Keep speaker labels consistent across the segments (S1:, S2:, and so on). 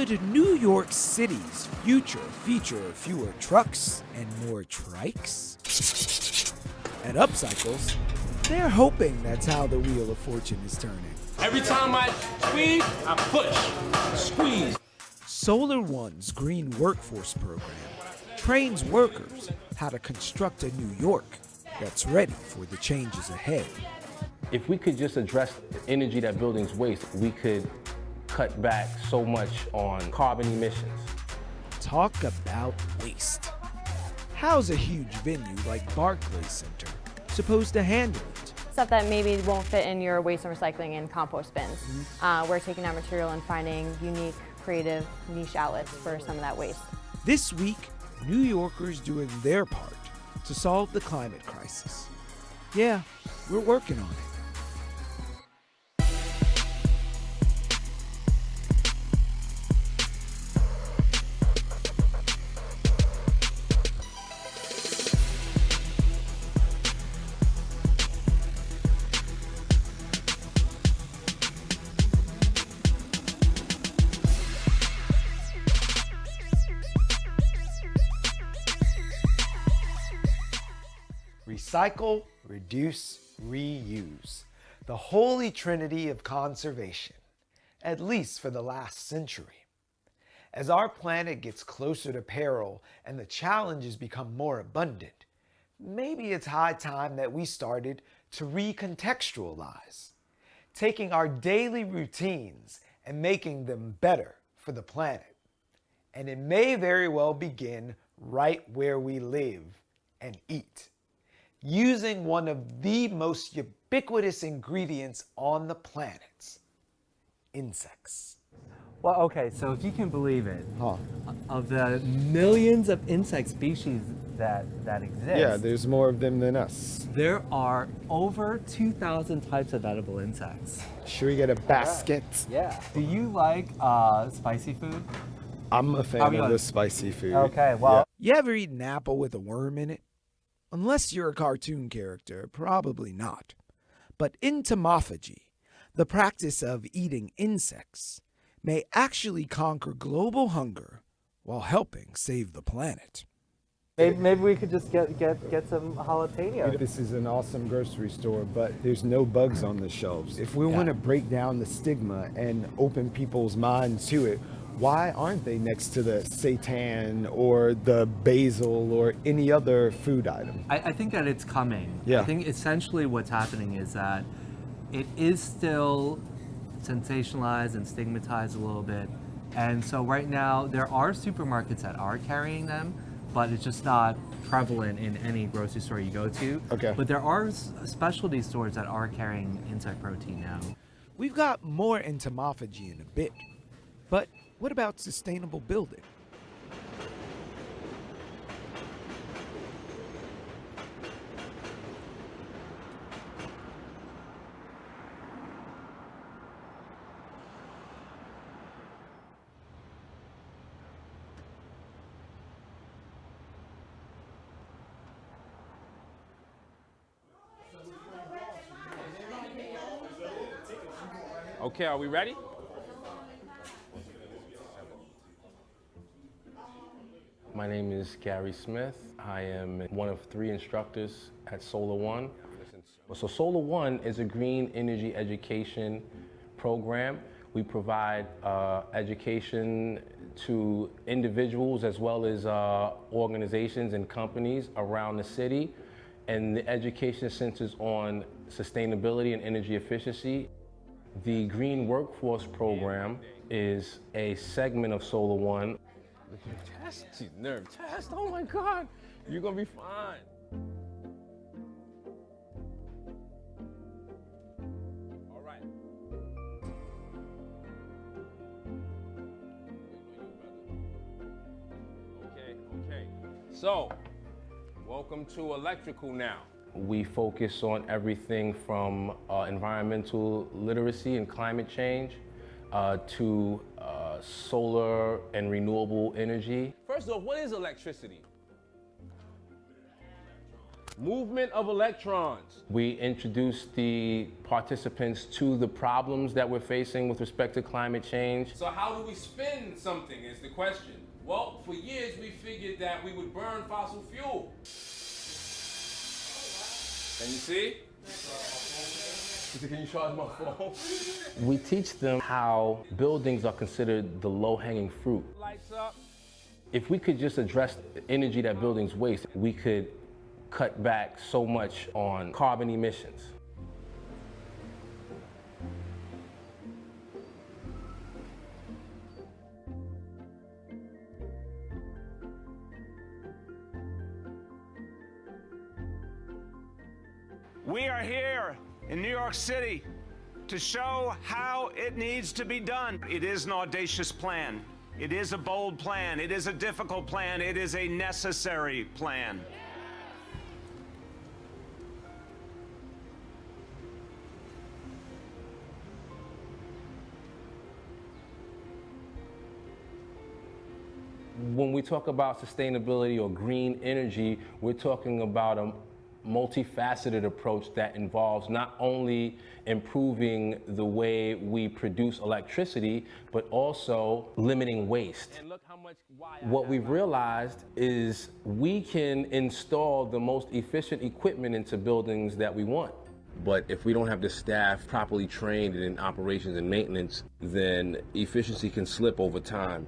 S1: Could New York City's future feature fewer trucks and more trikes? At Upcycles, they're hoping that's how the wheel of fortune is turning.
S2: Every time I squeeze, I push. Squeeze.
S1: Solar One's Green Workforce Program trains workers how to construct a New York that's ready for the changes ahead.
S3: If we could just address the energy that buildings waste, we could cut back so much on carbon emissions.
S1: Talk about waste. How's a huge venue like Barclays Center supposed to handle it?
S4: Stuff that maybe won't fit in your waste and recycling and compost bins. We're taking that material and finding unique, creative, niche outlets for some of that waste.
S1: This week, New Yorkers doing their part to solve the climate crisis. Yeah, we're working on it.
S5: Recycle, reduce, reuse. The holy trinity of conservation, at least for the last century. As our planet gets closer to peril and the challenges become more abundant, maybe it's high time that we started to recontextualize, taking our daily routines and making them better for the planet. And it may very well begin right where we live and eat, using one of the most ubiquitous ingredients on the planet, insects.
S6: Well, okay, so if you can believe it, of the millions of insect species that exist,
S7: yeah, there's more of them than us.
S6: there are over 2,000 types of edible insects.
S7: Should we get a basket?
S6: Yeah. Do you like spicy food?
S7: I'm a fan of the spicy food.
S6: Okay, well.
S1: You ever eat an apple with a worm in it? Unless you're a cartoon character, probably not. But entomophagy, the practice of eating insects, may actually conquer global hunger while helping save the planet.
S6: Maybe we could just get some jalapeno.
S7: This is an awesome grocery store, but there's no bugs on the shelves. If we want to break down the stigma and open people's minds to it, why aren't they next to the seitan or the basil or any other food item?
S6: I think that it's coming.
S7: Yeah.
S6: I think essentially what's happening is that it is still sensationalized and stigmatized a little bit. And so right now there are supermarkets that are carrying them, but it's just not prevalent in any grocery store you go to.
S7: Okay.
S6: But there are specialty stores that are carrying insect protein now.
S1: We've got more entomophagy in a bit, but what about sustainable building?
S2: Okay, are we ready?
S3: My name is Gary Smith. I am one of 3 instructors at Solar One. So Solar One is a green energy education program. We provide education to individuals as well as organizations and companies around the city. And the education centers on sustainability and energy efficiency. The Green Workforce Program is a segment of Solar One.
S2: Test, nerve test. Oh my God, you're gonna be fine. All right. Okay. So, welcome to electrical now.
S3: We focus on everything from environmental literacy and climate change to solar and renewable energy.
S2: First off, what is electricity? Movement of electrons.
S3: We introduced the participants to the problems that we're facing with respect to climate change.
S2: So how do we spin something is the question. Well, for years we figured that we would burn fossil fuel. And you see? Can you charge my phone?
S3: We teach them how buildings are considered the low-hanging fruit.
S2: Lights up.
S3: If we could just address the energy that buildings waste, we could cut back so much on carbon emissions.
S8: We are here in New York City to show how it needs to be done. It is an audacious plan. It is a bold plan. It is a difficult plan. It is a necessary plan.
S3: When we talk about sustainability or green energy, we're talking about a multifaceted approach that involves not only improving the way we produce electricity, but also limiting waste.
S2: And look how much
S3: What we've realized is we can install the most efficient equipment into buildings that we want. But if we don't have the staff properly trained in operations and maintenance, then efficiency can slip over time,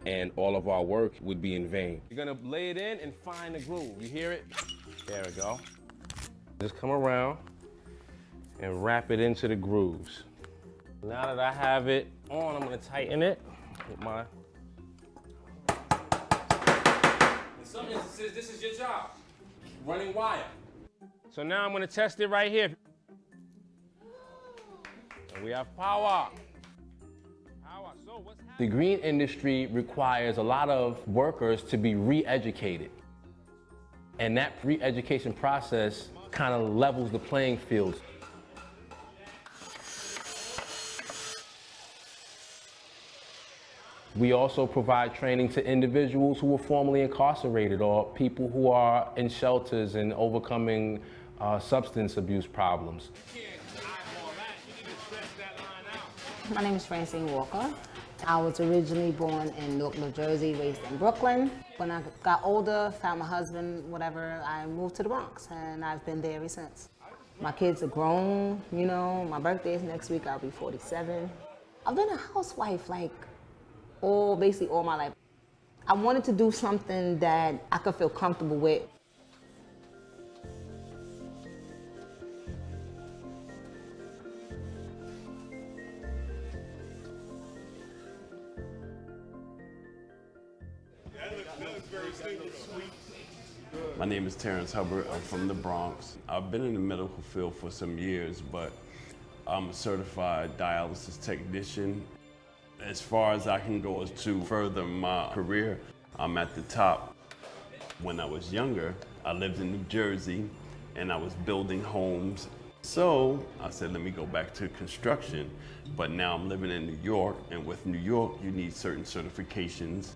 S3: and all of our work would be in vain.
S2: You're gonna lay it in and find the groove. You hear it?
S3: There we go. Just come around and wrap it into the grooves. Now that I have it on, I'm gonna tighten it with my...
S2: In some instances, this is your job. Running wire. So now I'm gonna test it right here. And we have power. So what's happening?
S3: The green industry requires a lot of workers to be re-educated. And that re-education process kind of levels the playing field. We also provide training to individuals who were formerly incarcerated or people who are in shelters and overcoming substance abuse problems.
S9: My name is Francine Walker. I was originally born in Newark, New Jersey, raised in Brooklyn. When I got older, found my husband, whatever, I moved to the Bronx, and I've been there ever since. My kids are grown, you know, my birthday is next week, I'll be 47. I've been a housewife basically all my life. I wanted to do something that I could feel comfortable with.
S10: My name is Terence Hubbard. I'm from the Bronx. I've been in the medical field for some years, but I'm a certified dialysis technician. As far as I can go is to further my career, I'm at the top. When I was younger, I lived in New Jersey and I was building homes. So I said, let me go back to construction. But now I'm living in New York, and with New York, you need certain certifications.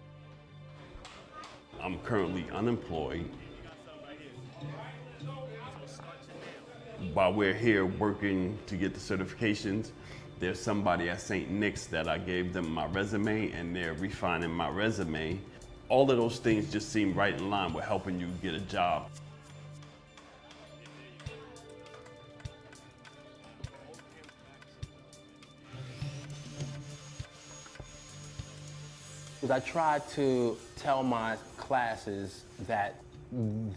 S10: I'm currently unemployed. While we're here working to get the certifications, there's somebody at St. Nick's that I gave them my resume, and they're refining my resume. All of those things just seem right in line with helping you get a job.
S3: I try to tell my classes that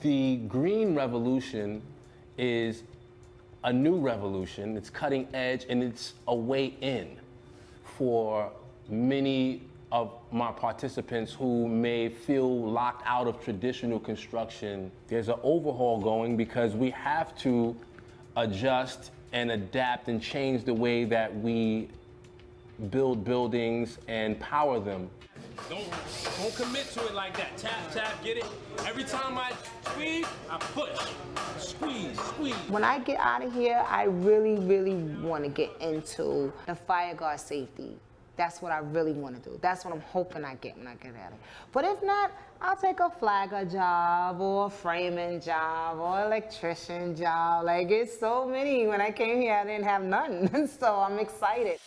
S3: the green revolution is a new revolution. It's cutting edge, and it's a way in for many of my participants who may feel locked out of traditional construction. There's an overhaul going because we have to adjust and adapt and change the way that we build buildings and power them.
S2: Don't commit to it like that. Tap, tap, get it. Every time I squeeze, I push. Squeeze, squeeze.
S9: When I get out of here, I really, really want to get into the fire guard safety. That's what I really want to do. That's what I'm hoping I get when I get out of here. But if not, I'll take a flagger job or a framing job or electrician job. Like, it's so many. When I came here, I didn't have none. So I'm excited.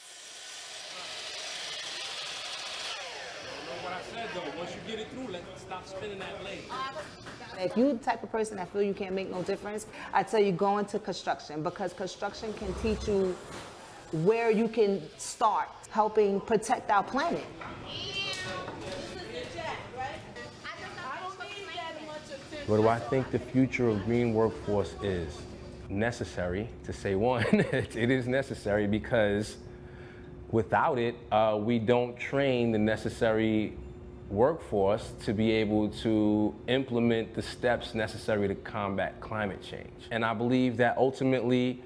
S2: What I said though, once you get it through, let's stop spinning that blade.
S9: If you're the type of person that feel you can't make no difference, I tell you go into construction, because construction can teach you where you can start helping protect our planet.
S3: What do I think the future of green workforce is? Necessary, to say one. It is necessary because without it, we don't train the necessary workforce to be able to implement the steps necessary to combat climate change. And I believe that ultimately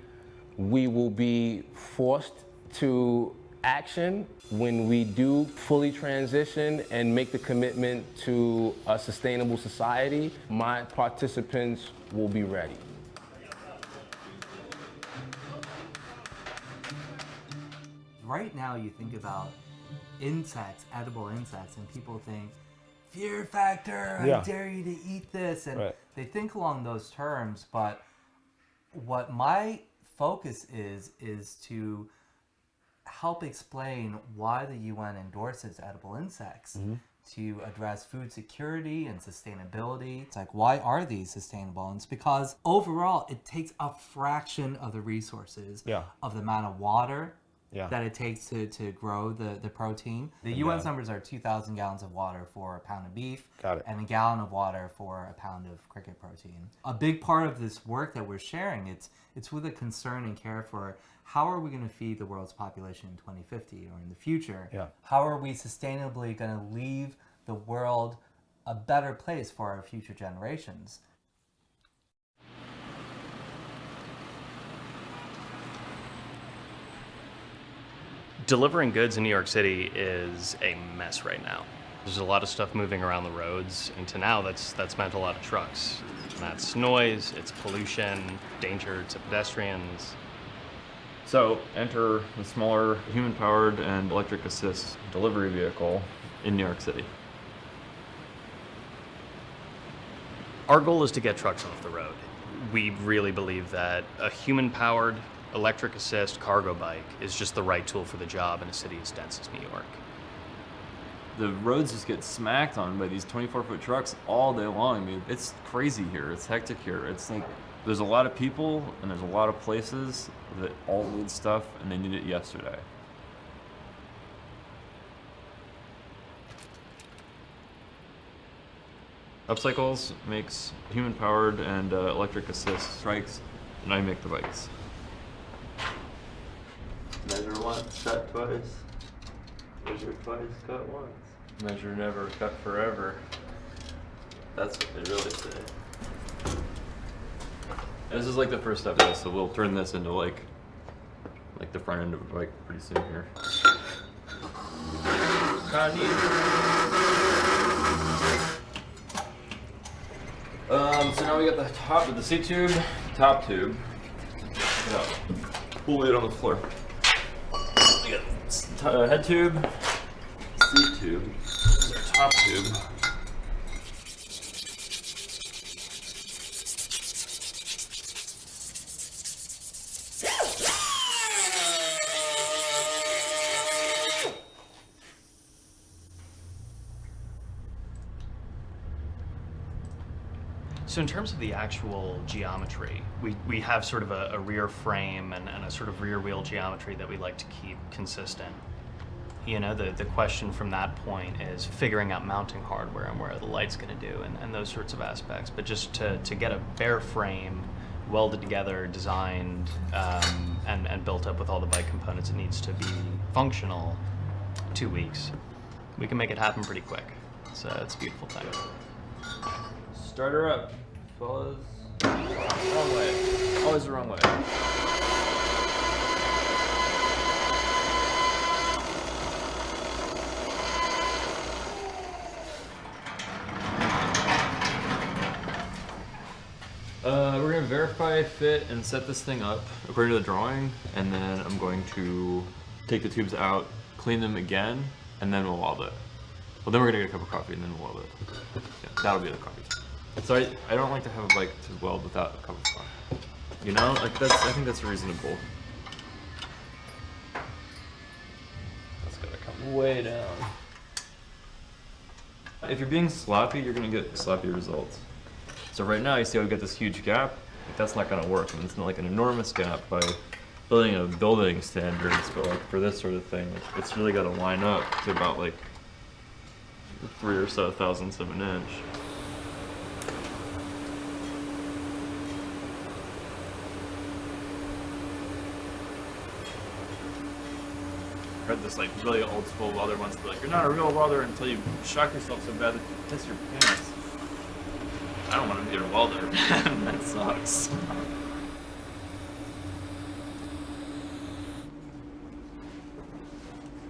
S3: we will be forced to action when we do fully transition and make the commitment to a sustainable society. My participants will be ready.
S6: Right now you think about insects, edible insects, and people think, fear factor, I dare you to eat this, and they think along those terms, but what my focus is to help explain why the UN endorses edible insects to address food security and sustainability. It's like, why are these sustainable? And it's because overall it takes a fraction of the resources of the amount of water that it takes to grow the protein. The UN's numbers are 2,000 gallons of water for a pound of beef and a gallon of water for a pound of cricket protein. A big part of this work that we're sharing, it's with a concern and care for how are we going to feed the world's population in 2050 or in the future? How are we sustainably going to leave the world a better place for our future generations?
S11: Delivering goods in New York City is a mess right now. There's a lot of stuff moving around the roads, and to now that's meant a lot of trucks. And that's noise, it's pollution, danger to pedestrians.
S12: So enter the smaller human-powered and electric assist delivery vehicle in New York City.
S11: Our goal is to get trucks off the road. We really believe that a human-powered electric assist cargo bike is just the right tool for the job in a city as dense as New York.
S12: The roads just get smacked on by these 24-foot trucks all day long. I mean, it's crazy here. It's hectic here. It's like there's a lot of people and there's a lot of places that all need stuff and they need it yesterday. Upcycles makes human-powered and electric assist strikes, and I make the bikes.
S13: Measure once, cut twice. Measure twice, cut once.
S12: Measure never, cut forever.
S13: That's what they really say.
S12: This is like the first step of this, so we'll turn this into like the front end of a bike pretty soon here. So now we got the top of the seat tube, top tube. We'll lay it on the floor. We got head tube, seat tube, this is our top tube.
S11: So in terms of the actual geometry, we have sort of a rear frame and a sort of rear wheel geometry that we like to keep consistent. You know, the question from that point is figuring out mounting hardware and where the light's going to do and those sorts of aspects. But just to get a bare frame, welded together, designed, and built up with all the bike components it needs to be functional, 2 weeks. We can make it happen pretty quick. It's a beautiful thing.
S12: Start her up. Fellas. Wrong way. Always the wrong way. We're going to verify fit and set this thing up according to the drawing, and then I'm going to take the tubes out clean them again, and then we'll weld it. Well, then we're gonna get a cup of coffee and then we'll weld it. Yeah, that'll be the coffee. So I don't like to have like to weld without a cup of coffee. You know, like I think that's reasonable. That's gotta come way down. If you're being sloppy, you're gonna get sloppy results. So right now, you see how we got this huge gap? Like, that's not gonna work. I mean, it's not like an enormous gap by building a building standards, but like for this sort of thing, it's really gotta line up to about like 3 or so thousandths of an inch. I heard this like really old school welder once be like, you're not a real welder until you shock yourself so bad that you piss your pants. I don't want to be a welder. That sucks.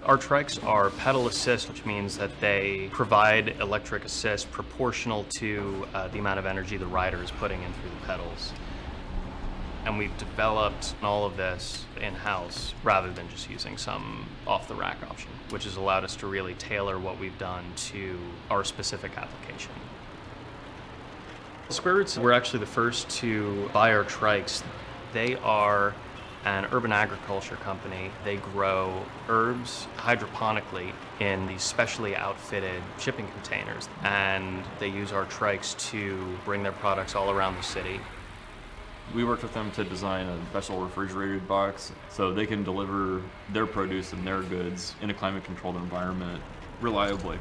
S11: Our trikes are pedal assist, which means that they provide electric assist proportional to the amount of energy the rider is putting in through the pedals. And we've developed all of this in-house rather than just using some off-the-rack option, which has allowed us to really tailor what we've done to our specific application. Square Roots, we're actually the first to buy our trikes. They are an urban agriculture company. They grow herbs hydroponically in these specially outfitted shipping containers, and they use our trikes to bring their products all around the city.
S12: We worked with them to design a special refrigerated box so they can deliver their produce and their goods in a climate-controlled environment reliably.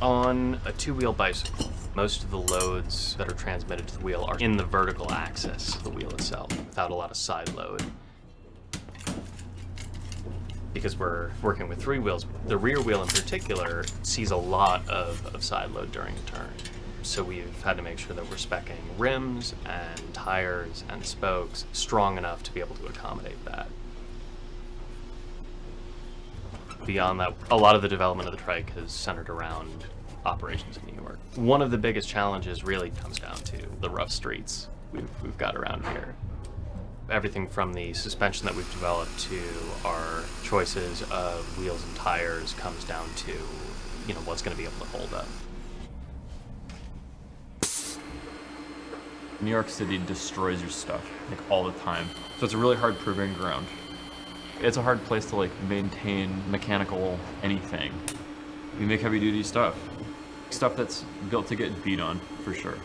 S11: On a two-wheel bicycle, most of the loads that are transmitted to the wheel are in the vertical axis of the wheel itself, without a lot of side load. Because we're working with three wheels, the rear wheel in particular sees a lot of side load during a turn. So we've had to make sure that we're speccing rims and tires and spokes strong enough to be able to accommodate that. Beyond that, a lot of the development of the trike is centered around operations in New York. One of the biggest challenges really comes down to the rough streets we've got around here. Everything from the suspension that we've developed to our choices of wheels and tires comes down to, you know, what's going to be able to hold up.
S12: New York City destroys your stuff, like, all the time. So it's a really hard proving ground. It's a hard place to, like, maintain mechanical anything. We make heavy duty stuff. Stuff that's built to get beat on, for sure.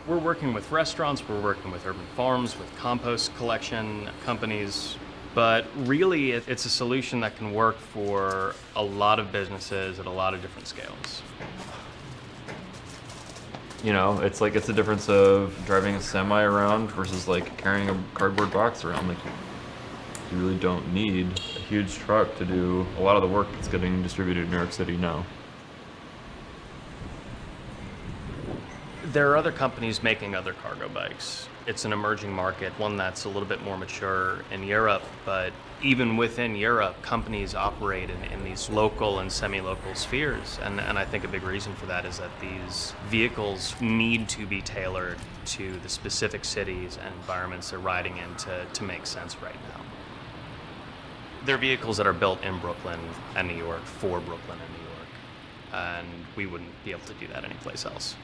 S11: We're working with restaurants, we're working with urban farms, with compost collection companies, but really it's a solution that can work for a lot of businesses at a lot of different scales.
S12: You know, it's like, it's the difference of driving a semi around versus like carrying a cardboard box around. Like, you really don't need a huge truck to do a lot of the work that's getting distributed in New York City now.
S11: There are other companies making other cargo bikes. It's an emerging market, one that's a little bit more mature in Europe, but even within Europe, companies operate in these local and semi-local spheres. And I think a big reason for that is that these vehicles need to be tailored to the specific cities and environments they're riding in to make sense right now. They're vehicles that are built in Brooklyn and New York for Brooklyn and New York, and we wouldn't be able to do that anyplace else.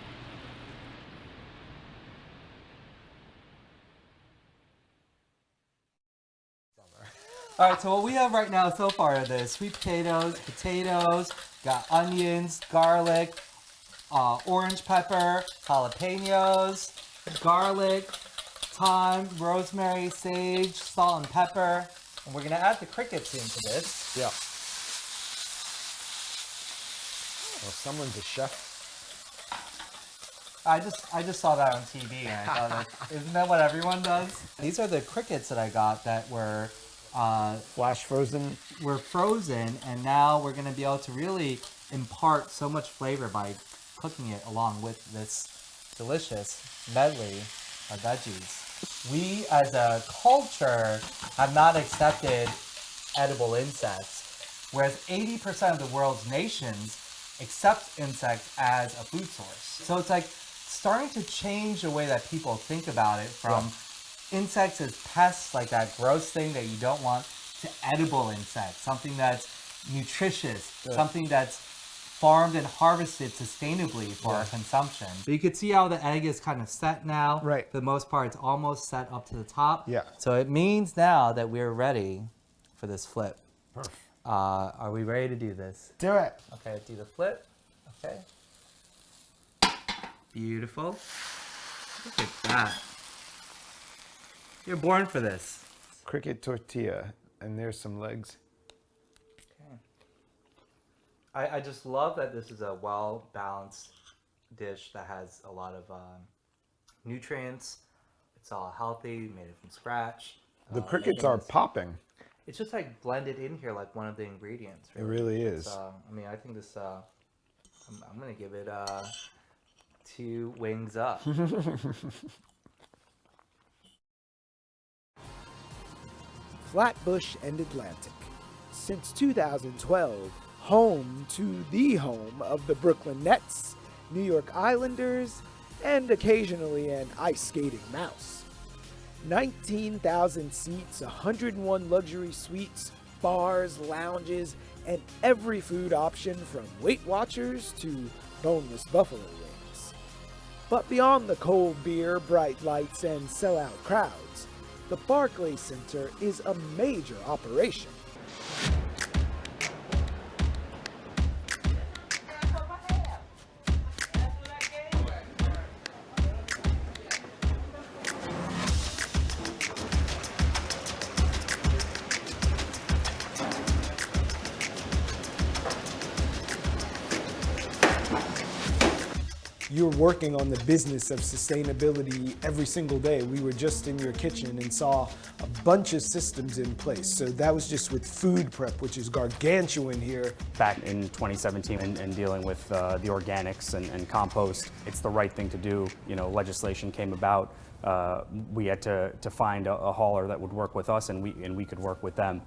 S6: All right, so what we have right now so far are the sweet potatoes, got onions, garlic, orange pepper, jalapenos, garlic, thyme, rosemary, sage, salt, and pepper. And we're gonna add the crickets into this.
S7: Yeah. Well, someone's a chef.
S6: I just saw that on TV and I thought, isn't that what everyone does? These are the crickets that I got that were
S7: flash frozen.
S6: We're frozen, and now we're going to be able to really impart so much flavor by cooking it along with this delicious medley of veggies. We as a culture have not accepted edible insects. whereas 80% of the world's nations accept insects as a food source. So it's like starting to change the way that people think about it from insects as pests, like that gross thing that you don't want, to edible insects, something that's nutritious, something that's farmed and harvested sustainably for our consumption. But you can see how the egg is kind of set now.
S5: Right.
S6: For the most part, it's almost set up to the top.
S5: Yeah.
S6: So it means now that we're ready for this flip.
S5: Perfect.
S6: Are we ready to do this?
S5: Do it.
S6: Okay, do the flip. Okay. Beautiful. Look at that. You're born for this.
S5: Cricket tortilla, and there's some legs.
S6: I just love that this is a well-balanced dish that has a lot of nutrients. It's all healthy, made it from scratch.
S5: The crickets are popping.
S6: It's just like blended in here like one of the ingredients.
S5: It really is.
S6: I mean, I think this, I'm going to give it 2 wings up.
S1: Flatbush and Atlantic. Since 2012, home to the home of the Brooklyn Nets, New York Islanders, and occasionally an ice skating mouse. 19,000 seats, 101 luxury suites, bars, lounges, and every food option from Weight Watchers to boneless buffalo wings. But beyond the cold beer, bright lights, and sellout crowds, the Barclays Center is a major operation. You're working on the business of sustainability every single day. We were just in your kitchen and saw a bunch of systems in place. So that was just with food prep, which is gargantuan here.
S14: Back in 2017 and dealing with the organics and compost, it's the right thing to do. You know, legislation came about. We had to find a hauler that would work with us, and we could work with them.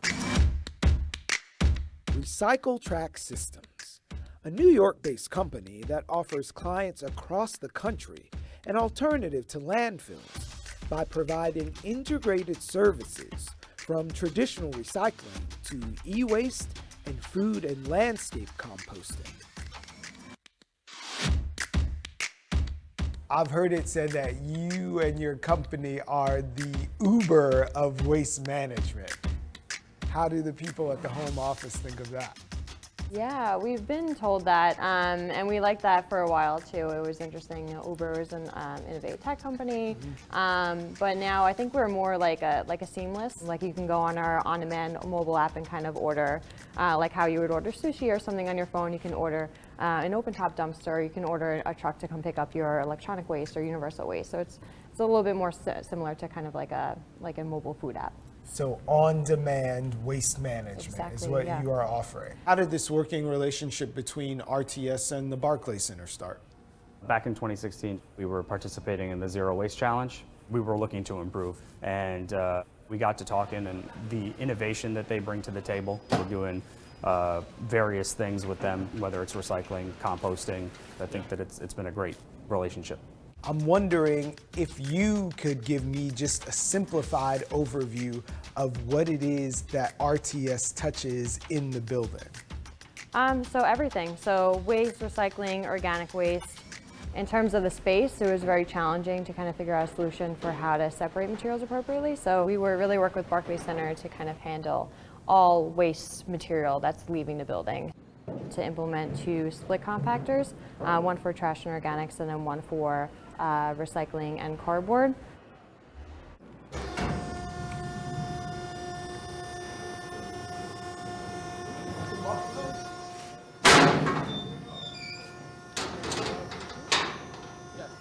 S1: Recycle Track Systems, a New York-based company that offers clients across the country an alternative to landfills by providing integrated services from traditional recycling to e-waste and food and landscape composting. I've heard it said that you and your company are the Uber of waste management. How do the people at the home office think of that?
S4: Yeah, we've been told that, and we liked that for a while too. It was interesting. You know, Uber was an innovative tech company, but now I think we're more like a seamless. Like you can go on our on-demand mobile app and kind of order, like how you would order sushi or something on your phone. You can order an open-top dumpster. You can order a truck to come pick up your electronic waste or universal waste. So it's a little bit more similar to kind of like a mobile food app.
S1: So on-demand waste management is what you are offering. How did this working relationship between RTS and the Barclays Center start?
S14: Back in 2016, we were participating in the Zero Waste Challenge. We were looking to improve, and we got to talking, and the innovation that they bring to the table. We're doing various things with them, whether it's recycling, composting. I think that it's been a great relationship.
S1: I'm wondering if you could give me just a simplified overview of what it is that RTS touches in the building.
S4: So everything. So waste, recycling, organic waste. In terms of the space, it was very challenging to kind of figure out a solution for how to separate materials appropriately. So we really work with Barclays Center to kind of handle all waste material that's leaving the building. To implement 2 split compactors, one for trash and organics and then one for recycling and cardboard.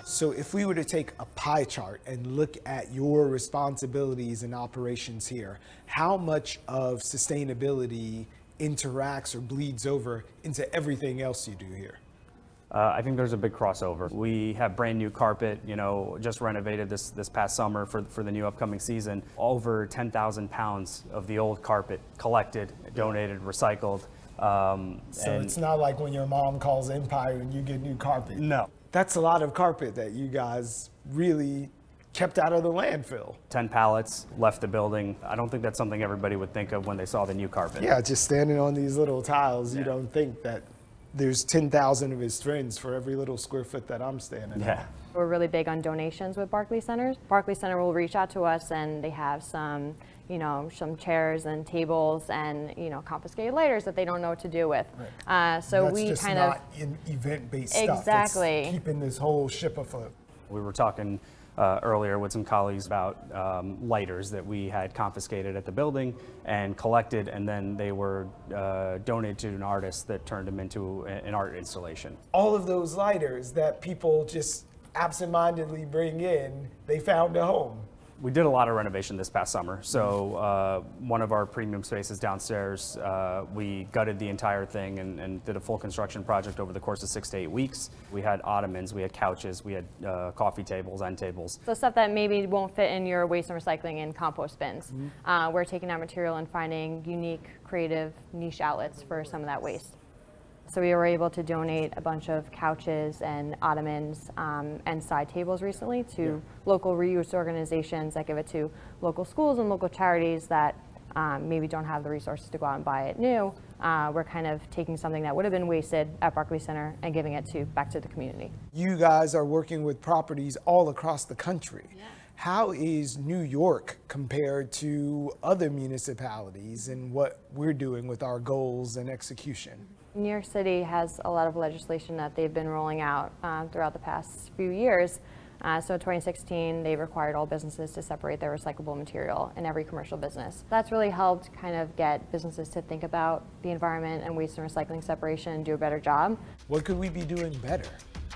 S1: So if we were to take a pie chart and look at your responsibilities and operations here, how much of sustainability interacts or bleeds over into everything else you do here?
S14: I think there's a big crossover. We have brand new carpet, you know, just renovated this past summer for the new upcoming season. Over 10,000 pounds of the old carpet collected, donated, recycled.
S5: So
S7: And it's not like when your mom calls Empire and you get new carpet.
S14: No.
S7: That's a lot of carpet that you guys really kept out of the landfill.
S14: 10 pallets left the building. I don't think that's something everybody would think of when they saw the new carpet.
S7: Yeah, just standing on these little tiles, you don't think that there's 10,000 of his friends for every little square foot that I'm standing on.
S4: We're really big on donations with Barclay Centers. Barclay Center will reach out to us and they have some, some chairs and tables and, confiscated lighters that they don't know what to do with.
S7: Right.
S4: So
S7: that's
S4: we
S7: just
S4: kind
S7: not
S4: of
S7: in event-based stuff.
S4: Exactly.
S7: It's keeping this whole ship afloat.
S14: We were talking earlier with some colleagues about lighters that we had confiscated at the building and collected, and then they were donated to an artist that turned them into an art installation.
S7: All of those lighters that people just absentmindedly bring in, they found a home.
S14: We did a lot of renovation this past summer. So one of our premium spaces downstairs, we gutted the entire thing and did a full construction project over the course of 6 to 8 weeks. We had ottomans, we had couches, we had coffee tables, end tables.
S4: So stuff that maybe won't fit in your waste and recycling and compost bins. We're taking that material and finding unique, creative, niche outlets for some of that waste. So we were able to donate a bunch of couches and ottomans and side tables recently to local reuse organizations that give it to local schools and local charities that maybe don't have the resources to go out and buy it new. We're kind of taking something that would have been wasted at Barclay Center and giving it back to the community.
S1: You guys are working with properties all across the country. How is New York compared to other municipalities and what we're doing with our goals and execution?
S4: New York City has a lot of legislation that they've been rolling out throughout the past few years. So in 2016, they required all businesses to separate their recyclable material in every commercial business. That's really helped kind of get businesses to think about the environment and waste and recycling separation and do a better job.
S1: What could we be doing better?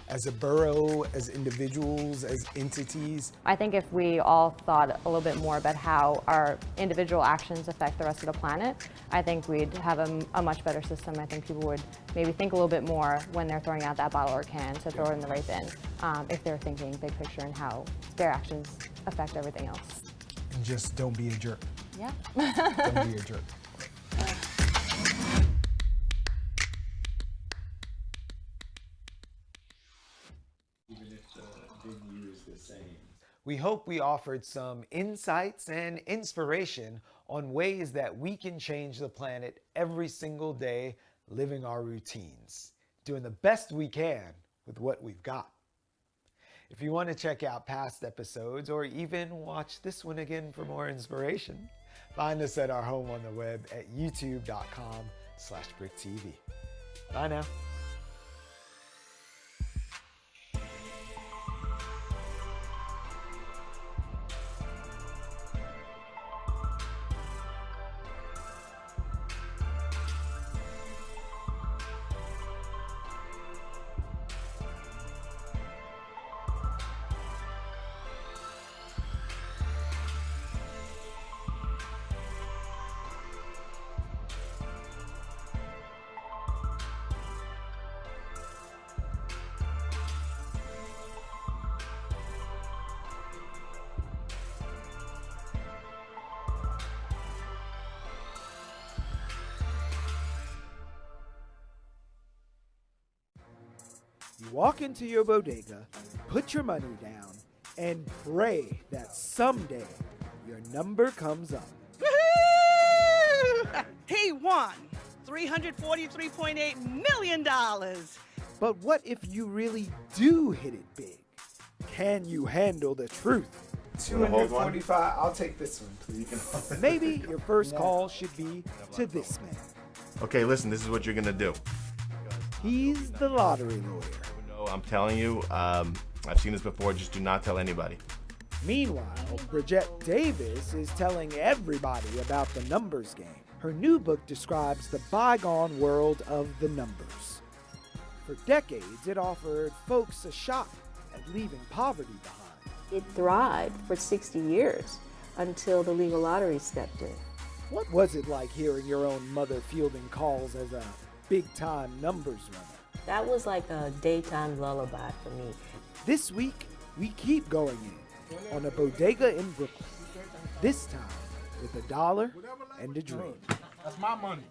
S1: As a borough, as individuals, as entities?
S4: I think if we all thought a little bit more about how our individual actions affect the rest of the planet, I think we'd have a much better system. I think people would maybe think a little bit more when they're throwing out that bottle or can to throw it in the right bin, if they're thinking big picture and how their actions affect everything else.
S1: And just don't be a jerk.
S4: Yeah.
S1: Don't be a jerk.
S5: We hope we offered some insights and inspiration on ways that we can change the planet every single day, living our routines, doing the best we can with what we've got. If you want to check out past episodes or even watch this one again for more inspiration, find us at our home on the web at youtube.com/BRIC TV. Bye now.
S1: You walk into your bodega, put your money down, and pray that someday your number comes up.
S15: Woohoo! He won $343.8 million.
S1: But what if you really do hit it big? Can you handle the truth? 245, I'll take this one, please. Maybe your first call should be to this man.
S16: Okay, listen, this is what you're gonna do.
S1: He's the lottery lawyer.
S16: No, I'm telling you, I've seen this before, just do not tell anybody.
S1: Meanwhile, Bridget Davis is telling everybody about the numbers game. Her new book describes the bygone world of the numbers. For decades, it offered folks a shot at leaving poverty behind.
S17: It thrived for 60 years until the legal lottery stepped in.
S1: What was it like hearing your own mother fielding calls as a big-time numbers runner?
S17: That was like a daytime lullaby for me.
S1: This week, we keep going in on a bodega in Brooklyn. This time with $1 and a dream.
S18: That's my money.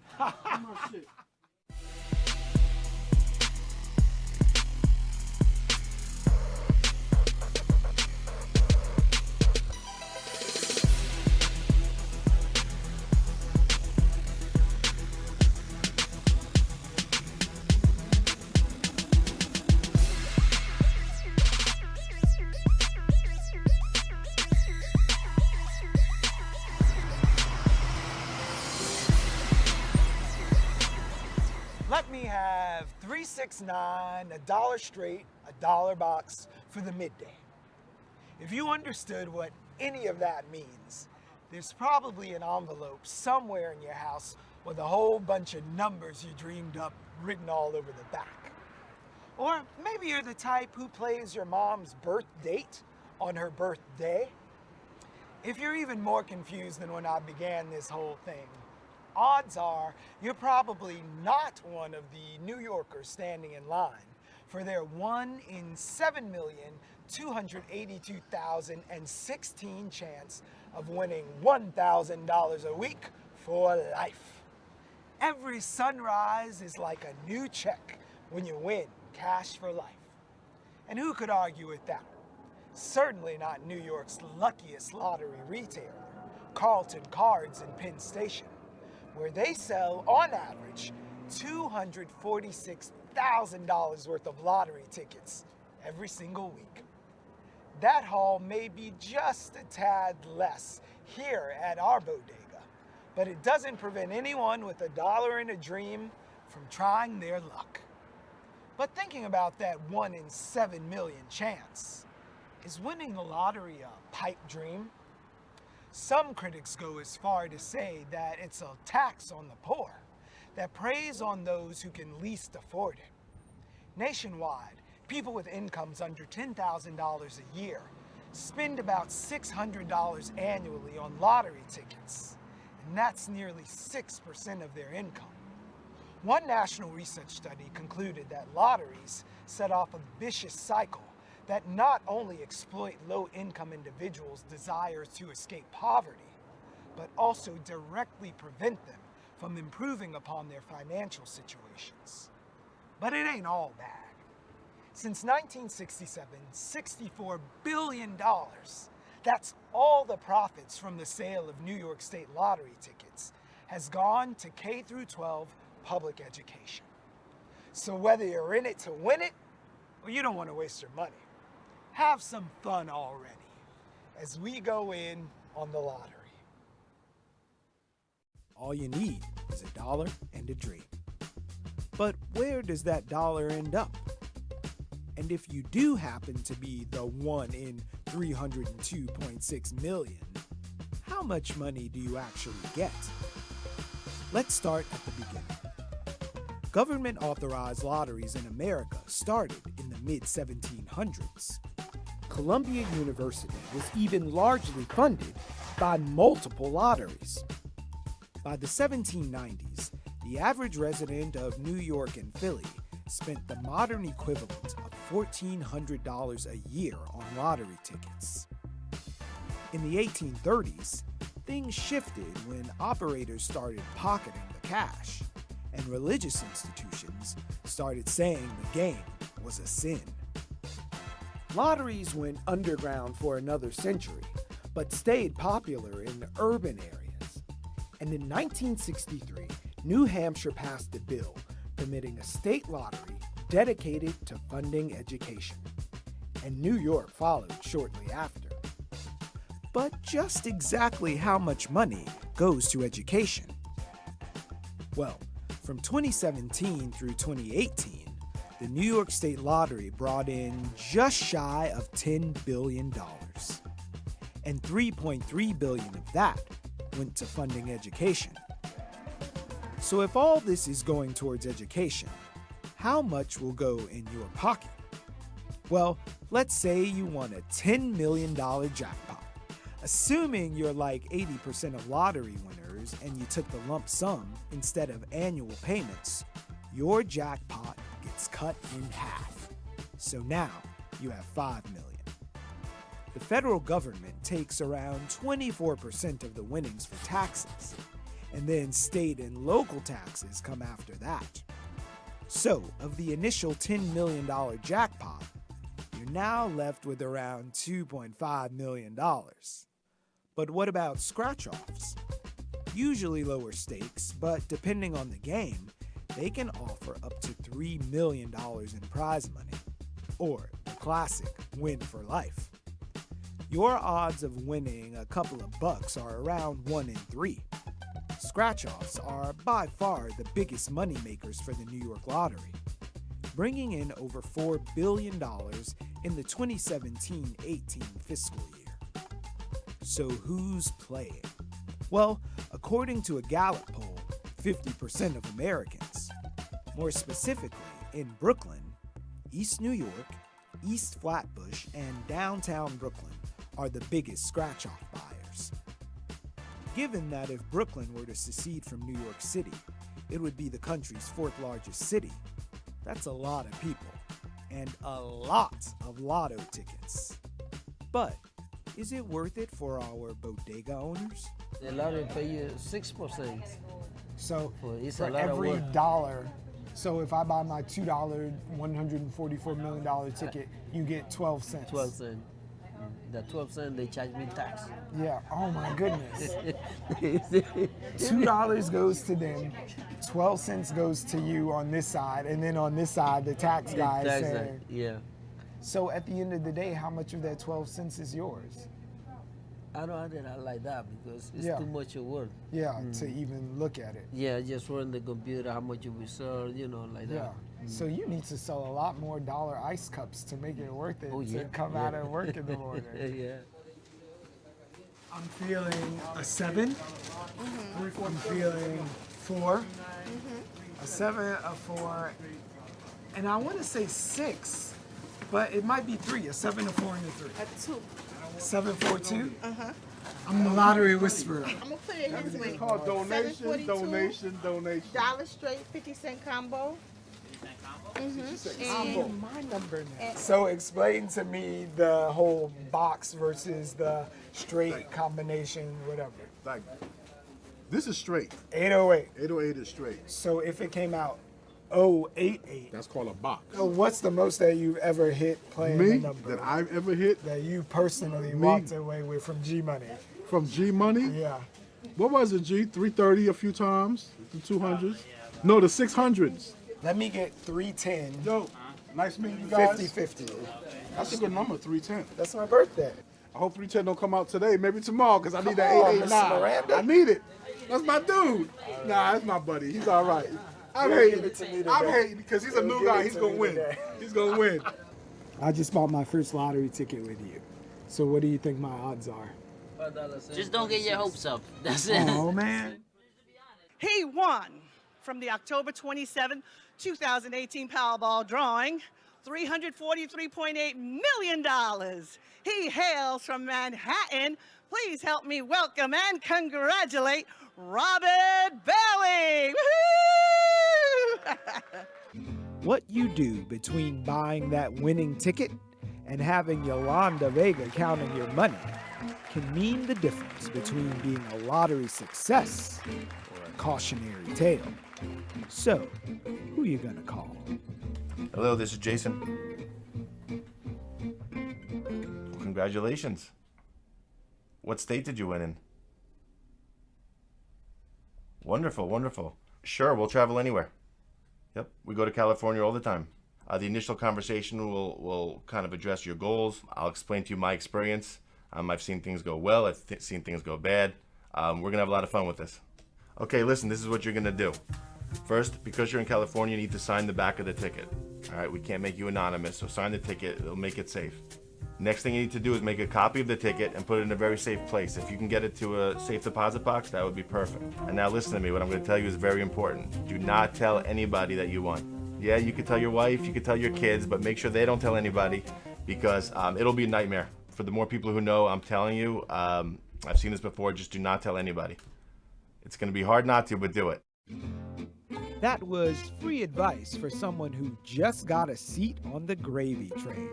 S5: $3.69, $1 straight, $1 box for the midday. If you understood what any of that means, there's probably an envelope somewhere in your house with a whole bunch of numbers you dreamed up written all over the back. Or maybe you're the type who plays your mom's birth date on her birthday. If you're even more confused than when I began this whole thing, odds are you're probably not one of the New Yorkers standing in line for their 1 in 7,282,016 chance of winning $1,000 a week for life. Every sunrise is like a new check when you win cash for life. And who could argue with that? Certainly not New York's luckiest lottery retailer, Carlton Cards in Penn Station, where they sell, on average, $246,000 worth of lottery tickets every single week. That haul may be just a tad less here at our bodega, but it doesn't prevent anyone with $1 in a dream from trying their luck. But thinking about that 1 in 7 million chance, is winning the lottery a pipe dream? Some critics go as far to say that it's a tax on the poor that preys on those who can least afford it. Nationwide, people with incomes under $10,000 a year spend about $600 annually on lottery tickets, and that's nearly 6% of their income. One national research study concluded that lotteries set off a vicious cycle that not only exploit low-income individuals' desires to escape poverty, but also directly prevent them from improving upon their financial situations. But it ain't all bad. Since 1967, $64 billion, that's all the profits from the sale of New York State lottery tickets, has gone to K-12 public education. So whether you're in it to win it, or you don't want to waste your money, have some fun already as we go in on the lottery.
S1: All you need is $1 and a dream. But where does that dollar end up? And if you do happen to be the 1 in 302.6 million, how much money do you actually get? Let's start at the beginning. Government-authorized lotteries in America started in the mid-1700s. Columbia University was even largely funded by multiple lotteries. By the 1790s, the average resident of New York and Philly spent the modern equivalent of $1,400 a year on lottery tickets. In the 1830s, things shifted when operators started pocketing the cash, and religious institutions started saying the game was a sin. Lotteries went underground for another century, but stayed popular in urban areas. And in 1963, New Hampshire passed a bill permitting a state lottery dedicated to funding education. And New York followed shortly after. But just exactly how much money goes to education? Well, from 2017 through 2018, the New York State Lottery brought in just shy of $10 billion. And $3.3 billion of that went to funding education. So if all this is going towards education, how much will go in your pocket? Well, let's say you won a $10 million jackpot. Assuming you're like 80% of lottery winners and you took the lump sum instead of annual payments, your jackpot gets cut in half. So now you have $5 million. The federal government takes around 24% of the winnings for taxes, and then state and local taxes come after that. So, of the initial $10 million jackpot, you're now left with around $2.5 million. But what about scratch-offs? Usually lower stakes, but depending on the game, they can offer up to $3 million in prize money, or the classic win for life. Your odds of winning a couple of bucks are around 1 in 3. Scratch-offs are by far the biggest money makers for the New York Lottery. bringing in over $4 billion in the 2017-18 fiscal year. So who's playing? Well, according to a Gallup poll, 50% of Americans, more specifically in Brooklyn, East New York, East Flatbush, and downtown Brooklyn are the biggest scratch-off buyers. Given that if Brooklyn were to secede from New York City, it would be the country's fourth largest city. That's a lot of people, and a lot of lotto tickets. But is it worth it for our bodega owners?
S18: The lottery pay you 6%.
S19: So
S18: it's
S19: for
S18: a lot of
S19: every
S18: work.
S19: dollar, so if I buy my $2 $144 million ticket, you get 12 cents.
S18: 12 cents. The 12 cents they charge me tax.
S19: Yeah, oh my goodness. $2 goes to them, 12 cents goes to you on this side, and then on this side, the tax guy is saying.
S18: Yeah.
S19: So at the end of the day, how much of that 12 cents is yours?
S18: I don't have it like that because it's
S19: Yeah.
S18: too much work.
S19: Yeah, to even look at it.
S18: Yeah, just run the computer, how much you will sell, like
S19: Yeah.
S18: that.
S19: So you need to sell a lot more dollar ice cups to make it worth it
S18: yeah.
S19: to come out and work in the morning.
S18: Yeah.
S19: I'm feeling a 7. I'm feeling 4. A 7, a 4, and I want to say 6, but it might be 3. A 7, a 4, and a 3.
S15: A 2.
S19: 7, 4, 2.
S15: Uh-huh.
S19: I'm the lottery whisperer.
S15: I'm gonna put it his way.
S19: called donation,
S15: 742,
S19: donation.
S15: Dollar straight, 50-cent combo.
S19: My number now. So explain to me the whole box versus the straight combination, whatever.
S20: Like, this is straight.
S19: 808.
S20: 808 is straight.
S19: So if it came out 088.
S20: That's called a box.
S19: So what's the most that you've ever hit playing
S20: Me?
S19: the number?
S20: That I've ever hit?
S19: That you personally
S20: Me?
S19: walked away with from G Money.
S20: From G Money?
S19: Yeah.
S20: What was it, G? 330 a few times? The 200s? No, the 600s.
S19: Let me get 310.
S20: Yo, nice meeting you guys.
S19: 50-50.
S20: That's a good number, 310.
S19: That's my birthday.
S20: I hope 310 don't come out today, maybe tomorrow, because I need that
S19: Come on,
S20: 889.
S19: Mr. Miranda.
S20: I need it. That's my dude. Nah, that's my buddy. He's all right. I'm
S19: You'll
S20: hating.
S19: give it to me
S20: I'm
S19: today.
S20: hating because he's a
S19: You'll
S20: new
S19: give
S20: guy.
S19: it
S20: He's
S19: to
S20: going
S19: me
S20: to win.
S19: today.
S20: He's going to win.
S19: I just bought my first lottery ticket with you. So what do you think my odds are?
S18: Just don't get your hopes up. That's it.
S19: Oh, man.
S15: He won from the October 27, 2018 Powerball drawing, $343.8 million. He hails from Manhattan. Please help me welcome and congratulate Robert Bailey. Woo-hoo!
S1: What you do between buying that winning ticket and having Yolanda Vega counting your money can mean the difference between being a lottery success or a cautionary tale. So, who you gonna call?
S16: Hello, this is Jason. Well, congratulations. What state did you win in? Wonderful, wonderful. Sure, we'll travel anywhere. Yep, we go to California all the time. The initial conversation will kind of address your goals. I'll explain to you my experience. I've seen things go well. I've seen things go bad. We're going to have a lot of fun with this. Okay, listen, this is what you're going to do. First, because you're in California, you need to sign the back of the ticket. All right, we can't make you anonymous, so sign the ticket. It'll make it safe. Next thing you need to do is make a copy of the ticket and put it in a very safe place. If you can get it to a safe deposit box, that would be perfect. And now listen to me. What I'm going to tell you is very important. Do not tell anybody that you won. Yeah, you could tell your wife, you could tell your kids, but make sure they don't tell anybody because it'll be a nightmare. For the more people who know, I'm telling you, I've seen this before, just do not tell anybody. It's going to be hard not to, but do it.
S1: That was free advice for someone who just got a seat on the gravy train.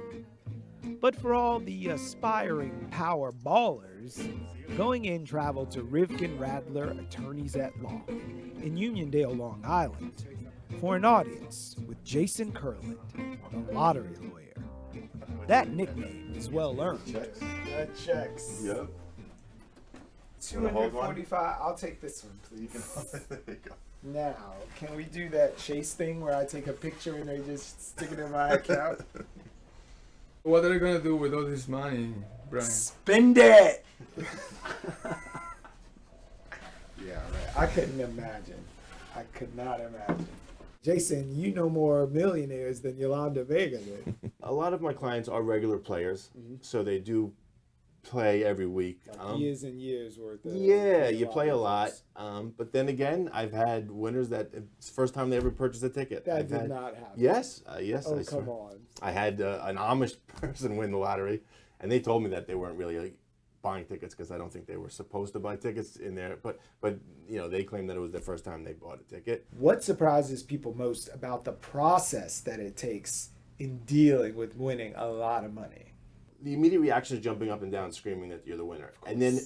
S1: But for all the aspiring power ballers, going in travel to Rivkin Radler Attorneys at Law in Uniondale, Long Island, for an audience with Jason Kurland, the lottery lawyer. That nickname is well earned.
S19: That checks.
S16: Yep.
S19: 245. I'll take this one, please.
S16: There you go.
S19: Now, can we do that chase thing where I take a picture and they just stick it in my account?
S21: What are they gonna do with all this money, Brian?
S19: Spend it! Yeah, right. I couldn't imagine. I could not imagine. Jason, you know more millionaires than Yolanda Vega did.
S16: A lot of my clients are regular players, so they do play every week.
S19: Years and years worth of.
S16: Yeah, you play a lot. But then again, I've had winners that it's the first time they ever purchased a ticket.
S19: That did not happen.
S16: Yes, yes.
S19: Oh,
S16: I swear.
S19: come on.
S16: I had an Amish person win the lottery, and they told me that they weren't really buying tickets because I don't think they were supposed to buy tickets in there. But you know, they claimed that it was the first time they bought a ticket.
S19: What surprises people most about the process that it takes in dealing with winning a lot of money?
S16: The immediate reaction is jumping up and down, screaming that you're the winner. And then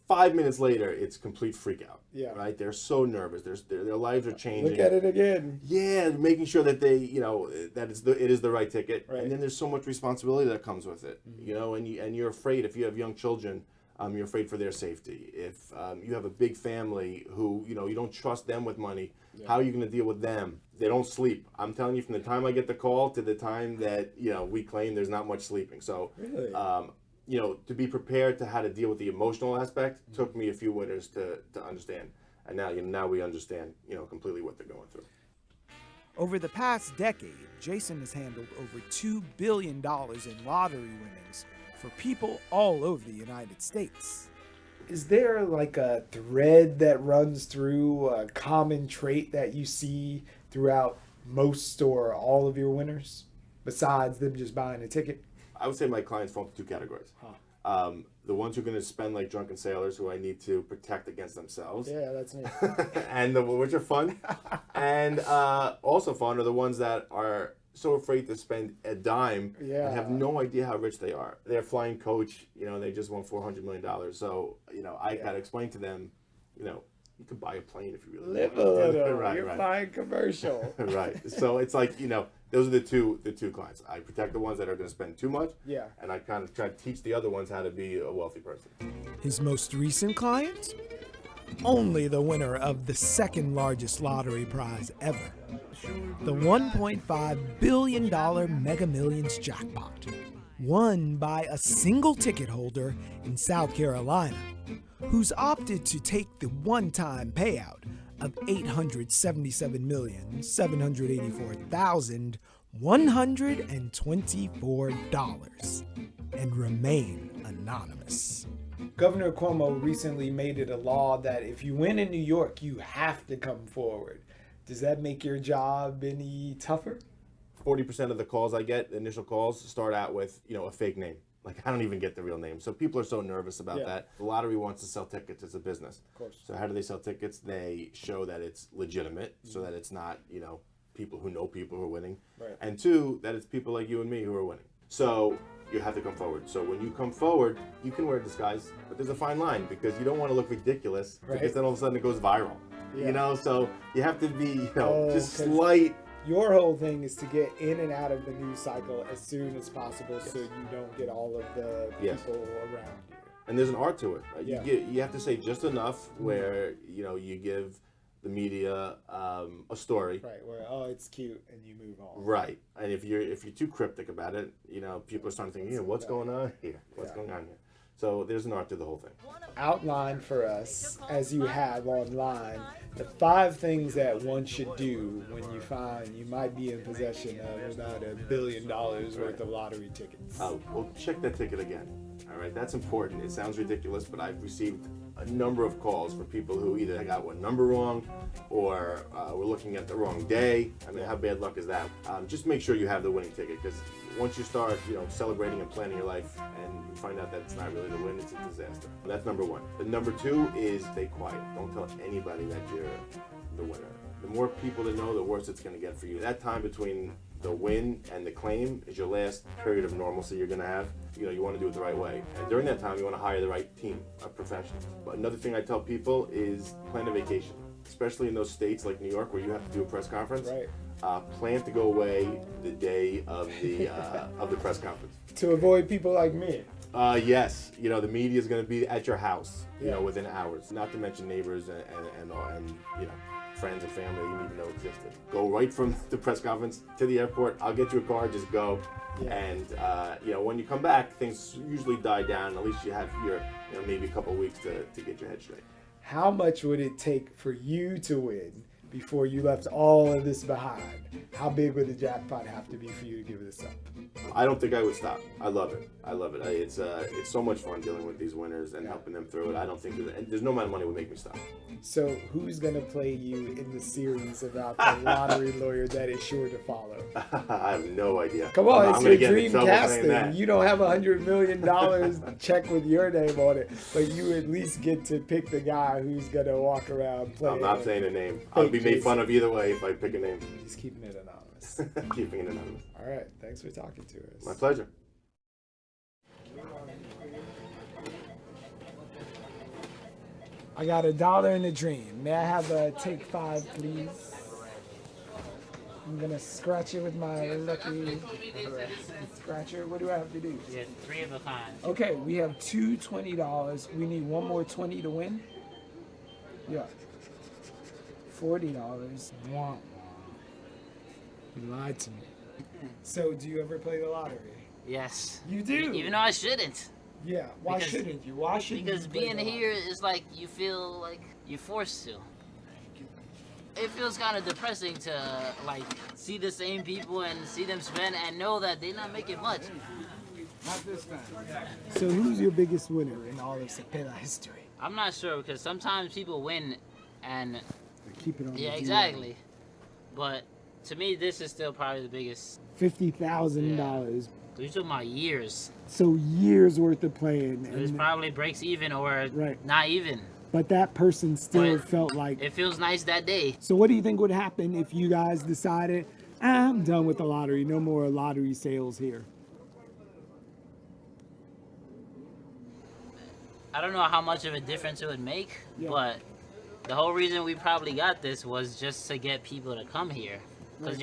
S16: 5 minutes later, it's complete freak out.
S19: Yeah.
S16: Right? They're so nervous. Their lives are changing.
S19: Look at it again.
S16: Yeah, making sure that they, you know, that it is the right ticket.
S19: Right.
S16: And then there's so much responsibility that comes with it. You know, and you're afraid if you have young children, you're afraid for their safety. If you have a big family who, you know, you don't trust them with money, how are you going to deal with them? They don't sleep. I'm telling you, from the time I get the call to the time that, you know, we claim, there's not much sleeping. So,
S19: Really?
S16: you know, to be prepared to how to deal with the emotional aspect took me a few winners to understand. And now, you know, now we understand, you know, completely what they're going through.
S1: Over the past decade, Jason has handled over $2 billion in lottery winnings for people all over the United States.
S19: Is there like a thread that runs through, a common trait that you see throughout most or all of your winners, besides them just buying a ticket?
S16: I would say my clients fall into two categories. The ones who are going to spend like drunken sailors, who I need to protect against themselves.
S19: Yeah, that's me.
S16: And which are fun. And also fun are the ones that are so afraid to spend a dime and have no idea how rich they are. They're flying coach, you know, they just won $400 million. So, you know, I got to explain to them, you know, you could buy a plane if you really
S19: Live
S16: want.
S19: a little.
S16: Right,
S19: You're
S16: right.
S19: flying commercial.
S16: Right. So it's like, you know, those are the two clients. I protect the ones that are going to spend too much.
S19: Yeah.
S16: And I kind of try to teach the other ones how to be a wealthy person.
S1: His most recent client? Only the winner of the second largest lottery prize ever, the $1.5 billion Mega Millions jackpot, won by a single ticket holder in South Carolina, who's opted to take the one-time payout of $877,784,124 and remain anonymous.
S19: Governor Cuomo recently made it a law that if you win in New York, you have to come forward. Does that make your job any tougher?
S16: 40% of the calls I get, the initial calls, start out with, you know, a fake name. Like, I don't even get the real name. So people are so nervous about that. The lottery wants to sell tickets as a business.
S19: Of course.
S16: So how do they sell tickets? They show that it's legitimate, so that it's not, you know, people who know people who are winning.
S19: Right.
S16: And two, that it's people like you and me who are winning. So you have to come forward. So when you come forward, you can wear a disguise, but there's a fine line because you don't want to look ridiculous, because then all of a sudden it goes viral.
S19: Yeah.
S16: You know, so you have to be, you know, just slight.
S19: Your whole thing is to get in and out of the news cycle as soon as possible, so you don't get all of the people around you.
S16: And there's an art to it. Right?
S19: Yeah.
S16: You have to say just enough where, you know, you give the media a story.
S19: Right, where, oh, it's cute, and you move on.
S16: Right. And if you're too cryptic about it, you know, people are starting to think, yeah, what's going on here? What's going on here? So there's an art to the whole thing.
S19: Outline for us, as you have online, the 5 things that one should do when you find you might be in possession of about $1 billion worth of lottery tickets.
S16: Well, check that ticket again. All right, that's important. It sounds ridiculous, but I've received a number of calls from people who either got one number wrong or were looking at the wrong day. I mean, how bad luck is that? Just make sure you have the winning ticket, because once you start, you know, celebrating and planning your life and you find out that it's not really the win, it's a disaster. That's number 1. The number 2 is stay quiet. Don't tell anybody that you're the winner. The more people that know, the worse it's going to get for you. That time between the win and the claim is your last period of normalcy you're going to have. You know, you want to do it the right way. And during that time, you want to hire the right team of professionals. But another thing I tell people is plan a vacation, especially in those states like New York where you have to do a press conference.
S19: Right.
S16: Plan to go away the day of the press conference.
S19: To avoid people like me.
S16: Yes, you know, the media is going to be at your house, you know, within hours. Not to mention neighbors and you know, friends and family you didn't even know existed. Go right from the press conference to the airport. I'll get you a car. Just go. Yeah. And you know, when you come back, things usually die down. At least you have your, you know, maybe a couple of weeks to get your head straight.
S19: How much would it take for you to win before you left all of this behind, how big would the jackpot have to be for you to give this up?
S16: I don't think I would stop. I love it. I love it. It's so much fun dealing with these winners and helping them through it. I don't think there's no amount of money would make me stop.
S19: So who's going to play you in the series about the lottery lawyer that is sure to follow?
S16: I have no idea.
S19: Come on,
S16: I'm
S19: it's your dream casting. You don't have $100 million check with your name on it, but you at least get to pick the guy who's going to walk around playing.
S16: I'm not saying a name. I'll be made fun of either way if I pick a name.
S19: He's keeping it anonymous.
S16: Keeping it anonymous.
S19: All right, thanks for talking to us.
S16: My pleasure.
S19: I got $1 in a dream. May I have a take 5, please? I'm gonna scratch it with my lucky scratcher. What do I have to do?
S8: Yeah, 3 of a kind.
S19: Okay, we have two $20. We need one more 20 to win. Yeah. $40. Wah, wah. You lied to me. So, do you ever play the lottery?
S8: Yes.
S19: You do?
S8: Even though I shouldn't.
S19: Yeah. Why shouldn't you? Why shouldn't you?
S8: Because being here is like you feel like you're forced to. It feels kind of depressing to like see the same people and see them spend and know that they're not making much.
S19: Not this time. So who's your biggest winner in all of Cepeda history?
S8: I'm not sure because sometimes people win and
S19: they keep it on.
S8: Yeah,
S19: the
S8: exactly. But to me, this is still probably the biggest.
S19: $50,000.
S8: You're talking about years.
S19: So years worth of playing.
S8: It probably breaks even or not even.
S19: But that person still felt like...
S8: It feels nice that day.
S19: So what do you think would happen if you guys decided, I'm done with the lottery, no more lottery sales here?
S8: I don't know how much of a difference it would make, but the whole reason we probably got this was just to get people to come here. Because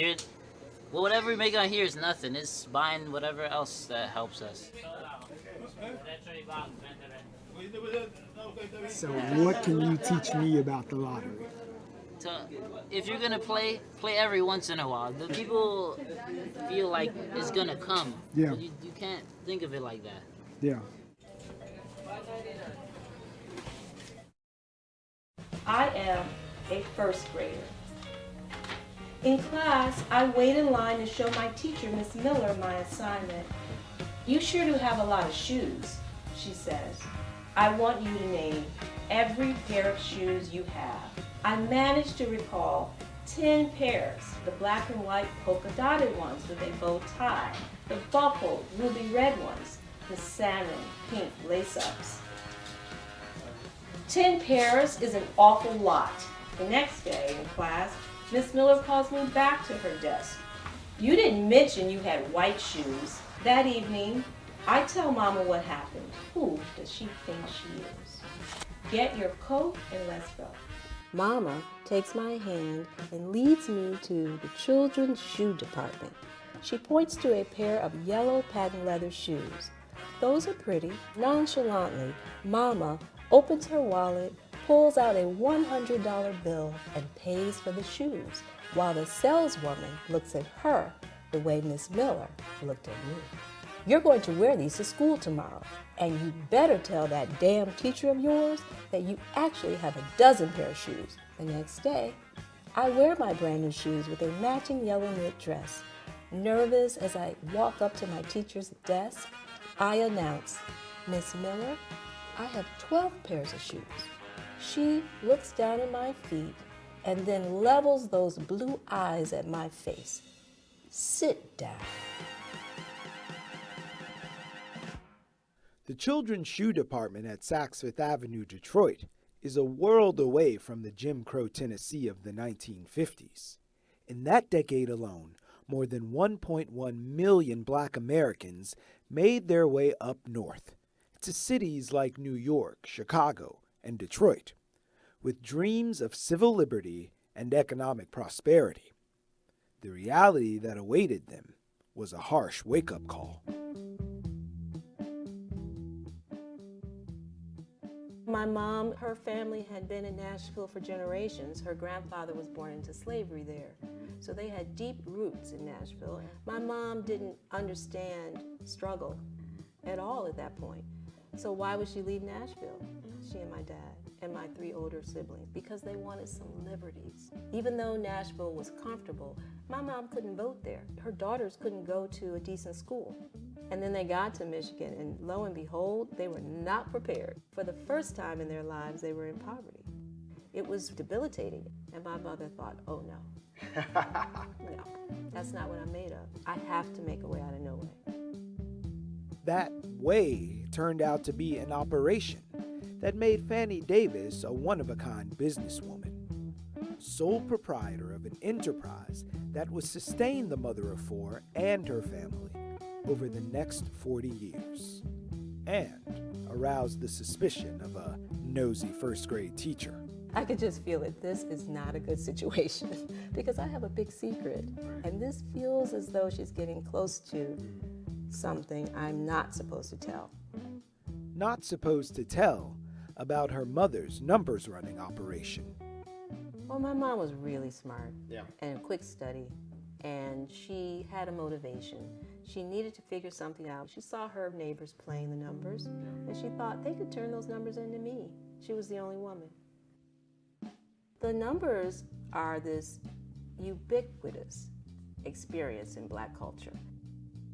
S8: well, whatever we make on here is nothing. It's buying whatever else that helps us.
S19: So what can you teach me about the lottery?
S8: If you're gonna play every once in a while. The people feel like it's gonna come.
S19: Yeah.
S8: But you can't think of it like that.
S19: Yeah.
S17: I am a first grader. In class, I wait in line to show my teacher, Miss Miller, my assignment. You sure do have a lot of shoes, she says. I want you to name every pair of shoes you have. I managed to recall 10 pairs, the black and white polka dotted ones with a bow tie, the buckled ruby red ones, the salmon pink lace-ups. 10 pairs is an awful lot. The next day in class, Miss Miller calls me back to her desk. You didn't mention you had white shoes. That evening, I tell Mama what happened. Who does she think she is? Get your coat and let's go.
S9: Mama takes my hand and leads me to the children's shoe department. She points to a pair of yellow patent leather shoes. Those are pretty. Nonchalantly, Mama opens her wallet, pulls out a $100 bill, and pays for the shoes, while the saleswoman looks at her the way Miss Miller looked at me. You're going to wear these to school tomorrow, and you better tell that damn teacher of yours that you actually have a dozen pair of shoes. The next day, I wear my brand new shoes with a matching yellow knit dress. Nervous as I walk up to my teacher's desk, I announce, Miss Miller, I have 12 pairs of shoes. She looks down at my feet and then levels those blue eyes at my face. Sit down.
S1: The children's shoe department at Saks Fifth Avenue, Detroit, is a world away from the Jim Crow Tennessee of the 1950s. In that decade alone, more than 1.1 million Black Americans made their way up north to cities like New York, Chicago, and Detroit, with dreams of civil liberty and economic prosperity. The reality that awaited them was a harsh wake-up call.
S17: My mom, her family had been in Nashville for generations. Her grandfather was born into slavery there. So they had deep roots in Nashville. My mom didn't understand struggle at all at that point. So why would she leave Nashville, she and my dad? and my 3 older siblings because they wanted some liberties. Even though Nashville was comfortable, my mom couldn't vote there. Her daughters couldn't go to a decent school. And then they got to Michigan, and lo and behold, they were not prepared. For the first time in their lives, they were in poverty. It was debilitating, and my mother thought, oh no. No, that's not what I'm made of. I have to make a way out of no way.
S1: That way turned out to be an operation that made Fannie Davis a one-of-a-kind businesswoman, sole proprietor of an enterprise that would sustain the mother of 4 and her family over the next 40 years, and aroused the suspicion of a nosy first-grade teacher.
S17: I could just feel it. This is not a good situation because I have a big secret, and this feels as though she's getting close to something I'm not supposed to tell.
S1: Not supposed to tell about her mother's numbers running operation.
S17: Well, my mom was really smart and a quick study, and she had a motivation. She needed to figure something out. She saw her neighbors playing the numbers, and she thought they could turn those numbers into me. She was the only woman. The numbers are this ubiquitous experience in Black culture.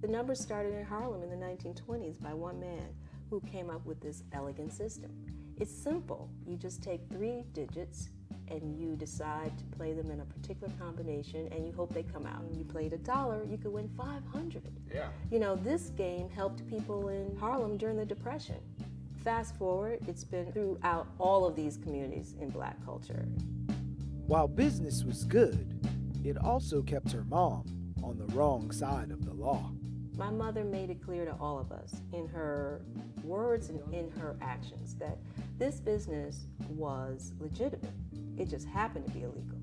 S17: The numbers started in Harlem in the 1920s by one man who came up with this elegant system. It's simple. You just take 3 digits and you decide to play them in a particular combination and you hope they come out. When you played $1, you could win 500.
S5: Yeah.
S17: You know, this game helped people in Harlem during the Depression. Fast forward, it's been throughout all of these communities in Black culture.
S1: While business was good, it also kept her mom on the wrong side of the law.
S17: My mother made it clear to all of us in her words and in her actions that this business was legitimate. It just happened to be illegal.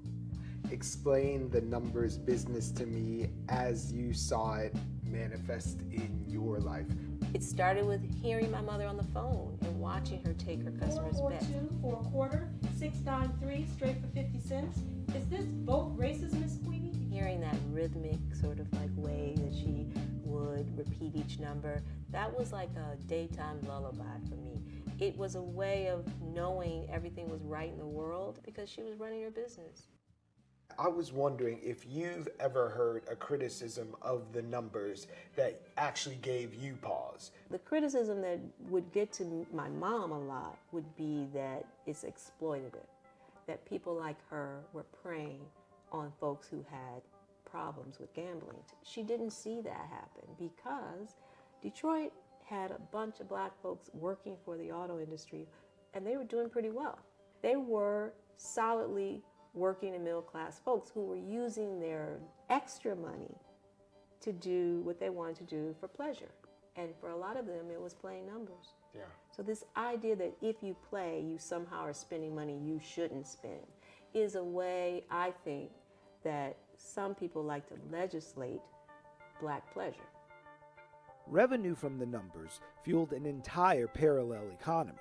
S5: Explain the numbers business to me as you saw it manifest in your life.
S17: It started with hearing my mother on the phone and watching her take her customers' bets. 442 for a quarter, 693 straight for 50 cents. Is this both races, Miss Queenie? Hearing that rhythmic sort of like way that she would repeat each number, that was like a daytime lullaby for me. It was a way of knowing everything was right in the world because she was running her business.
S5: I was wondering if you've ever heard a criticism of the numbers that actually gave you pause.
S17: The criticism that would get to my mom a lot would be that it's exploitative, that people like her were preying on folks who had problems with gambling. She didn't see that happen because Detroit had a bunch of Black folks working for the auto industry and they were doing pretty well. They were solidly working and middle-class folks who were using their extra money to do what they wanted to do for pleasure. And for a lot of them, it was playing numbers.
S5: Yeah.
S17: So this idea that if you play, you somehow are spending money you shouldn't spend is a way, I think, that some people like to legislate Black pleasure.
S1: Revenue from the numbers fueled an entire parallel economy,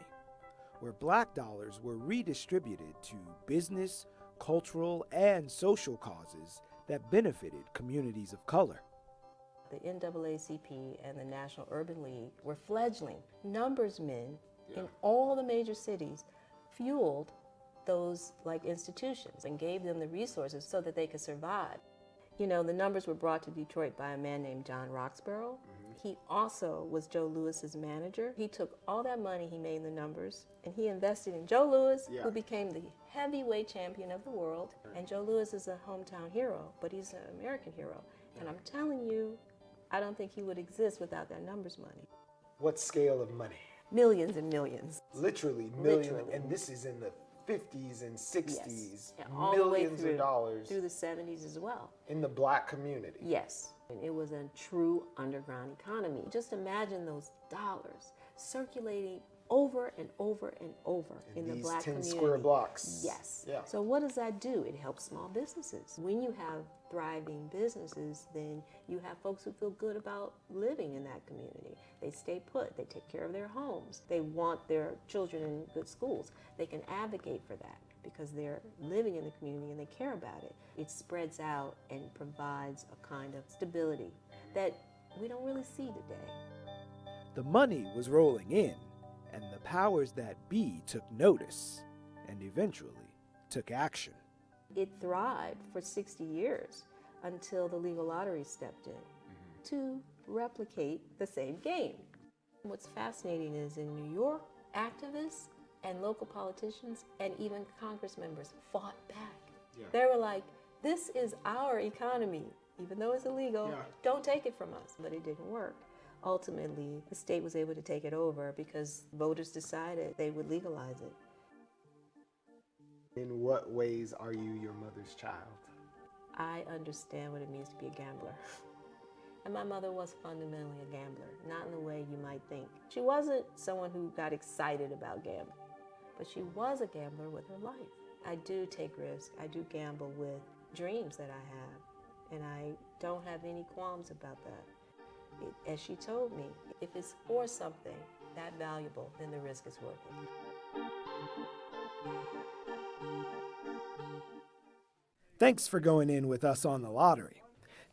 S1: where Black dollars were redistributed to business, cultural, and social causes that benefited communities of color.
S17: The NAACP and the National Urban League were fledgling. Numbers men in all the major cities fueled those like institutions and gave them the resources so that they could survive. You know, the numbers were brought to Detroit by a man named John Roxborough. He also was Joe Lewis's manager. He took all that money he made in the numbers and he invested in Joe Louis, who became the heavyweight champion of the world. And Joe Louis is a hometown hero, but he's an American hero. And I'm telling you, I don't think he would exist without that numbers money.
S5: What scale of money?
S17: Millions and millions.
S5: Literally millions. And this is in the 50s and 60s.
S17: Yes. Yeah, all
S5: millions
S17: the way
S5: of dollars.
S17: Through the 70s as well.
S5: In the Black community.
S17: Yes. And it was a true underground economy. Just imagine those dollars circulating over and over and over in the Black community.
S5: 10 square blocks.
S17: Yes.
S5: Yeah.
S17: So what does that do? It helps small businesses. When you have thriving businesses, then you have folks who feel good about living in that community. They stay put. They take care of their homes. They want their children in good schools. They can advocate for that because they're living in the community and they care about it. It spreads out and provides a kind of stability that we don't really see today.
S1: The money was rolling in, and the powers that be took notice and eventually took action.
S17: It thrived for 60 years until the legal lottery stepped in to replicate the same game. What's fascinating is in New York, activists and local politicians and even Congress members fought back. They were like, this is our economy. Even though it's illegal, don't take it from us. But it didn't work. Ultimately, the state was able to take it over because voters decided they would legalize it.
S7: In what ways are you your mother's child?
S17: I understand what it means to be a gambler. And my mother was fundamentally a gambler, not in the way you might think. She wasn't someone who got excited about gambling, but she was a gambler with her life. I do take risks. I do gamble with dreams that I have, and I don't have any qualms about that. As she told me, if it's for something that valuable, then the risk is worth it.
S1: Thanks for going in with us on the lottery.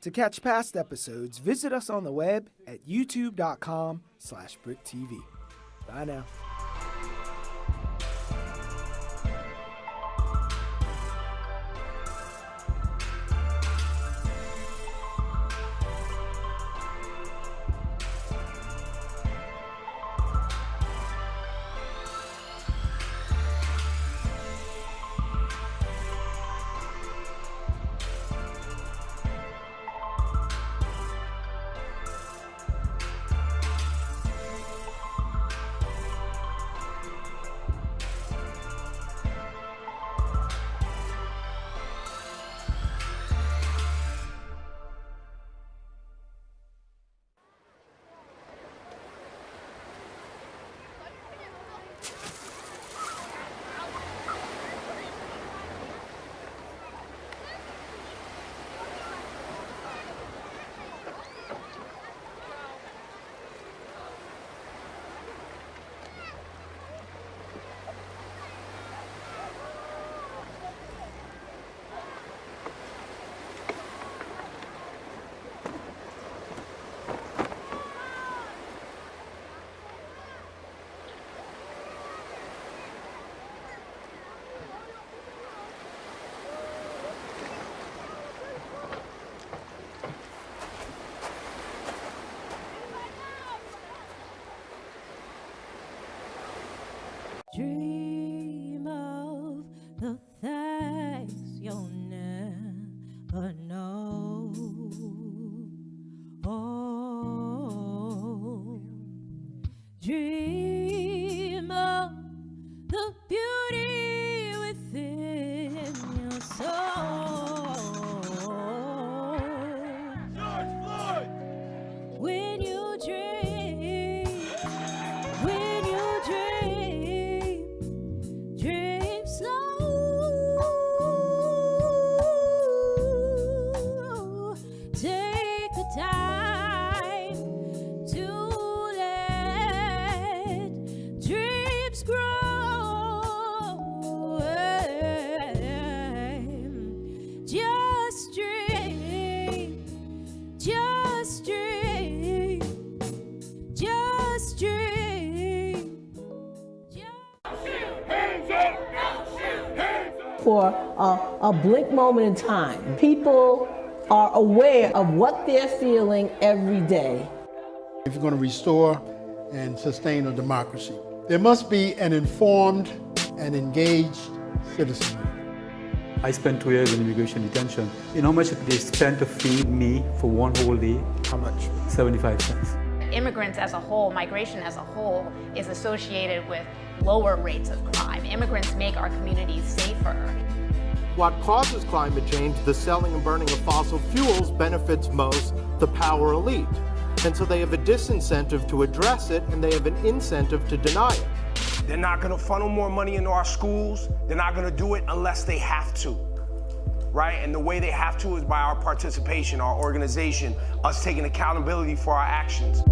S1: To catch past episodes, visit us on the web at youtube.com/BRIC TV. Bye now.
S10: Dream of the things you'll never know. Oh, dream of the beauty within your soul. George Floyd! When you dream, when you dream, dream slow. Take the time to let dreams grow. Just dream, just dream, just dream.
S22: For a blink moment in time, people are aware of what they're feeling every day.
S23: If you're going to restore and sustain a democracy, there must be an informed and engaged citizenry.
S24: I spent 2 years in immigration detention. You know how much they spent to feed me for one whole day?
S23: How much?
S24: 75 cents.
S25: Immigrants as a whole, migration as a whole, is associated with lower rates of crime. Immigrants make our communities safer.
S26: What causes climate change, the selling and burning of fossil fuels, benefits most the power elite. And so they have a disincentive to address it, and they have an incentive to deny it.
S27: They're not gonna funnel more money into our schools. They're not gonna do it unless they have to, right? And the way they have to is by our participation, our organization, us taking accountability for our actions.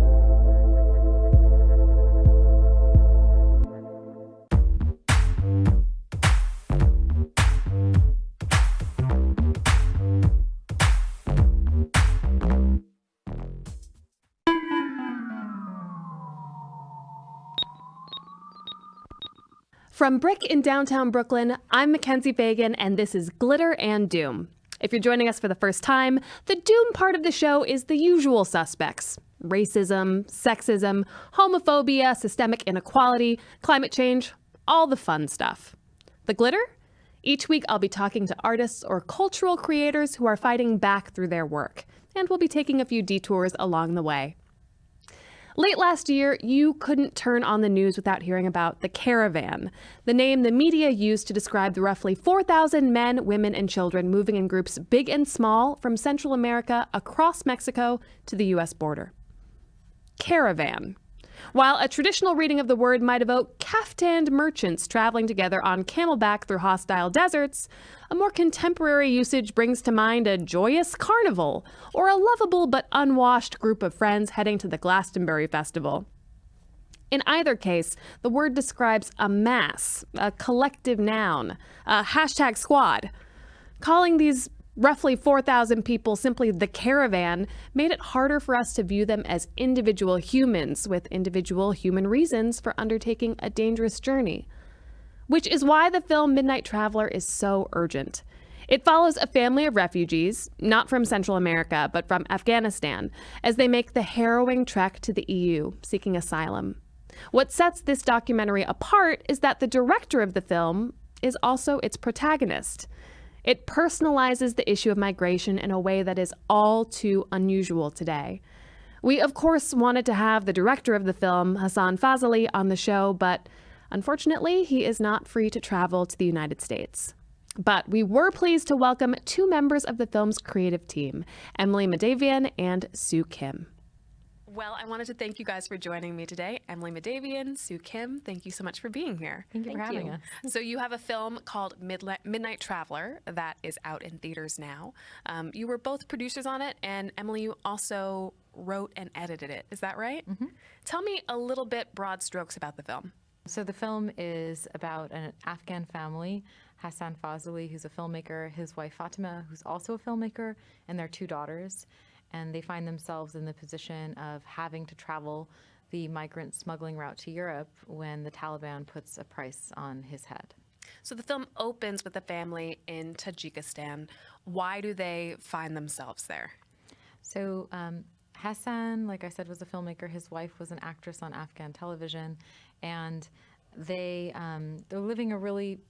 S2: From BRIC in downtown Brooklyn, I'm Mackenzie Fagan, and this is Glitter and Doom. If you're joining us for the first time, the Doom part of the show is the usual suspects: racism, sexism, homophobia, systemic inequality, climate change, all the fun stuff. The Glitter? Each week I'll be talking to artists or cultural creators who are fighting back through their work, and we'll be taking a few detours along the way. Late last year, you couldn't turn on the news without hearing about the Caravan, the name the media used to describe the roughly 4,000 men, women, and children moving in groups big and small from Central America across Mexico to the U.S. border. Caravan. While a traditional reading of the word might evoke caftaned merchants traveling together on camelback through hostile deserts, a more contemporary usage brings to mind a joyous carnival or a lovable but unwashed group of friends heading to the Glastonbury Festival. In either case, the word describes a mass, a collective noun, a hashtag squad. Calling these roughly 4,000 people simply the Caravan made it harder for us to view them as individual humans with individual human reasons for undertaking a dangerous journey. Which is why the film Midnight Traveler is so urgent. It follows a family of refugees, not from Central America, but from Afghanistan, as they make the harrowing trek to the EU, seeking asylum. What sets this documentary apart is that the director of the film is also its protagonist. It personalizes the issue of migration in a way that is all too unusual today. We, of course, wanted to have the director of the film, Hassan Fazali, on the show, but unfortunately, he is not free to travel to the United States. But we were pleased to welcome two members of the film's creative team, Emily Madavian and Sue Kim. Well, I wanted to thank you guys for joining me today. Emily Madavian, Sue Kim, thank you so much for being here.
S4: Thank you for having us.
S2: So you have a film called Midnight Traveler that is out in theaters now. You were both producers on it, and Emily, you also wrote and edited it. Is that right?
S4: Mm-hmm.
S2: Tell me a little bit broad strokes about the film.
S4: So the film is about an Afghan family, Hassan Fazali, who's a filmmaker, his wife Fatima, who's also a filmmaker, and their two daughters. And they find themselves in the position of having to travel the migrant smuggling route to Europe when the Taliban puts a price on his head.
S2: So the film opens with a family in Tajikistan. Why do they find themselves there?
S4: So Hassan, like I said, was a filmmaker. His wife was an actress on Afghan television. And they're living a really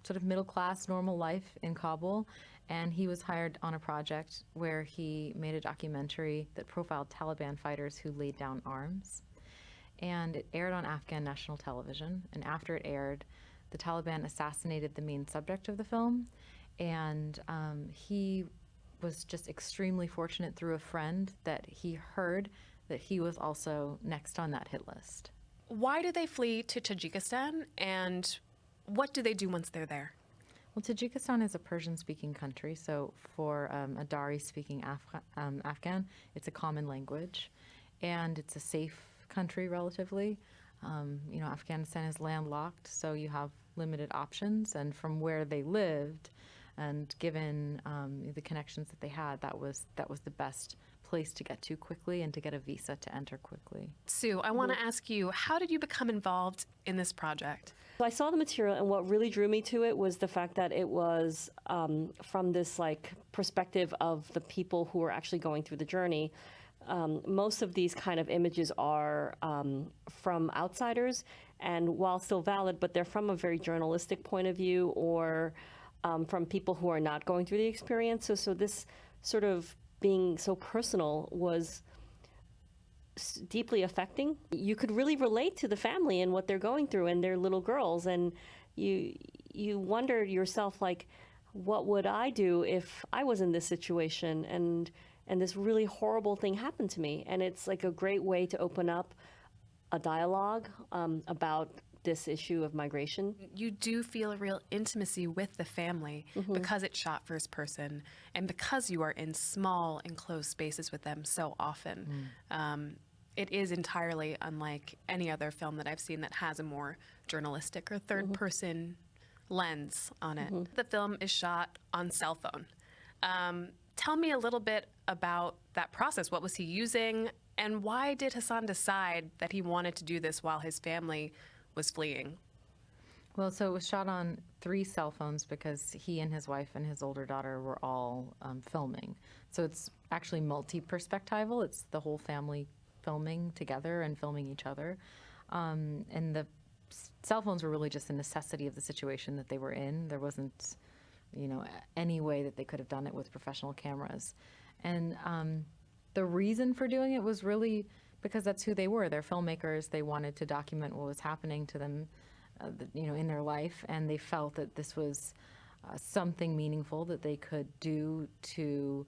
S4: sort of middle-class, normal life in Kabul. And he was hired on a project where he made a documentary that profiled Taliban fighters who laid down arms. And it aired on Afghan national television. And after it aired, the Taliban assassinated the main subject of the film. And he was just extremely fortunate through a friend that he heard that he was also next on that hit list.
S2: Why do they flee to Tajikistan, and what do they do once they're there?
S4: Well, Tajikistan is a Persian-speaking country, so for a Dari-speaking Afghan, it's a common language, and it's a safe country relatively. Afghanistan is landlocked, so you have limited options, and from where they lived, and given the connections that they had, that was the best place to get to quickly and to get a visa to enter quickly.
S2: Sue, I want to ask you, how did you become involved in this project?
S3: I saw the material, and what really drew me to it was the fact that it was from this perspective of the people who are actually going through the journey. Most of these kind of images are from outsiders, and while still valid, but they're from a very journalistic point of view, or from people who are not going through the experience. So this sort of being so personal was deeply affecting. You could really relate to the family and what they're going through and their little girls, and you wonder yourself, what would I do if I was in this situation and this really horrible thing happened to me? And it's a great way to open up a dialogue about this issue of migration.
S2: You do feel a real intimacy with the family because it's shot first person and because you are in small enclosed spaces with them so often. It is entirely unlike any other film that I've seen that has a more journalistic or third person lens on it. The film is shot on cell phone. Tell me a little bit about that process. What was he using, and why did Hassan decide that he wanted to do this while his family was fleeing?
S6: Well, so it was shot on 3 cell phones because he and his wife and his older daughter were all filming. So it's actually multi-perspectival. It's the whole family filming together and filming each other. And the cell phones were really just a necessity of the situation that they were in. There wasn't, any way that they could have done it with professional cameras. And the reason for doing it was really because that's who they were. They're filmmakers. They wanted to document what was happening to them, in their life, and they felt that this was something meaningful that they could do to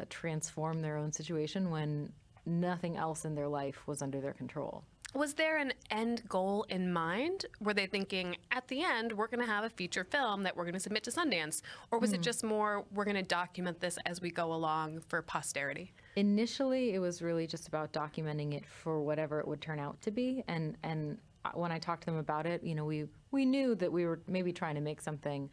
S6: transform their own situation when nothing else in their life was under their control.
S2: Was there an end goal in mind? Were they thinking, at the end, we're going to have a feature film that we're going to submit to Sundance? Or was it just more, we're going to document this as we go along for posterity?
S6: Initially, it was really just about documenting it for whatever it would turn out to be. And when I talked to them about it, we knew that we were maybe trying to make something.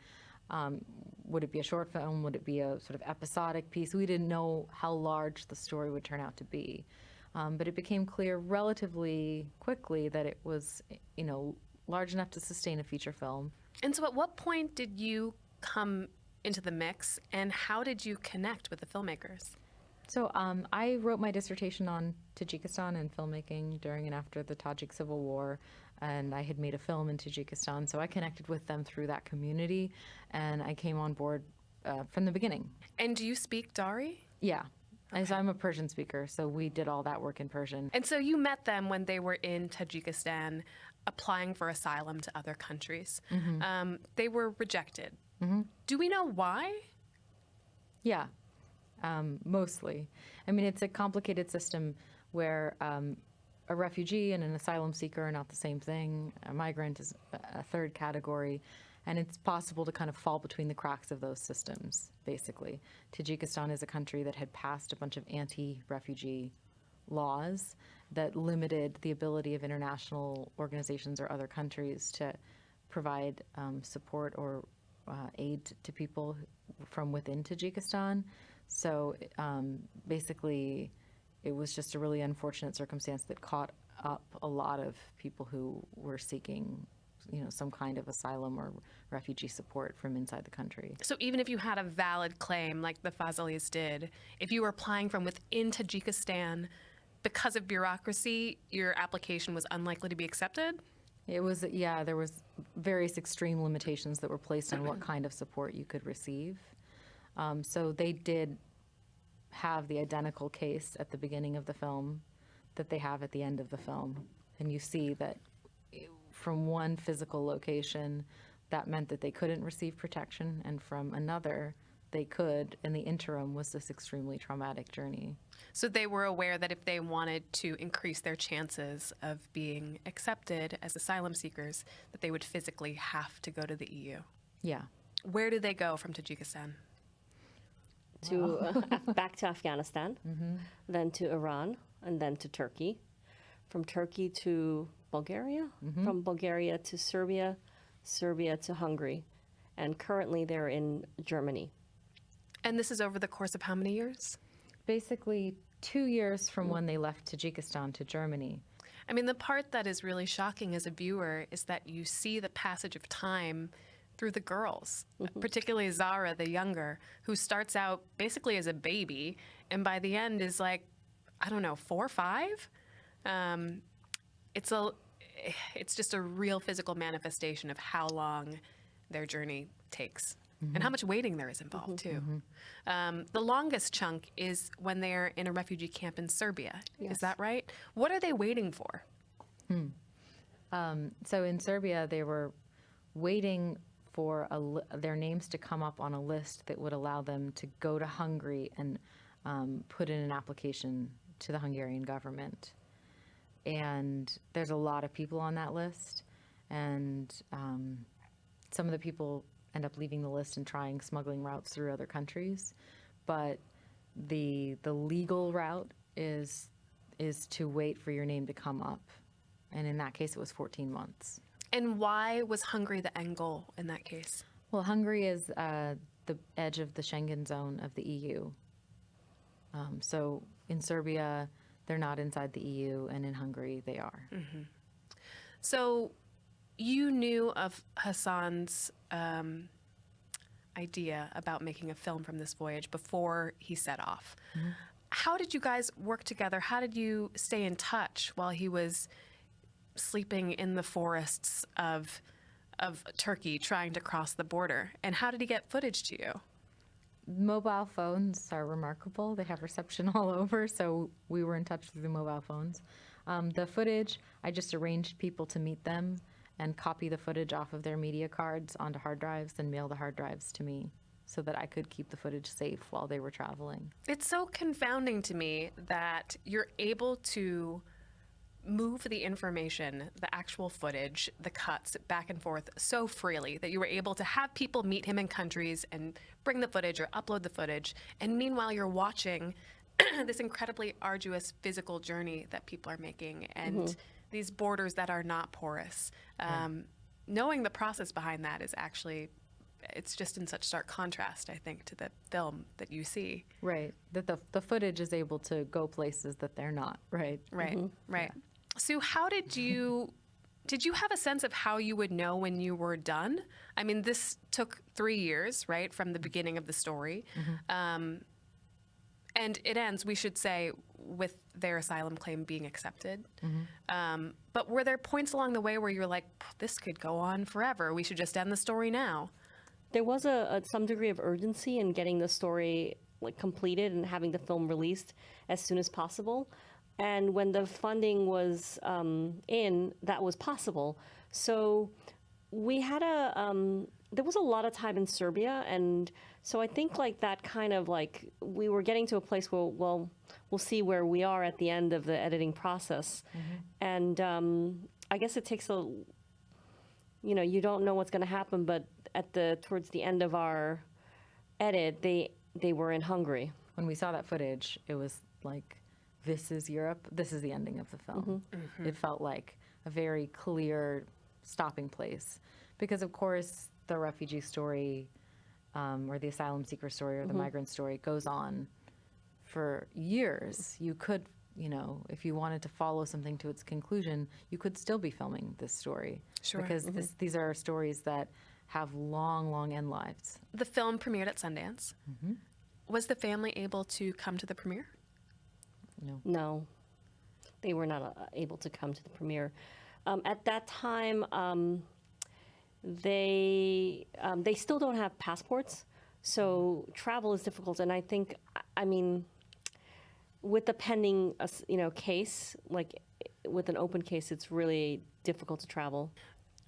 S6: Would it be a short film? Would it be a sort of episodic piece? We didn't know how large the story would turn out to be. But it became clear relatively quickly that it was, large enough to sustain a feature film.
S2: And so at what point did you come into the mix, and how did you connect with the filmmakers?
S6: So I wrote my dissertation on Tajikistan and filmmaking during and after the Tajik Civil War, and I had made a film in Tajikistan, so I connected with them through that community, and I came on board from the beginning.
S2: And do you speak Dari?
S6: Yeah. As I'm a Persian speaker, so we did all that work in Persian.
S2: And so you met them when they were in Tajikistan applying for asylum to other countries.
S6: Mm-hmm.
S2: They were rejected.
S6: Mm-hmm.
S2: Do we know why?
S6: Yeah, mostly. I mean, it's a complicated system where a refugee and an asylum seeker are not the same thing. A migrant is a third category. And it's possible to kind of fall between the cracks of those systems, basically. Tajikistan is a country that had passed a bunch of anti-refugee laws that limited the ability of international organizations or other countries to provide support or aid to people from within Tajikistan. So basically, it was just a really unfortunate circumstance that caught up a lot of people who were seeking some kind of asylum or refugee support from inside the country.
S2: So even if you had a valid claim like the Fazalis did, if you were applying from within Tajikistan, because of bureaucracy, your application was unlikely to be accepted?
S6: It was, yeah, there was various extreme limitations that were placed on what kind of support you could receive. So they did have the identical case at the beginning of the film that they have at the end of the film. And you see that from one physical location, that meant that they couldn't receive protection, and from another, they could, and the interim was this extremely traumatic journey.
S2: So they were aware that if they wanted to increase their chances of being accepted as asylum seekers, that they would physically have to go to the EU.
S6: Yeah.
S2: Where do they go from Tajikistan?
S3: Back to Afghanistan, then to Iran, and then to Turkey. From Turkey to Bulgaria, from Bulgaria to Serbia, Serbia to Hungary, and currently they're in Germany.
S2: And this is over the course of how many years?
S6: Basically 2 years from when they left Tajikistan to Germany.
S2: I mean, the part that is really shocking as a viewer is that you see the passage of time through the girls, particularly Zara, the younger, who starts out basically as a baby, and by the end is like, I don't know, 4 or 5? It's just a real physical manifestation of how long their journey takes. And how much waiting there is involved, too. The longest chunk is when they're in a refugee camp in Serbia.
S6: Yes.
S2: Is that right? What are they waiting for?
S6: So in Serbia, they were waiting for their names to come up on a list that would allow them to go to Hungary and put in an application to the Hungarian government. And there's a lot of people on that list, and some of the people end up leaving the list and trying smuggling routes through other countries. But the legal route is to wait for your name to come up. And in that case, it was 14 months.
S2: And why was Hungary the end goal in that case?
S6: Well, Hungary is the edge of the Schengen zone of the EU. So in Serbia, they're not inside the EU, and in Hungary, they are.
S2: So you knew of Hassan's idea about making a film from this voyage before he set off.
S6: Mm-hmm.
S2: How did you guys work together? How did you stay in touch while he was sleeping in the forests of Turkey trying to cross the border? And how did he get footage to you?
S6: Mobile phones are remarkable. They have reception all over, so we were in touch through the mobile phones. The footage, I just arranged people to meet them and copy the footage off of their media cards onto hard drives and mail the hard drives to me so that I could keep the footage safe while they were traveling.
S2: It's so confounding to me that you're able to move the information, the actual footage, the cuts back and forth so freely that you were able to have people meet him in countries and bring the footage or upload the footage. And meanwhile, you're watching this incredibly arduous physical journey that people are making and these borders that are not porous. Knowing the process behind that is actually, it's just in such stark contrast, I think, to the film that you see.
S6: Right. That the footage is able to go places that they're not, right?
S2: Right, right. Sue, how did you have a sense of how you would know when you were done? I mean, this took 3 years, right, from the beginning of the story. And it ends, we should say, with their asylum claim being accepted. But were there points along the way where you're like, this could go on forever, we should just end the story now?
S3: There was some degree of urgency in getting the story completed and having the film released as soon as possible. And when the funding was in, that was possible. So we had there was a lot of time in Serbia. And so I think that kind of we were getting to a place where, well, we'll see where we are at the end of the editing process. And I guess it takes you don't know what's going to happen, but towards the end of our edit, they were in Hungary.
S6: When we saw that footage, it was like, this is Europe, this is the ending of the film. It felt like a very clear stopping place. Because of course, the refugee story, or the asylum seeker story, or the migrant story goes on for years. You could, if you wanted to follow something to its conclusion, you could still be filming this story.
S2: Sure.
S6: Because these are stories that have long, long end lives.
S2: The film premiered at Sundance. Was the family able to come to the premiere?
S3: No, they were not able to come to the premiere. At that time, they still don't have passports, so travel is difficult. And I think, with the pending, case, with an open case, it's really difficult to travel.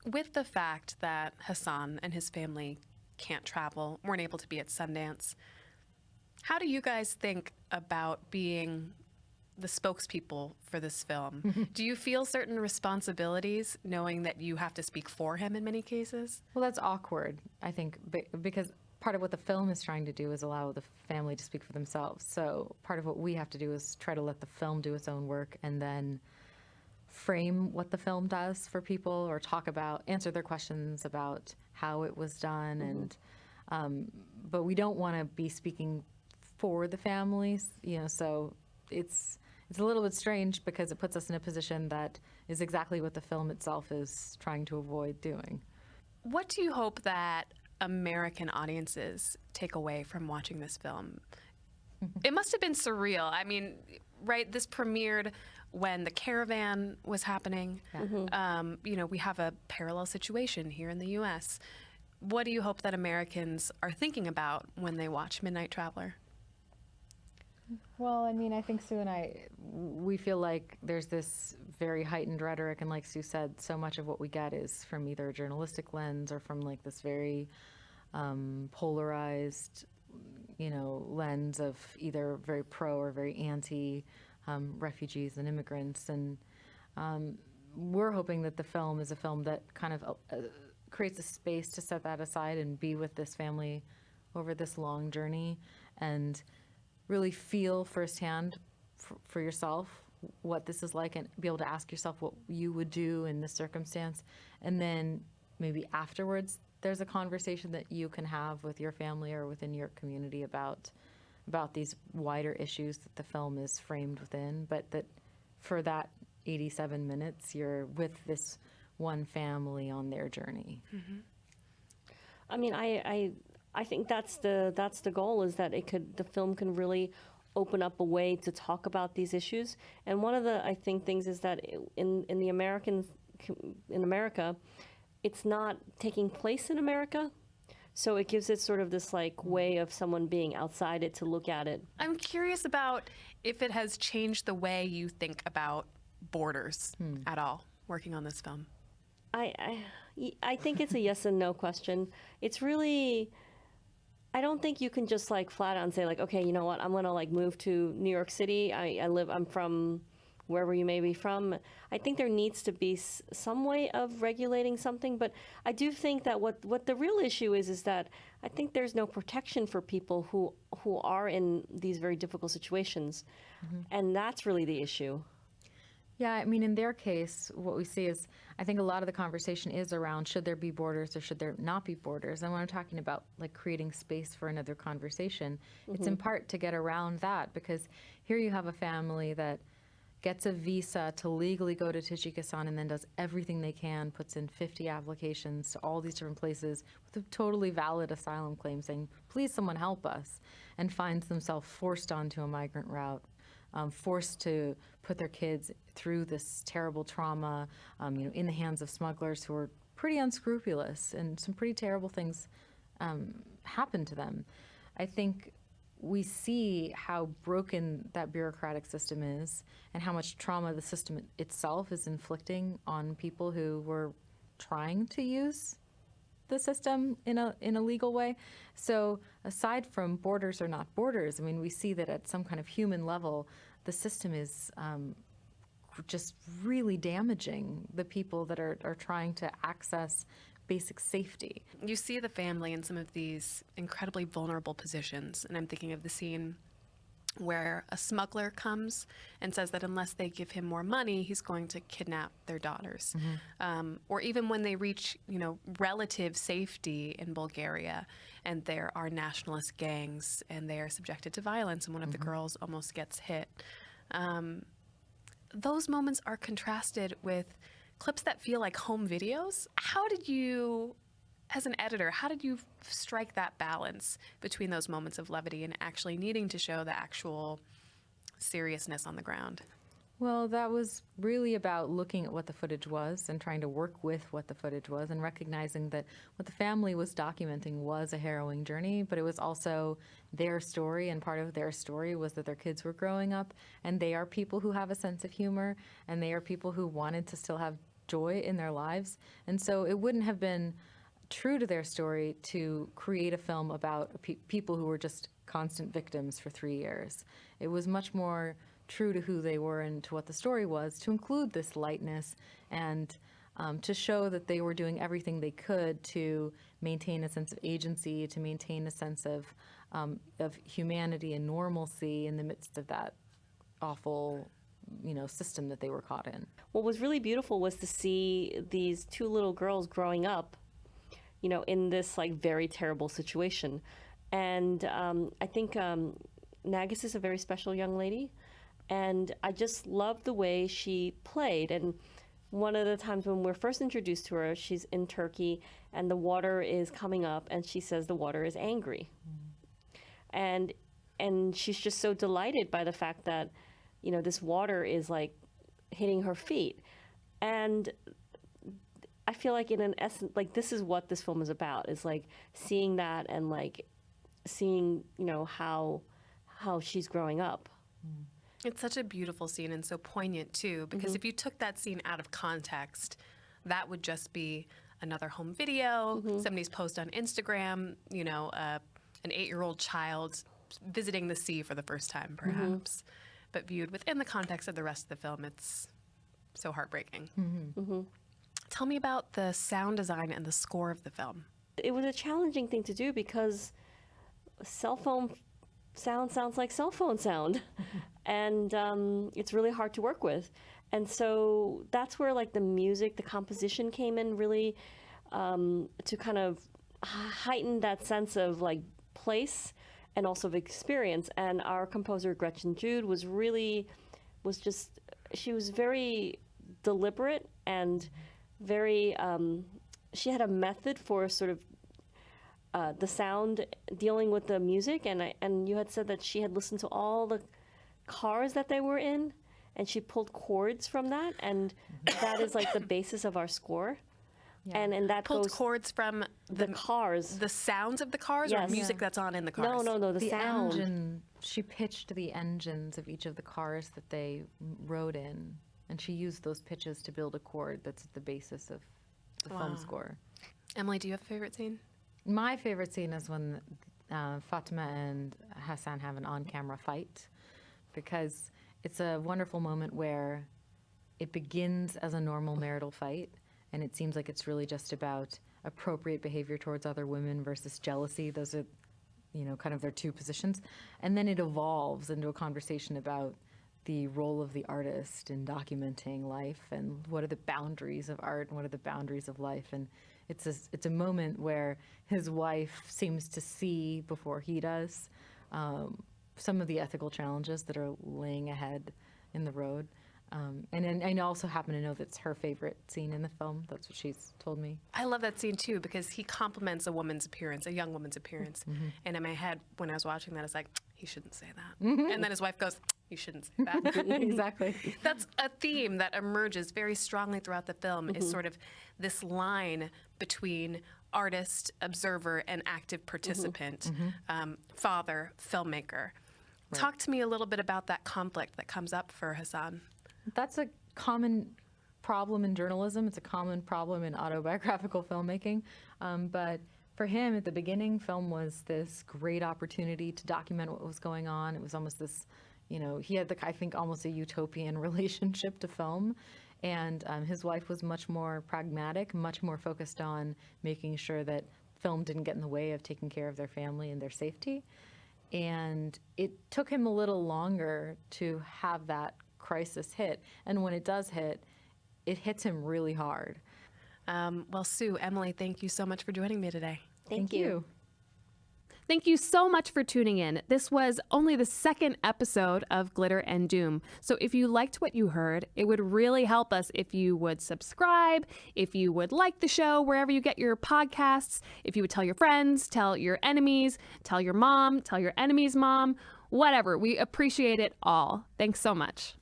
S2: With the fact that Hassan and his family can't travel, weren't able to be at Sundance, how do you guys think about being the spokespeople for this film? Do you feel certain responsibilities knowing that you have to speak for him in many cases?
S6: Well, that's awkward, I think, because part of what the film is trying to do is allow the family to speak for themselves. So part of what we have to do is try to let the film do its own work and then frame what the film does for people, or answer their questions about how it was done. And but we don't want to be speaking for the families, so it's a little bit strange because it puts us in a position that is exactly what the film itself is trying to avoid doing.
S2: What do you hope that American audiences take away from watching this film? It must have been surreal. I mean, right, this premiered when the caravan was happening. We have a parallel situation here in the U.S. What do you hope that Americans are thinking about when they watch Midnight Traveler?
S6: Well, I think Sue and I, we feel like there's this very heightened rhetoric, and like Sue said, so much of what we get is from either a journalistic lens or from this very polarized, lens of either very pro or very anti refugees and immigrants. And we're hoping that the film is a film that kind of creates a space to set that aside and be with this family over this long journey and really feel firsthand for yourself what this is like, and be able to ask yourself what you would do in this circumstance. And then maybe afterwards, there's a conversation that you can have with your family or within your community about these wider issues that the film is framed within, but that for that 87 minutes, you're with this one family on their journey.
S3: I mean, I think that's the goal, is that the film can really open up a way to talk about these issues. And one of the, I think, things is that in America, it's not taking place in America. So it gives it sort of this like way of someone being outside it to look at it.
S11: I'm curious about if it has changed the way you think about borders at all, working on this film.
S3: I think it's a yes and no question. It's really, I don't think you can just like flat out say like, okay, you know what, I'm gonna like move to New York City. I'm from wherever you may be from. I think there needs to be some way of regulating something, but I do think that what the real issue is that I think there's no protection for people who are in these very difficult situations, and that's really the issue.
S6: Yeah, I mean, in their case, what we see is, I think a lot of the conversation is around, should there be borders or should there not be borders? And when I'm talking about like creating space for another conversation, it's in part to get around that, because here you have a family that gets a visa to legally go to Tajikistan and then does everything they can, puts in 50 applications to all these different places with a totally valid asylum claim saying, please someone help us, and finds themselves forced onto a migrant route. Forced to put their kids through this terrible trauma, in the hands of smugglers who are pretty unscrupulous, and some pretty terrible things happen to them. I think we see how broken that bureaucratic system is, and how much trauma the system itself is inflicting on people who were trying to use the system in a legal way. So aside from borders or not borders, I mean, we see that at some kind of human level, the system is just really damaging the people that are trying to access basic safety.
S11: You see the family in some of these incredibly vulnerable positions, and I'm thinking of the scene where a smuggler comes and says that unless they give him more money, he's going to kidnap their daughters. Or even when they reach, relative safety in Bulgaria, and there are nationalist gangs and they are subjected to violence, and one of the girls almost gets hit. Those moments are contrasted with clips that feel like home videos. How did you, as an editor, how did you strike that balance between those moments of levity and actually needing to show the actual seriousness on the ground?
S6: Well, that was really about looking at what the footage was and trying to work with what the footage was, and recognizing that what the family was documenting was a harrowing journey, but it was also their story, and part of their story was that their kids were growing up, and they are people who have a sense of humor, and they are people who wanted to still have joy in their lives. And so it wouldn't have been true to their story to create a film about people who were just constant victims for 3 years. It was much more true to who they were and to what the story was, to include this lightness and to show that they were doing everything they could to maintain a sense of agency, to maintain a sense of humanity and normalcy in the midst of that awful, system that they were caught in.
S3: What was really beautiful was to see these two little girls growing up, in this like very terrible situation. And I think Nagis is a very special young lady. And I just loved the way she played. And one of the times when we're first introduced to her, she's in Turkey and the water is coming up and she says the water is angry. And she's just so delighted by the fact that, this water is like hitting her feet. And I feel like in an essence, like this is what this film is about, is like seeing that and like seeing, how she's growing up.
S11: It's such a beautiful scene and so poignant too, because if you took that scene out of context, that would just be another home video, somebody's post on Instagram, an 8-year-old child visiting the sea for the first time, perhaps. But viewed within the context of the rest of the film, it's so heartbreaking. Tell me about the sound design and the score of the film.
S3: It was a challenging thing to do because cell phone sound sounds like cell phone sound. And it's really hard to work with. And so that's where like the music, the composition came in really to kind of heighten that sense of like place and also of experience. And our composer Gretchen Jude she was very deliberate and very, she had a method for sort of the sound dealing with the music, and you had said that she had listened to all the cars that they were in, and she pulled chords from that, and that is like the basis of our score.
S11: Yeah.
S3: And that
S11: pulled
S3: goes
S11: chords from
S3: the cars,
S11: the sounds of the cars,
S3: Yes.
S11: or music
S3: Yeah.
S11: that's on in the cars.
S3: No, the sound.
S6: Engine, she pitched the engines of each of the cars that they rode in, and she used those pitches to build a chord that's at the basis of the film score.
S11: Emily, do you have a favorite scene?
S6: My favorite scene is when Fatima and Hassan have an on-camera fight, because it's a wonderful moment where it begins as a normal marital fight, and it seems like it's really just about appropriate behavior towards other women versus jealousy. Those are, kind of their two positions. And then it evolves into a conversation about the role of the artist in documenting life, and what are the boundaries of art and what are the boundaries of life. And it's a moment where his wife seems to see before he does some of the ethical challenges that are laying ahead in the road. And I also happen to know that's her favorite scene in the film. That's what she's told me.
S11: I love that scene too, because he compliments a woman's appearance, a young woman's appearance. And in my head, when I was watching that, I was like, he shouldn't say that. And then his wife goes, you shouldn't say that.
S6: Exactly.
S11: That's a theme that emerges very strongly throughout the film, is sort of this line between artist, observer, and active participant, father, filmmaker.
S6: Right.
S11: Talk to me a little bit about that conflict that comes up for Hassan.
S6: That's a common problem in journalism. It's a common problem in autobiographical filmmaking. But for him, at the beginning, film was this great opportunity to document what was going on. It was almost this, he had, I think, almost a utopian relationship to film. And his wife was much more pragmatic, much more focused on making sure that film didn't get in the way of taking care of their family and their safety. And it took him a little longer to have that crisis hit. And when it does hit, it hits him really hard.
S11: Well, Sue, Emily, thank you so much for joining me today.
S6: Thank you.
S2: Thank you so much for tuning in. This was only the second episode of Glitter and Doom. So if you liked what you heard, it would really help us if you would subscribe, if you would like the show wherever you get your podcasts, if you would tell your friends, tell your enemies, tell your mom, tell your enemy's mom, whatever. We appreciate it all. Thanks so much.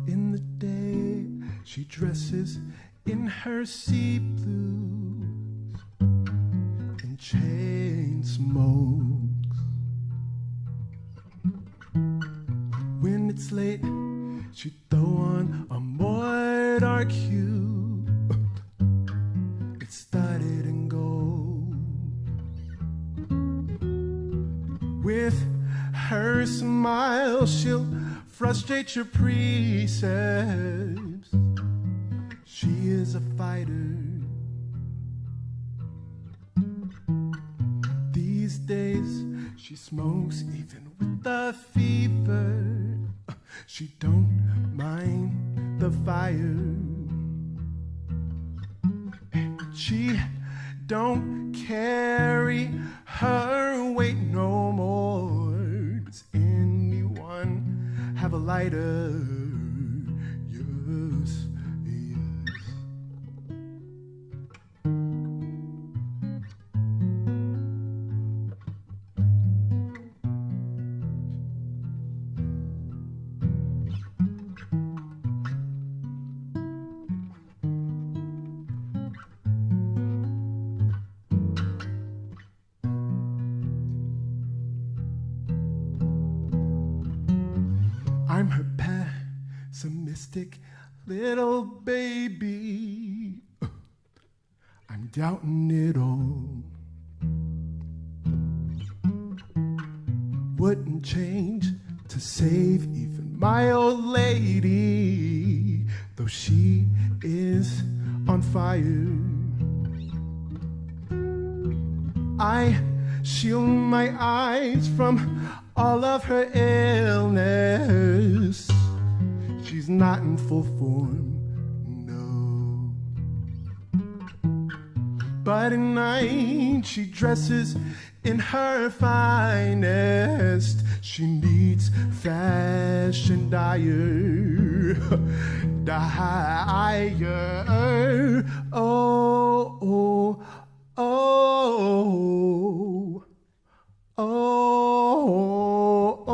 S12: In the day, she dresses in her sea blues and chain smokes. When it's late, she throw on a more dark hue. It started in gold. With her smile, she'll frustrate your precepts. She is a fighter. These days, she smokes even with the fever. She don't mind the fire. She don't carry her weight no more. Does anyone have a lighter? Yes, yes. I'm her pessimistic little baby. doubting it all. Wouldn't change to save even my old lady, though she is on fire. I shield my eyes from all of her illness. She's not in full form, no. But at night she dresses in her finest. She needs fashion dire, dire. Oh, oh, oh, oh, oh, oh, oh,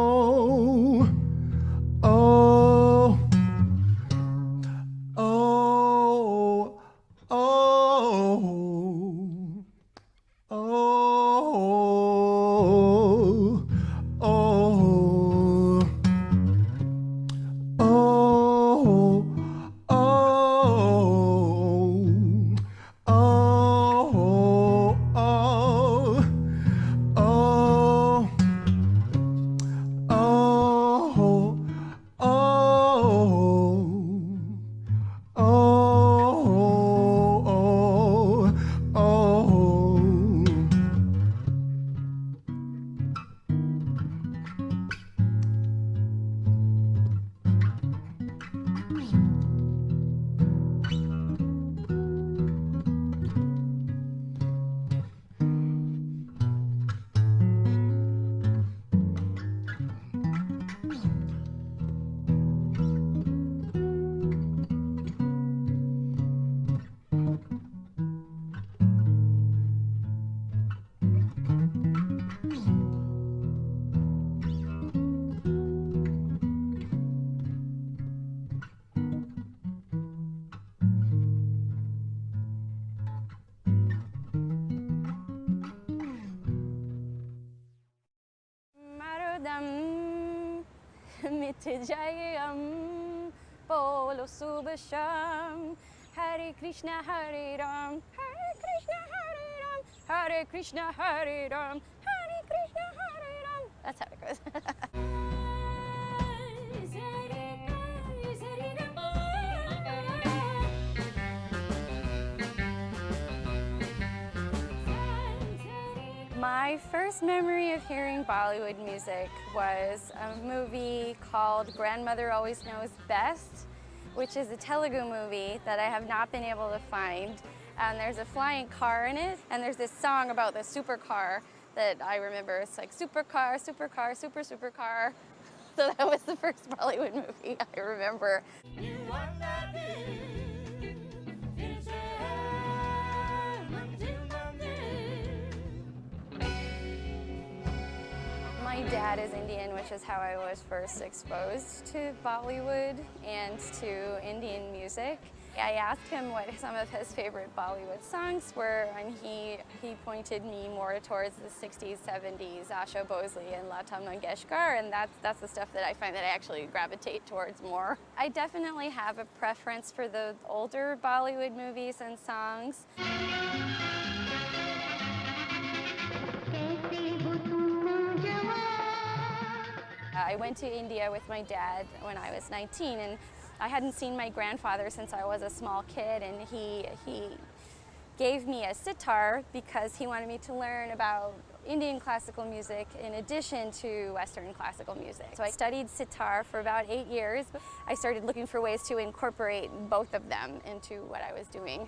S12: oh, oh,
S13: मिट जाए बोलो सुबह शाम Hare Krishna Hare Ram Hare Krishna Hare Ram Hare Krishna Hare Ram Hare Krishna Hare Ram. That's how it goes. My first memory of hearing Bollywood music was a movie called Grandmother Always Knows Best, which is a Telugu movie that I have not been able to find. And there's a flying car in it, and there's this song about the supercar that I remember. It's like supercar, supercar, supercar. So that was the first Bollywood movie I remember. My dad is Indian, which is how I was first exposed to Bollywood and to Indian music. I asked him what some of his favorite Bollywood songs were, and he pointed me more towards the 60s, 70s, Asha Bhosle and Lata Mangeshkar, and that's the stuff that I find that I actually gravitate towards more. I definitely have a preference for the older Bollywood movies and songs. I went to India with my dad when I was 19, and I hadn't seen my grandfather since I was a small kid, and he gave me a sitar because he wanted me to learn about Indian classical music in addition to Western classical music. So I studied sitar for about 8 years. I started looking for ways to incorporate both of them into what I was doing.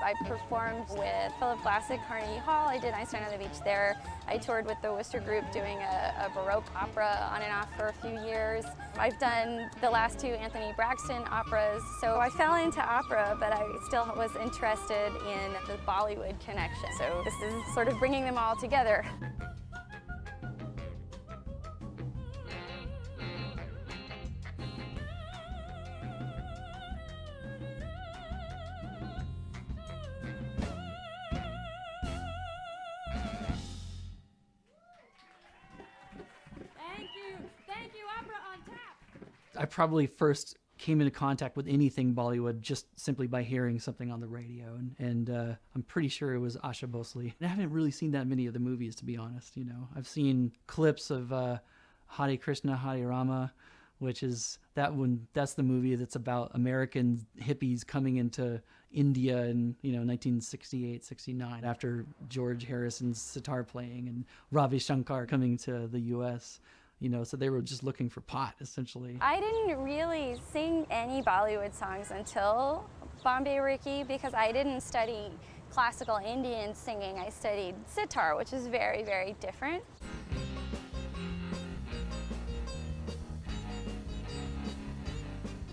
S13: I performed with Philip Glass at Carnegie Hall. I did Einstein on the Beach there. I toured with the Worcester Group doing a Baroque opera on and off for a few years. I've done the last 2 Anthony Braxton operas. So I fell into opera, but I still was interested in the Bollywood connection. So this is sort of bringing them all together.
S8: I probably first came into contact with anything Bollywood just simply by hearing something on the radio, and I'm pretty sure it was Asha Bhosle. And I haven't really seen that many of the movies, to be honest. You know, I've seen clips of Hare Krishna, Hare Rama, which is that one. That's the movie that's about American hippies coming into India in 1968, 69, after George Harrison's sitar playing and Ravi Shankar coming to the U.S. So they were just looking for pot, essentially.
S13: I didn't really sing any Bollywood songs until Bombay Ricky because I didn't study classical Indian singing. I studied sitar, which is very, very different.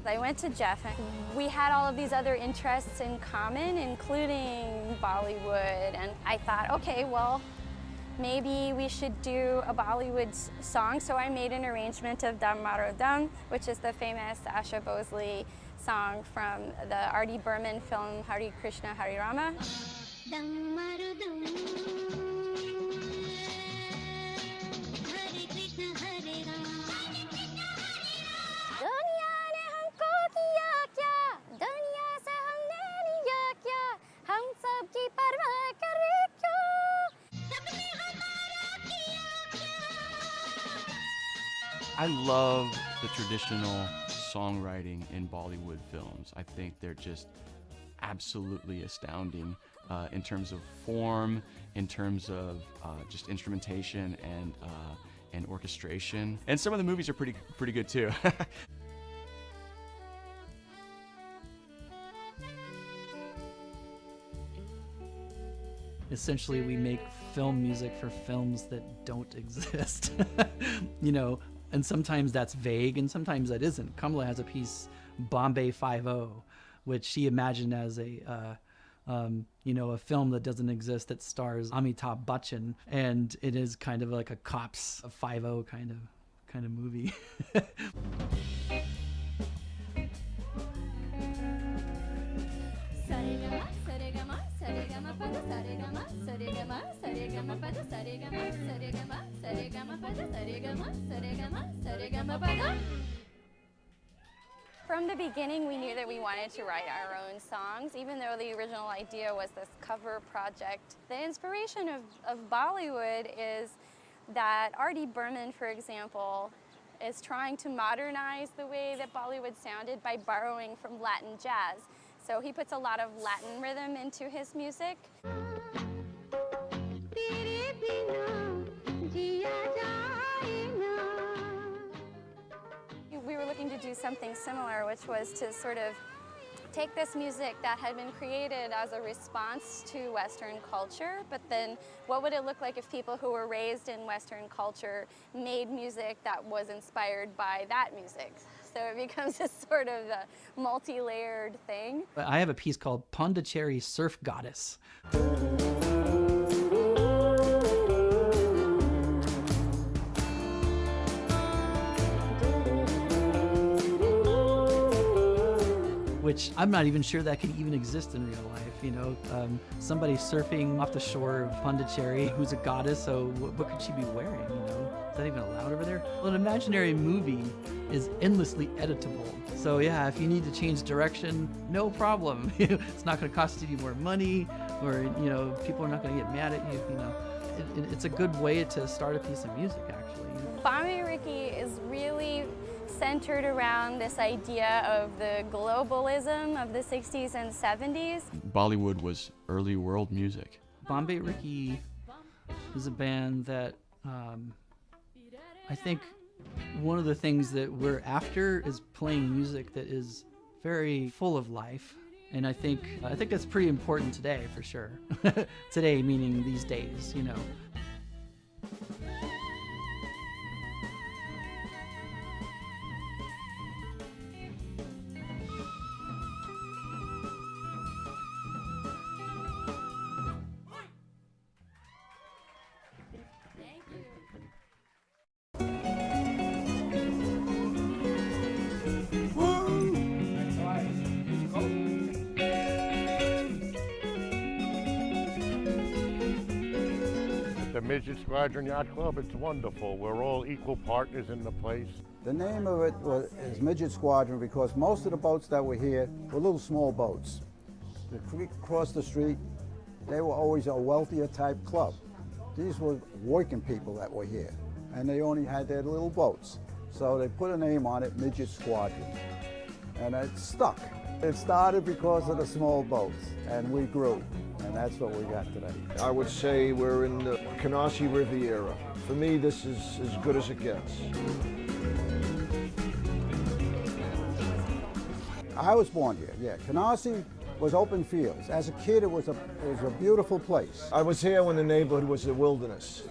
S13: I went to Jeff and we had all of these other interests in common, including Bollywood, and I thought, okay, well, maybe we should do a Bollywood song. So I made an arrangement of Dam Maro Dam, which is the famous Asha Bhosle song from the R.D. Burman film Hare Krishna, Hare Rama. Dam Maro Dam, Hare Krishna, Hare Rama. Duniya ne humko kiya kya, duniya se humne liya kya, hum sab ki parwah kare kya.
S14: I love the traditional songwriting in Bollywood films. I think they're just absolutely astounding in terms of form, in terms of just instrumentation and orchestration. And some of the movies are pretty good too.
S8: Essentially, we make film music for films that don't exist. And sometimes that's vague and sometimes that isn't. Kamala has a piece, Bombay 5-0, which she imagined as a film that doesn't exist that stars Amitabh Bachchan, and it is kind of like a cops 5-0 kind of movie.
S13: From the beginning, we knew that we wanted to write our own songs, even though the original idea was this cover project. The inspiration of Bollywood is that R.D. Burman, for example, is trying to modernize the way that Bollywood sounded by borrowing from Latin jazz. So he puts a lot of Latin rhythm into his music. We were looking to do something similar, which was to sort of take this music that had been created as a response to Western culture, but then what would it look like if people who were raised in Western culture made music that was inspired by that music? So it becomes this sort of a multi-layered thing.
S8: I have a piece called Pondicherry Surf Goddess. Which I'm not even sure that can even exist in real life, somebody surfing off the shore of Pondicherry who's a goddess, so what could she be wearing, Is that even allowed over there? Well, an imaginary movie is endlessly editable. So yeah, if you need to change direction, no problem. It's not going to cost you any more money, or, people are not going to get mad at you, It's a good way to start a piece of music, actually.
S13: Bombay Ricky is really centered around this idea of the globalism of the 60s and 70s.
S14: Bollywood was early world music.
S8: Bombay Ricky is a band that I think one of the things that we're after is playing music that is very full of life. And I think that's pretty important today, for sure. Today meaning these days,
S15: The Midget Squadron Yacht Club, it's wonderful. We're all equal partners in the place.
S9: The name of it is Midget Squadron because most of the boats that were here were little small boats. The creek across the street, they were always a wealthier type club. These were working people that were here, and they only had their little boats. So they put a name on it, Midget Squadron, and it stuck. It started because of the small boats, and we grew, and that's what we got today.
S15: I would say we're in the Canarsie Riviera. For me, this is as good as it gets.
S9: I was born here, yeah. Canarsie was open fields. As a kid, it was a beautiful place.
S15: I was here when the neighborhood was a wilderness.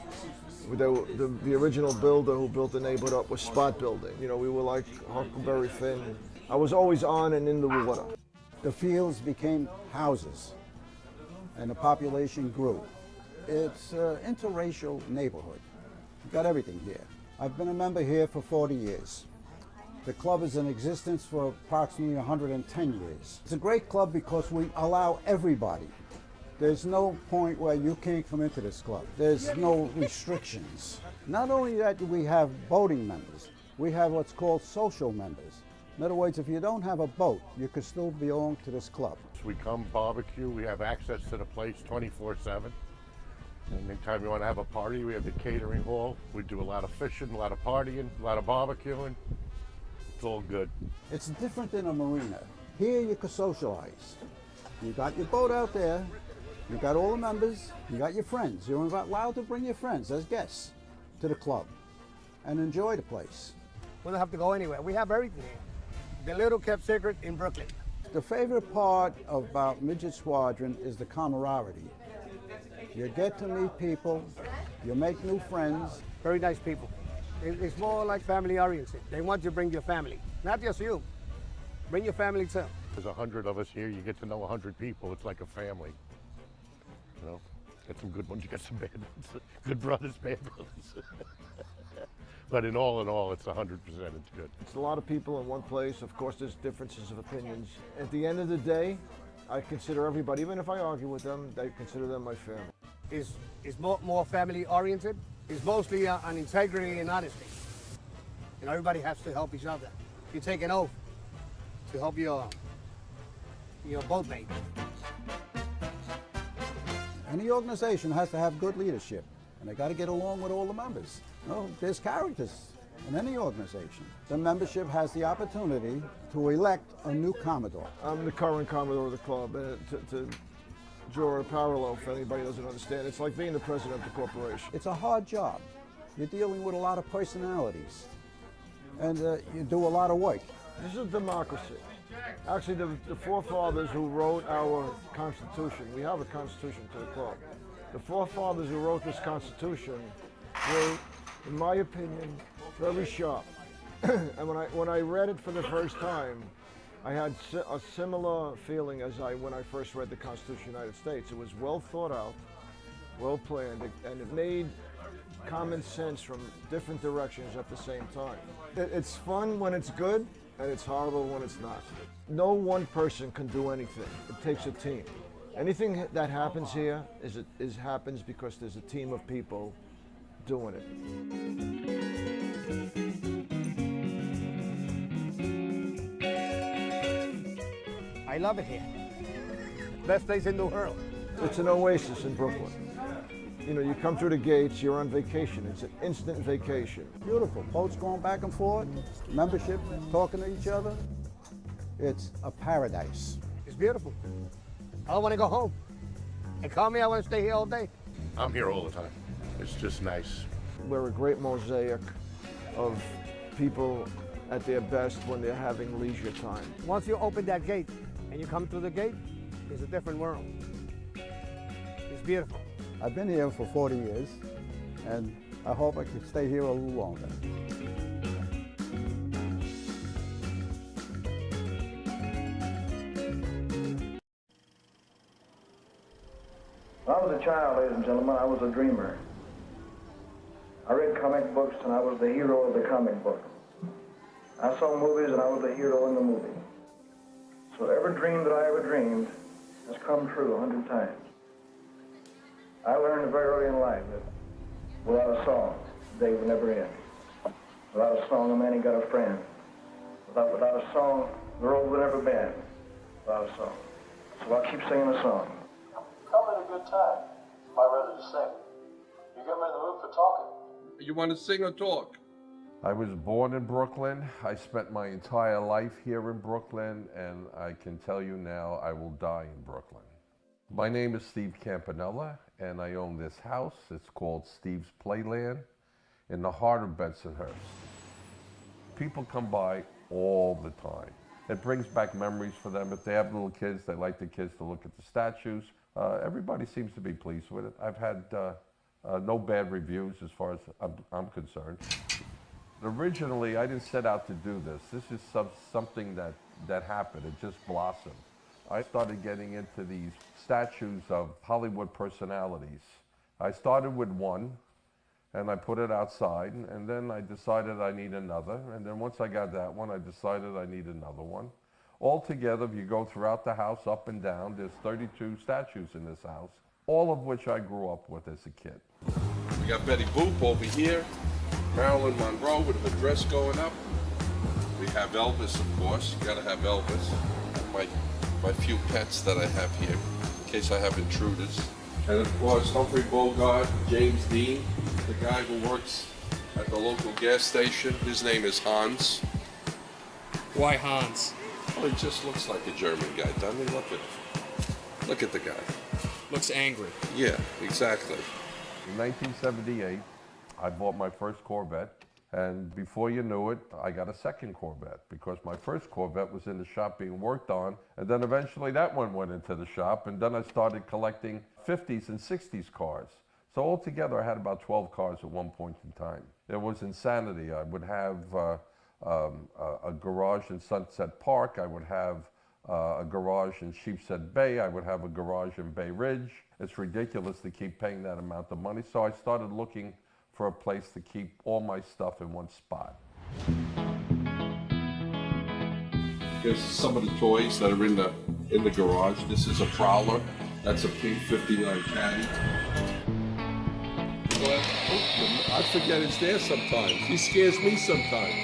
S15: The original builder who built the neighborhood up was spot building. You know, we were like Huckleberry Finn. I was always on and in the water.
S9: The fields became houses, and the population grew. It's an interracial neighborhood. You've got everything here. I've been a member here for 40 years. The club is in existence for approximately 110 years. It's a great club because we allow everybody. There's no point where you can't come into this club. There's no restrictions. Not only that, we have boating members. We have what's called social members. In other words, if you don't have a boat, you can still belong to this club.
S16: We come barbecue, we have access to the place 24/7. And anytime you want to have a party, we have the catering hall. We do a lot of fishing, a lot of partying, a lot of barbecuing. It's all good.
S9: It's different than a marina. Here you can socialize. You got your boat out there, you got all the members, you got your friends. You're allowed to bring your friends as guests to the club and enjoy the place.
S18: We don't have to go anywhere. We have everything here. The little kept secret in Brooklyn.
S9: The favorite part about Midget Squadron is the camaraderie. You get to meet people, you make new friends.
S18: Very nice people. It's more like family oriented. They want you to bring your family, not just you. Bring your family too.
S16: There's 100 of us here. You get to know 100 people. It's like a family. You know, get some good ones, you get some bad ones. Good brothers, bad brothers. But in all, it's 100%. It's good.
S15: It's a lot of people in one place. Of course, there's differences of opinions. At the end of the day, I consider everybody, even if I argue with them, I consider them my family.
S18: It's more family oriented. It's mostly on integrity and honesty. You know, everybody has to help each other. You take an oath to help your boatmate.
S9: Any organization has to have good leadership, and they got to get along with all the members. You know, there's characters in any organization. The membership has the opportunity to elect a new Commodore.
S15: I'm the current Commodore of the club, and to draw a parallel for anybody who doesn't understand, it's like being the president of the corporation.
S9: It's a hard job. You're dealing with a lot of personalities, and you do a lot of work.
S15: This is a democracy. Actually, the forefathers who wrote our Constitution, we have a Constitution to the club. The forefathers who wrote this Constitution were, in my opinion, very sharp. And when I read it for the first time, I had a similar feeling as when I first read the Constitution of the United States. It was well thought out, well planned, and it made common sense from different directions at the same time. It's fun when it's good, and it's horrible when it's not. No one person can do anything. It takes a team. Anything that happens here happens because there's a team of people doing it.
S18: I love it here. Best place in the world.
S15: It's an oasis in Brooklyn. You know, you come through the gates, you're on vacation. It's an instant vacation.
S9: Beautiful. Boats going back and forth, membership, talking to each other. It's a paradise.
S18: It's beautiful. I don't want to go home. And call me, I want to stay here all day.
S16: I'm here all the time. It's just nice.
S15: We're a great mosaic of people at their best when they're having leisure time.
S18: Once you open that gate and you come through the gate, it's a different world. It's beautiful.
S9: I've been here for 40 years, and I hope I can stay here a little longer.
S19: When I was a child, ladies and gentlemen, I was a dreamer. I read comic books, and I was the hero of the comic book. I saw movies, and I was the hero in the movie. So every dream that I ever dreamed has come true 100 times. I learned very early in life that without a song, the day would never end. Without a song, a man ain't got a friend. Without a song, the road would never bend. Without a song. So I'll keep singing a song.
S1: Come at a good time. Am I ready to sing? You got me in the mood for talking.
S5: You want to sing or talk?
S7: I was born in Brooklyn. I spent my entire life here in Brooklyn, and I can tell you now I will die in Brooklyn. My name is Steve Campanella, and I own this house. It's called Steve's Playland in the heart of Bensonhurst. People come by all the time. It brings back memories for them. If they have little kids, they like the kids to look at the statues. Everybody seems to be pleased with it. I've had no bad reviews as far as I'm concerned. Originally, I didn't set out to do this. This is something that happened. It just blossomed. I started getting into these statues of Hollywood personalities. I started with one, and I put it outside, and then I decided I need another. And then once I got that one, I decided I need another one. Altogether, if you go throughout the house, up and down, there's 32 statues in this house, all of which I grew up with as a kid.
S5: We got Betty Boop over here, Marilyn Monroe with her dress going up. We have Elvis, of course. You gotta have Elvis. My few pets that I have here, in case I have intruders. And of course, Humphrey Bogart, James Dean, the guy who works at the local gas station. His name is Hans.
S10: Why Hans?
S5: Well, he just looks like a German guy, doesn't he? Look at the guy.
S10: Looks angry.
S5: Yeah, exactly.
S7: In 1978, I bought my first Corvette, and before you knew it, I got a second Corvette because my first Corvette was in the shop being worked on, and then eventually that one went into the shop, and then I started collecting 50s and 60s cars. So altogether, I had about 12 cars at one point in time. It was insanity. I would have a garage in Sunset Park. I would have a garage in Sheepshead Bay. I would have a garage in Bay Ridge. It's ridiculous to keep paying that amount of money. So I started looking for a place to keep all my stuff in one spot.
S5: Here's some of the toys that are in the garage. This is a Prowler. That's a pink 59 Caddy. But I forget it's there sometimes. He scares me sometimes.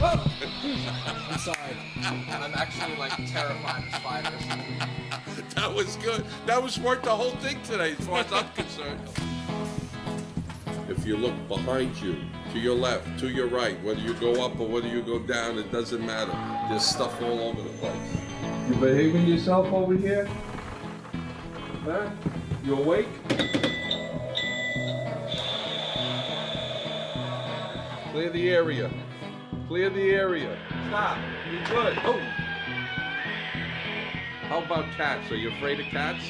S10: I'm sorry. I'm actually like terrified of spiders.
S5: That was good. That was worth the whole thing today, as far as I'm concerned. If you look behind you, to your left, to your right, whether you go up or whether you go down, it doesn't matter. There's stuff all over the place. You behaving yourself over here? Huh? You awake? Clear the area. Clear the area. Stop. You're good. Oh. How about cats? Are you afraid of cats?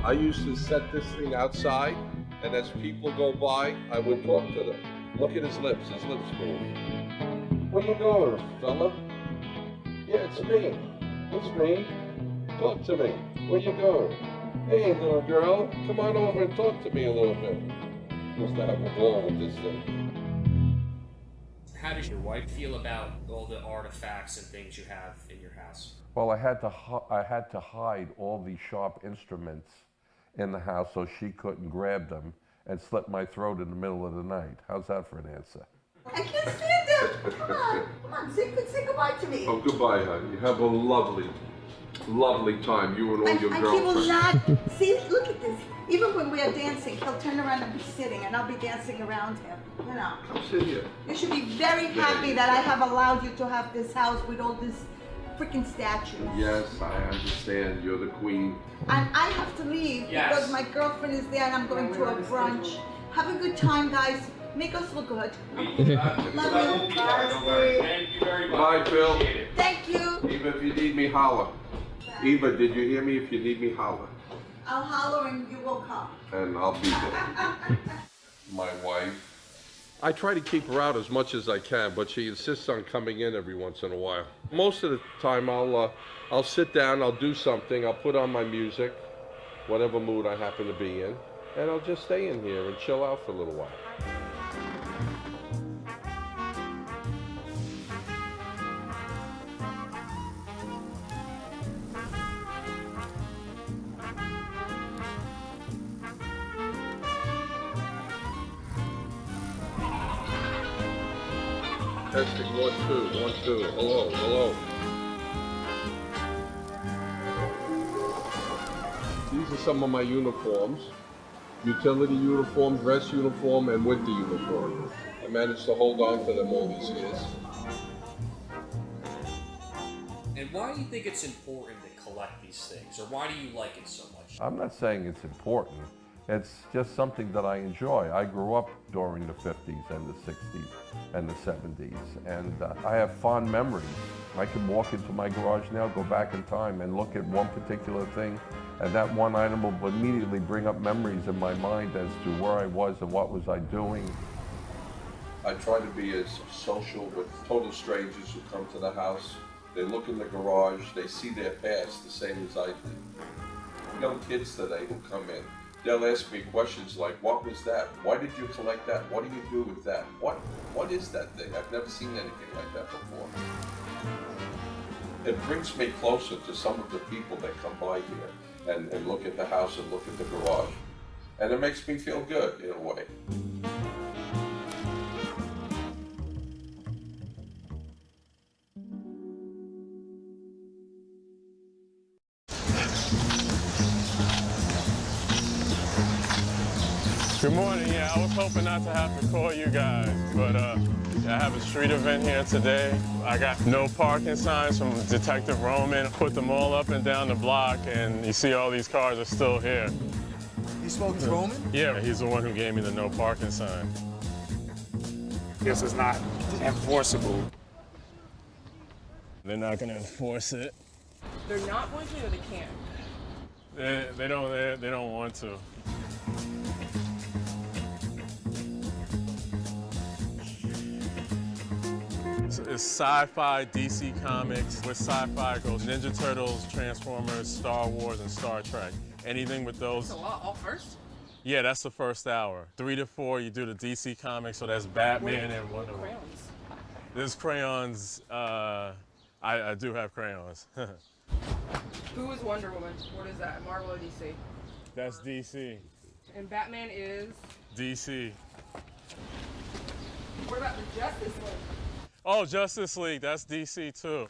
S5: I used to set this thing outside, and as people go by, I would talk to them. Look at his lips. His lips move. Where you going, fella? Yeah, it's me. It's me. Talk to me. Where you going? Hey, little girl, come on over and talk to me a little bit. Just to have a ball with this thing.
S10: How does your wife feel about all the artifacts and things you have in your house?
S7: Well, I had to hide all these sharp instruments in the house so she couldn't grab them and slit my throat in the middle of the night. How's that for an answer?
S17: I can't stand it. Come on, say goodbye to me.
S5: Oh, goodbye, honey. You have a lovely time, you and all your
S17: He will
S5: girlfriends.
S17: not, see, look at this. Even when we are dancing, he'll turn around and be sitting, and I'll be dancing around him, you know.
S5: Come sit here.
S17: You should be very happy that I have allowed you to have this house with all these freaking statues.
S5: Yes, I understand. You're the queen.
S17: And I have to leave because my girlfriend is there and I'm going to a brunch. Have a good time, guys. Make us look good. Love you.
S5: Thank you very much. Bye, Phil.
S17: Thank you.
S5: Eva, if you need me, holler. Eva, did you hear me? If you need me, holler.
S17: I'll holler and you will come.
S5: And I'll be there. My wife. I try to keep her out as much as I can, but she insists on coming in every once in a while. Most of the time, I'll sit down, I'll do something, I'll put on my music, whatever mood I happen to be in, and I'll just stay in here and chill out for a little while. Testing 1, 2, 1, 2. Hello, hello. These are some of my uniforms. Utility uniform, dress uniform, and winter uniform. I managed to hold on to them all these years.
S10: And why do you think it's important to collect these things, or why do you like it so much?
S7: I'm not saying it's important. It's just something that I enjoy. I grew up during the 50s and the 60s and the 70s, and I have fond memories. I can walk into my garage now, go back in time, and look at one particular thing, and that one item will immediately bring up memories in my mind as to where I was and what was I doing. I try to be as social with total strangers who come to the house. They look in the garage, they see their past the same as I did. Young kids today who come in, they'll ask me questions like, what was that? Why did you collect that? What do you do with that? What is that thing? I've never seen anything like that before. It brings me closer to some of the people that come by here and look at the house and look at the garage. And it makes me feel good in a way.
S20: Good morning. Yeah, I was hoping not to have to call you guys, but I have a street event here today. I got no parking signs from Detective Roman. Put them all up and down the block, and you see all these cars are still here.
S21: You spoke to Roman?
S20: Yeah, he's the one who gave me the no parking sign.
S21: This is not enforceable.
S20: They're not going to enforce it.
S22: They're not going to, or they can't?
S20: They don't want to. It's sci-fi, DC Comics. With sci-fi goes Ninja Turtles, Transformers, Star Wars, and Star Trek. Anything with those.
S22: That's a lot, all first?
S20: Yeah, that's the first hour. 3 to 4, you do the DC Comics, so that's Batman and Wonder Woman.
S22: Crayons?
S20: There's crayons. I do have crayons.
S22: Who is Wonder Woman? What is that, Marvel or DC?
S20: That's DC.
S22: And Batman is?
S20: DC.
S22: What about the Justice League?
S20: Oh, Justice League, that's DC too.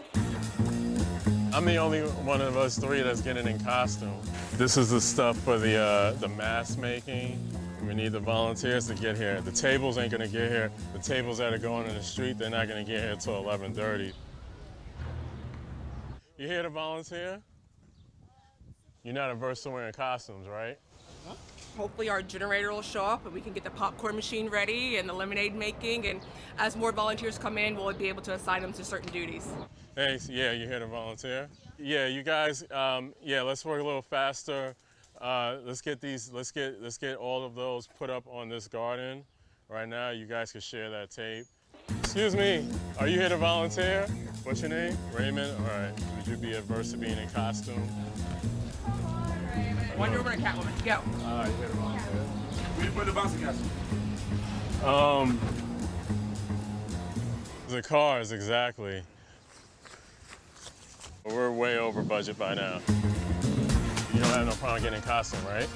S20: I'm the only one of us three that's getting in costume. This is the stuff for the mask making. We need the volunteers to get here. The tables ain't gonna get here. The tables that are going in the street, they're not gonna get here till 11:30. You here to volunteer? You're not averse to wearing costumes, right?
S22: Hopefully our generator will show up and we can get the popcorn machine ready and the lemonade making, and as more volunteers come in, we'll be able to assign them to certain duties.
S20: Thanks. Yeah, you're here to volunteer? Yeah, you guys, yeah, let's work a little faster. Let's get all of those put up on this garden. Right now, you guys can share that tape. Excuse me, are you here to volunteer? What's your name? Raymond? All right, would you be averse to being in costume?
S22: Wonder Woman or Catwoman? Go.
S20: You here to volunteer?
S21: Where you put the bouncy castle?
S20: The cars, exactly. We're way over budget by now. You don't have no problem getting in costume, right?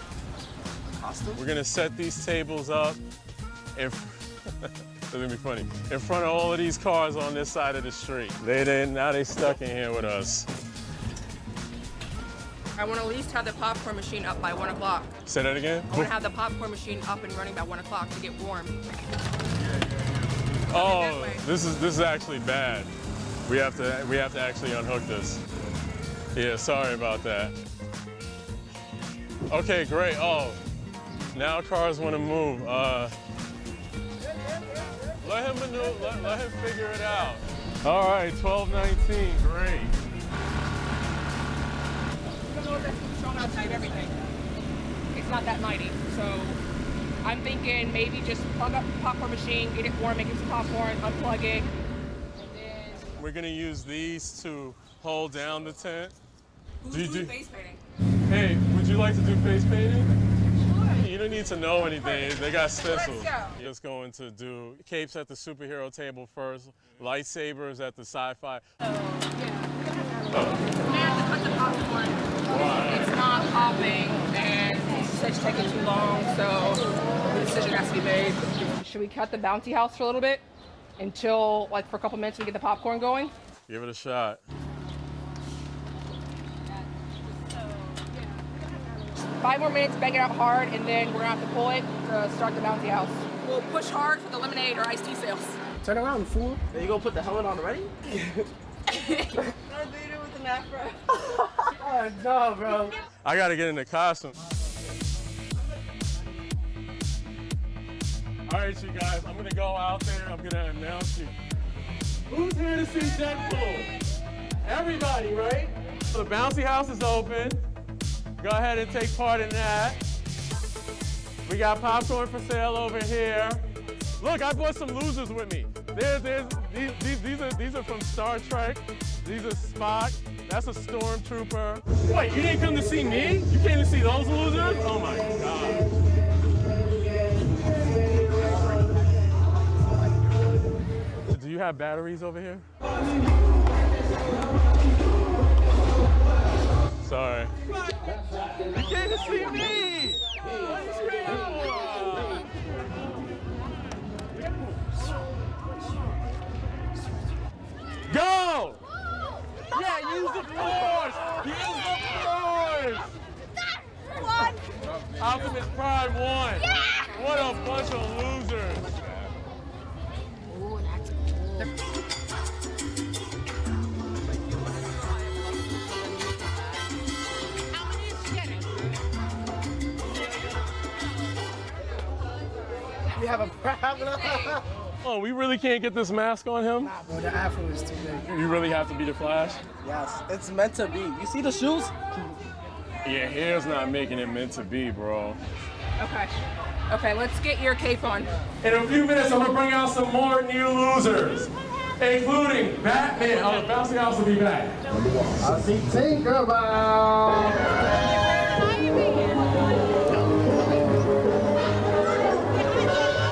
S21: Costume?
S20: We're gonna set these tables up in it's gonna be funny. In front of all of these cars on this side of the street. Now they stuck in here with us.
S22: I want to at least have the popcorn machine up by 1 o'clock.
S20: Say that again?
S22: I want to have the popcorn machine up and running by 1 o'clock to get warm.
S20: Oh, this is actually bad. We have to actually unhook this. Yeah, sorry about that. Okay, great. Oh, now cars want to move. Let him maneuver. Let him figure it out. All right, 12:19. Great.
S22: Shown outside everything. It's not that mighty, so I'm thinking maybe just plug up the popcorn machine, get it warm, make it some popcorn, unplug it.
S20: We're gonna use these to hold doing the tent.
S22: Who's doing face painting?
S20: Hey, would you like to do face painting? Sure. You don't need to know anything. They got stencils.
S22: Let's go.
S20: Just going to do capes at the superhero table first, lightsabers at the sci-fi.
S22: It's not popping, and it's taking too long, so the decision has to be made. Should we cut the bouncy house for a little bit? and chill like for a couple minutes and get the popcorn going.
S20: Give it a shot.
S22: 5 more minutes, bang it out hard, and then we're gonna have to pull it to start the bouncy house. We'll push hard for the lemonade or iced tea sales.
S3: Turn around, fool. Are you gonna put the helmet on already?
S22: No, they do it with an afro.
S3: Oh, no, bro.
S20: I gotta get in the costume. All right, you guys, I'm gonna go out there. I'm gonna announce you. Who's here to see Deadpool? Everybody, right? So the bouncy house is open. Go ahead and take part in that. We got popcorn for sale over here. Look, I brought some losers with me. These are from Star Trek. These are Spock. That's a stormtrooper. Wait, you didn't come to see me? You came to see those losers? Oh my God. Do you have batteries over here? Sorry. You came to see me! Go! Yeah, use the force! Use the force! Optimus Prime won! Yeah! What a bunch of losers!
S3: We have a problem.
S20: Oh, we really can't get this mask on him?
S3: Nah, bro, the afro is too big.
S20: You really have to be the Flash?
S3: Yes, it's meant to be. You see the shoes?
S20: Yeah, hair's not making it meant to be, bro.
S22: Okay. Okay, let's get your cape on.
S20: In a few minutes, I'm gonna bring out some more new losers, including Batman. Oh, the bouncy house will be back.
S3: I see Tinkerbell.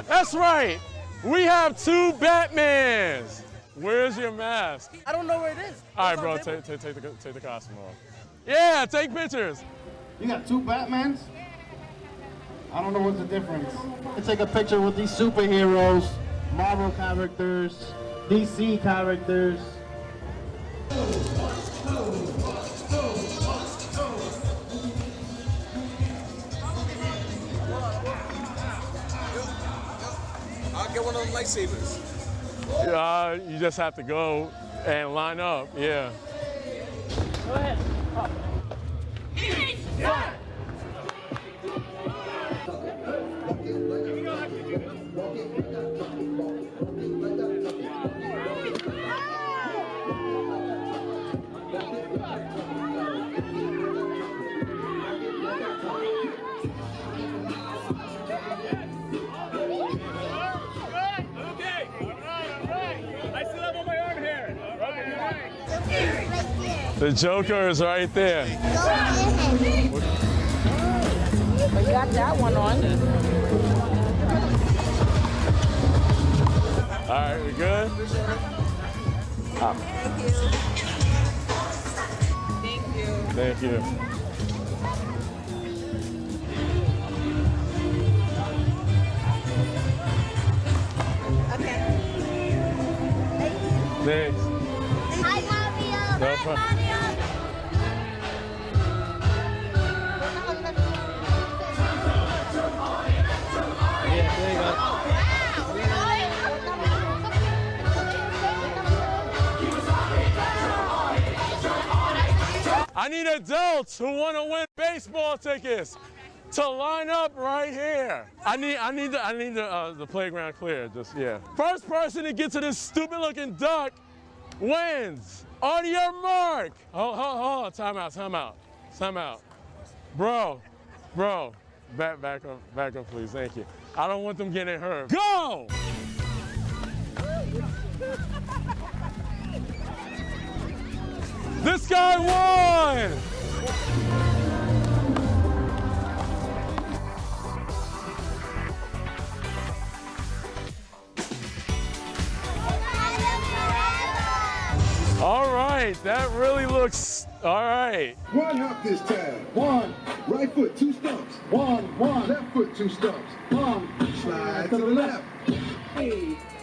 S20: That's right. We have 2 Batmans. Where's your mask?
S3: I don't know where it is.
S20: All right, bro, take the costume off. Yeah, take pictures.
S4: You got 2 Batmans? I don't know what's the difference. Let's take a picture with these superheroes, Marvel characters, DC characters.
S23: I'll get one of them lightsabers.
S20: You just have to go and line up, yeah.
S3: Go ahead.
S23: Yeah.
S20: The Joker is right there.
S22: We got that one on.
S20: All right, we good? Thank you. Thanks.
S24: Hi, Mario.
S20: No problem. I need adults who want to win baseball tickets to line up right here. I need the playground clear. Just yeah. First person to get to this stupid looking duck wins. On your mark. Hold on. Time out. Bro. Back up, please. Thank you. I don't want them getting hurt. Go! This guy won! All right, that really looks, all right.
S25: One hop this time. 1. Right foot, 2 stumps. 1. Left foot, 2 stumps. 1. Slide to the left.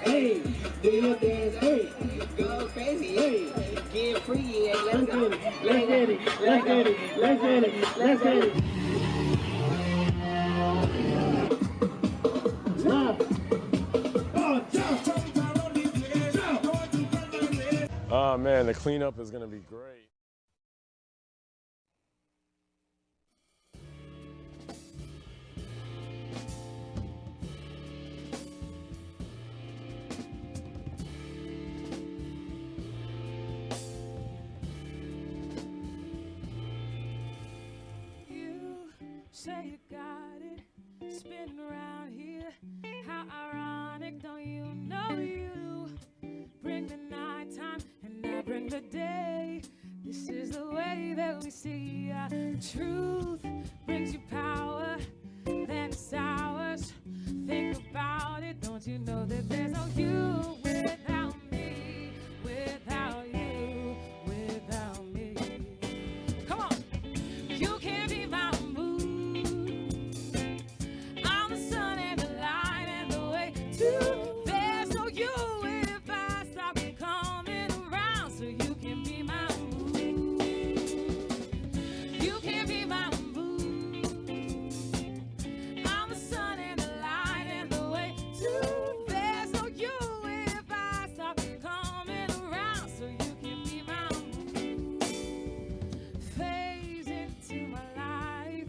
S2: Hey, do your dance, hey. Go crazy, hey. Get free, hey. Let's go. Let's get it, let's get it, let's get it, let's get it.
S20: Oh man, the cleanup is gonna be great.
S6: Say you got it, spinning around here. How ironic, don't you know you bring the nighttime and I bring the day. This is the way that we see ya. Truth brings you power, then it's ours. Think about it, don't you know that there's no you without me, without you, without me. Come on, you can't be my there's no you if I stop coming around, so you can be my mood. You can be my mood. I'm the sun and the light and the way too. There's no you if I stop coming around, so you can be my mood. Phase into my life,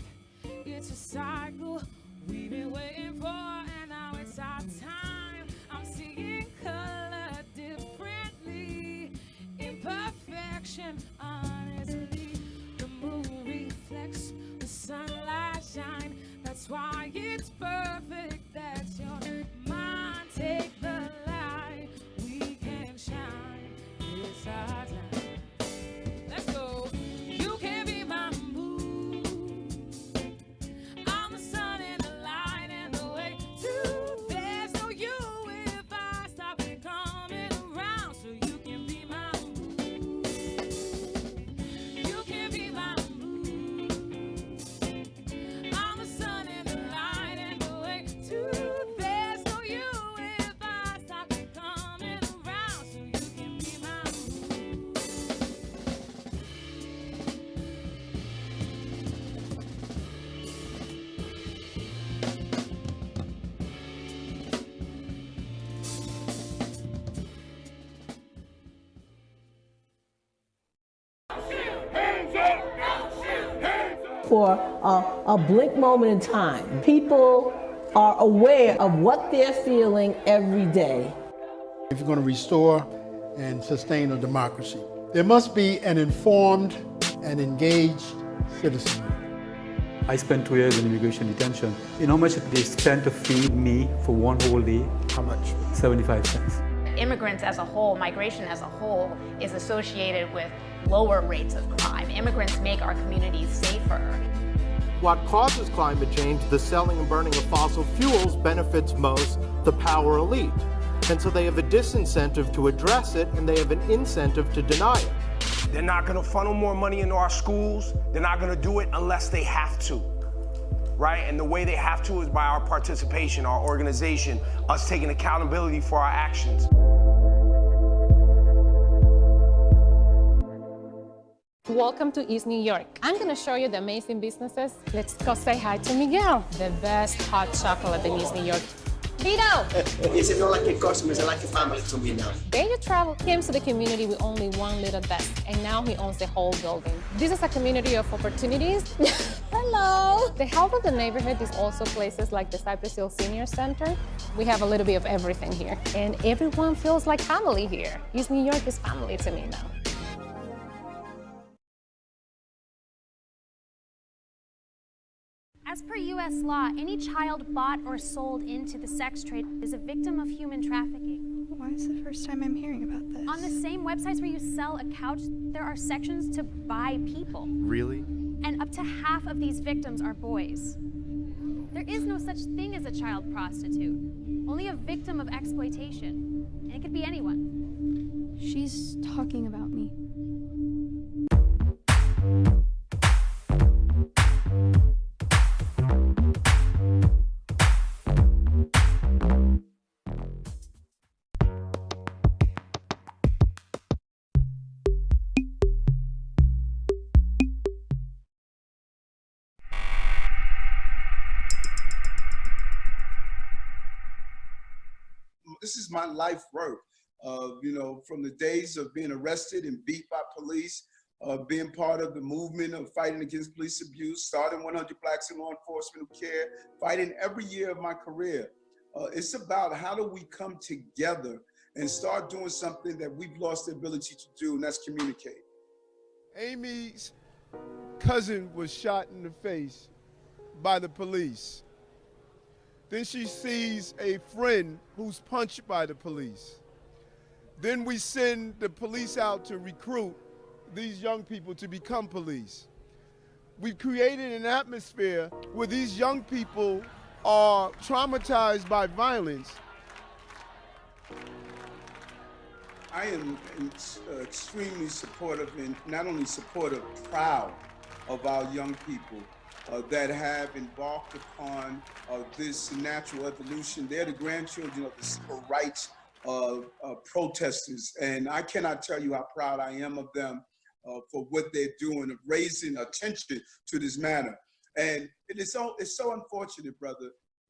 S6: it's a cycle we've been waiting for, and now it's our time. I'm seeing color differently, imperfection, honestly. The moon reflects the sunlight shine. That's why it's perfect. That's your mind. Take the light. We can shine. It's our time. Let's go. You can be my mood. I'm the sun and the light and the way too. There's no you if I stop coming around, so you can be my mood. You can be my mood. I'm the sun and the light and the way too. There's no you if I stop coming around, so you can be my mood.
S11: For a blink moment in time, people are aware of what they're feeling every day.
S12: If you're going to restore and sustain a democracy, there must be an informed and engaged citizen.
S13: I spent 2 years in immigration detention. You know how much they spent to feed me for one whole day?
S12: How much?
S13: 75 cents.
S26: Immigrants as a whole, migration as a whole, is associated with lower rates of crime. Immigrants make our communities safer.
S27: What causes climate change, the selling and burning of fossil fuels, benefits most the power elite. And so they have a disincentive to address it, and they have an incentive to deny it.
S28: They're not going to funnel more money into our schools. They're not going to do it unless they have to, right? And the way they have to is by our participation, our organization, us taking accountability for our actions.
S29: Welcome to East New York. I'm gonna show you the amazing businesses. Let's go say hi to Miguel, the best hot chocolate in East New York. Vito!
S30: Is it not like a customer, it's like a family to me now.
S29: Daily Travel came to the community with only one little desk, and now he owns the whole building. This is a community of opportunities. Hello! The health of the neighborhood is also places like the Cypress Hill Senior Center. We have a little bit of everything here, and everyone feels like family here. East New York is family to me now.
S31: As per U.S. law, any child bought or sold into the sex trade is a victim of human trafficking.
S32: Why is the first time I'm hearing about this?
S31: On the same websites where you sell a couch, there are sections to buy people.
S14: Really?
S31: And up to half of these victims are boys. There is no such thing as a child prostitute, only a victim of exploitation. And it could be anyone.
S32: She's talking about me.
S1: this is my life work. You know, from the days of being arrested and beat by police, being part of the movement of fighting against police abuse, starting 100 Blacks in Law Enforcement Who Care, fighting every year of my career. It's about how do we come together and start doing something that we've lost the ability to do, and that's communicate.
S5: Amy's cousin was shot in the face by the police. Then she sees a friend who's punched by the police. Then we send the police out to recruit these young people to become police. We've created an atmosphere where these young people are traumatized by violence.
S1: I am extremely supportive, and not only supportive, proud of our young people that have embarked upon this natural evolution. They're the grandchildren of the civil rights protesters, and I cannot tell you how proud I am of them for what they're doing, of raising attention to this matter. And it's so unfortunate, brother,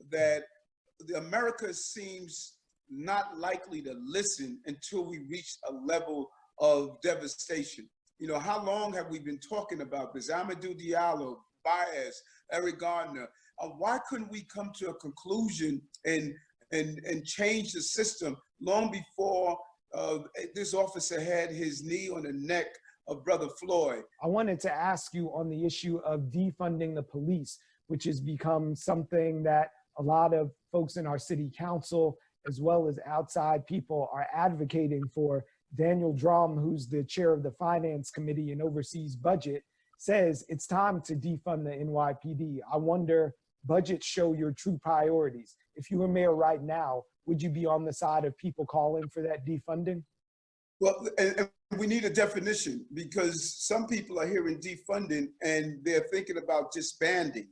S1: that America seems not likely to listen until we reach a level of devastation. You know, how long have we been talking about this? Amadou Diallo, Baez, Eric Gardner. Why couldn't we come to a conclusion and change the system long before this officer had his knee on the neck of Brother Floyd?
S7: I wanted to ask you on the issue of defunding the police, which has become something that a lot of folks in our city council, as well as outside people, are advocating for. Daniel Drum, who's the chair of the Finance Committee and oversees budget, says it's time to defund the NYPD. I wonder, budgets show your true priorities. If you were mayor right now, would you be on the side of people calling for that defunding?
S1: Well, and we need a definition, because some people are hearing defunding and they're thinking about disbanding.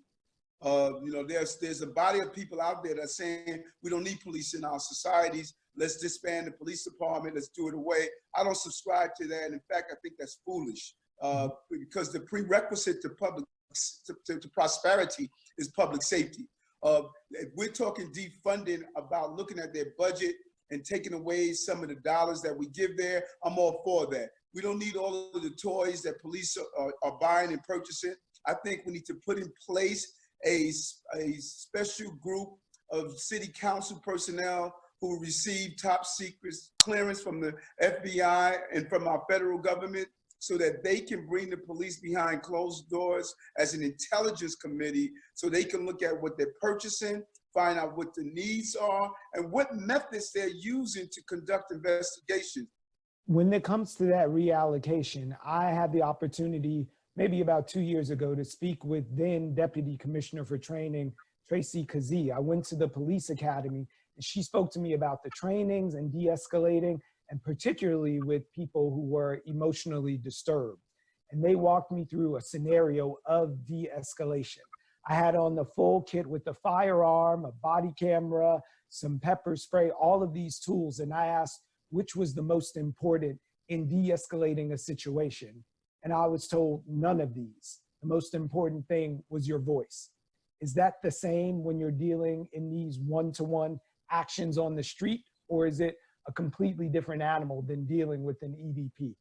S1: You know, there's a body of people out there that's saying we don't need police in our societies. Let's disband the police department. Let's do it away. I don't subscribe to that. In fact, I think that's foolish because the prerequisite to prosperity is public safety. If we're talking defunding about looking at their budget and taking away some of the dollars that we give there, I'm all for that. We don't need all of the toys that police are buying and purchasing. I think we need to put in place a special group of city council personnel who receive top secret clearance from the FBI and from our federal government, so that they can bring the police behind closed doors as an intelligence committee, so they can look at what they're purchasing, find out what the needs are, and what methods they're using to conduct investigations.
S7: When it comes to that reallocation, I had the opportunity maybe about 2 years ago to speak with then Deputy Commissioner for Training, Tracy Kazee. I went to the police academy and she spoke to me about the trainings and de-escalating, and particularly with people who were emotionally disturbed. And they walked me through a scenario of de-escalation. I had on the full kit with the firearm, a body camera, some pepper spray, all of these tools. And I asked which was the most important in de-escalating a situation. And I was told none of these. The most important thing was your voice. Is that the same when you're dealing in these one-to-one actions on the street, or is it a completely different animal than dealing with an EDP?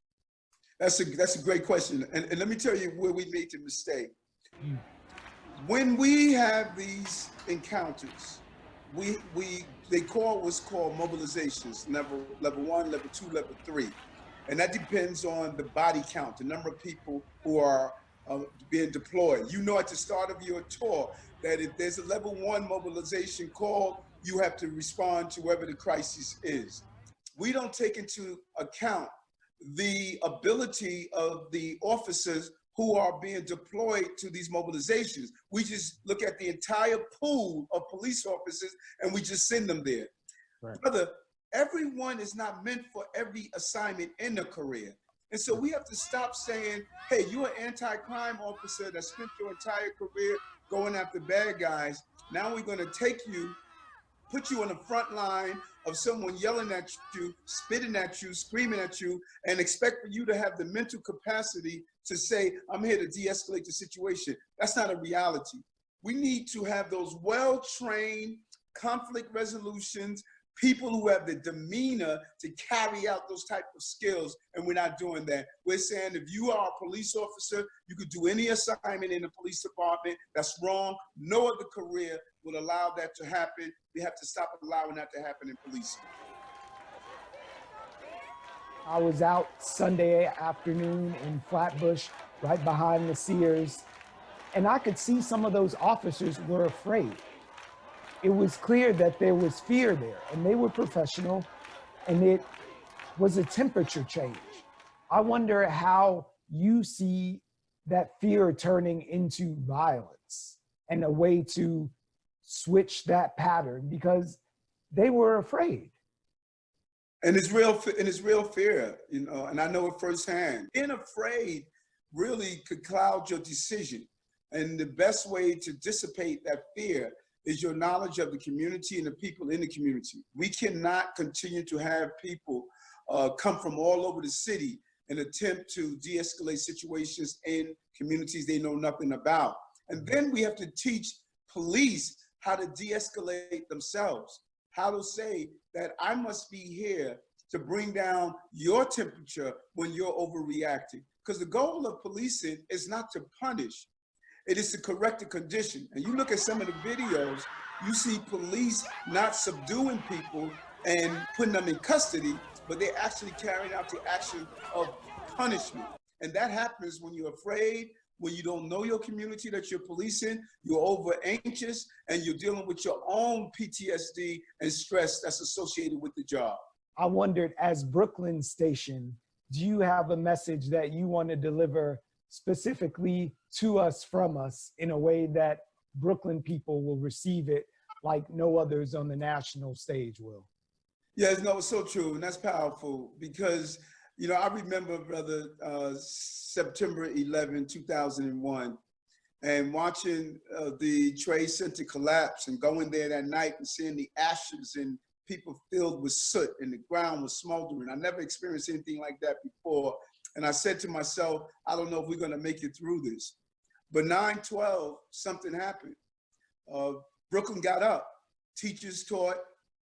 S1: That's a great question. And let me tell you where we made the mistake. When we have these encounters, they call what's called mobilizations, level 1, level 2, level 3. And that depends on the body count, the number of people who are being deployed. You know at the start of your tour that if there's a level 1 mobilization call, you have to respond to whatever the crisis is. We don't take into account the ability of the officers who are being deployed to these mobilizations. We just look at the entire pool of police officers and we just send them there. Right. Brother, everyone is not meant for every assignment in a career. And so we have to stop saying, hey, you're an anti-crime officer that spent your entire career going after bad guys. Now we're gonna take you, put you on the front line of someone yelling at you, spitting at you, screaming at you, and expect for you to have the mental capacity to say, I'm here to de-escalate the situation. That's not a reality. We need to have those well-trained conflict resolutions, people who have the demeanor to carry out those type of skills, and we're not doing that. We're saying if you are a police officer, you could do any assignment in the police department. That's wrong. No other career will allow that to happen. We have to stop allowing that to happen in policing.
S7: I was out Sunday afternoon in Flatbush, right behind the Sears, and I could see some of those officers were afraid. It was clear that there was fear there, and they were professional, and it was a temperature change. I wonder how you see that fear turning into violence and a way to switch that pattern, because they were afraid.
S1: And it's real fear, you know, and I know it firsthand. Being afraid really could cloud your decision. And the best way to dissipate that fear is your knowledge of the community and the people in the community. We cannot continue to have people come from all over the city and attempt to de-escalate situations in communities they know nothing about. And then we have to teach police how to de-escalate themselves, how to say that I must be here to bring down your temperature when you're overreacting. Because the goal of policing is not to punish, it is to correct the condition. And you look at some of the videos, you see police not subduing people and putting them in custody, but they're actually carrying out the action of punishment. And that happens when you're afraid, when you don't know your community that you're policing, you're over anxious, and you're dealing with your own PTSD and stress that's associated with the job.
S7: I wondered, as Brooklyn Station, do you have a message that you want to deliver specifically to us, from us, in a way that Brooklyn people will receive it like no others on the national stage will?
S1: Yes, no, it's so true, and that's powerful, because you know, I remember, brother, September 11, 2001, and watching the Trade Center collapse and going there that night and seeing the ashes and people filled with soot and the ground was smoldering. I never experienced anything like that before. And I said to myself, I don't know if we're gonna make it through this. But 9/12, something happened. Brooklyn got up. Teachers taught,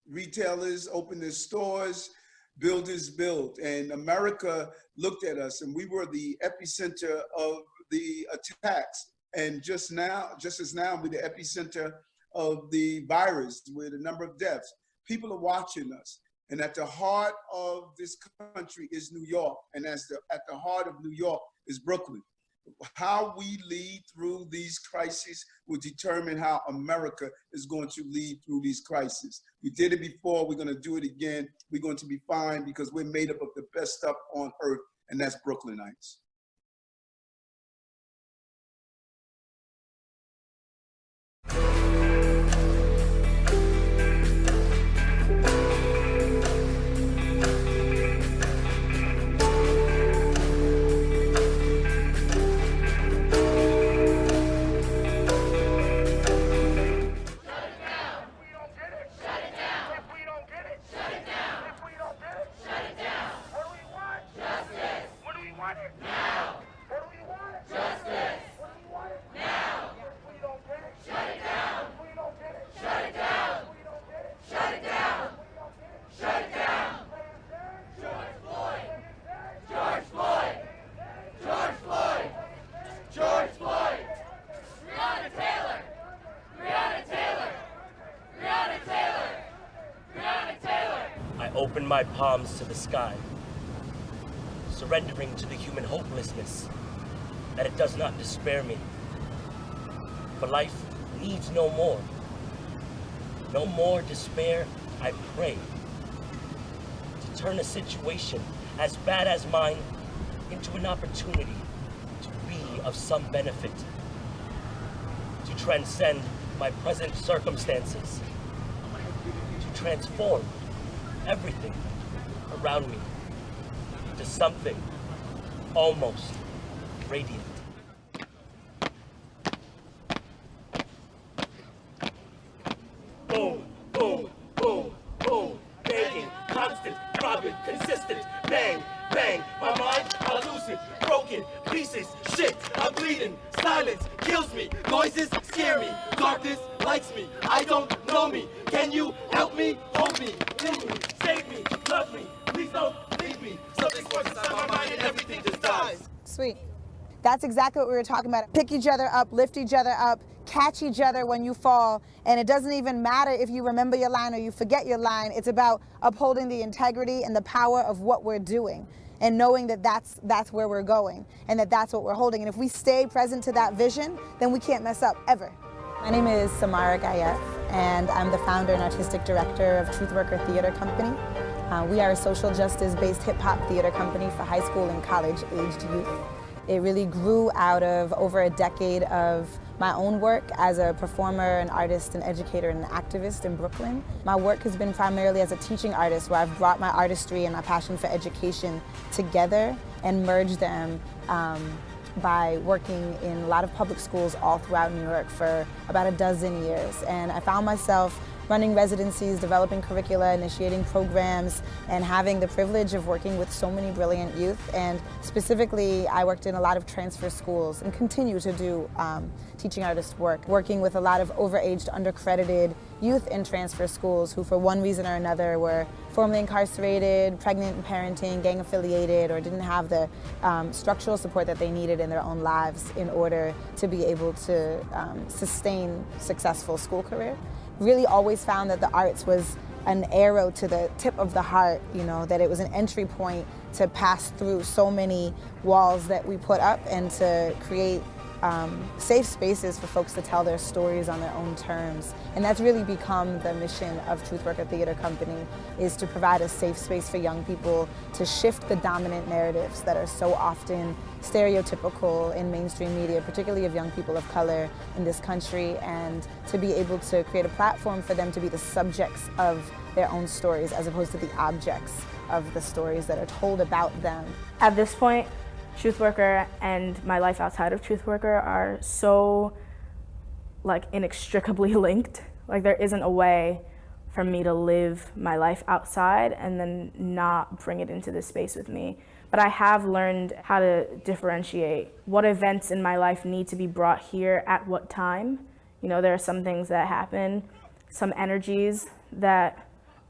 S1: retailers opened their stores, builders built, and America looked at us, and we were the epicenter of the attacks. And just as now, we're the epicenter of the virus with a number of deaths. People are watching us. And at the heart of this country is New York. And at the heart of New York is Brooklyn. How we lead through these crises will determine how America is going to lead through these crises. We did it before, we're gonna do it again. We're going to be fine because we're made up of the best stuff on earth, and that's Brooklynites.
S3: Open my palms to the sky, surrendering to the human hopelessness, that it does not despair me. For life needs no more despair, I pray, to turn a situation as bad as mine into an opportunity to be of some benefit, to transcend my present circumstances, to transform everything around me into something almost radiant. Boom, boom, boom, boom, banging, constant, throbbing, consistent, bang, bang, my mind, I lose it, broken, pieces, shit, I'm bleeding, silence kills me, noises scare me, darkness likes me, I don't know me, can you help me, hold me? leave me, save me, love me, please don't leave me. Something's worse inside my mind and everything just dies.
S4: Sweet. That's exactly what we were talking about. Pick each other up, lift each other up, catch each other when you fall. And it doesn't even matter if you remember your line or you forget your line. It's about upholding the integrity and the power of what we're doing and knowing that that's where we're going and that's what we're holding. And if we stay present to that vision, then we can't mess up ever. My name is Samara Gayef, and I'm the founder and artistic director of Truthworker Theater Company. We are a social justice-based hip-hop theater company for high school and college-aged youth. It really grew out of over a decade of my own work as a performer, an artist, an educator, and an activist in Brooklyn. My work has been primarily as a teaching artist, where I've brought my artistry and my passion for education together and merged them by working in a lot of public schools all throughout New York for about a dozen years. And I found myself running residencies, developing curricula, initiating programs, and having the privilege of working with so many brilliant youth. And specifically, I worked in a lot of transfer schools and continue to do teaching artist work, working with a lot of overaged, undercredited youth in transfer schools who, for one reason or another, were formerly incarcerated, pregnant and parenting, gang affiliated, or didn't have the structural support that they needed in their own lives in order to be able to sustain successful school career. Really always found that the arts was an arrow to the tip of the heart, you know, that it was an entry point to pass through so many walls that we put up and to create safe spaces for folks to tell their stories on their own terms. And that's really become the mission of Truthworker Theater Company, is to provide a safe space for young people to shift the dominant narratives that are so often stereotypical in mainstream media, particularly of young people of color in this country, and to be able to create a platform for them to be the subjects of their own stories as opposed to the objects of the stories that are told about them.
S8: At this point, Truthworker and my life outside of Truthworker are so inextricably linked. Like, there isn't a way for me to live my life outside and then not bring it into this space with me. But I have learned how to differentiate what events in my life need to be brought here at what time. You know, there are some things that happen, some energies that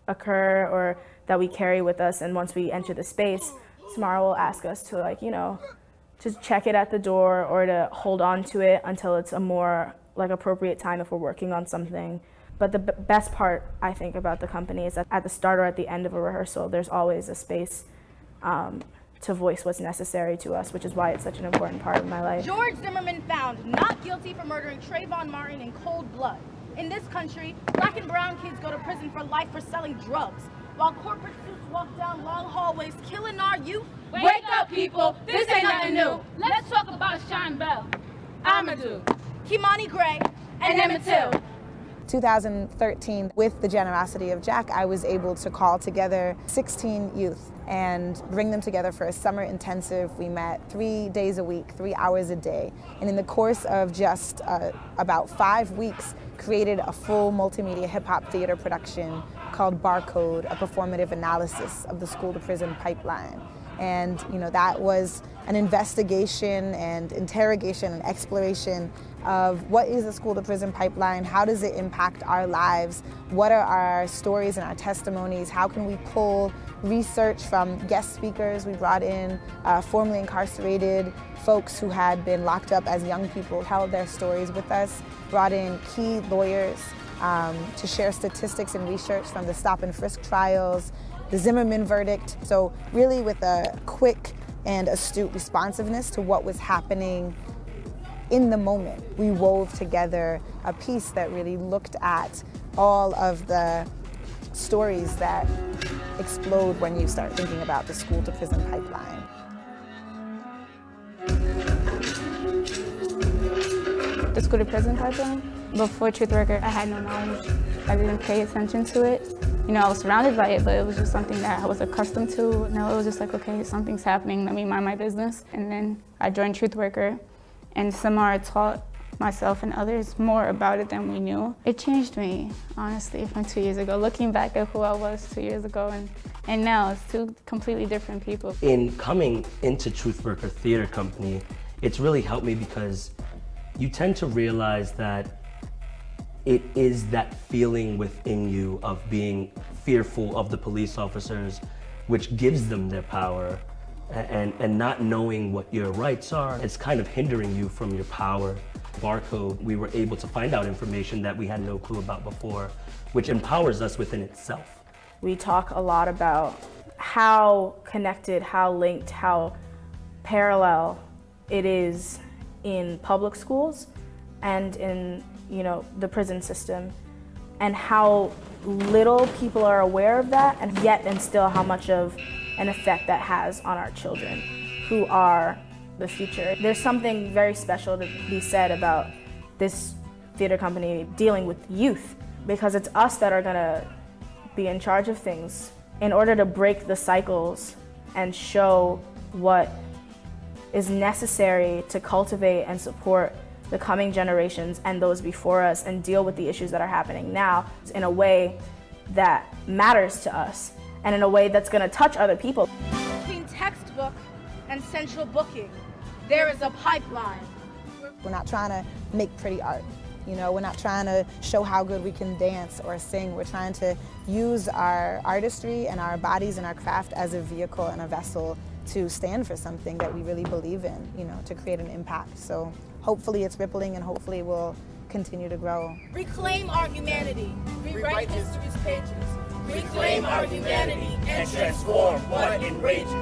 S8: occur or that we carry with us, and once we enter the space, Samara will ask us to just check it at the door or to hold on to it until it's a more appropriate time if we're working on something. But the best part, I think, about the company is that at the start or at the end of a rehearsal, there's always a space to voice what's necessary to us, which is why it's such an important part of my life.
S9: George Zimmerman found not guilty for murdering Trayvon Martin in cold blood. In this country, black and brown kids go to prison for life for selling drugs, while corporate suits walk down long hallways killing our youth.
S6: Wake up, people. This ain't nothing new. Let's talk about Sean Bell, Amadou,
S9: Kimani Gray, and Emmett Till.
S4: 2013, with the generosity of Jack, I was able to call together 16 youth and bring them together for a summer intensive. We met 3 days a week, 3 hours a day. And in the course of just about 5 weeks, created a full multimedia hip-hop theater production called Barcode, a performative analysis of the school-to-prison pipeline. And that was an investigation and interrogation and exploration of what is the school-to-prison pipeline, how does it impact our lives, what are our stories and our testimonies, how can we pull research from guest speakers. We brought in formerly incarcerated folks who had been locked up as young people, held their stories with us, brought in key lawyers to share statistics and research from the stop and frisk trials, the Zimmerman verdict. So really with a quick and astute responsiveness to what was happening in the moment, we wove together a piece that really looked at all of the stories that explode when you start thinking about the school-to-prison pipeline.
S10: The school-to-prison pipeline? Before Truthworker, I had no knowledge. I didn't pay attention to it. I was surrounded by it, but it was just something that I was accustomed to. It was just okay, something's happening, let me mind my business. And then I joined Truthworker, and Samara taught myself and others more about it than we knew. It changed me, honestly, from 2 years ago. Looking back at who I was 2 years ago and now, it's two completely different people.
S15: In coming into Truthworker Theater Company, it's really helped me because you tend to realize that it is that feeling within you of being fearful of the police officers, which gives them their power, and not knowing what your rights are, it's kind of hindering you from your power. Barcode, we were able to find out information that we had no clue about before, which empowers us within itself.
S8: We talk a lot about how connected, how linked, how parallel it is in public schools and in, the prison system, and how little people are aware of that, and yet and still how much of an effect that has on our children, who are the future. There's something very special to be said about this theater company dealing with youth, because it's us that are gonna be in charge of things in order to break the cycles and show what is necessary to cultivate and support the coming generations and those before us, and deal with the issues that are happening now in a way that matters to us and in a way that's gonna touch other people.
S9: Between textbook and central booking, there is a pipeline.
S4: We're not trying to make pretty art. We're not trying to show how good we can dance or sing. We're trying to use our artistry and our bodies and our craft as a vehicle and a vessel to stand for something that we really believe in, to create an impact. So hopefully it's rippling, and hopefully it will continue to grow.
S9: Reclaim our humanity. Rewrite history's pages. Reclaim our humanity and transform what enrages.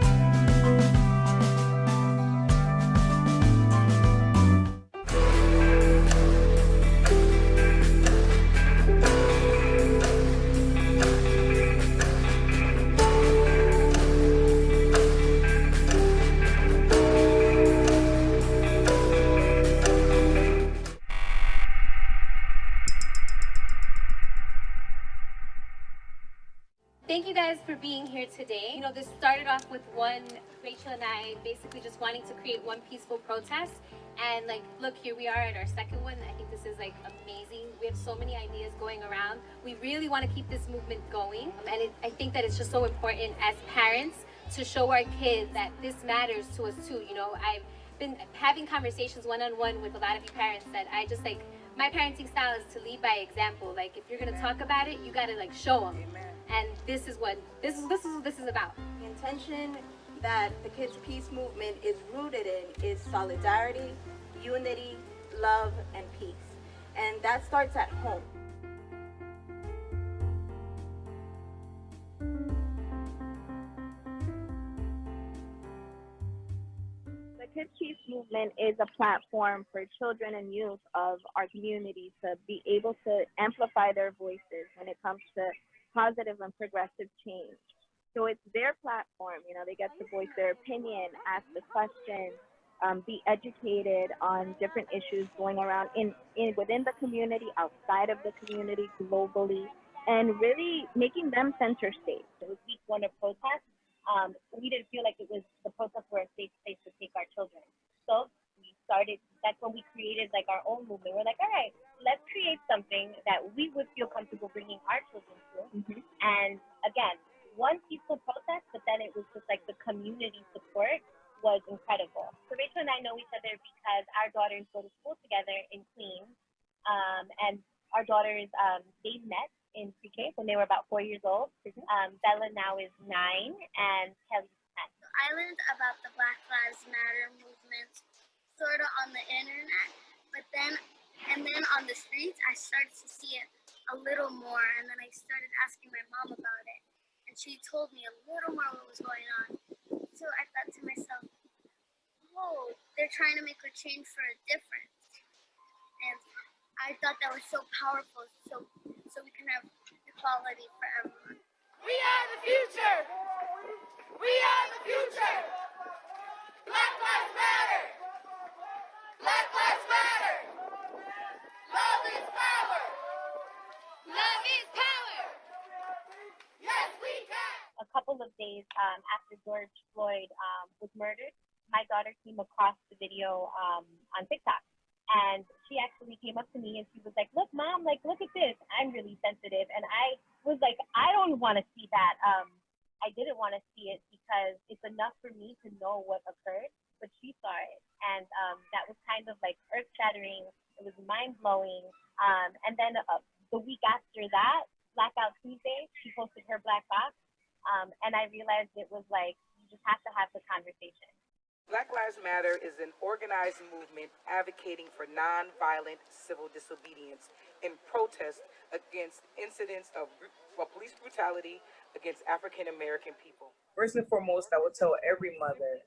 S31: Thank you guys for being here today. This started off with Rachel and I basically just wanting to create one peaceful protest. And look, here we are at our second one. I think this is amazing. We have so many ideas going around. We really want to keep this movement going. And I think that it's just so important as parents to show our kids that this matters to us too. I've been having conversations one-on-one with a lot of you parents that I just my parenting style is to lead by example. If you're gonna talk about it, you gotta show them. And this is what this is about.
S2: The intention that the Kids Peace Movement is rooted in is solidarity, unity, love, and peace. And that starts at home.
S11: The Kids Peace Movement is a platform for children and youth of our community to be able to amplify their voices when it comes to positive and progressive change. So it's their platform, they get to voice their opinion, ask the questions, be educated on different issues going around within the community, outside of the community, globally, and really making them center stage. It was week one of protest. We didn't feel like the protests were a safe place to take our children. So that's when we created our own movement. We're all right, let's create something that we would feel comfortable bringing our children to. And again, one peaceful protest, but then it was just the community support was incredible. So Rachel and I know each other because our daughters go to school together in Queens. And our daughters, they met in pre-K when they were about 4 years old. Bella now is 9 and Kelly's 10.
S16: I learned about the Black Lives Matter movement sort of on the internet, but then on the streets I started to see it a little more, and then I started asking my mom about it, and she told me a little more what was going on. So I thought to myself, whoa, they're trying to make a change for a difference. And I thought that was so powerful, so we can have equality for everyone.
S3: We are the future! We are the future! Black Lives Matter! Black Lives Matter! Love is power! Love is power! Yes, we can!
S11: A couple of days after George Floyd was murdered, my daughter came across the video on TikTok. And she actually came up to me and she was like, look, Mom, look at this. I'm really sensitive. And I was like, I don't want to see that. I didn't want to see it because it's enough for me to know what occurred, but she saw it. And that was kind of earth-shattering. It was mind-blowing. And then the week after that, Blackout Tuesday, she posted her black box, and I realized it was like, you just have to have the conversation.
S12: Black Lives Matter is an organized movement advocating for nonviolent civil disobedience in protest against incidents of police brutality against African American people.
S13: First and foremost, I would tell every mother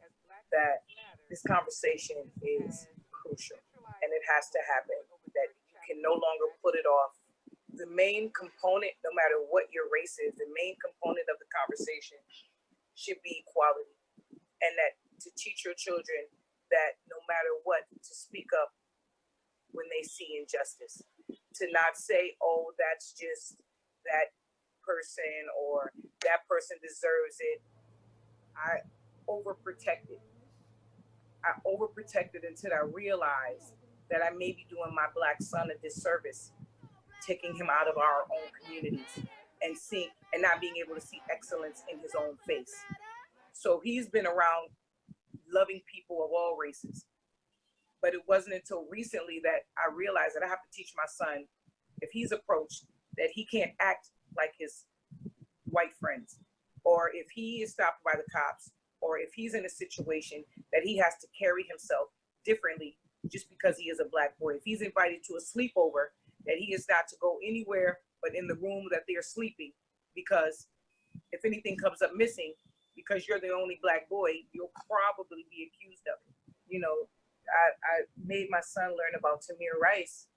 S13: that this conversation is crucial and it has to happen, that you can no longer put it off. The main component, no matter what your race is, the main component of the conversation should be equality, and that to teach your children that no matter what, to speak up when they see injustice, to not say, oh, that's just that person or that person deserves it. I overprotected until I realized that I may be doing my Black son a disservice, taking him out of our own communities and not being able to see excellence in his own face. So he's been around loving people of all races. But it wasn't until recently that I realized that I have to teach my son, if he's approached, that he can't act like his white friends, or if he is stopped by the cops, or if he's in a situation that he has to carry himself differently just because he is a Black boy. If he's invited to a sleepover, that he is not to go anywhere but in the room that they're sleeping, because if anything comes up missing, because you're the only Black boy, you'll probably be accused of it. You know, I made my son learn about Tamir Rice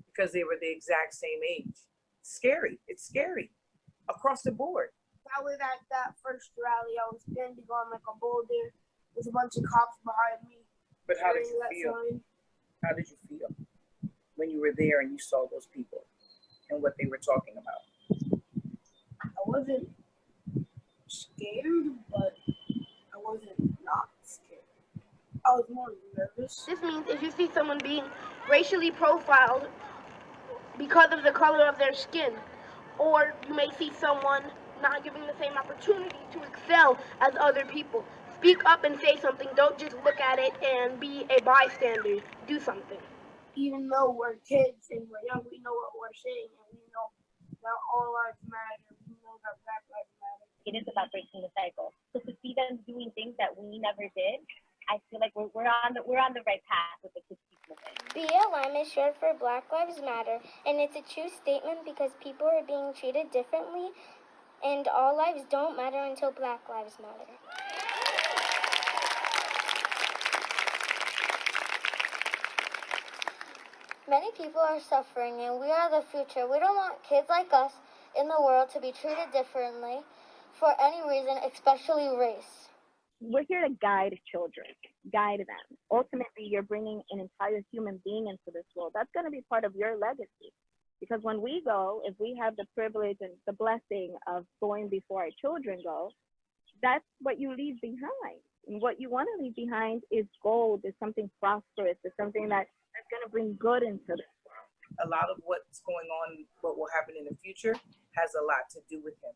S13: because they were the exact same age. Scary. It's scary across the board.
S17: I was at that first rally. I was standing on like a boulder with a bunch of cops behind me.
S13: But how did you feel? How did you feel when you were there and you saw those people and what they were talking about?
S17: I wasn't scared, but I wasn't not scared. I was more nervous.
S9: This means if you see someone being racially profiled because of the color of their skin, or you may see someone not given the same opportunity to excel as other people, speak up and say something. Don't just look at it and be a bystander. Do something.
S17: Even though we're kids and we're young, we know what we're saying, and we know that all lives matter. We know that Black lives matter.
S11: It is about breaking the cycle. So to see them doing things that we never did, I feel like we're on the right path with the Kids Peace movement.
S18: BLM is short for Black Lives Matter, and it's a true statement because people are being treated differently, and all lives don't matter until Black lives matter. Many people are suffering, and we are the future. We don't want kids like us in the world to be treated differently for any reason, especially race.
S11: We're here to guide children, guide them. Ultimately, you're bringing an entire human being into this world. That's going to be part of your legacy. Because when we go, if we have the privilege and the blessing of going before our children go, that's what you leave behind. And what you want to leave behind is gold, is something prosperous, is something that's going to bring good into this world.
S13: A lot of what's going on, what will happen in the future, has a lot to do with him.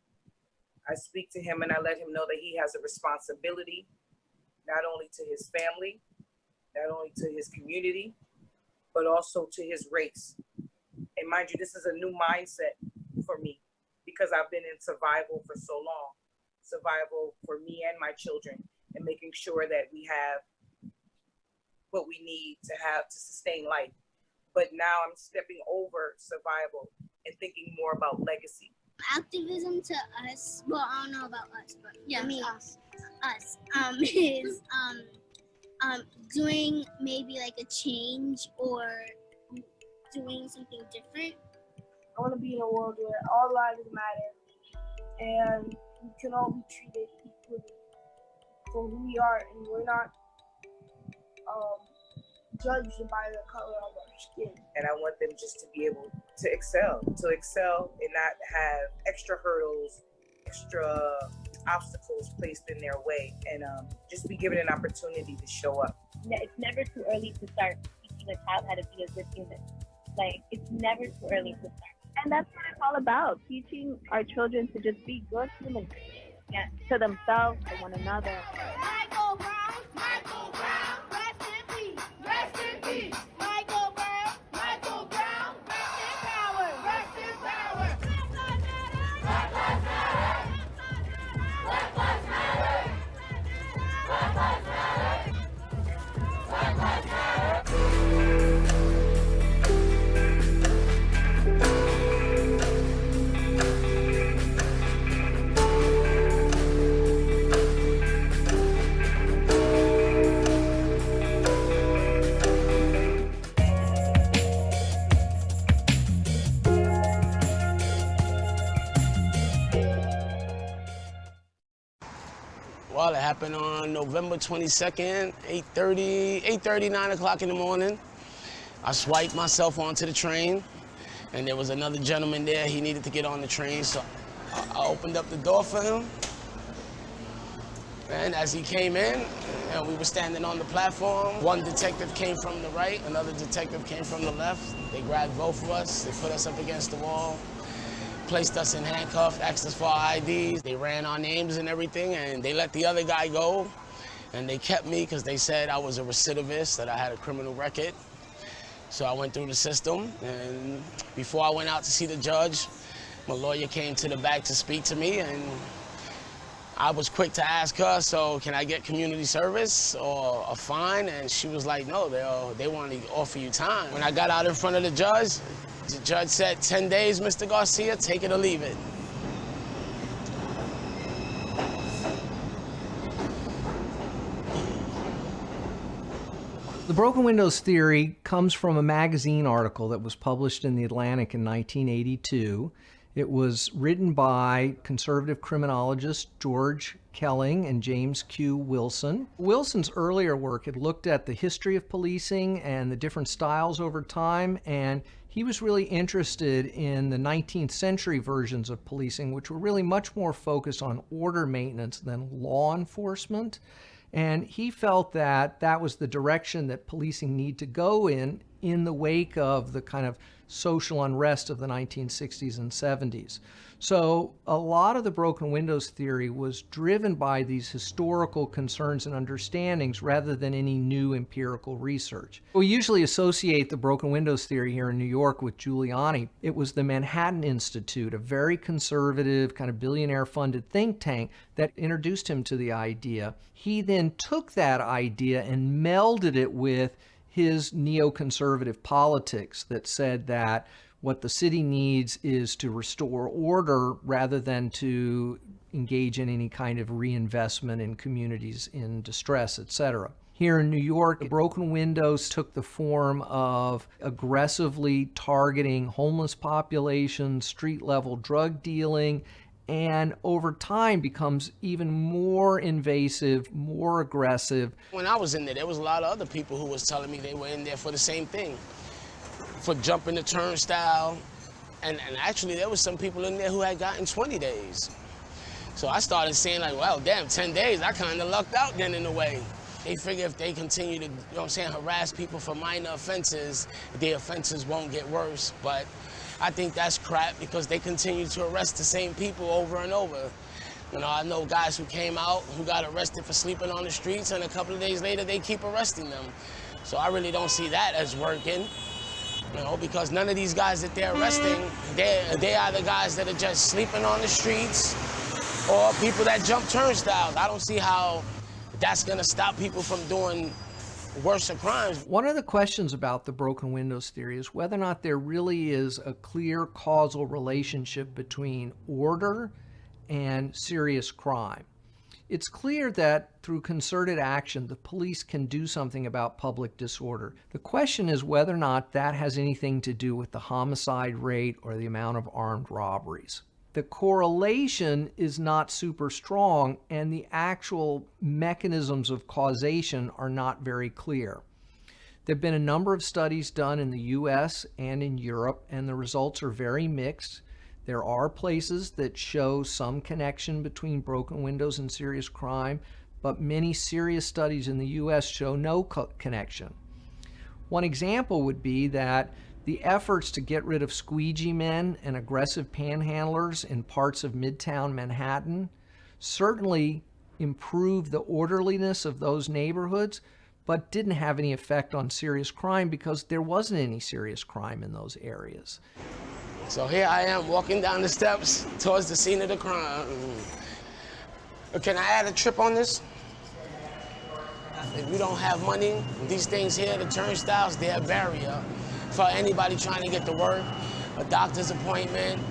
S13: I speak to him and I let him know that he has a responsibility, not only to his family, not only to his community, but also to his race. And mind you, this is a new mindset for me because I've been in survival for so long. Survival for me and my children, and making sure that we have what we need to sustain life. But now I'm stepping over survival and thinking more about legacy.
S16: Activism to us, well, I don't know about us, but yeah, me, us, is doing maybe like a change or doing something different.
S17: I want to be in a world where all lives matter and we can all be treated equally for who we are, and we're not judged by the color of our skin.
S13: And I want them just to be able to excel and not have extra hurdles, extra obstacles placed in their way, and just be given an opportunity to show up.
S11: It's never too early to start teaching a child how to be a good human. Like, it's never too early to start. And that's what it's all about, teaching our children to just be good humans, to themselves, to one another.
S6: Michael Brown, rest in peace, rest in peace. Michael Brown, rest in power, rest in power.
S19: happened on November 22nd, 8:30, 9 o'clock in the morning. I swiped myself onto the train, and there was another gentleman there. He needed to get on the train, so I opened up the door for him. And as he came in, and we were standing on the platform, one detective came from the right, another detective came from the left. They grabbed both of us, they put us up against the wall, placed us in handcuffs, asked us for our IDs. They ran our names and everything, and they let the other guy go. And they kept me because they said I was a recidivist, that I had a criminal record. So I went through the system, and before I went out to see the judge, my lawyer came to the back to speak to me, and I was quick to ask her, so can I get community service or a fine? And she was like, no, they want to offer you time. When I got out in front of the judge said, 10 days, Mr. Garcia, take it or leave it.
S20: The broken windows theory comes from a magazine article that was published in The Atlantic in 1982. It was written by conservative criminologists George Kelling and James Q. Wilson. Wilson's earlier work had looked at the history of policing and the different styles over time, and he was really interested in the 19th century versions of policing, which were really much more focused on order maintenance than law enforcement. And he felt that that was the direction that policing need to go in the wake of the kind of social unrest of the 1960s and 70s. So a lot of the broken windows theory was driven by these historical concerns and understandings rather than any new empirical research. We usually associate the broken windows theory here in New York with Giuliani. It was the Manhattan Institute, a very conservative, kind of billionaire-funded think tank that introduced him to the idea. He then took that idea and melded it with his neoconservative politics that said that what the city needs is to restore order rather than to engage in any kind of reinvestment in communities in distress, etc. Here in New York, the broken windows took the form of aggressively targeting homeless populations, street-level drug dealing, and over time becomes even more invasive, more aggressive.
S19: When I was in there was a lot of other people who was telling me they were in there for the same thing, for jumping the turnstile. And actually there was some people in there who had gotten 20 days. So I started saying like, well, damn, 10 days, I kind of lucked out then in a way. They figure if they continue to, harass people for minor offenses, their offenses won't get worse. But I think that's crap because they continue to arrest the same people over and over. I know guys who came out who got arrested for sleeping on the streets, and a couple of days later they keep arresting them. So I really don't see that as working, because none of these guys that they're arresting, they are the guys that are just sleeping on the streets or people that jump turnstiles. I don't see how that's gonna stop people from doing worse crimes.
S20: One of the questions about the broken windows theory is whether or not there really is a clear causal relationship between order and serious crime. It's clear that through concerted action, the police can do something about public disorder. The question is whether or not that has anything to do with the homicide rate or the amount of armed robberies. The correlation is not super strong, and the actual mechanisms of causation are not very clear. There have been a number of studies done in the US and in Europe, and the results are very mixed. There are places that show some connection between broken windows and serious crime, but many serious studies in the US show no connection. One example would be that the efforts to get rid of squeegee men and aggressive panhandlers in parts of Midtown Manhattan certainly improved the orderliness of those neighborhoods, but didn't have any effect on serious crime because there wasn't any serious crime in those areas.
S19: So here I am walking down the steps towards the scene of the crime. Can I add a trip on this? If you don't have money, these things here, the turnstiles, they're a barrier for anybody trying to get to work, a doctor's appointment.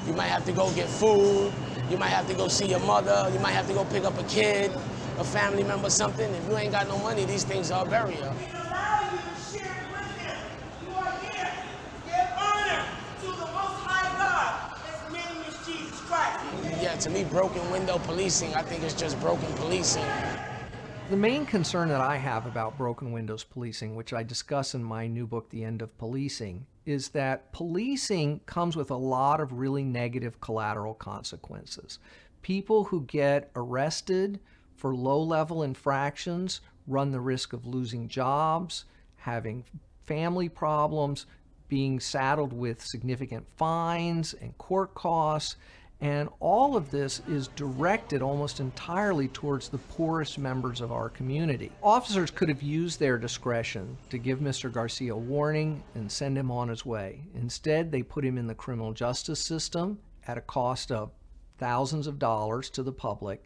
S19: You might have to go get food. You might have to go see your mother. You might have to go pick up a kid, a family member, something. If you ain't got no money, these things are a barrier. Yeah, To me, broken window policing, I think it's just broken policing.
S20: The main concern that I have about broken windows policing, which I discuss in my new book, The End of Policing, is that policing comes with a lot of really negative collateral consequences. People who get arrested for low-level infractions run the risk of losing jobs, having family problems, being saddled with significant fines and court costs, and all of this is directed almost entirely towards the poorest members of our community. Officers could have used their discretion to give Mr. Garcia a warning and send him on his way. Instead, they put him in the criminal justice system at a cost of thousands of dollars to the public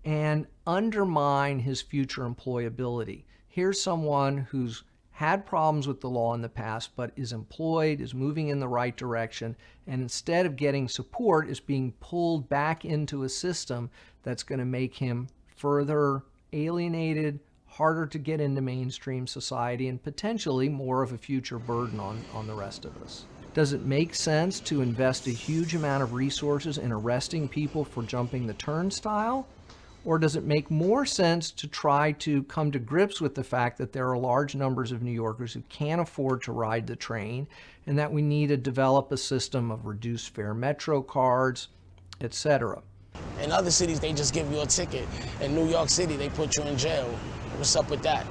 S20: and undermine his future employability. Here's someone who's had problems with the law in the past, but is employed, is moving in the right direction, and instead of getting support, is being pulled back into a system that's going to make him further alienated, harder to get into mainstream society, and potentially more of a future burden on the rest of us. Does it make sense to invest a huge amount of resources in arresting people for jumping the turnstile? Or does it make more sense to try to come to grips with the fact that there are large numbers of New Yorkers who can't afford to ride the train and that we need to develop a system of reduced fare Metro cards, etc.?
S19: In other cities, they just give you a ticket. In New York City, they put you in jail. What's up with that?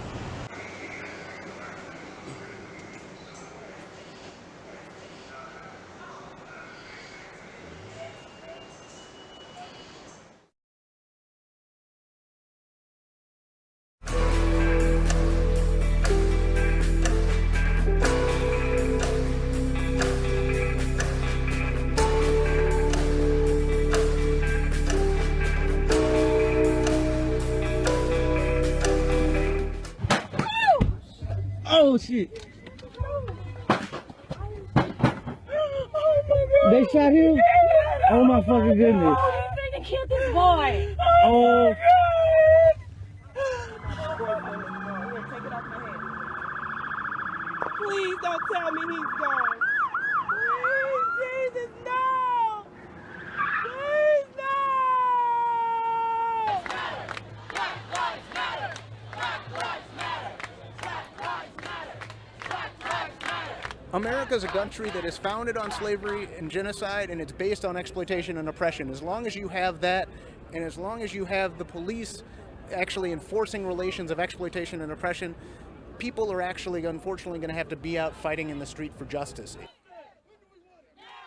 S3: Oh shit!
S14: Oh my God! They shot him? Oh my fucking goodness!
S9: Oh, he's trying to kill this boy!
S14: Oh.
S3: Please don't tell me he's gone. Please, Jesus, no! Please, no! Black lives matter! Black lives matter! Black lives matter! Black lives matter!
S21: America's a country that is founded on slavery and genocide, and it's based on exploitation and oppression. As long as you have that, and as long as you have the police actually enforcing relations of exploitation and oppression, people are actually, unfortunately, going to have to be out fighting in the street for justice.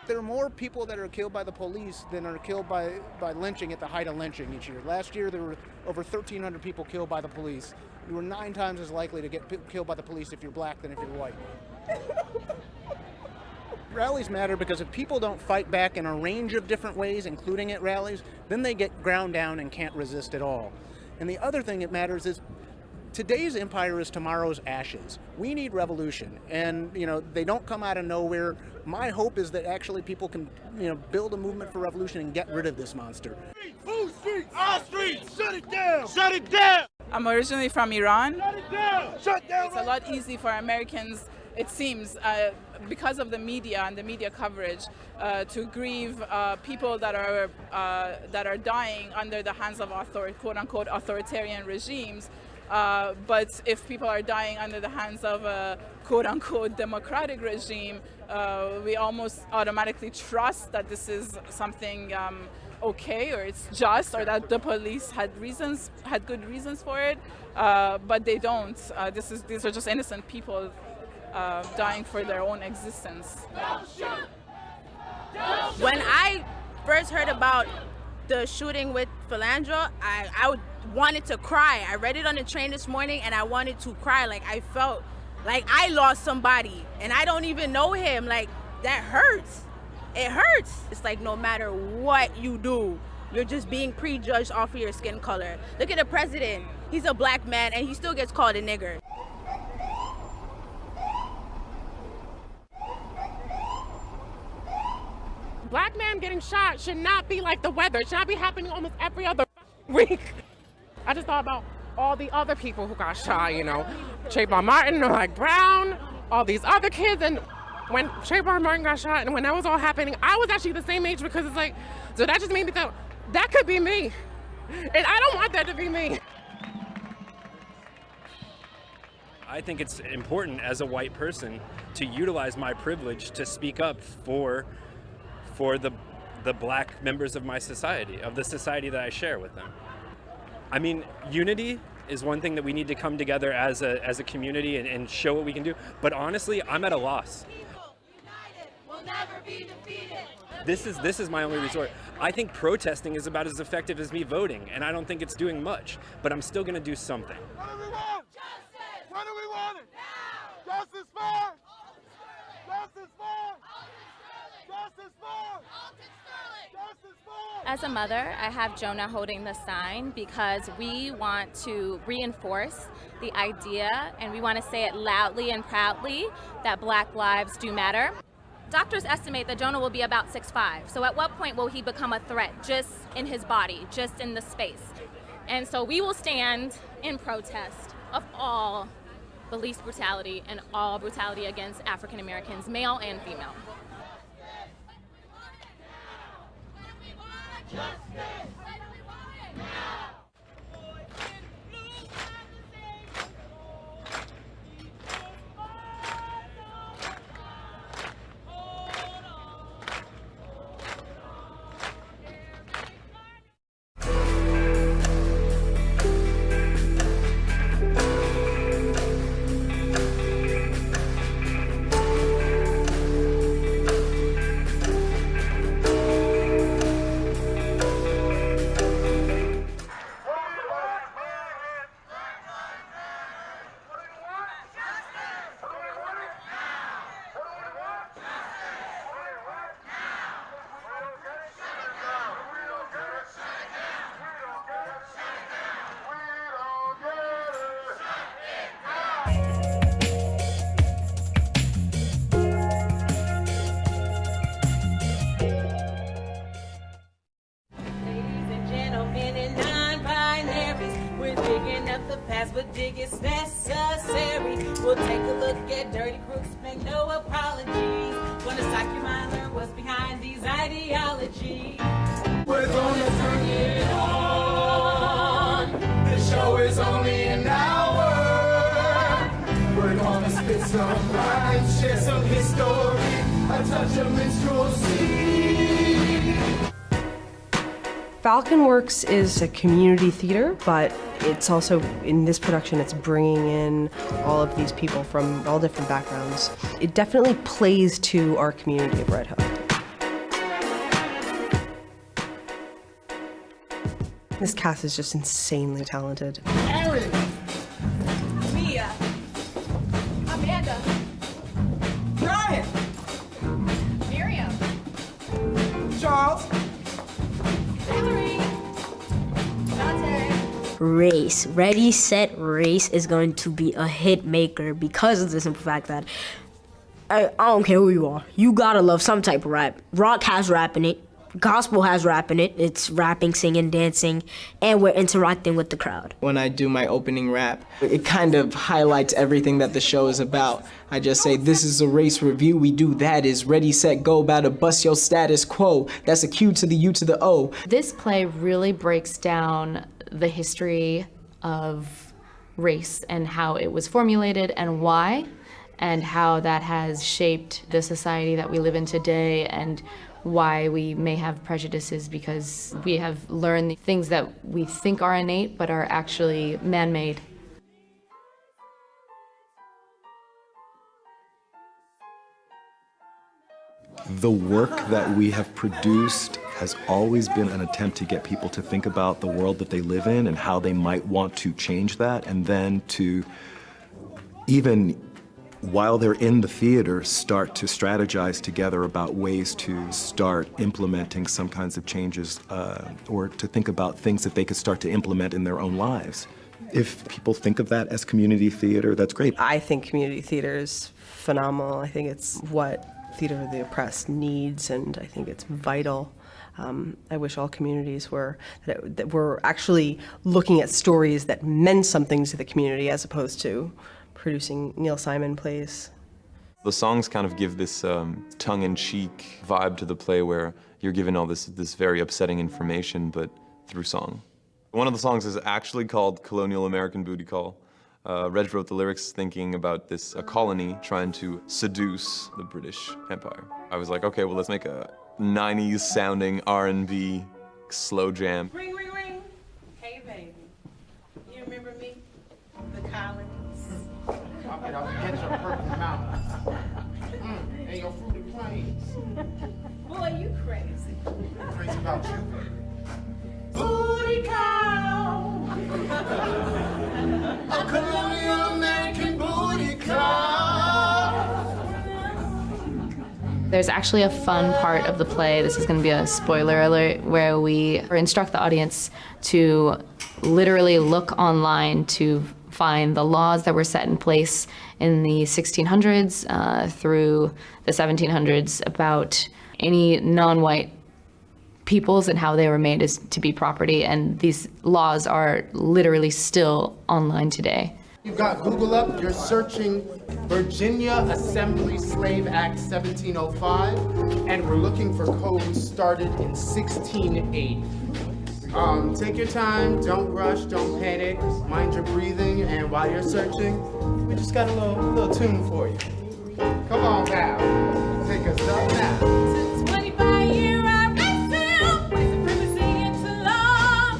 S21: There are more people that are killed by the police than are killed by lynching at the height of lynching each year. Last year, there were over 1,300 people killed by the police. You were 9 times as likely to get killed by the police if you're black than if you're white. Rallies matter because if people don't fight back in a range of different ways, including at rallies, then they get ground down and can't resist at all. And the other thing that matters is today's empire is tomorrow's ashes. We need revolution, and they don't come out of nowhere. My hope is that actually people can build a movement for revolution and get rid of this monster.
S3: Whose streets? Our streets! Shut it down! Shut it down!
S22: I'm originally from Iran.
S3: Shut it down! Shut down!
S22: It's a lot easier for Americans, it seems, because of the media and the media coverage, to grieve people that are dying under the hands of quote-unquote authoritarian regimes. But if people are dying under the hands of a quote-unquote democratic regime, we almost automatically trust that this is something okay, or it's just, or that the police had good reasons for it, but they don't. These are just innocent people dying for their own existence.
S23: When I first heard about the shooting with Philandro, I wanted to cry. I read it on the train this morning and I wanted to cry. Like, I felt like I lost somebody and I don't even know him. Like, that hurts. It hurts. It's like no matter what you do, you're just being prejudged off of your skin color. Look at the president. He's a black man and he still gets called a nigger.
S24: Black man getting shot should not be like the weather. It should not be happening almost every other week. I just thought about all the other people who got shot, Trayvon Martin, Mike Brown, all these other kids. And when Trayvon Martin got shot and when that was all happening, I was actually the same age, because it's like, so that just made me think, that could be me. And I don't want that to be me.
S1: I think it's important as a white person to utilize my privilege to speak up for the black members of my society, of the society that I share with them. I mean, unity is one thing that we need to come together as a community and show what we can do. But honestly, I'm at a loss.
S6: We'll never be defeated.
S1: This is my only resort. I think protesting is about as effective as me voting, and I don't think it's doing much, but I'm still gonna do something.
S6: What do we want? Justice. When do we want it? Now. Justice for. Justice for. Justice for. Justice for.
S5: As a mother, I have Jonah holding the sign because we want to reinforce the idea, and we want to say it loudly and proudly, that Black lives do matter. Doctors estimate that Jonah will be about 6'5". So at what point will he become a threat just in his body, just in the space? And so we will stand in protest of all police brutality and all brutality against African Americans, male and female.
S6: But dig it's necessary. We'll take a look at dirty crooks, make no apologies. Wanna sock your mind, learn what's behind these ideologies. We're gonna bring it on. The show is only an hour. We're gonna spit some rhymes, share some history, a touch of minstrelsy.
S7: Falcon Works is a community theater, but it's also, in this production, it's bringing in all of these people from all different backgrounds. It definitely plays to our community of Red Hook. This cast is just insanely talented.
S6: Aaron! Mia! Amanda! Brian! Miriam! Charles!
S10: Race. Ready, Set, Race is going to be a hit maker because of the simple fact that I don't care who you are. You gotta love some type of rap. Rock has rap in it. Gospel has rap in it. It's rapping, singing, dancing, and we're interacting with the crowd.
S31: When I do my opening rap, it kind of highlights everything that the show is about. I just say, this is a race review, we do that is ready, set, go, about to bust your status quo. That's a Q to the U to the O.
S15: This play really breaks down the history of race and how it was formulated and why, and how that has shaped the society that we live in today, and why we may have prejudices because we have learned things that we think are innate but are actually man-made.
S25: The work that we have produced has always been an attempt to get people to think about the world that they live in and how they might want to change that, and then to, even while they're in the theater, start to strategize together about ways to start implementing some kinds of changes, or to think about things that they could start to implement in their own lives. If people think of that as community theater, that's great.
S7: I think community theater is phenomenal. I think it's what Theater of the Oppressed needs, and I think it's vital. I wish all communities were, that were actually looking at stories that meant something to the community as opposed to producing Neil Simon plays.
S2: The songs kind of give this tongue-in-cheek vibe to the play where you're given all this very upsetting information, but through song. One of the songs is actually called Colonial American Booty Call. Reg wrote the lyrics thinking about a colony trying to seduce the British Empire. I was like, okay, well, let's make a 90s sounding R&B slow jam.
S4: Ring, ring, ring. Hey, baby. You remember me? The colonies.
S8: I'll get off the edge of Purple Mountains. And your fruity plains.
S4: Boy, you crazy.
S8: Crazy about you.
S4: Booty call.
S8: A colonial American booty call.
S15: There's actually a fun part of the play, this is going to be a spoiler alert, where we instruct the audience to literally look online to find the laws that were set in place in the 1600s through the 1700s about any non-white peoples and how they were made as to be property, and these laws are literally still online today.
S8: You've got Google up, you're searching Virginia Assembly Slave Act 1705, and we're looking for codes started in 1680. Take your time, don't rush, don't panic, mind your breathing, and while you're searching, we just got a little tune for you. Come on now, take us up now.
S4: 25-year racism, white supremacy into law.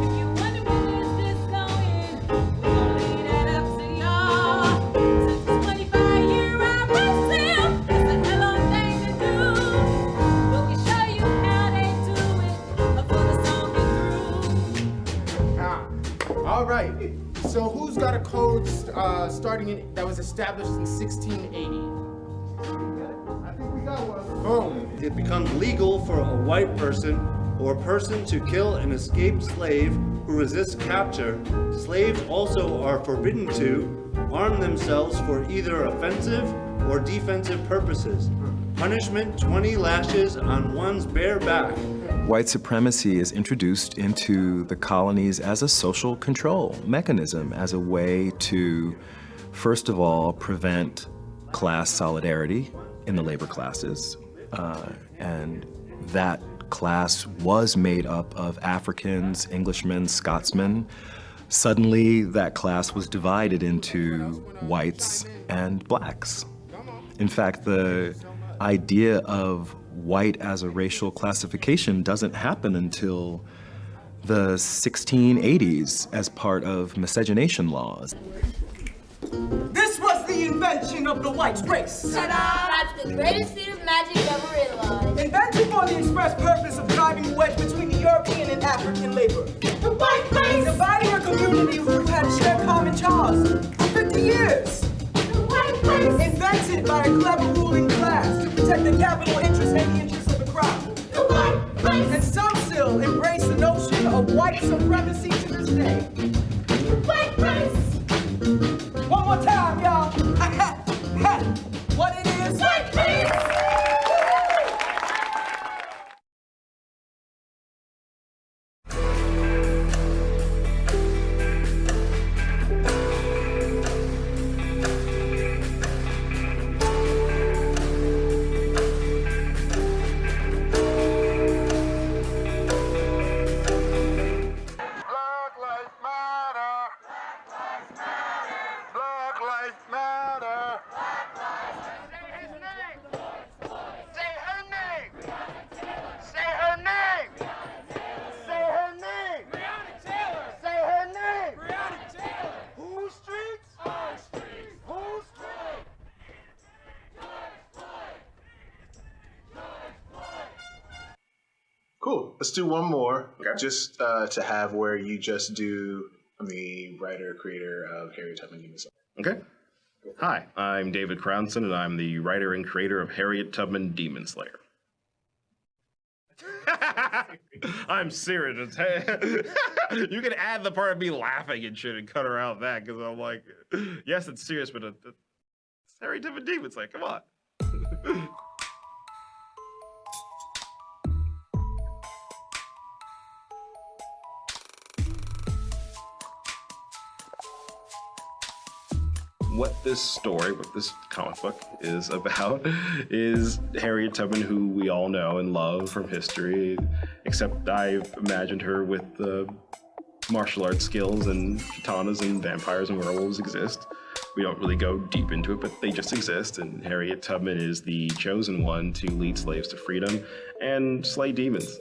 S4: If you wonder where this is going, we're gonna leave that up to y'all. Since 25-year racism, that's a hell of a thing to do. But we show you how they do it before the song gets through.
S8: All right, so who's got a code that was established in 1680?
S12: Boom. It becomes legal for a white person or person to kill an escaped slave who resists capture. Slaves also are forbidden to arm themselves for either offensive or defensive purposes. Punishment, 20 lashes on one's bare back.
S25: White supremacy is introduced into the colonies as a social control mechanism, as a way to, first of all, prevent class solidarity in the labor classes. And that class was made up of Africans, Englishmen, Scotsmen. Suddenly, that class was divided into whites and blacks. In fact, the idea of white as a racial classification doesn't happen until the 1680s as part of miscegenation laws.
S16: This was the invention of the white race.
S4: That's the greatest feat of magic ever realized.
S16: Invented for the express purpose of driving a wedge between the European and African labor. The white race! Dividing a community who had shared common cause for 50 years. The white race! Invented by a clever ruling class to protect the capital interests and the interests of the crowd. The white race! And some still embrace the notion of white supremacy to this day. The white race! One more time, y'all. What it is? White race!
S18: Cool. Let's do one more, just to have where you just do the writer, creator of Harriet Tubman Demon Slayer.
S26: Okay. Hi, I'm David Crownson, and I'm the writer and creator of Harriet Tubman Demon Slayer. I'm serious. You can add the part of me laughing and shit and cut her out that, because I'm like, yes, it's serious, but it's Harriet Tubman Demon Slayer. Come on. what this comic book is about is Harriet Tubman, who we all know and love from history, except I've imagined her with martial arts skills, and katanas and vampires and werewolves exist. We don't really go deep into it, but they just exist, and Harriet Tubman is the chosen one to lead slaves to freedom and slay demons.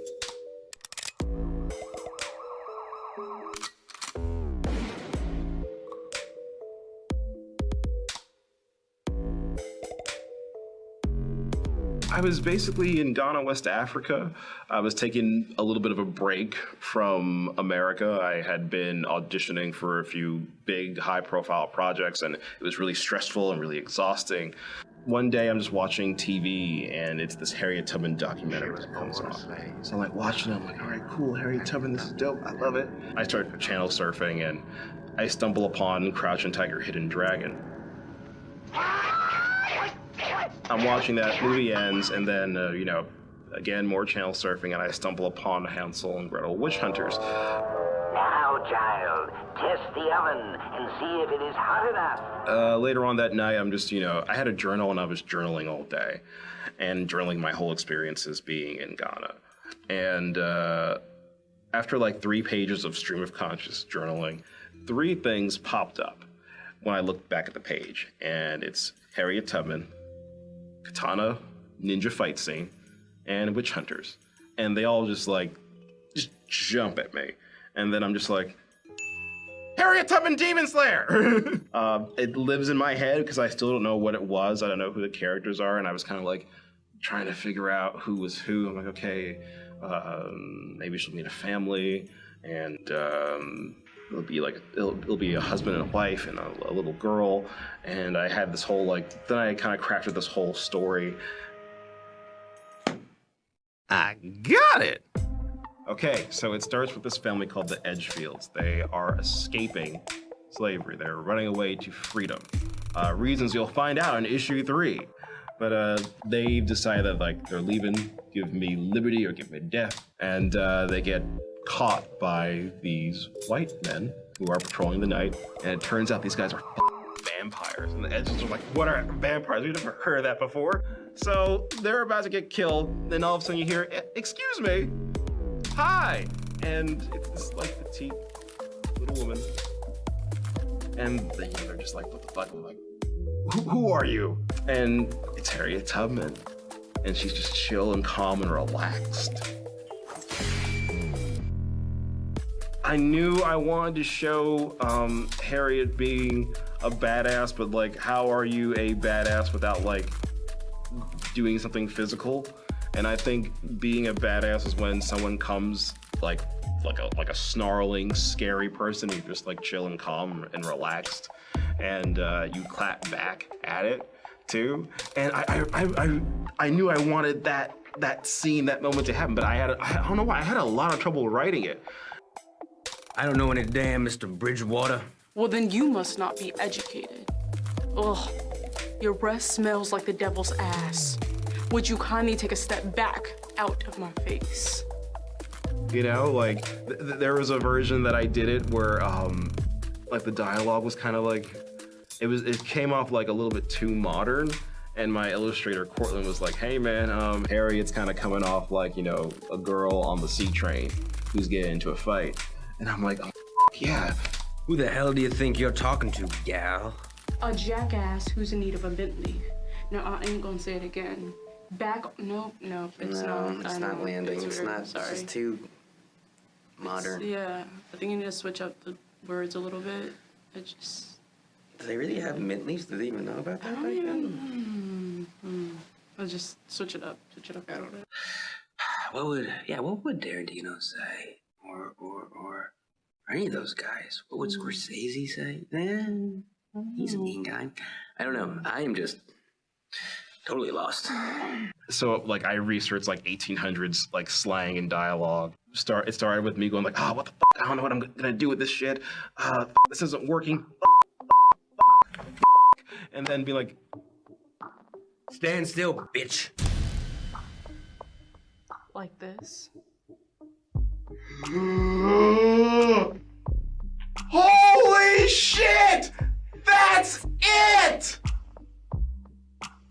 S26: I was basically in Ghana, West Africa. I was taking a little bit of a break from America. I had been auditioning for a few big, high-profile projects, and it was really stressful and really exhausting. One day, I'm just watching TV, and it's this Harriet Tubman documentary that comes on. So I'm like watching it, I'm like, all right, cool, Harriet Tubman, this is dope, I love it. I start channel surfing, and I stumble upon Crouching Tiger, Hidden Dragon. I'm watching that, movie ends, and then, again, more channel surfing, and I stumble upon Hansel and Gretel Witch Hunters.
S9: Now, child, test the oven and see if it is hot enough.
S26: Later on that night, I'm just, I had a journal, and I was journaling all day, and journaling my whole experiences being in Ghana. And after like 3 pages of stream of conscious journaling, 3 things popped up when I looked back at the page, and it's Harriet Tubman, katana ninja fight scene, and witch hunters, and they all just jump at me, and then I'm just like, Harriet Tubman Demon Slayer. It lives in my head because I still don't know what it was. I don't know who the characters are, and I was kind of like trying to figure out who was who. I'm like, okay, maybe she'll meet a family, and it'll be a husband and a wife and a little girl. And I had this whole then I kind of crafted this whole story. I got it. Okay, so it starts with this family called the Edgefields. They are escaping slavery. They're running away to freedom. Reasons you'll find out in issue 3. But they've decided that they're leaving, give me liberty or give me death. And they get caught by these white men who are patrolling the night, and it turns out these guys are vampires. And the Edges are like, what are vampires? We've never heard of that before. So they're about to get killed, then all of a sudden you hear, excuse me, hi! And it's this petite little woman. And they're just like, what the fuck? I'm like, who are you? And it's Harriet Tubman. And she's just chill and calm and relaxed. I knew I wanted to show Harriet being a badass, but how are you a badass without doing something physical? And I think being a badass is when someone comes like a snarling, scary person, you're just chill and calm and relaxed, and you clap back at it too. And I knew I wanted that scene, that moment to happen, but I don't know why, I had a lot of trouble writing it.
S11: I don't know any damn Mr. Bridgewater.
S13: Well, then you must not be educated. Ugh, your breath smells like the devil's ass. Would you kindly take a step back out of my face?
S26: There was a version that I did it where, the dialogue was kind of it came off a little bit too modern, and my illustrator, Cortland, was like, hey man, Harriet's kind of coming off a girl on the C train who's getting into a fight. And I'm like, oh, yeah.
S11: Who the hell do you think you're talking to, gal?
S13: A jackass who's in need of a Bentley. No, I ain't gonna say it again. Nope, it's not.
S11: It's not landing. It's not.
S13: Sorry.
S11: It's just too modern.
S13: Yeah, I think you need to switch up the words a little bit. It just.
S11: Do they really have Bentleys? Do they even know about that?
S13: I don't even. I'll just switch it up. Switch it up a little bit.
S11: What would Tarantino say? Or any of those guys? What would Scorsese say? He's a mean guy. I don't know. I am just totally lost.
S26: So I researched 1800s slang and dialogue. It started with me going what the fuck? I don't know what I'm gonna do with this shit. This isn't working. And then be like,
S11: stand still, bitch.
S13: Like this.
S26: Holy shit! That's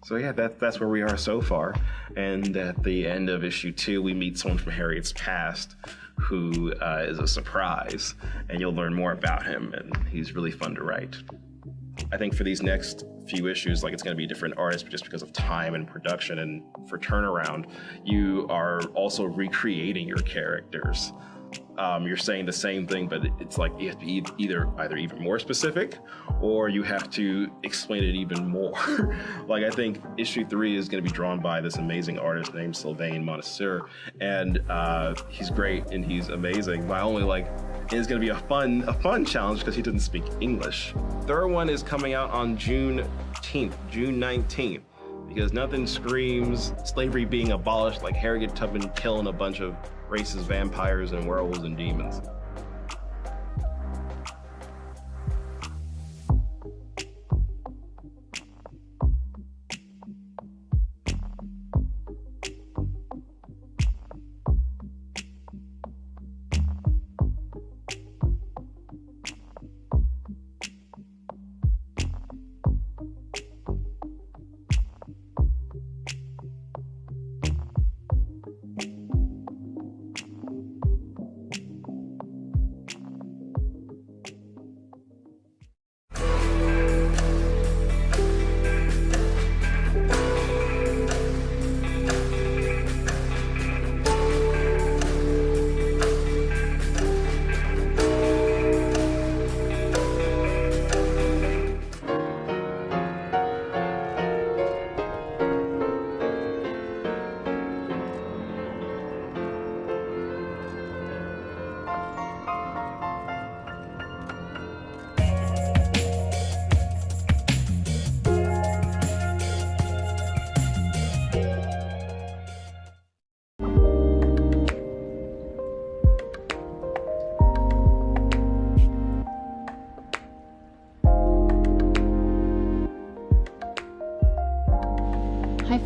S26: So yeah, that's where we are so far. And at the end of issue 2, we meet someone from Harriet's past who is a surprise, and you'll learn more about him, and he's really fun to write. I think for these next few issues, like, it's going to be different artists, but just because of time and production and for turnaround, you are also recreating your characters. You're saying the same thing, but it's like you have to be either even more specific, or you have to explain it even more. Like, I think issue 3 is going to be drawn by this amazing artist named Sylvain Montesseur, and he's great and he's amazing. My only is going to be a fun challenge because he doesn't speak English. Third one is coming out on June 19th. Because nothing screams slavery being abolished like Harriet Tubman killing a bunch of racist vampires and werewolves and demons.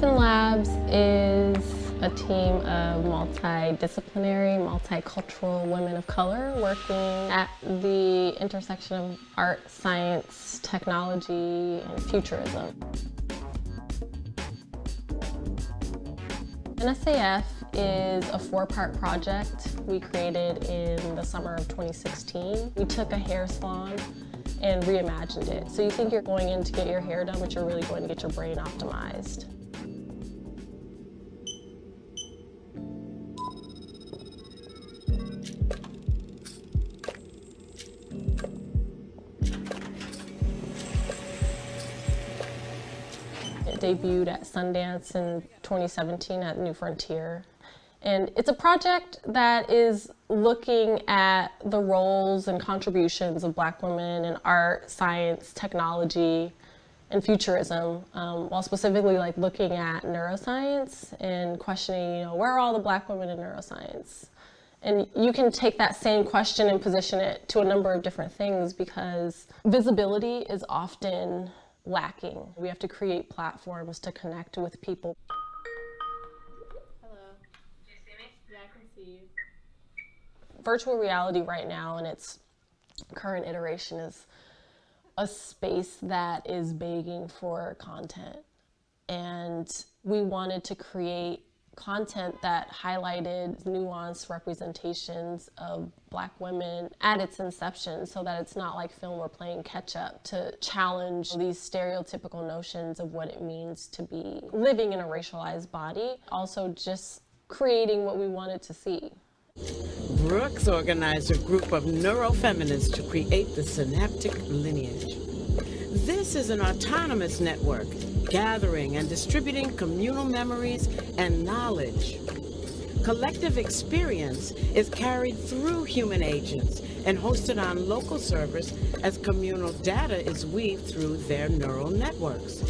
S3: Labs is a team of multidisciplinary, multicultural women of color working at the intersection of art, science, technology, and futurism. NSAF is a 4-part project we created in the summer of 2016. We took a hair salon and reimagined it. So you think you're going in to get your hair done, but you're really going to get your brain optimized. It debuted at Sundance in 2017 at New Frontier. And it's a project that is looking at the roles and contributions of Black women in art, science, technology, and futurism, while specifically looking at neuroscience and questioning, where are all the Black women in neuroscience? And you can take that same question and position it to a number of different things, because visibility is often lacking. We have to create platforms to connect with people. Hello. Do you see me? Yeah, I can see you. Virtual reality right now in its current iteration is a space that is begging for content. And we wanted to create content that highlighted nuanced representations of Black women at its inception, so that it's not like film we're playing catch up, to challenge these stereotypical notions of what it means to be living in a racialized body. Also just creating what we wanted to see.
S14: Brooks organized a group of neurofeminists to create the synaptic lineage. This is an autonomous network gathering and distributing communal memories and knowledge. Collective experience is carried through human agents and hosted on local servers as communal data is weaved through their neural networks.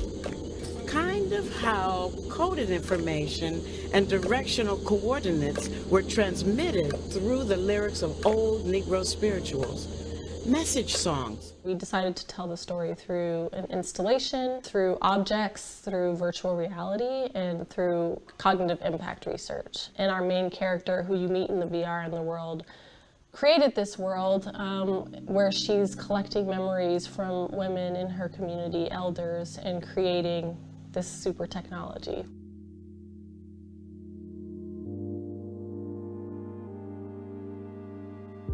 S14: Kind of how coded information and directional coordinates were transmitted through the lyrics of old Negro spirituals. Message songs.
S3: We decided to tell the story through an installation, through objects, through virtual reality, and through cognitive impact research. And our main character, who you meet in the VR in the world, created this world where she's collecting memories from women in her community, elders, and creating this super technology.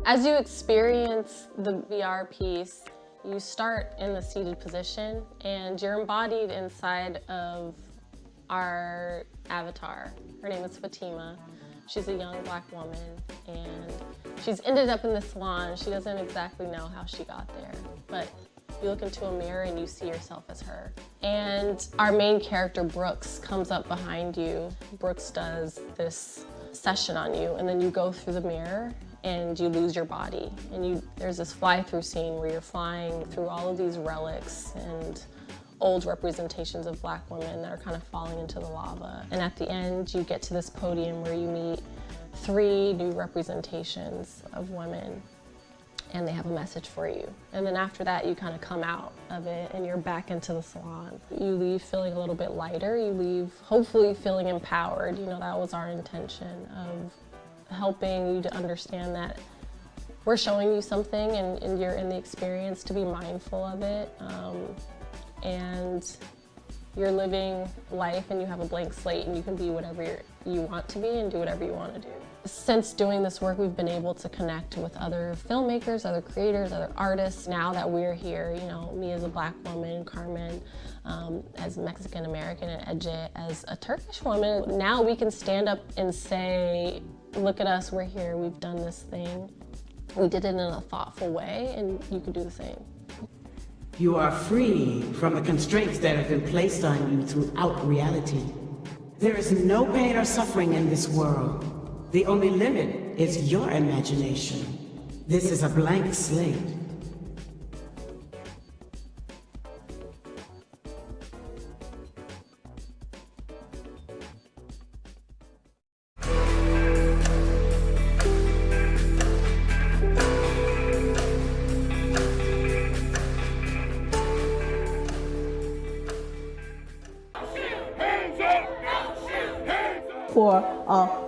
S3: As you experience the VR piece, you start in the seated position and you're embodied inside of our avatar. Her name is Fatima. She's a young Black woman and she's ended up in the salon. She doesn't exactly know how she got there, but you look into a mirror and you see yourself as her. And our main character, Brooks, comes up behind you. Brooks does this session on you and then you go through the mirror and you lose your body. And there's this fly-through scene where you're flying through all of these relics and old representations of Black women that are kind of falling into the lava. And at the end, you get to this podium where you meet 3 new representations of women, and they have a message for you. And then after that, you kind of come out of it and you're back into the salon. You leave feeling a little bit lighter. You leave hopefully feeling empowered. You know, that was our intention of helping you to understand that we're showing you something and you're in the experience to be mindful of it. And you're living life and you have a blank slate and you can be whatever you want to be and do whatever you want to do. Since doing this work, we've been able to connect with other filmmakers, other creators, other artists. Now that we're here, you know, me as a Black woman, Carmen as Mexican American, and Ece as a Turkish woman, now we can stand up and say, look at us, we're here, we've done this thing. We did it in a thoughtful way and you can do the same.
S14: You are free from the constraints that have been placed on you throughout reality. There is no pain or suffering in this world. The only limit is your imagination. This is a blank slate.
S17: For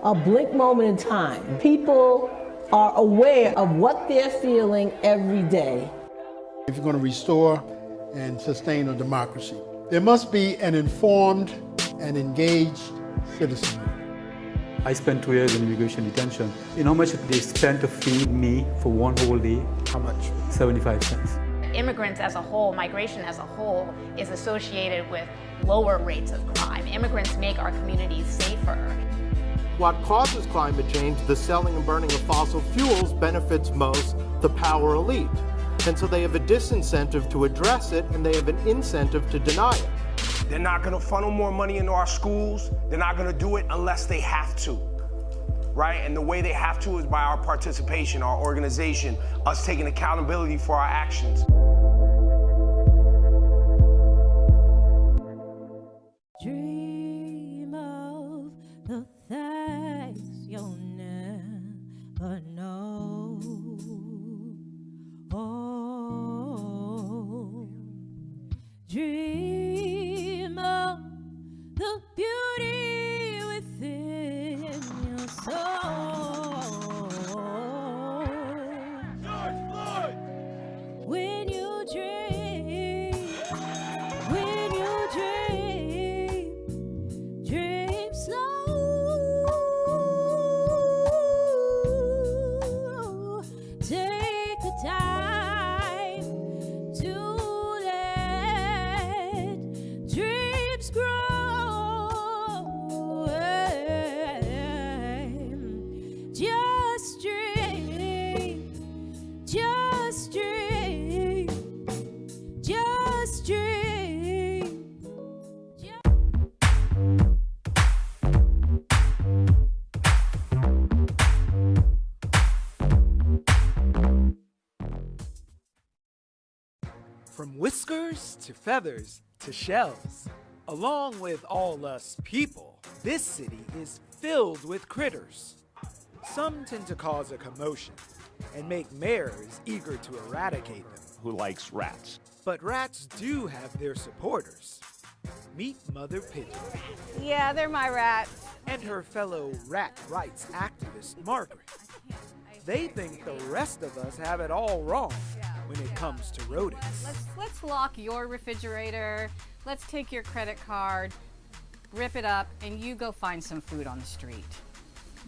S17: a blink moment in time, people are aware of what they're feeling every day.
S19: If you're going to restore and sustain a democracy, there must be an informed and engaged citizenry.
S20: I spent 2 years in immigration detention. You know how much they spent to feed me for one whole day?
S19: How much?
S20: 75 cents.
S21: Immigrants as a whole, migration as a whole, is associated with lower rates of crime. Immigrants make our communities safer.
S22: What causes climate change, the selling and burning of fossil fuels, benefits most the power elite. And so they have a disincentive to address it, and they have an incentive to deny it.
S23: They're not going to funnel more money into our schools. They're not going to do it unless they have to, right? And the way they have to is by our participation, our organization, us taking accountability for our actions.
S6: Dream of the things you'll never know. Oh, dream of the beauty within your soul. George Floyd! When you dream, when you dream, dream slow. Take the time to let dreams grow. Just dream, just dream, just dream.
S24: From whiskers to feathers to shells, along with all us people, this city is filled with critters. Some tend to cause a commotion and make mayors eager to eradicate them.
S27: Who likes rats?
S24: But rats do have their supporters. Meet Mother Pigeon.
S28: Yeah, they're my rats.
S24: And her fellow rat rights activist, Margaret. They think the rest of us have it all wrong when it comes to rodents.
S28: Let's lock your refrigerator. let's take your credit card, rip it up, and you go find some food on the street.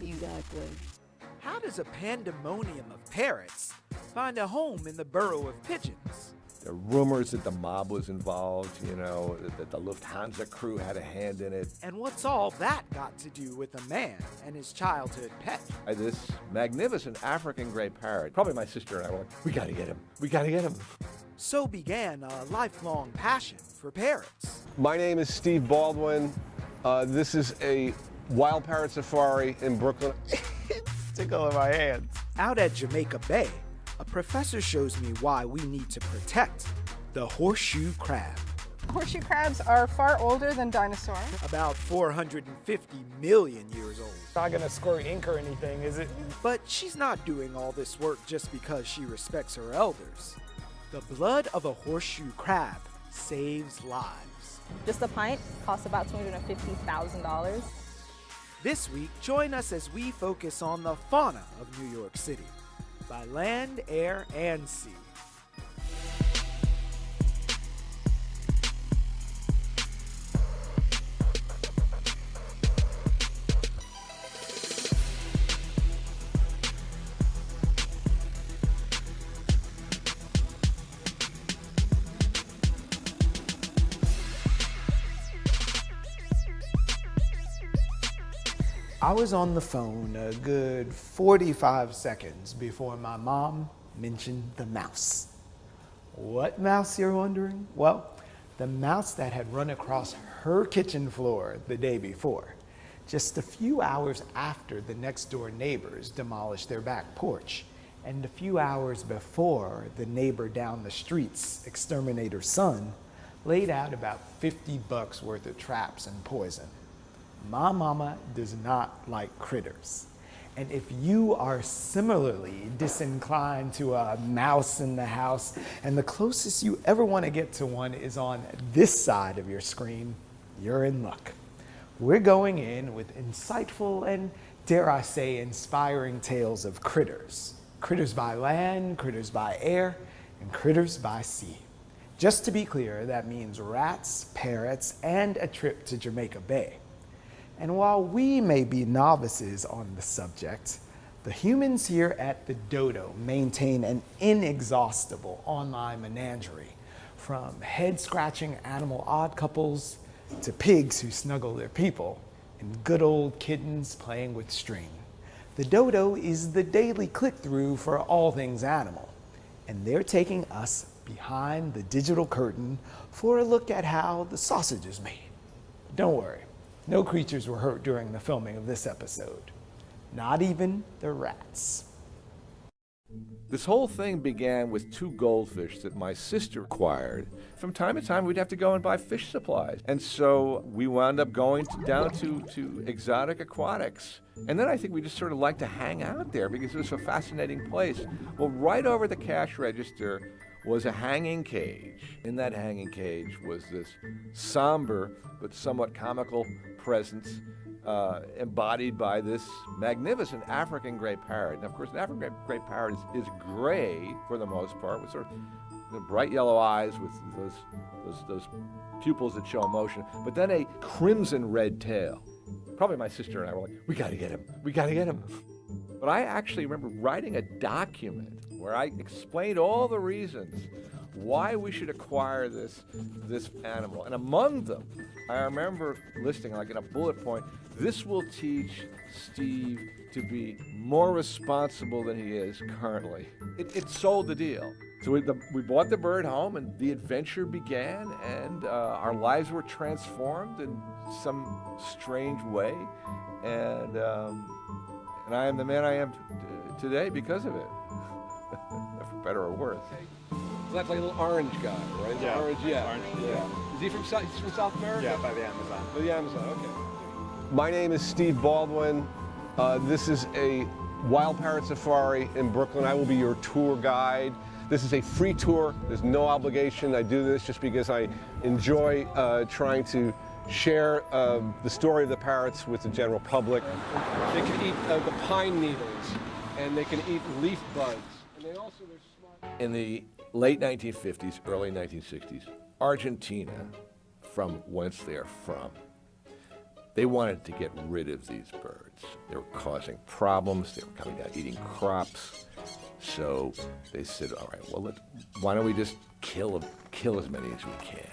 S17: Exactly.
S24: How does a pandemonium of parrots find a home in the burrow of pigeons?
S1: There are rumors that the mob was involved, you know, that the Lufthansa crew had a hand in it.
S24: And what's all that got to do with a man and his childhood pet?
S1: This magnificent African gray parrot, probably my sister and I were like, we gotta get him, we gotta get him.
S24: So began a lifelong passion for parrots.
S2: My name is Steve Baldwin. This is a wild parrot safari in Brooklyn.
S1: Tickle in my hands.
S24: Out at Jamaica Bay, a professor shows me why we need to protect the horseshoe crab.
S5: Horseshoe crabs are far older than dinosaurs.
S24: About 450 million years old.
S7: Not gonna squirt ink or anything, is it?
S24: But she's not doing all this work just because she respects her elders. The blood of a horseshoe crab saves lives.
S5: Just a pint costs about $250,000.
S24: This week, join us as we focus on the fauna of New York City, by land, air, and sea. I was on the phone a good 45 seconds before my mom mentioned the mouse. What mouse, you're wondering? Well, the mouse that had run across her kitchen floor the day before, just a few hours after the next door neighbors demolished their back porch, and a few hours before the neighbor down the street's exterminator's son laid out about $50 worth of traps and poison. My mama does not like critters. And if you are similarly disinclined to a mouse in the house, and the closest you ever want to get to one is on this side of your screen, you're in luck. We're going in with insightful and, dare I say, inspiring tales of critters. Critters by land, critters by air, and critters by sea. Just to be clear, that means rats, parrots, and a trip to Jamaica Bay. And while we may be novices on the subject, the humans here at the Dodo maintain an inexhaustible online menagerie, from head-scratching animal odd couples to pigs who snuggle their people, and good old kittens playing with string. The Dodo is the daily click-through for all things animal, and they're taking us behind the digital curtain for a look at how the sausage is made. Don't worry. No creatures were hurt during the filming of this episode. Not even the rats.
S1: This whole thing began with 2 goldfish that my sister acquired. From time to time, we'd have to go and buy fish supplies. And so we wound up going down to Exotic Aquatics. And then I think we just sort of liked to hang out there because it was a fascinating place. Well, right over the cash register was a hanging cage. In that hanging cage was this somber but somewhat comical presence embodied by this magnificent African gray parrot. Now, of course, an African gray parrot is gray for the most part, with sort of bright yellow eyes with those pupils that show emotion, but then a crimson red tail. Probably my sister and I were like, we gotta get him, we gotta get him. But I actually remember writing a document where I explained all the reasons why we should acquire this animal. And among them, I remember listing, like in a bullet point, this will teach Steve to be more responsible than he is currently. It sold the deal. So we bought the bird home, and the adventure began, and our lives were transformed in some strange way. And I am the man I am today because of it, for better or worse.
S2: So that's like a little orange guy, right?
S1: Yeah.
S2: Orange, yeah.
S1: Orange,
S2: yeah. Is he from South America?
S1: Yeah, by the Amazon.
S2: By the Amazon, okay. My name is Steve Baldwin. This is a wild parrot safari in Brooklyn. I will be your tour guide. This is a free tour. There's no obligation. I do this just because I enjoy trying to share the story of the parrots with the general public. They can eat the pine needles, and they can eat leaf buds. And they also, they're smart.
S1: In the late 1950s, early 1960s, Argentina from whence they are from. They wanted to get rid of these birds. They were causing problems. They were coming down eating crops. So they said, all right, well, why don't we just kill as many as we can?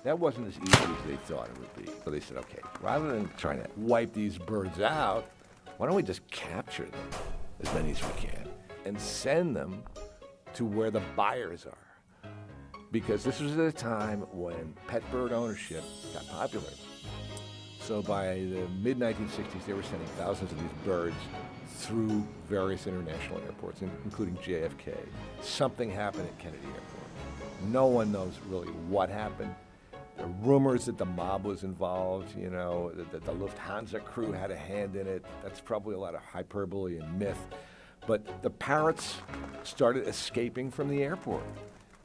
S1: That wasn't as easy as they thought it would be. So they said, okay, rather than trying to wipe these birds out, why don't we just capture them, as many as we can, and send them to where the buyers are? Because this was at a time when pet bird ownership got popular. So by the mid-1960s, they were sending thousands of these birds through various international airports, including JFK. Something happened at Kennedy Airport. No one knows really what happened. There are rumors that the mob was involved, you know, that the Lufthansa crew had a hand in it. That's probably a lot of hyperbole and myth. But the parrots started escaping from the airport.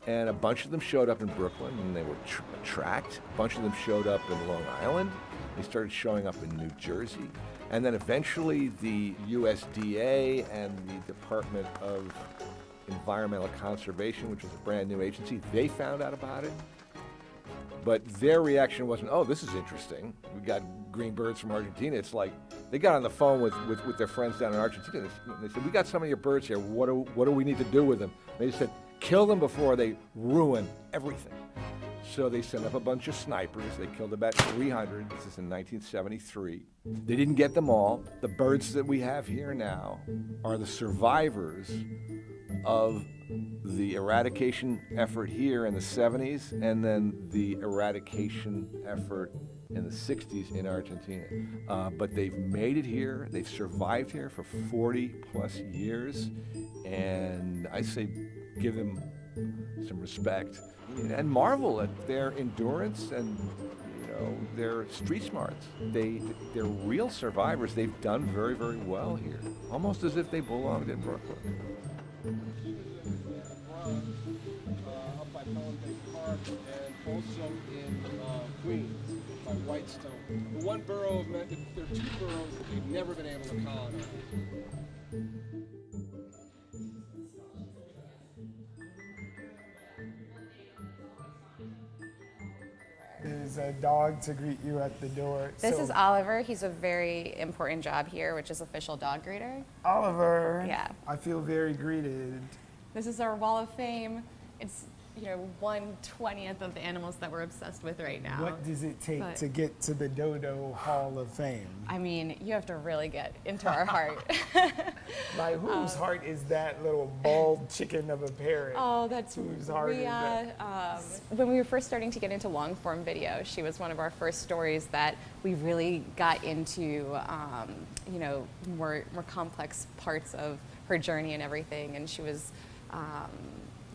S1: And a bunch of them showed up in Brooklyn, and they were tracked. A bunch of them showed up in Long Island. They started showing up in New Jersey. And then eventually the USDA and the Department of Environmental Conservation, which was a brand new agency, they found out about it. But their reaction wasn't, oh, this is interesting. We got green birds from Argentina. It's like they got on the phone with their friends down in Argentina. And they said, we got some of your birds here. What do we need to do with them? And they said, kill them before they ruin everything. So they sent up a bunch of snipers. They killed about 300. This is in 1973. They didn't get them all. The birds that we have here now are the survivors of the eradication effort here in the 70s and then the eradication effort in the 60s in Argentina. But they've made it here. They've survived here for 40 plus years. And I say give them some respect and marvel at their endurance and, you know, their street smarts. They're real survivors. They've done very, very well here, almost as if they belonged in Brooklyn.
S2: Up by Pelham Bay Park, and also in Queens by Whitestone. The one borough of there are two boroughs that we've never been able to colonize.
S7: There's a dog to greet you at the door.
S5: This is Oliver. He's a very important job here, which is official dog greeter.
S7: Oliver.
S5: Yeah.
S7: I feel very greeted.
S5: This is our wall of fame. It's, you know, 1/20th of the animals that we're obsessed with right now.
S7: What does it take to get to the Dodo Hall of Fame?
S5: I mean, you have to really get into our heart.
S7: Like, whose heart is that little bald chicken of a parrot?
S5: Oh, that's
S7: whose heart is that?
S5: When we were first starting to get into long form video, she was one of our first stories that we really got into, you know, more complex parts of her journey and everything, and she was.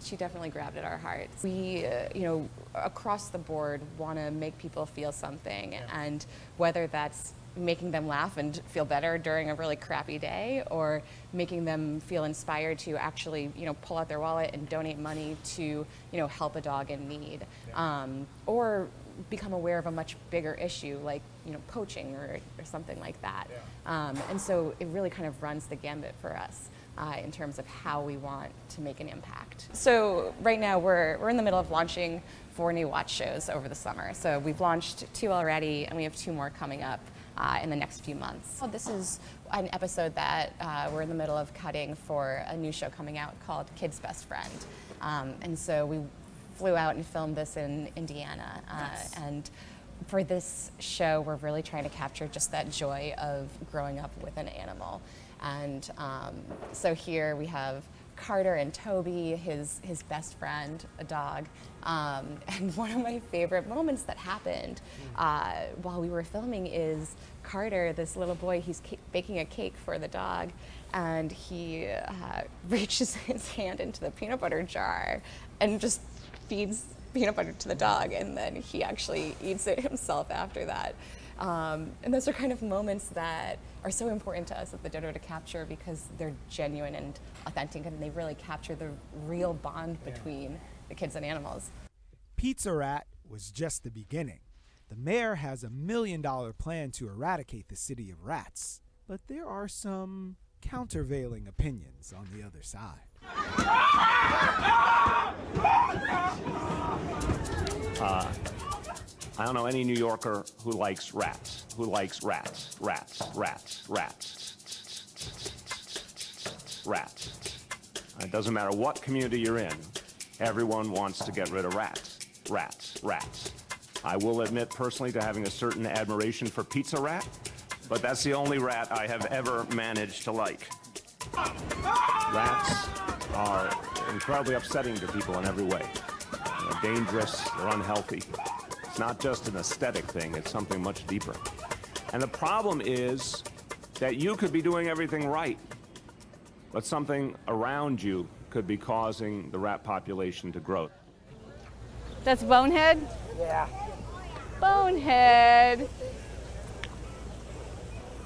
S5: She definitely grabbed at our hearts. We, you know, across the board want to make people feel something, and whether that's making them laugh and feel better during a really crappy day, or making them feel inspired to actually, you know, pull out their wallet and donate money to, you know, help a dog in need, or become aware of a much bigger issue like, you know, poaching or something like that. And so it really kind of runs the gambit for us. In terms of how we want to make an impact. So right now we're in the middle of launching 4 new watch shows over the summer. So we've launched 2 already, and we have 2 more coming up in the next few months. So this is an episode that we're in the middle of cutting for a new show coming out called Kid's Best Friend. And so we flew out and filmed this in Indiana. And for this show, we're really trying to capture just that joy of growing up with an animal. And so here we have Carter and Toby, his best friend, a dog. And one of my favorite moments that happened while we were filming is Carter, this little boy, he's baking a cake for the dog, and he reaches his hand into the peanut butter jar and just feeds peanut butter to the dog, and then he actually eats it himself after that. And those are kind of moments that are so important to us at the Dodo to capture because they're genuine and authentic, and they really capture the real bond between the kids and animals.
S24: Pizza Rat was just the beginning. The mayor has $1 million plan to eradicate the city of rats, but there are some countervailing opinions on the other side.
S4: I don't know any New Yorker who likes rats, rats. It doesn't matter what community you're in, everyone wants to get rid of rats. I will admit personally to having a certain admiration for Pizza Rat, but that's the only rat I have ever managed to like. Rats are incredibly upsetting to people in every way. They're dangerous, they're unhealthy. It's not just an aesthetic thing, it's something much deeper. And the problem is that you could be doing everything right, but something around you could be causing the rat population to grow.
S28: That's Bonehead?
S7: Yeah.
S28: Bonehead.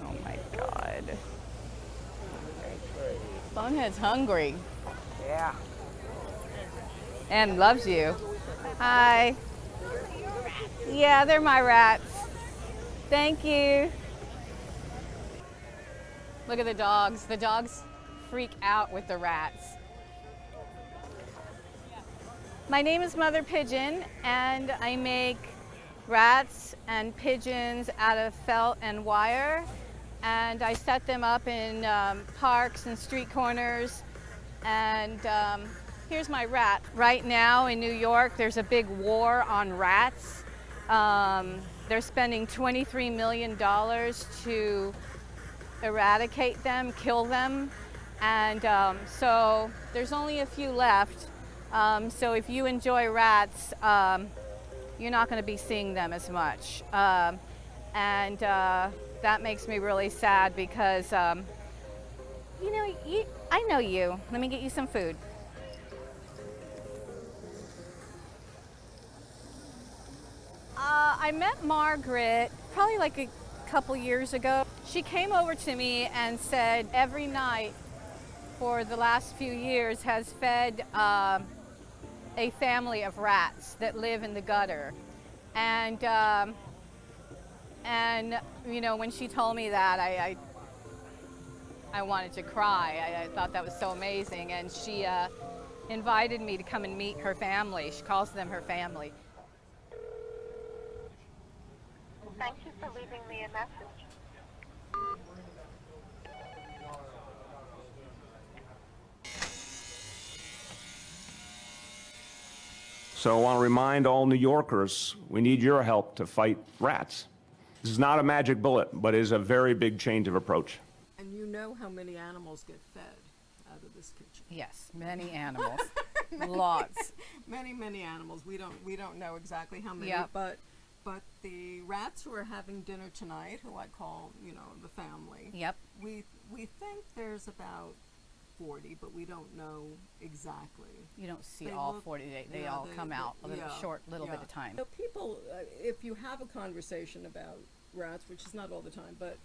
S28: Oh my God. Bonehead's hungry.
S7: Yeah.
S28: And loves you. Hi. Yeah, they're my rats. Thank you. Look at the dogs. The dogs freak out with the rats. My name is Mother Pigeon, and I make rats and pigeons out of felt and wire, and I set them up in parks and street corners. And here's my rat. Right now in New York, there's a big war on rats. They're spending $23 million to eradicate them, kill them, and so there's only a few left. So if you enjoy rats, you're not going to be seeing them as much. And that makes me really sad because, you know, I know you. Let me get you some food. I met Margaret probably like a couple years ago. She came over to me and said every night for the last few years has fed a family of rats that live in the gutter. And you know, when she told me that, I wanted to cry. I thought that was so amazing. And she invited me to come and meet her family. She calls them her family.
S8: Thank you for leaving me a message.
S4: So I want to remind all New Yorkers, we need your help to fight rats. This is not a magic bullet, but it is a very big change of approach.
S10: And you know how many animals get fed out of this kitchen?
S28: Yes, many animals, lots.
S10: Many animals. We don't know exactly how many,
S28: Yep.
S10: but the rats who are having dinner tonight, who I call, you know, the family.
S28: Yep.
S10: We think there's about 40, but we don't know exactly.
S28: You don't see
S10: They
S28: all
S10: look-
S28: 40. They
S10: yeah,
S28: all come out a
S10: yeah,
S28: short little bit
S10: yeah.
S28: of time.
S10: So people, if you have a conversation about rats, which is not all the time, but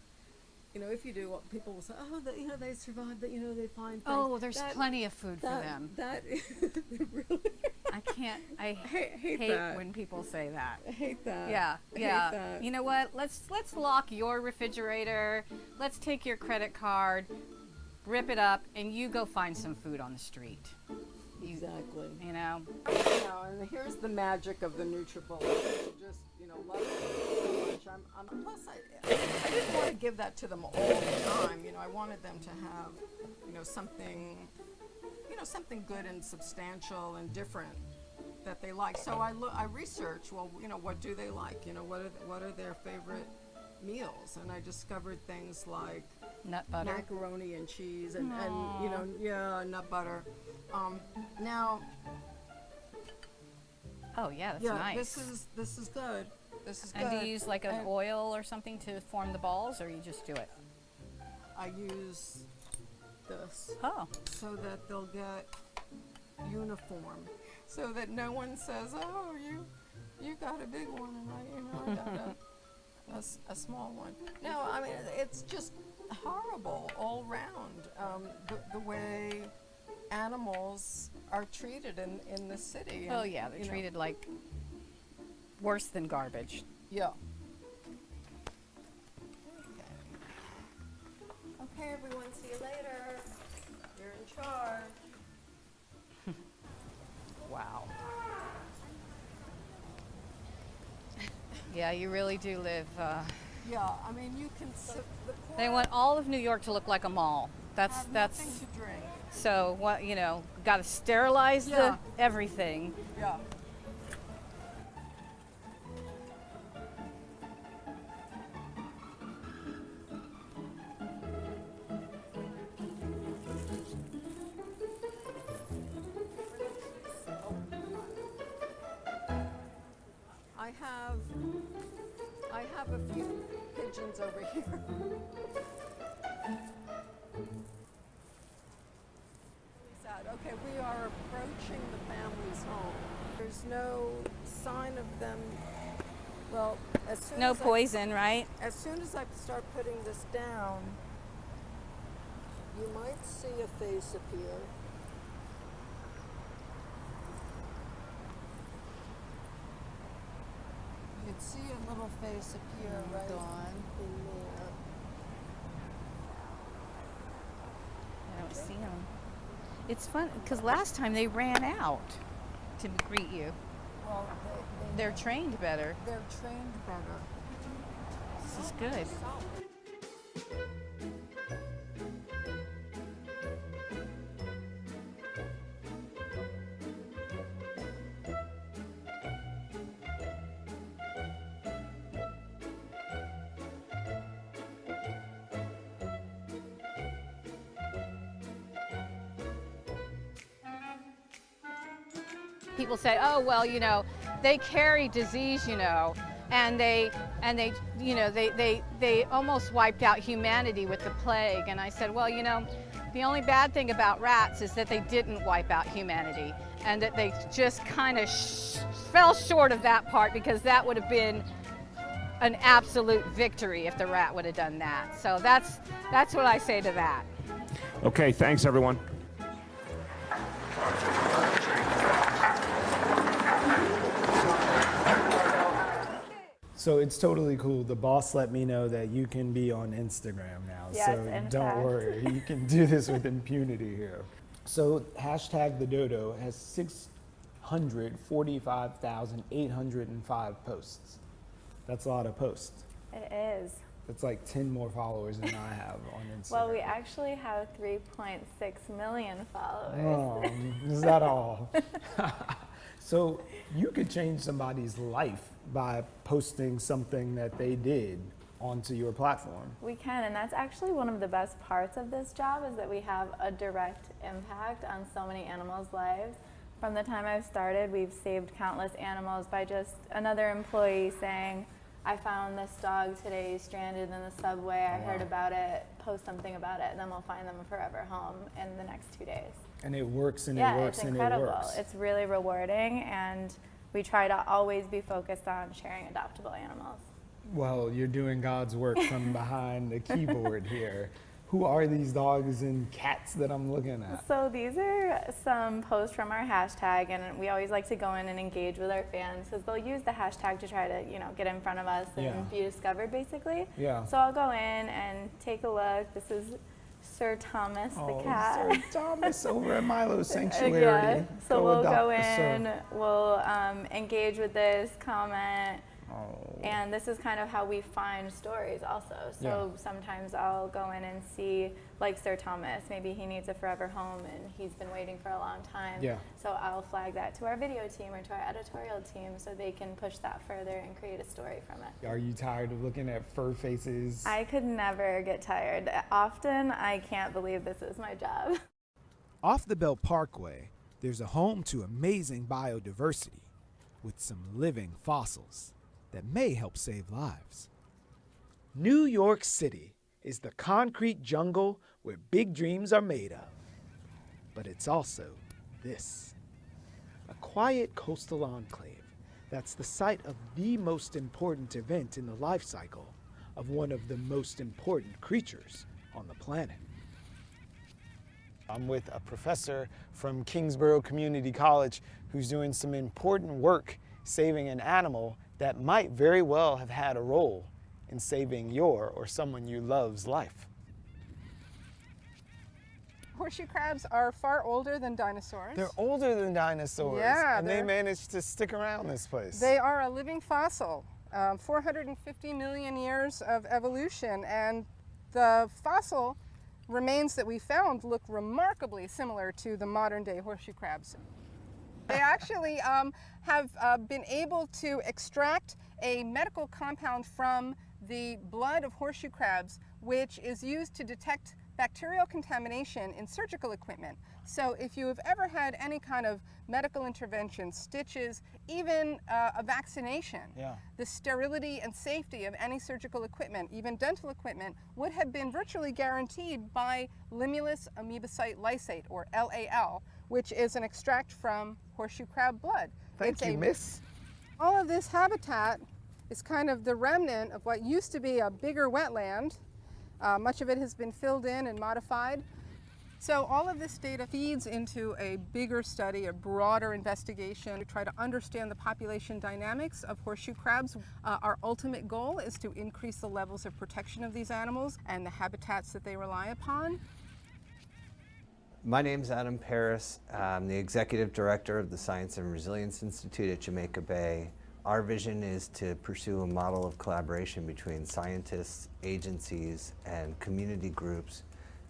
S10: you know, if you do, people will say, "Oh, you know, they survived. That, you know, they find things."
S28: Oh, there's plenty of food for them.
S10: That really.
S28: I can't. I hate
S10: that.
S28: when people say that.
S10: I hate that.
S28: Yeah,
S10: I
S28: yeah.
S10: hate that.
S28: You know what? Let's lock your refrigerator. Let's take your credit card, rip it up, and you go find some food on the street.
S10: Exactly.
S28: You know.
S10: You know, and here's the magic of the NutriBullet. You just, you know, love it so much. Plus, I didn't want to give that to them all the time. You know, I wanted them to have, you know, something good and substantial and different that they like. So I researched. Well, you know, what do they like? You know, what are their favorite meals? And I discovered things like
S28: nut butter,
S10: macaroni and cheese, and you know, yeah, nut butter. Now.
S28: Oh yeah, that's
S10: yeah,
S28: nice.
S10: This is good. This is good.
S28: And do you use like an oil or something to form the balls, or you just do it?
S10: I use this.
S28: Oh.
S10: So that they'll get uniform, so that no one says, "Oh, you got a big one, and I got a small one." No, I mean it's just horrible all round. The way animals are treated in the city.
S28: Oh yeah, they're treated like worse than garbage.
S10: Yeah. Okay, everyone, see you later. You're in charge.
S28: Wow.
S5: Yeah, you really do live.
S10: Yeah, I mean, you can.
S5: They want all of New York to look like a mall. That's
S10: nothing to drink.
S5: So what got to sterilize
S10: Yeah.
S5: everything.
S10: Yeah. I have a few pigeons over here. Sad. Okay, we are approaching the family's home. There's no sign of them. Well, as soon
S5: No
S10: as
S5: poison, right?
S10: As soon as I start putting this down, you might see a face appear. You can see a little face appear right in there.
S5: I don't see them. It's fun because last time they ran out to greet you.
S10: Well,
S5: They're trained better.
S10: They're trained better.
S5: This is good. People say, oh, well, they carry disease, and they almost wiped out humanity with the plague. And I said, well, the only bad thing about rats is that they didn't wipe out humanity, and that they just kind of fell short of that part, because that would have been an absolute victory if the rat would have done that. So that's what I say to that.
S4: Okay, thanks everyone.
S24: So it's totally cool. The boss let me know that you can be on Instagram now.
S9: Yes,
S24: so
S9: in
S24: don't
S9: fact.
S24: worry, you can do this with impunity here. So hashtag the dodo has 645,805 posts. That's a lot of posts.
S9: It is.
S24: That's like 10 more followers than I have on Instagram.
S9: Well, we actually have 3.6 million followers.
S24: Oh, is that all? So you could change somebody's life by posting something that they did onto your platform.
S9: We can, and that's actually one of the best parts of this job, is that we have a direct impact on so many animals' lives. From the time I've started, we've saved countless animals by just another employee saying, I found this dog today stranded in the subway, I heard about it, post something about it, and then we'll find them a forever home in the next 2 days.
S24: And it works and
S9: Yeah,
S24: it works
S9: it's
S24: and
S9: incredible.
S24: it works.
S9: It's really rewarding, and we try to always be focused on sharing adoptable animals.
S24: Well, you're doing God's work from behind the keyboard here. Who are these dogs and cats that I'm looking at?
S9: So these are some posts from our hashtag, and we always like to go in and engage with our fans, because they'll use the hashtag to try to, get in front of us and be discovered, basically.
S24: Yeah.
S9: So I'll go in and take a look. This is Sir Thomas, the cat.
S24: Sir Thomas over at Milo's Sanctuary.
S9: Yeah. So we'll go
S24: adopt the sir.
S9: in, we'll engage with this, comment.
S24: Oh.
S9: And this is kind of how we find stories also. So sometimes I'll go in and see, like Sir Thomas, maybe he needs a forever home and he's been waiting for a long time.
S24: Yeah.
S9: So I'll flag that to our video team or to our editorial team so they can push that further and create a story from it.
S24: Are you tired of looking at fur faces?
S9: I could never get tired. Often I can't believe this is my job.
S24: Off the Belt Parkway, there's a home to amazing biodiversity with some living fossils that may help save lives. New York City is the concrete jungle where big dreams are made of. But it's also this, a quiet coastal enclave that's the site of the most important event in the life cycle of one of the most important creatures on the planet. I'm with a professor from Kingsborough Community College who's doing some important work saving an animal that might very well have had a role in saving your or someone you love's life.
S10: Horseshoe crabs are far older than dinosaurs.
S24: They're older than dinosaurs,
S10: Yeah,
S24: and they managed to stick around this place.
S10: They are a living fossil.
S11: 450 million years of evolution, and the fossil remains that we found look remarkably similar to the modern day horseshoe crabs. They actually have been able to extract a medical compound from the blood of horseshoe crabs, which is used to detect bacterial contamination in surgical equipment. So if you have ever had any kind of medical intervention, stitches, even a vaccination, the sterility and safety of any surgical equipment, even dental equipment, would have been virtually guaranteed by Limulus amoebocyte lysate, or LAL, which is an extract from horseshoe crab blood.
S7: Thank you, miss.
S11: All of this habitat is kind of the remnant of what used to be a bigger wetland. Much of it has been filled in and modified. So all of this data feeds into a bigger study, a broader investigation to try to understand the population dynamics of horseshoe crabs. Our ultimate goal is to increase the levels of protection of these animals and the habitats that they rely upon.
S12: My name's Adam Paris. I'm the Executive Director of the Science and Resilience Institute at Jamaica Bay. Our vision is to pursue a model of collaboration between scientists, agencies, and community groups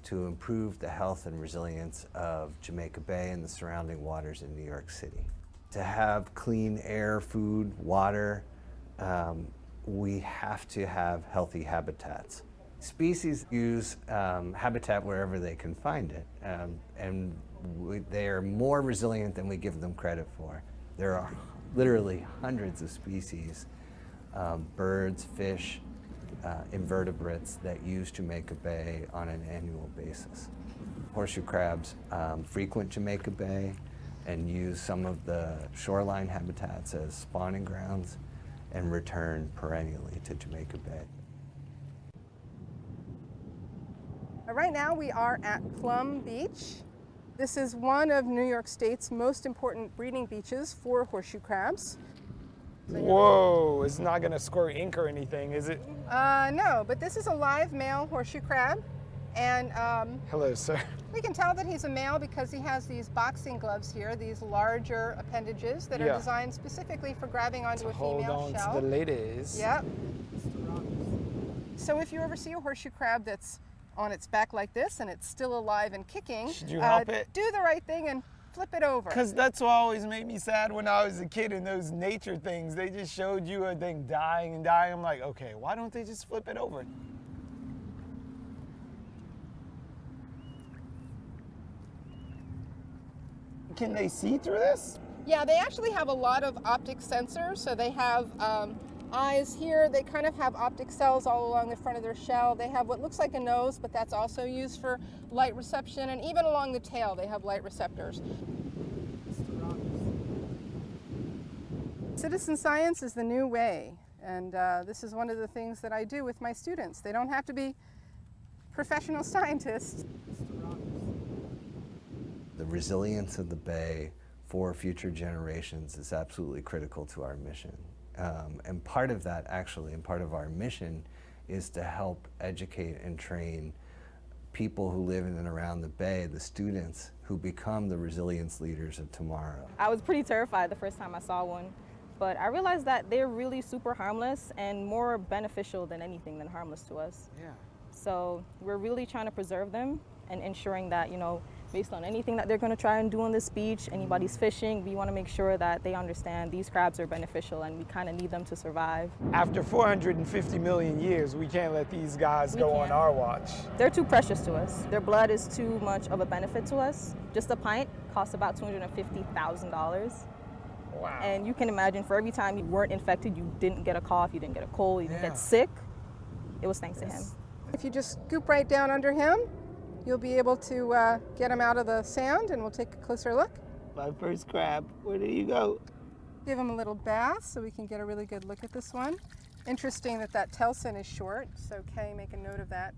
S12: to improve the health and resilience of Jamaica Bay and the surrounding waters in New York City. To have clean air, food, water, we have to have healthy habitats. Species use habitat wherever they can find it, and they are more resilient than we give them credit for. There are literally hundreds of species, birds, fish, invertebrates that use Jamaica Bay on an annual basis. Horseshoe crabs frequent Jamaica Bay and use some of the shoreline habitats as spawning grounds and return perennially to Jamaica Bay.
S11: Right now we are at Plum Beach. This is one of New York State's most important breeding beaches for horseshoe crabs.
S7: Whoa, it's not gonna squirt ink or anything, is it?
S11: No, but this is a live male horseshoe crab. And
S7: hello, sir.
S11: We can tell that he's a male because he has these boxing gloves here, these larger appendages that are designed specifically for grabbing onto a female shell.
S7: Hold on to the ladies.
S11: Yep. So if you ever see a horseshoe crab that's on its back like this and it's still alive and kicking,
S7: should you help it?
S11: Do the right thing and flip it over.
S7: Because that's what always made me sad when I was a kid in those nature things. They just showed you a thing dying and dying. I'm like, okay, why don't they just flip it over? Can they see through this?
S11: Yeah, they actually have a lot of optic sensors. So they have eyes here. They kind of have optic cells all along the front of their shell. They have what looks like a nose, but that's also used for light reception. And even along the tail, they have light receptors. Citizen science is the new way. And this is one of the things that I do with my students. They don't have to be professional scientists.
S12: The resilience of the Bay for future generations is absolutely critical to our mission. And part of that, actually, and part of our mission is to help educate and train people who live in and around the Bay, the students who become the resilience leaders of tomorrow.
S13: I was pretty terrified the first time I saw one, but I realized that they're really super harmless and more beneficial than anything than harmless to us.
S7: Yeah.
S13: So we're really trying to preserve them and ensuring that, you know, based on anything that they're going to try and do on this beach, anybody's fishing, we want to make sure that they understand these crabs are beneficial and we kind of need them to survive.
S7: After 450 million years, we can't let these guys go on our watch.
S13: They're too precious to us. Their blood is too much of a benefit to us. Just a pint costs about $250,000.
S7: Wow.
S13: And you can imagine for every time you weren't infected, you didn't get a cough, you didn't get a cold, you didn't get sick, it was thanks to him.
S11: If you just scoop right down under him, you'll be able to get him out of the sand, and we'll take a closer look.
S7: My first crab, where did you go?
S11: Give him a little bath so we can get a really good look at this one. Interesting that that telson is short, so Kay, make a note of that.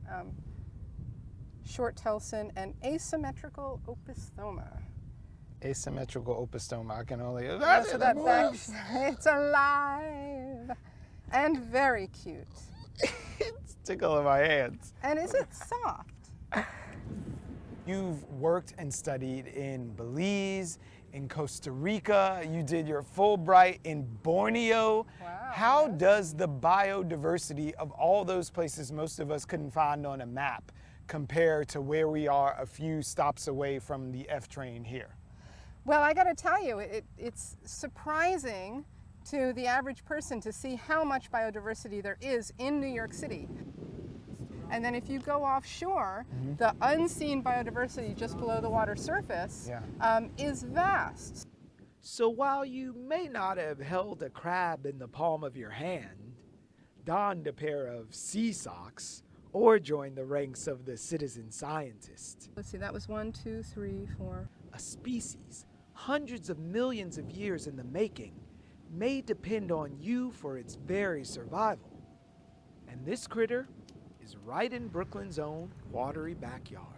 S11: Short telson and asymmetrical opistoma.
S7: Asymmetrical opistoma, I can only...
S11: Yeah, so that back, it's alive and very cute.
S7: It's tickling my hands.
S11: And is it soft?
S7: You've worked and studied in Belize, in Costa Rica. You did your Fulbright in Borneo.
S11: Wow.
S7: How does the biodiversity of all those places most of us couldn't find on a map compare to where we are a few stops away from the F train here?
S11: Well, I got to tell you, it's surprising to the average person to see how much biodiversity there is in New York City. And then if you go offshore, the unseen biodiversity just below the water surface is vast.
S24: So while you may not have held a crab in the palm of your hand, donned a pair of sea socks, or joined the ranks of the citizen scientist,
S11: Let's see, that was 1, 2, 3, 4.
S24: a species hundreds of millions of years in the making may depend on you for its very survival. And this critter is right in Brooklyn's own watery backyard.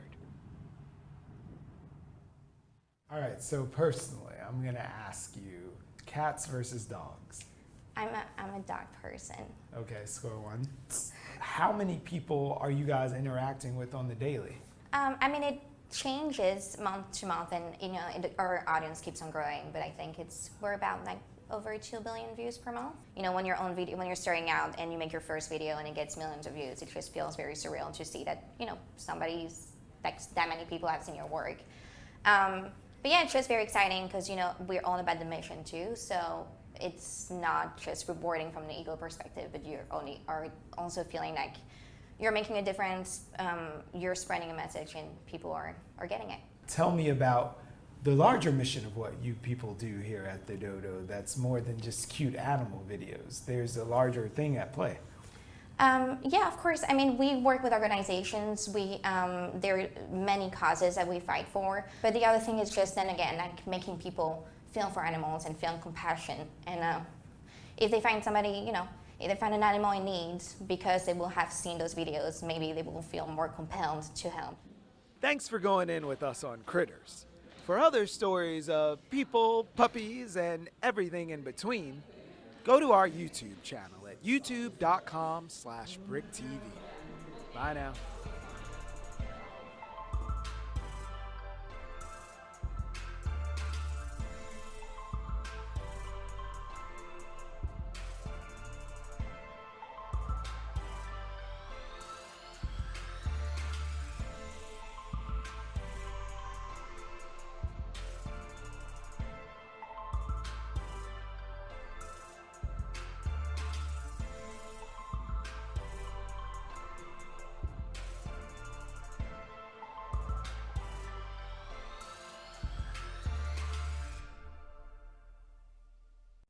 S7: All right, so personally, I'm gonna ask you, cats versus dogs.
S3: I'm a dog person.
S7: Okay, score 1. How many people are you guys interacting with on the daily?
S3: I mean, it changes month to month, and our audience keeps on growing. But I think we're about like over 2 billion views per month. When your own video, when you're starting out and you make your first video and it gets millions of views, it just feels very surreal to see that somebody's like that many people have seen your work. But yeah, it's just very exciting because we're all about the mission too. So it's not just rewarding from the ego perspective, but you are also feeling like you're making a difference, you're spreading a message, and people are getting it.
S7: Tell me about the larger mission of what you people do here at the Dodo that's more than just cute animal videos. There's a larger thing at play.
S3: Yeah, of course. I mean, we work with organizations. There are many causes that we fight for. But the other thing is just, then again, like making people feel for animals and feel compassion. And if they find somebody, if they find an animal in need, because they will have seen those videos, maybe they will feel more compelled to help.
S24: Thanks for going in with us on Critters. For other stories of people, puppies, and everything in between, go to our YouTube channel at youtube.com/BRIC TV. Bye now.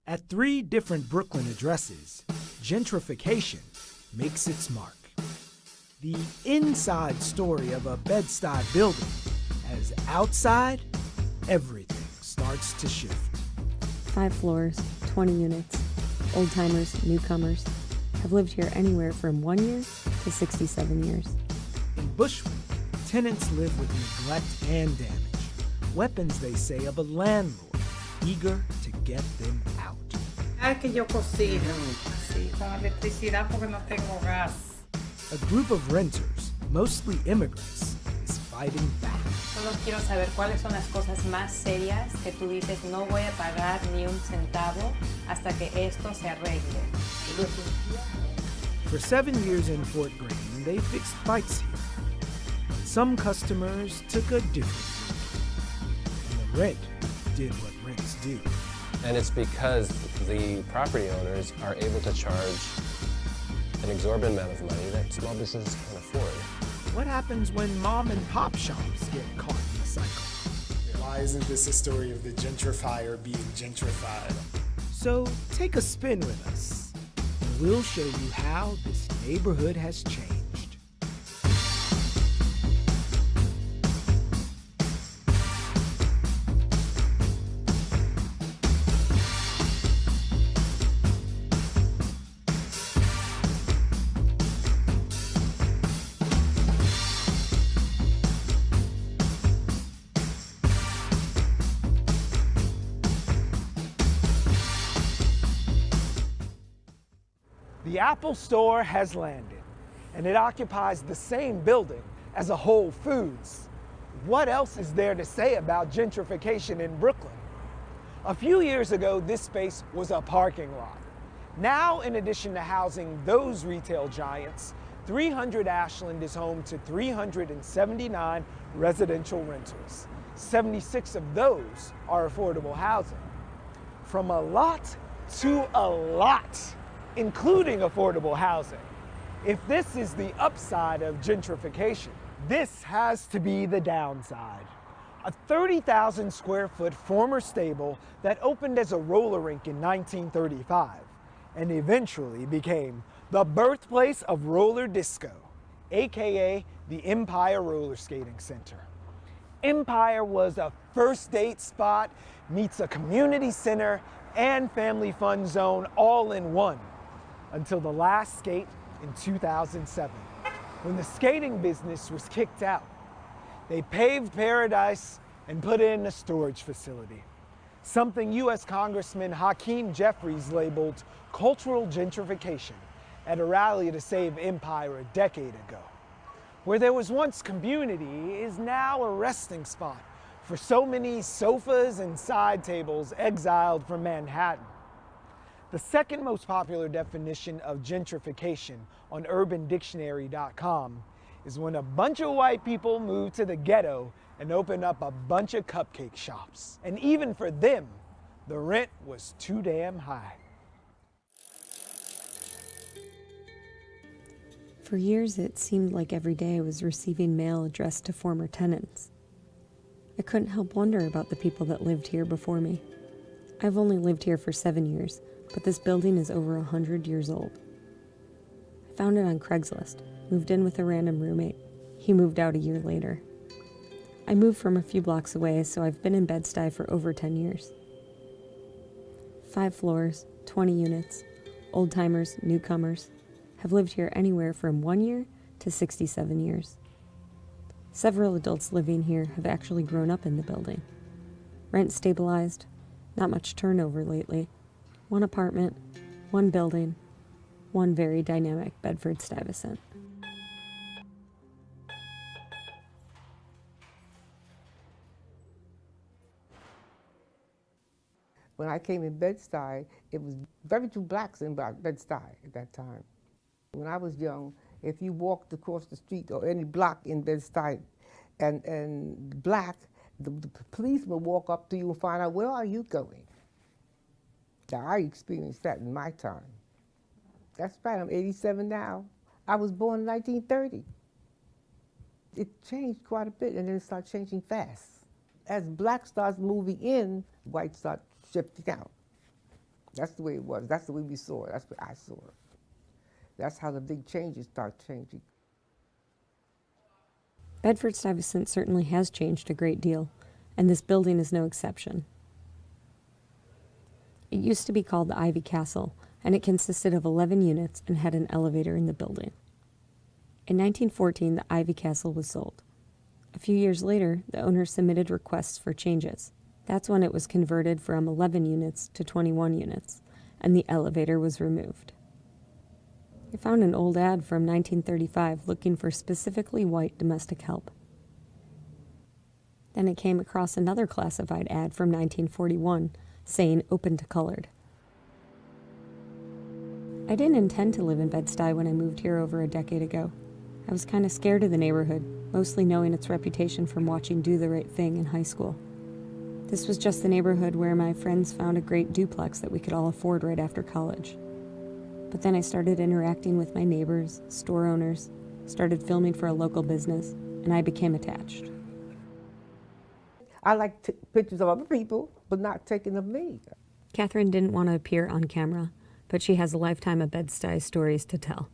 S24: At 3 different Brooklyn addresses, gentrification makes its mark. The inside story of a Bed-Stuy building, as outside, everything starts to shift.
S14: 5 floors, 20 units, old-timers, newcomers, have lived here anywhere from 1 year to 67 years.
S24: In Bushwick, tenants live with neglect and damage, weapons, they say, of a landlord eager to get them out.
S15: Que yo cocino, sí, con electricidad porque no tengo gas.
S24: A group of renters, mostly immigrants, is fighting back.
S16: Solo quiero saber cuáles son las cosas más serias que tú dices no voy a pagar ni un centavo hasta que esto se arregle.
S24: For 7 years in Fort Greene, they fixed fights here. But some customers took a different route, and the rent did what rents do.
S18: And it's because the property owners are able to charge an exorbitant amount of money that small businesses can't afford.
S24: What happens when mom and pop shops get caught in the cycle?
S7: Why isn't this a story of the gentrifier being gentrified?
S24: So take a spin with us, and we'll show you how this neighborhood has changed. The Apple Store has landed, and it occupies the same building as a Whole Foods. What else is there to say about gentrification in Brooklyn? A few years ago, this space was a parking lot.
S7: Now, in addition to housing those retail giants, 300 Ashland is home to 379 residential rentals. 76 of those are affordable housing. From a lot to a lot, including affordable housing. If this is the upside of gentrification, this has to be the downside. A 30,000 square foot former stable that opened as a roller rink in 1935 and eventually became the birthplace of roller disco, AKA the Empire Roller Skating Center. Empire was a first date spot meets a community center and family fun zone all in one until the last skate in 2007, when the skating business was kicked out. They paved paradise and put in a storage facility, something U.S. Congressman Hakeem Jeffries labeled cultural gentrification at a rally to save Empire a decade ago. Where there was once community is now a resting spot for so many sofas and side tables exiled from Manhattan. The second most popular definition of gentrification on UrbanDictionary.com is when a bunch of white people move to the ghetto and open up a bunch of cupcake shops. And even for them, the rent was too damn high.
S14: For years, it seemed like every day I was receiving mail addressed to former tenants. I couldn't help wonder about the people that lived here before me. I've only lived here for 7 years, but this building is over 100 years old. I found it on Craigslist, moved in with a random roommate. He moved out a year later. I moved from a few blocks away, so I've been in Bed-Stuy for over 10 years. 5 floors, 20 units, old-timers, newcomers, have lived here anywhere from 1 year to 67 years. Several adults living here have actually grown up in the building. Rent stabilized, not much turnover lately. 1 apartment, 1 building, 1 very dynamic Bedford-Stuyvesant.
S19: When I came in Bed-Stuy, it was very few blacks in Bed-Stuy at that time. When I was young, if you walked across the street or any block in Bed-Stuy and black, the police would walk up to you and find out, where are you going? Now, I experienced that in my time. That's right, I'm 87 now. I was born in 1930. It changed quite a bit, and then it started changing fast. As black starts moving in, white start shifting out. That's the way it was. That's the way we saw it. That's what I saw it. That's how the big changes start changing.
S14: Bedford-Stuyvesant certainly has changed a great deal, and this building is no exception. It used to be called the Ivy Castle, and it consisted of 11 units and had an elevator in the building. In 1914, the Ivy Castle was sold. A few years later, the owner submitted requests for changes. That's when it was converted from 11 units to 21 units, and the elevator was removed. I found an old ad from 1935 looking for specifically white domestic help. Then I came across another classified ad from 1941 saying open to colored. I didn't intend to live in Bed-Stuy when I moved here over a decade ago. I was kind of scared of the neighborhood, mostly knowing its reputation from watching Do the Right Thing in high school. This was just the neighborhood where my friends found a great duplex that we could all afford right after college. But then I started interacting with my neighbors, store owners, started filming for a local business, and I became attached.
S19: I like pictures of other people, but not taking of me.
S14: Catherine didn't want to appear on camera, but she has a lifetime of Bed-Stuy stories to tell.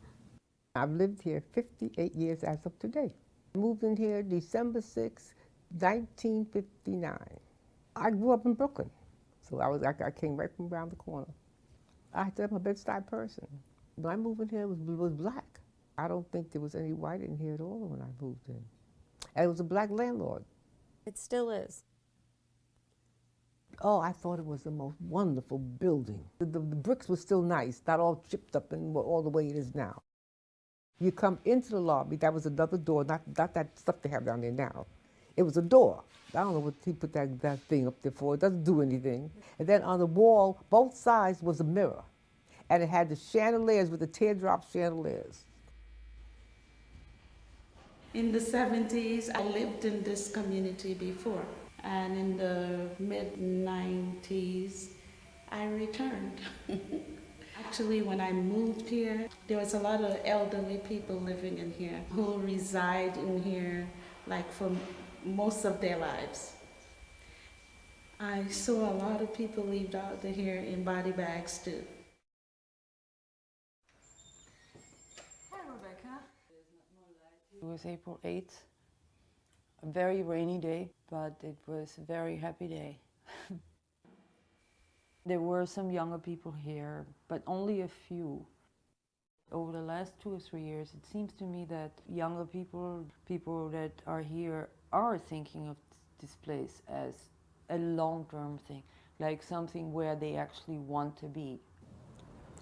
S19: I've lived here 58 years as of today. I moved in here December 6, 1959. I grew up in Brooklyn, so I came right from around the corner. I'm a Bed-Stuy person. When I moved in here, it was black. I don't think there was any white in here at all when I moved in. And it was a black landlord.
S14: It still is.
S19: Oh, I thought it was the most wonderful building. The bricks were still nice, not all chipped up and all the way it is now. You come into the lobby, that was another door, not that stuff they have down there now. It was a door. I don't know what he put that thing up there for. It doesn't do anything. And then on the wall, both sides was a mirror. And it had the chandeliers with the teardrop chandeliers.
S6: In the 70s, I lived in this community before. And in the mid-90s, I returned. Actually, when I moved here, there was a lot of elderly people living in here who reside in here like for most of their lives. I saw a lot of people leave out of here in body bags too.
S20: It was April 8th, a very rainy day, but it was a very happy day. There were some younger people here, but only a few. Over the last 2 or 3 years, it seems to me that younger people, people that are here, are thinking of this place as a long-term thing, like something where they actually want to be.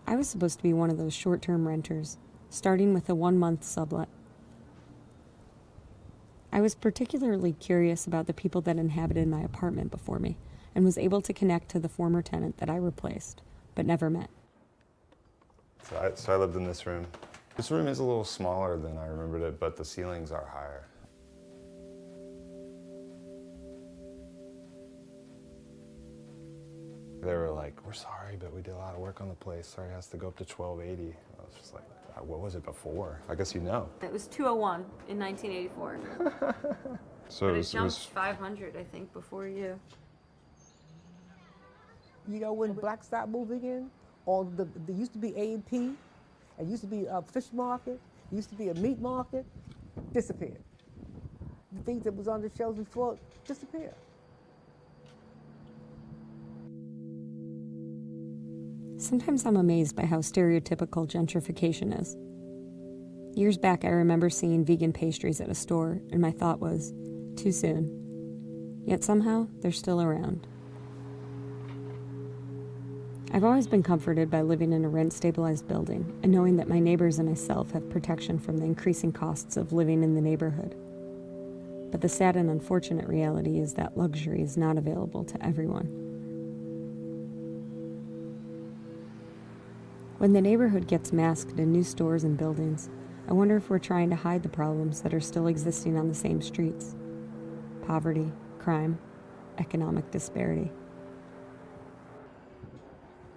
S14: I was supposed to be one of those short-term renters, starting with a 1-month sublet. I was particularly curious about the people that inhabited my apartment before me, and was able to connect to the former tenant that I replaced, but never met.
S21: So I lived in this room. This room is a little smaller than I remembered it, but the ceilings are higher. They were like, "We're sorry, but we did a lot of work on the place. Sorry, it has to go up to 1280. I was just like, what was it before? I guess you know.
S22: It was 201 in 1984.
S21: So
S22: but
S21: it
S22: it jumped
S21: was
S22: 500, I think, before you.
S19: You know, when blacks started moving in, there used to be A&P, and used to be a fish market, used to be a meat market, disappeared. The things that was on the shelves before disappeared.
S14: Sometimes I'm amazed by how stereotypical gentrification is. Years back, I remember seeing vegan pastries at a store, and my thought was, too soon. Yet somehow, they're still around. I've always been comforted by living in a rent-stabilized building and knowing that my neighbors and myself have protection from the increasing costs of living in the neighborhood. But the sad and unfortunate reality is that luxury is not available to everyone. When the neighborhood gets masked in new stores and buildings, I wonder if we're trying to hide the problems that are still existing on the same streets. Poverty, crime, economic disparity.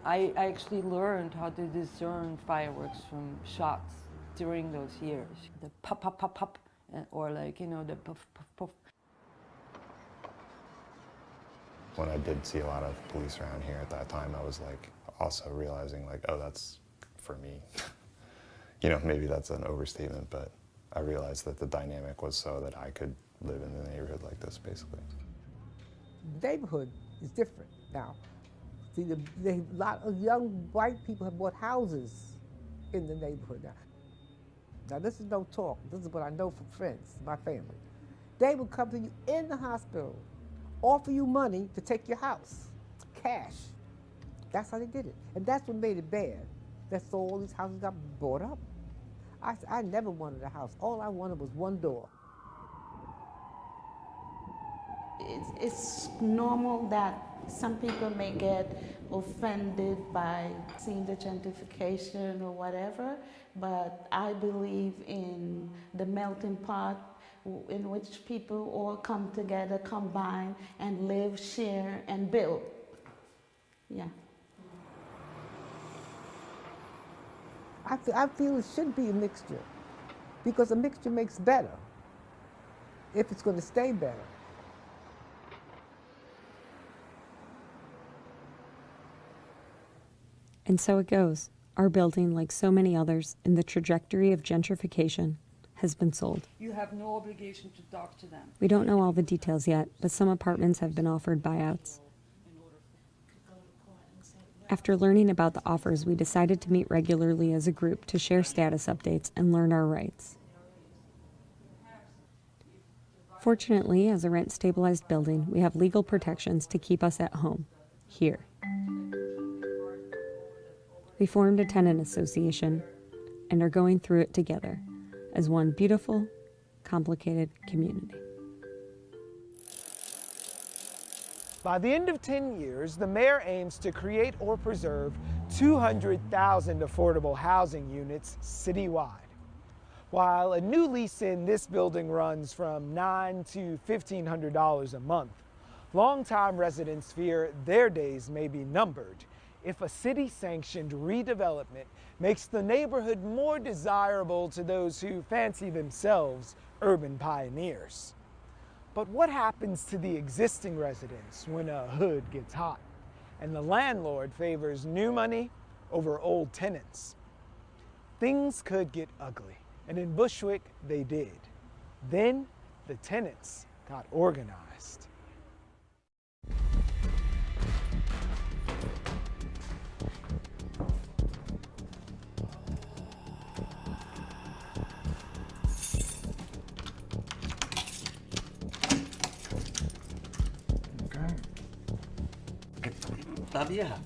S20: I actually learned how to discern fireworks from shots during those years. The pop, pop, pop, pop, or like, you know, the puff, puff, puff.
S21: When I did see a lot of police around here at that time, I was like also realizing like, oh, that's for me. You know, maybe that's an overstatement, but I realized that the dynamic was so that I could live in the neighborhood like this, basically.
S19: The neighborhood is different now. See, a lot of young white people have bought houses in the neighborhood now. Now, this is no talk. This is what I know from friends, my family. They would come to you in the hospital, offer you money to take your house, cash. That's how they did it. And that's what made it bad. That's so all these houses got bought up. I never wanted a house. All I wanted was one door.
S6: It's normal that some people may get offended by seeing the gentrification or whatever, but I believe in the melting pot in which people all come together, combine, and live, share, and build. Yeah.
S19: I feel it should be a mixture, because a mixture makes better, if it's going to stay better.
S14: And so it goes. Our building, like so many others in the trajectory of gentrification, has been sold.
S23: You have no obligation to talk to them.
S14: We don't know all the details yet, but some apartments have been offered buyouts. After learning about the offers, we decided to meet regularly as a group to share status updates and learn our rights. Fortunately, as a rent-stabilized building, we have legal protections to keep us at home, here. We formed a tenant association and are going through it together as one beautiful, complicated community.
S7: By the end of 10 years, the mayor aims to create or preserve 200,000 affordable housing units citywide. While a new lease in this building runs from $900 to $1,500 a month, longtime residents fear their days may be numbered if a city-sanctioned redevelopment makes the neighborhood more desirable to those who fancy themselves urban pioneers. But what happens to the existing residents when a hood gets hot and the landlord favors new money over old tenants? Things could get ugly, and in Bushwick they did. Then the tenants got organized.
S1: Está vieja.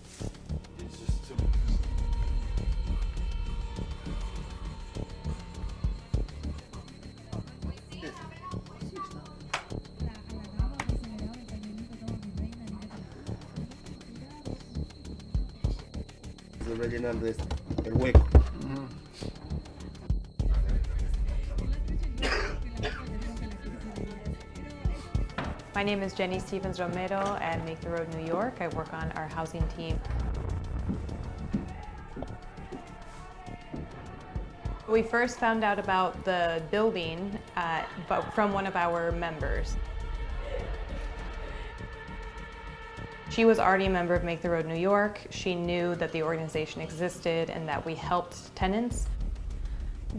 S1: Rellenando el hueco.
S16: My name is Jenny Stevens Romero at Make the Road New York. I work on our housing team. We first found out about the building from one of our members. She was already a member of Make the Road New York. She knew that the organization existed and that we helped tenants.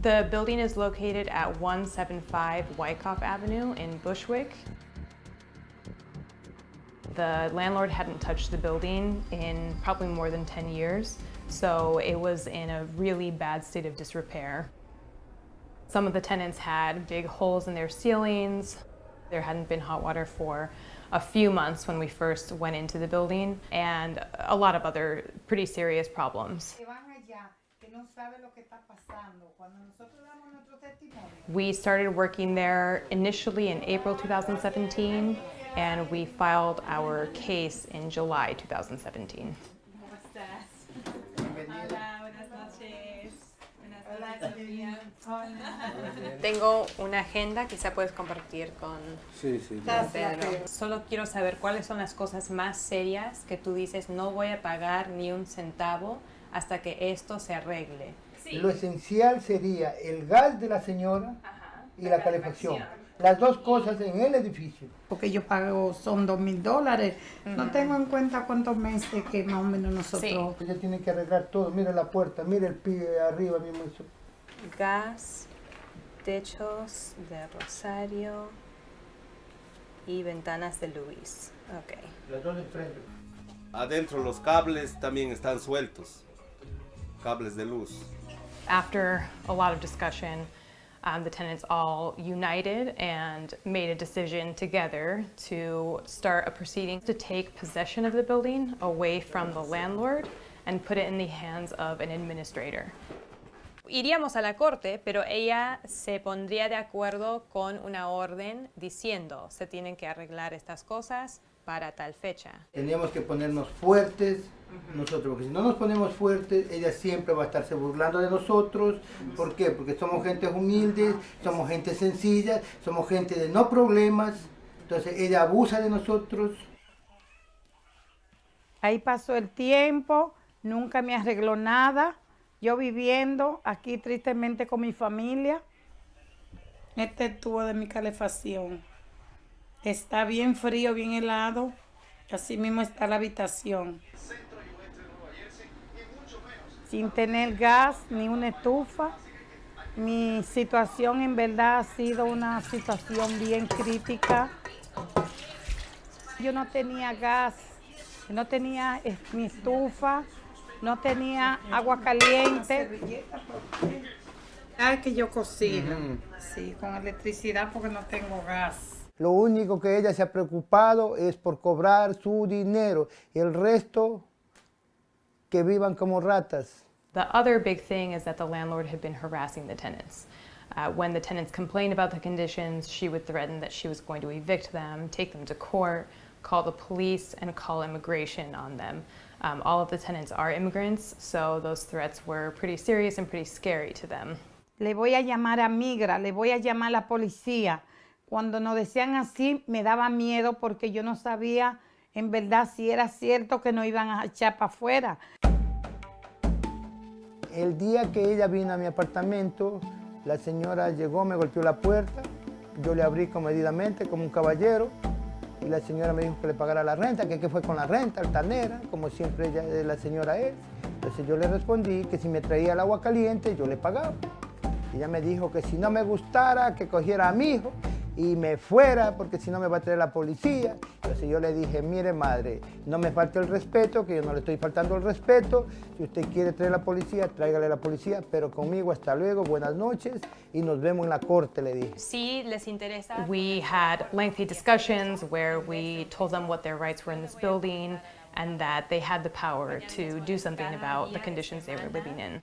S16: The building is located at 175 Wyckoff Avenue in Bushwick. The landlord hadn't touched the building in probably more than 10 years, so it was in a really bad state of disrepair. Some of the tenants had big holes in their ceilings. There hadn't been hot water for a few months when we first went into the building, and a lot of other pretty serious problems. We started working there initially in April 2017, and we filed our case in July 2017. Tengo una agenda, quizá puedes compartir con Pedro. Solo quiero saber cuáles son las cosas más serias que tú dices, no voy a pagar ni un centavo hasta que esto se arregle.
S2: Sí. Lo esencial sería el gas de la señora y la calefacción. Las dos cosas en el edificio.
S15: Porque yo pago, son $2,000. No tengo en cuenta cuántos meses que más o menos nosotros...
S2: Sí. Ella tiene que arreglar todo. Mira la puerta, mira el pie arriba mismo. Eso.
S16: Gas, techos de Rosario y ventanas de Luis. Okay.
S2: Las dos de frente.
S1: Adentro los cables también están sueltos. Cables de luz.
S16: After a lot of discussion, the tenants all united and made a decision together to start a proceeding to take possession of the building away from the landlord and put it in the hands of an administrator. Iríamos a la corte, pero ella se pondría de acuerdo con una orden diciendo se tienen que arreglar estas cosas para tal fecha.
S2: Teníamos que ponernos fuertes nosotros, porque si no nos ponemos fuertes, ella siempre va a estarse burlando de nosotros. ¿Por qué? Porque somos gente humilde, somos gente sencilla, somos gente de no problemas, entonces ella abusa de nosotros.
S15: Ahí pasó el tiempo, nunca me arregló nada. Yo viviendo aquí tristemente con mi familia. Este tubo de mi calefacción está bien frío, bien helado. Así mismo está la habitación. Sin tener gas ni una estufa. Mi situación en verdad ha sido una situación bien crítica. Yo no tenía gas, no tenía mi estufa. No tenía agua caliente. Que yo cocino, sí, con electricidad porque no tengo gas.
S2: Lo único que ella se ha preocupado es por cobrar su dinero. El resto, que vivan como ratas.
S16: The other big thing is that the landlord had been harassing the tenants. When the tenants complained about the conditions, she would threaten that she was going to evict them, take them to court, call the police, and call immigration on them. All of the tenants are immigrants, so those threats were pretty serious and pretty scary to them.
S15: Le voy a llamar a migra, le voy a llamar a la policía. Cuando nos decían así, me daba miedo porque yo no sabía en verdad si era cierto que nos iban a echar para afuera.
S2: El día que ella vino a mi apartamento, la señora llegó, me golpeó la puerta, yo le abrí comedidamente como un caballero y la señora me dijo que le pagara la renta, que qué fue con la renta, altanera, como siempre ella, la señora es. Entonces yo le respondí que si me traía el agua caliente, yo le pagaba. Ella me dijo que si no me gustara, que cogiera a mi hijo y me fuera, porque si no me va a traer la policía. Entonces yo le dije, mire madre, no me falte el respeto, que yo no le estoy faltando el respeto. Si usted quiere traer la policía, tráigale la policía, pero conmigo hasta luego, buenas noches y nos vemos en la corte, le dije.
S16: Sí, les interesa. We had lengthy discussions where we told them what their rights were in this building and that they had the power to do something about the conditions they were living in.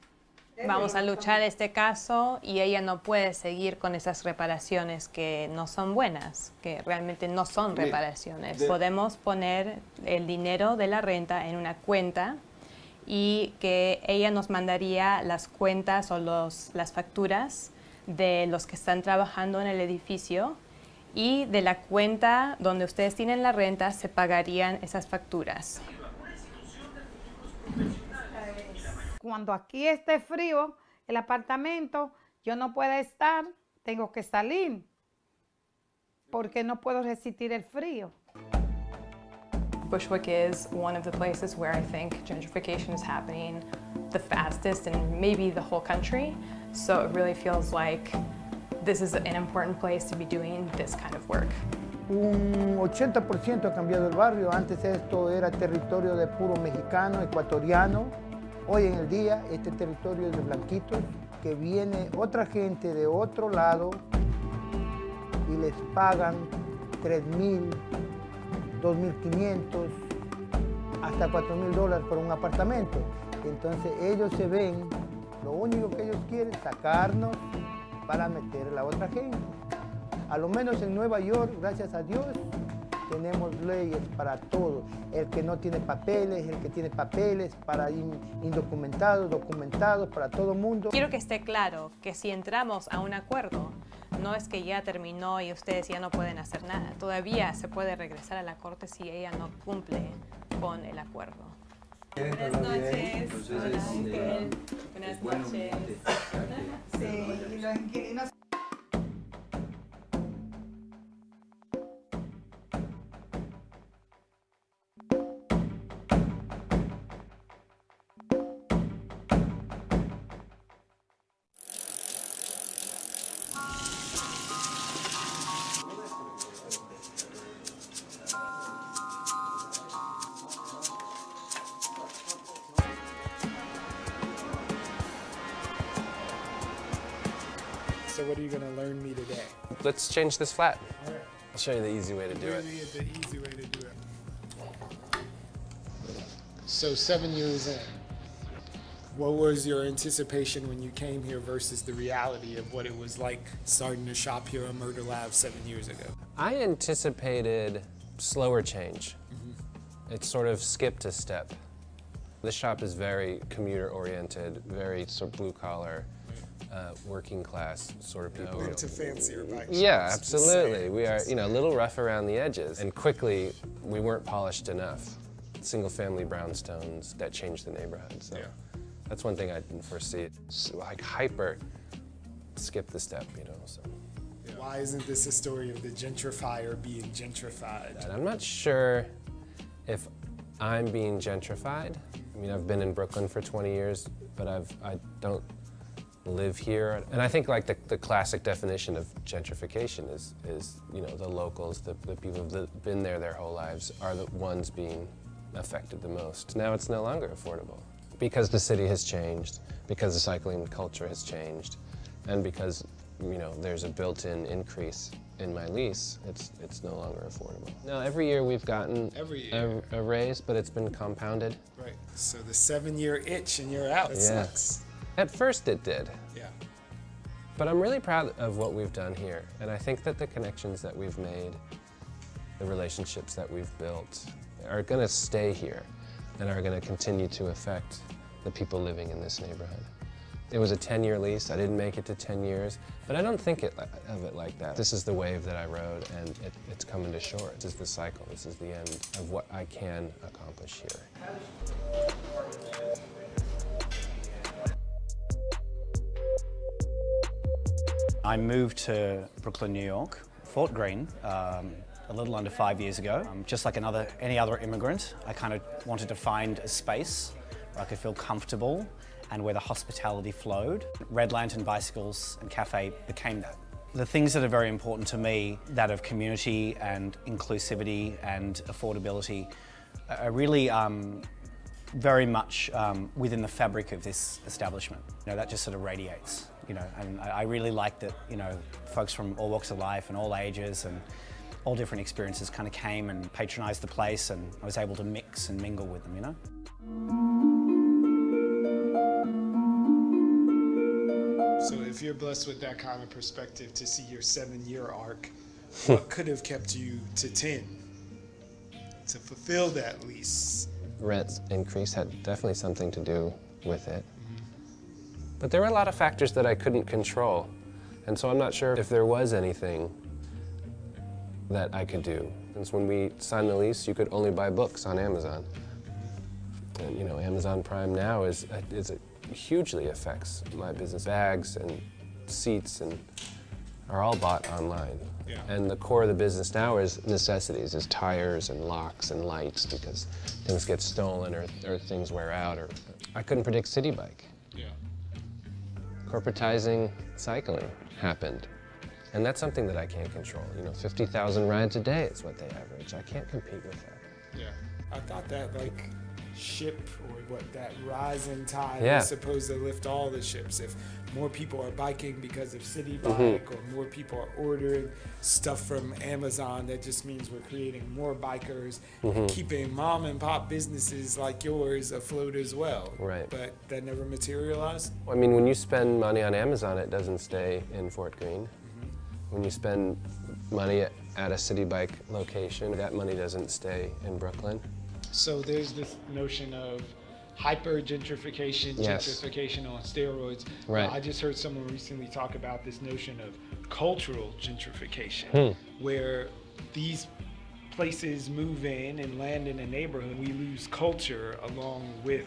S4: Vamos a luchar este caso y ella no puede seguir con esas reparaciones que no son buenas, que realmente no son reparaciones. Podemos poner el dinero de la renta en una cuenta y que ella nos mandaría las cuentas o las facturas de los que están trabajando en el edificio y de la cuenta donde ustedes tienen la renta se pagarían esas facturas.
S15: Cuando aquí esté frío, el apartamento, yo no puedo estar, tengo que salir, porque no puedo resistir el frío.
S16: Bushwick is one of the places where I think gentrification is happening the fastest in maybe the whole country, so it really feels like this is an important place to be doing this kind of work.
S2: Un 80% ha cambiado el barrio, antes esto era territorio de puro mexicano, ecuatoriano. Hoy en el día, este territorio es de blanquitos, que viene otra gente de otro lado y les pagan $3,000, $2,500, hasta $4,000 por un apartamento. Entonces ellos se ven, lo único que ellos quieren es sacarnos para meter a la otra gente. A lo menos en Nueva York, gracias a Dios, tenemos leyes para todo. El que no tiene papeles, el que tiene papeles, para indocumentados, documentados, para todo el mundo.
S4: Quiero que esté claro que si entramos a un acuerdo, no es que ya terminó y ustedes ya no pueden hacer nada. Todavía se puede regresar a la corte si ella no cumple con el acuerdo.
S15: Buenas noches. Hola, Ángel. Buenas noches. Sí, los inquilinos.
S24: So what are you going to learn me today?
S18: Let's change this flat.
S24: All right.
S18: I'll show you the easy way to do it.
S24: The easy way to do it. So 7 years in, what was your anticipation when you came here versus the reality of what it was like starting to shop here on Murder Lab 7 years ago?
S18: I anticipated slower change.
S24: Mm-hmm.
S18: It sort of skipped a step. This shop is very commuter-oriented, very sort of blue-collar, working class sort of people.
S24: We're into fancier bike shops.
S18: Yeah, absolutely. We are, a little rough around the edges. And quickly, we weren't polished enough. Single-family brownstones that changed the neighborhood. So that's one thing I didn't foresee. So, like hyper, skip the step, So.
S24: Yeah. Why isn't this a story of the gentrifier being gentrified?
S18: And I'm not sure if I'm being gentrified. I mean, I've been in Brooklyn for 20 years, but I don't live here. And I think like the classic definition of gentrification is the locals, the people who've been there their whole lives are the ones being affected the most. Now it's no longer affordable because the city has changed, because the cycling culture has changed, and because there's a built-in increase in my lease, it's no longer affordable. No, every year we've gotten a raise, but it's been compounded.
S24: Right, so the 7-year itch and you're out, it sucks.
S18: At first it did.
S24: Yeah.
S18: But I'm really proud of what we've done here, and I think that the connections that we've made, the relationships that we've built, are gonna stay here. and are going to continue to affect the people living in this neighborhood. It was a 10-year lease. I didn't make it to 10 years, but I don't think of it like that. This is the wave that I rode, and it's coming to shore. This is the cycle. This is the end of what I can accomplish here.
S5: I moved to Brooklyn, New York, Fort Greene, a little under 5 years ago. Just like any other immigrant, I kind of wanted to find a space where I could feel comfortable and where the hospitality flowed. Red Lantern Bicycles and Cafe became that. The things that are very important to me, that of community and inclusivity and affordability, are really very much within the fabric of this establishment. That just sort of radiates, and I really like that, folks from all walks of life and all ages and all different experiences kind of came and patronized the place, and I was able to mix and mingle with them,
S24: So if you're blessed with that kind of perspective to see your 7-year arc, what could have kept you to 10 to fulfill that lease?
S18: Rent increase had definitely something to do with it. But there were a lot of factors that I couldn't control. And so I'm not sure if there was anything that I could do. And so when we signed the lease, you could only buy books on Amazon. And Amazon Prime now hugely affects my business. Bags and seats are all bought online. Yeah. And the core of the business now is necessities, is tires and locks and lights, because things get stolen or things wear out. Or I couldn't predict City Bike.
S24: Yeah.
S18: Corporatizing cycling happened. And that's something that I can't control. 50,000 rides a day is what they average. I can't compete with that.
S24: Yeah. I thought that ship, or that rising tide
S18: Yeah.
S24: is supposed to lift all the ships. If more people are biking because of City Bike, or more people are ordering stuff from Amazon, that just means we're creating more bikers and keeping mom and pop businesses like yours afloat as well.
S18: Right.
S24: But that never materialized?
S18: I mean, when you spend money on Amazon, it doesn't stay in Fort Greene. When you spend money at a City Bike location, that money doesn't stay in Brooklyn.
S24: So there's this notion of hyper-gentrification,
S18: Yes.
S24: gentrification on steroids.
S18: Right.
S24: I just heard someone recently talk about this notion of cultural gentrification, where these places move in and land in a neighborhood, we lose culture along with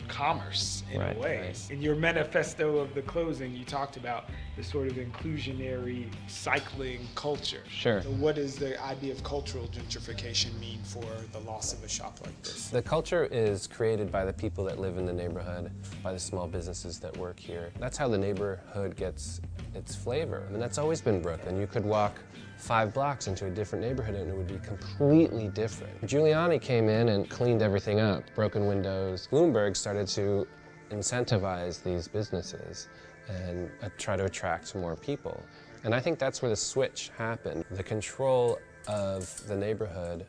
S24: commerce in a way. Right. In your manifesto of the closing, you talked about the sort of inclusionary cycling culture.
S18: Sure.
S24: So what does the idea of cultural gentrification mean for the loss of a shop like this?
S18: The culture is created by the people that live in the neighborhood, by the small businesses that work here. That's how the neighborhood gets its flavor. I mean, that's always been Brooklyn. You could walk 5 blocks into a different neighborhood and it would be completely different. Giuliani came in and cleaned everything up, broken windows. Bloomberg started to incentivize these businesses and try to attract more people. And I think that's where the switch happened. The control of the neighborhood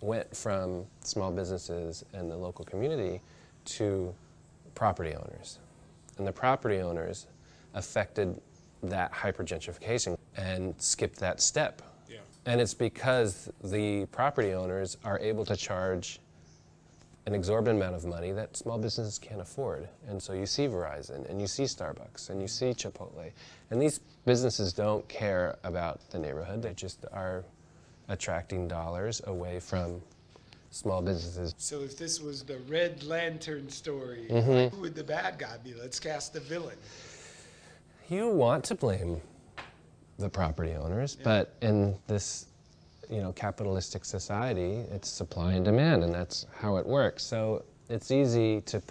S18: went from small businesses and the local community to property owners. And the property owners affected that hyper-gentrification and skipped that step. Yeah. And it's because the property owners are able to charge an exorbitant amount of money that small businesses can't afford. And so you see Verizon, and you see Starbucks, and you see Chipotle. And these businesses don't care about the neighborhood. They just are attracting dollars away from small businesses.
S24: So if this was the Red Lantern story, who would the bad guy be? Let's cast the villain.
S18: You want to blame the property owners, but in this capitalistic society, it's supply and demand, and that's how it works. So it's easy to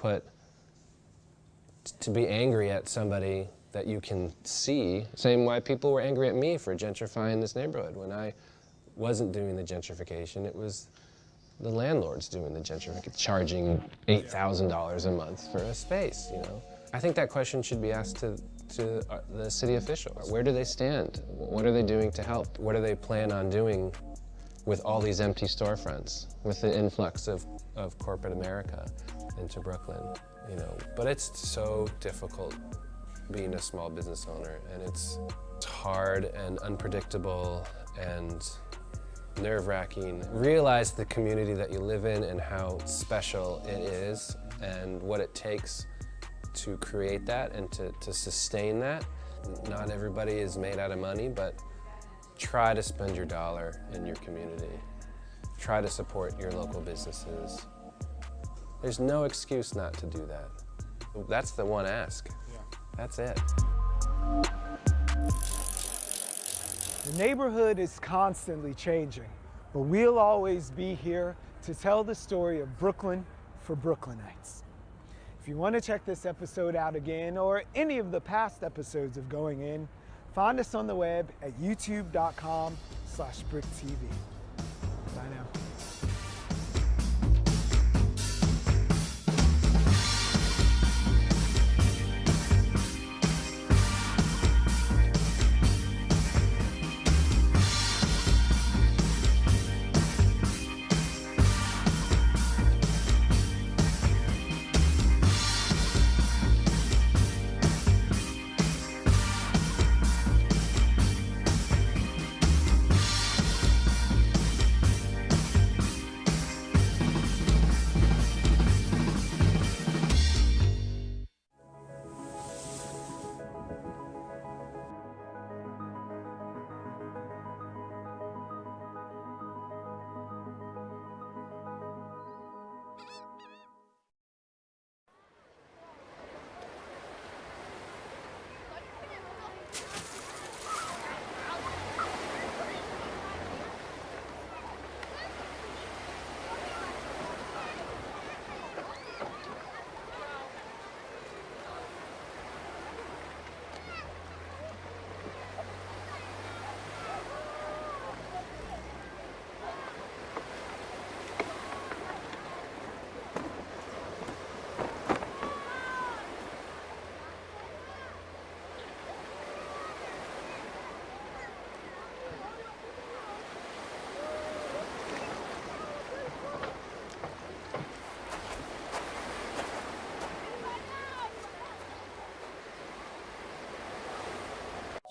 S18: be angry at somebody that you can see. Same why people were angry at me for gentrifying this neighborhood. When I wasn't doing the gentrification, it was the landlords doing the gentrification, charging $8,000 a month for a space, I think that question should be asked to the city officials. Where do they stand? What are they doing to help? What do they plan on doing with all these empty storefronts, with the influx of corporate America into Brooklyn? But it's so difficult being a small business owner, and it's hard and unpredictable, and nerve-wracking. Realize the community that you live in and how special it is and what it takes to create that and to sustain that. Not everybody is made out of money, but try to spend your dollar in your community. Try to support your local businesses. There's no excuse not to do that. That's the one ask. That's it.
S7: The neighborhood is constantly changing, but we'll always be here to tell the story of Brooklyn for Brooklynites. If you want to check this episode out again or any of the past episodes of Going In, find us on the web at youtube.com/BRIC TV. Bye now.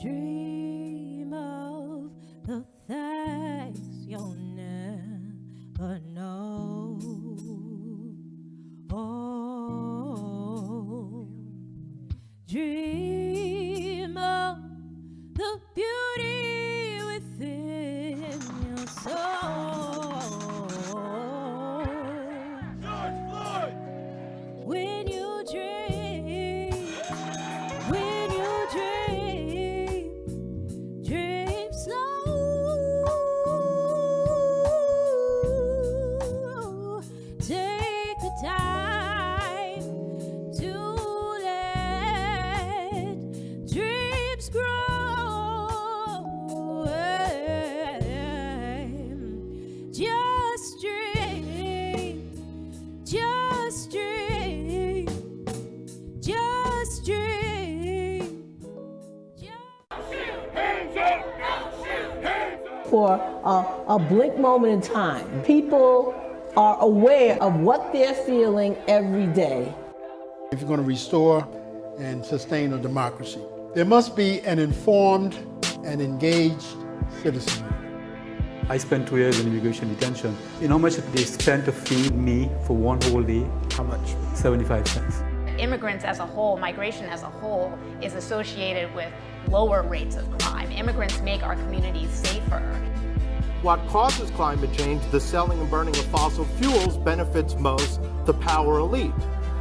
S8: Dream of the things you'll never know. Oh, dream of the beauty within your soul. George Floyd! When you dream, when you dream, dream slow. Take the time to let dreams grow. Just dream, just dream, just dream.
S9: For a blink moment in time, people are aware of what they're feeling every day.
S10: If you're going to restore and sustain a democracy, there must be an informed and engaged citizenry.
S17: I spent 2 years in immigration detention. You know how much they spent to feed me for one whole day?
S10: How much?
S17: 75 cents.
S25: Immigrants as a whole, migration as a whole, is associated with lower rates of crime. Immigrants make our communities safer.
S26: What causes climate change, the selling and burning of fossil fuels, benefits most the power elite.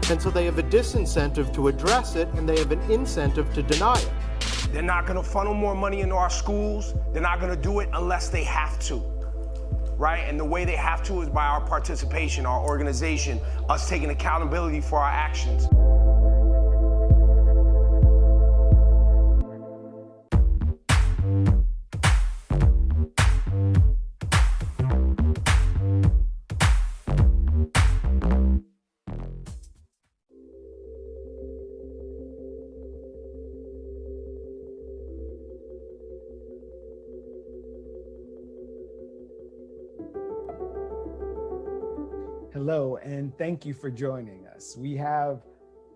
S26: And so they have a disincentive to address it, and they have an incentive to deny it.
S27: They're not going to funnel more money into our schools. They're not going to do it unless they have to, right? And the way they have to is by our participation, our organization, us taking accountability for our actions.
S7: Hello, and thank you for joining us. We have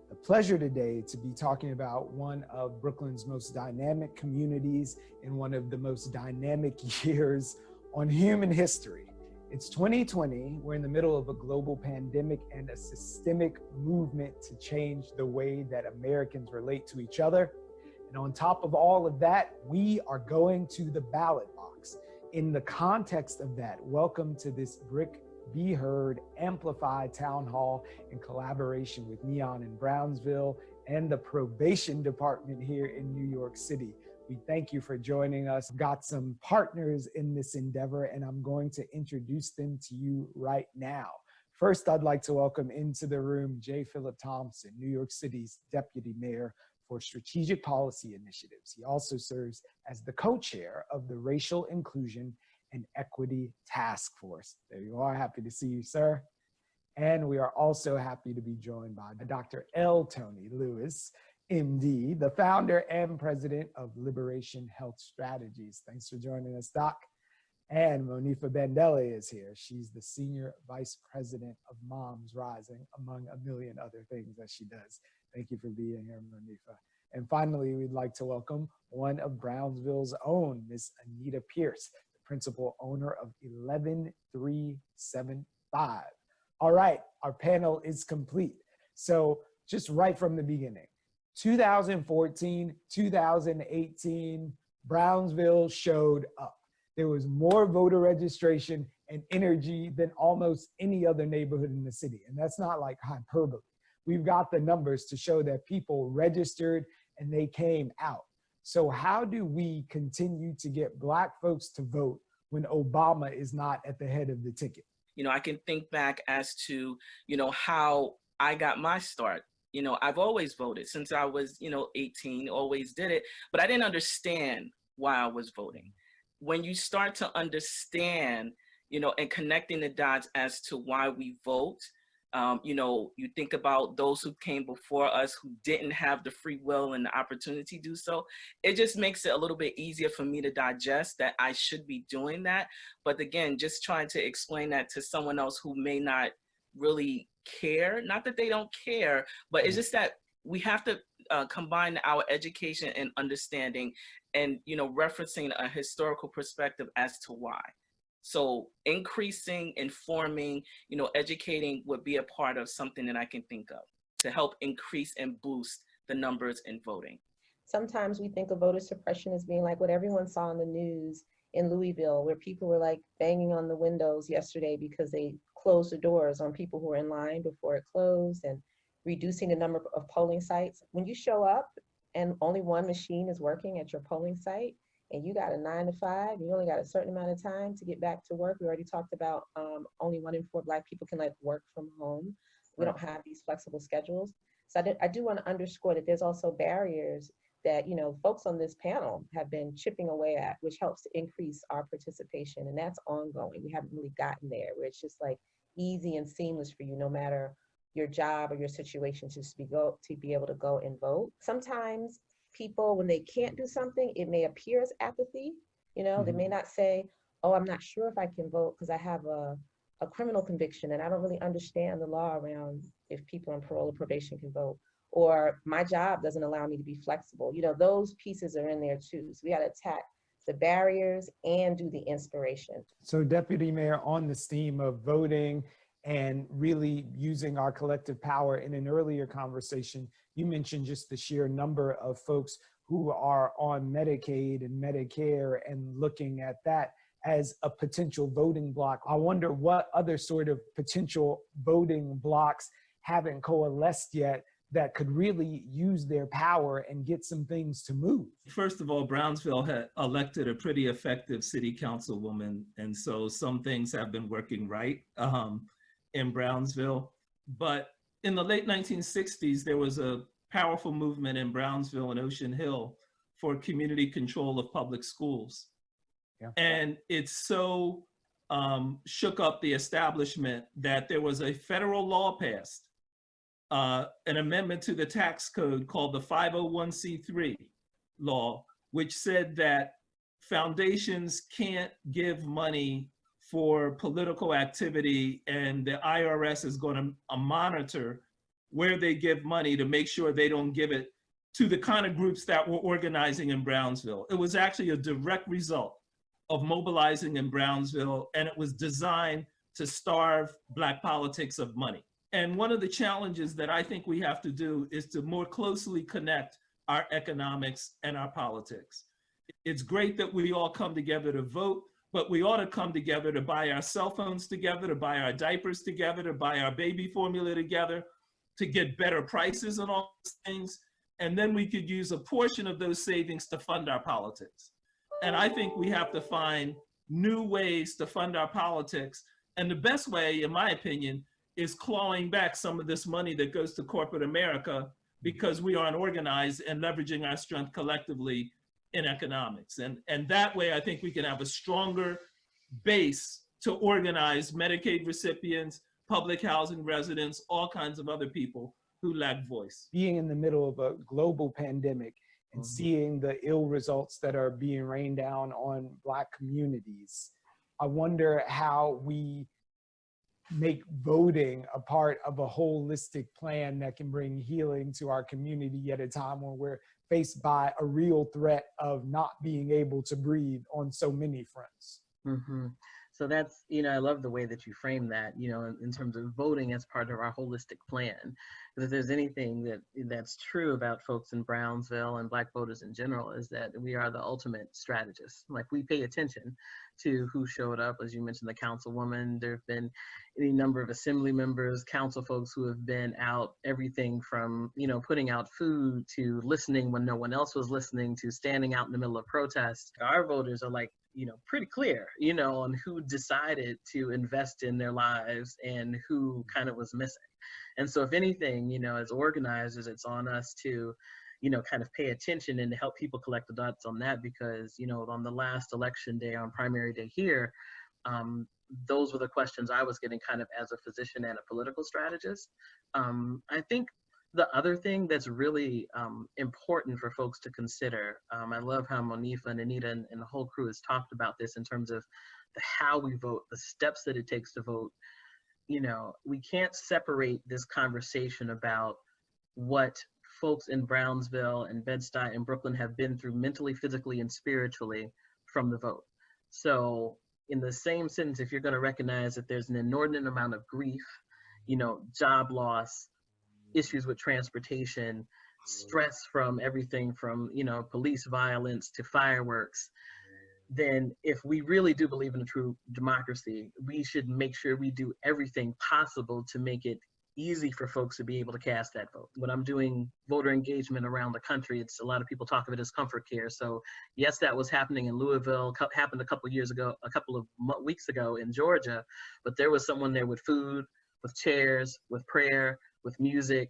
S7: the pleasure today to be talking about one of Brooklyn's most dynamic communities in one of the most dynamic years on human history. It's 2020, we're in the middle of a global pandemic and a systemic movement to change the way that Americans relate to each other. And on top of all of that, we are going to the ballot box. In the context of that, welcome to this BRIC Be Heard Amplified Town Hall in collaboration with Neon in Brownsville and the probation department here in New York City. We thank you for joining us. Got some partners in this endeavor, and I'm going to introduce them to you right now. First, I'd like to welcome into the room J. Philip Thompson, New York City's Deputy Mayor for Strategic Policy Initiatives. He also serves as the co-chair of the Racial Inclusion and Equity Task Force. There you are. Happy to see you, sir. And we are also happy to be joined by Dr. L. Tony Lewis, MD, the founder and president of Liberation Health Strategies. Thanks for joining us, Doc. And Monifa Bandele is here. She's the senior vice president of Moms Rising, among a million other things that she does. Thank you for being here, Monifa. And finally, we'd like to welcome one of Brownsville's own, Miss Anita Pierce, the principal owner of 11375. All right, our panel is complete. So just right from the beginning, 2014, 2018, Brownsville showed up. There was more voter registration and energy than almost any other neighborhood in the city. And that's not like hyperbole. We've got the numbers to show that people registered and they came out. So how do we continue to get Black folks to vote when Obama is not at the head of the ticket?
S3: You know, I can think back as to, you know, how I got my start. You know, I've always voted since I was, 18, always did it, but I didn't understand why I was voting. When you start to understand, and connecting the dots as to why we vote, you think about those who came before us who didn't have the free will and the opportunity to do so. It just makes it a little bit easier for me to digest that I should be doing that. But again, just trying to explain that to someone else who may not really care, not that they don't care, but it's just that we have to combine our education and understanding and, referencing a historical perspective as to why. So increasing, informing, educating would be a part of something that I can think of to help increase and boost the numbers in voting.
S11: Sometimes we think of voter suppression as being like what everyone saw in the news in Louisville, where people were like banging on the windows yesterday because they closed the doors on people who were in line before it closed, and reducing the number of polling sites. When you show up and only one machine is working at your polling site, and you got a 9 to 5, you only got a certain amount of time to get back to work. We already talked about only 1 in 4 Black people can work from home. We don't have these flexible schedules. So I do want to underscore that there's also barriers that, folks on this panel have been chipping away at, which helps to increase our participation. And that's ongoing. We haven't really gotten there where it's just like easy and seamless for you, no matter your job or your situation, just to be able to go and vote. Sometimes people, when they can't do something, it may appear as apathy. They may not say, oh, I'm not sure if I can vote because I have a criminal conviction and I don't really understand the law around if people on parole or probation can vote, or my job doesn't allow me to be flexible. Those pieces are in there too. So we got to attack the barriers and do the inspiration.
S7: So Deputy Mayor, on this theme of voting and really using our collective power, in an earlier conversation, you mentioned just the sheer number of folks who are on Medicaid and Medicare and looking at that as a potential voting block. I wonder what other sort of potential voting blocks haven't coalesced yet that could really use their power and get some things to move.
S12: First of all, Brownsville had elected a pretty effective city councilwoman, and so some things have been working right in Brownsville. But in the late 1960s, there was a powerful movement in Brownsville and Ocean Hill for community control of public schools. Yeah. And it so shook up the establishment that there was a federal law passed, an amendment to the tax code called the 501c3 law, which said that foundations can't give money for political activity, and the IRS is going to monitor where they give money to make sure they don't give it to the kind of groups that were organizing in Brownsville. It was actually a direct result of mobilizing in Brownsville, and it was designed to starve Black politics of money. And one of the challenges that I think we have to do is to more closely connect our economics and our politics. It's great that we all come together to vote, but we ought to come together to buy our cell phones together, to buy our diapers together, to buy our baby formula together, to get better prices on all those things. And then we could use a portion of those savings to fund our politics. And I think we have to find new ways to fund our politics. And the best way, in my opinion, is clawing back some of this money that goes to corporate America because we aren't organized and leveraging our strength collectively in economics. And that way, I think we can have a stronger base to organize Medicaid recipients, public housing residents, all kinds of other people who lack voice.
S7: Being in the middle of a global pandemic and seeing the ill results that are being rained down on Black communities, I wonder how we make voting a part of a holistic plan that can bring healing to our community at a time when we're faced by a real threat of not being able to breathe on so many fronts.
S6: Mm-hmm. So that's, I love the way that you frame that, in terms of voting as part of our holistic plan. Because if there's anything that's true about folks in Brownsville and Black voters in general, is that we are the ultimate strategists. Like, we pay attention to who showed up. As you mentioned, the councilwoman, there have been any number of assembly members, council folks who have been out, everything from, putting out food to listening when no one else was listening to standing out in the middle of protests. Our voters are like, pretty clear, on who decided to invest in their lives and who kind of was missing. And so if anything, as organizers, it's on us to, kind of pay attention and to help people collect the dots on that, because, on the last election day, on primary day here, those were the questions I was getting kind of as a physician and a political strategist. I think the other thing that's really important for folks to consider, I love how Monifa and Anita and the whole crew has talked about this in terms of how we vote, the steps that it takes to vote. We can't separate this conversation about what folks in Brownsville and Bed-Stuy and Brooklyn have been through mentally, physically, and spiritually from the vote. So in the same sentence, if you're going to recognize that there's an inordinate amount of grief, job loss, issues with transportation, stress from everything from, police violence to fireworks, then if we really do believe in a true democracy, we should make sure we do everything possible to make it easy for folks to be able to cast that vote. When I'm doing voter engagement around the country, it's a lot of people talk of it as comfort care. So yes, that was happening in Louisville, happened a couple of weeks ago in Georgia, but there was someone there with food, with chairs, with prayer, with music,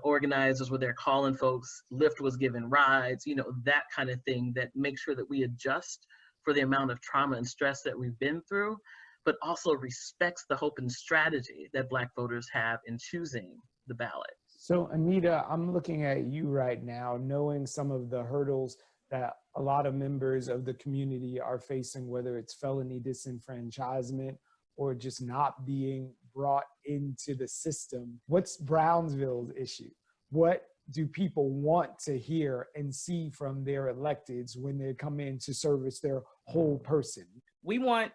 S6: organizers were there calling folks, Lyft was giving rides, that kind of thing that makes sure that we adjust for the amount of trauma and stress that we've been through, but also respects the hope and strategy that Black voters have in choosing the ballot.
S7: So Anita, I'm looking at you right now, knowing some of the hurdles that a lot of members of the community are facing, whether it's felony disenfranchisement or just not being brought into the system. What's Brownsville's issue? What do people want to hear and see from their electeds when they come in to service their whole person?
S3: We want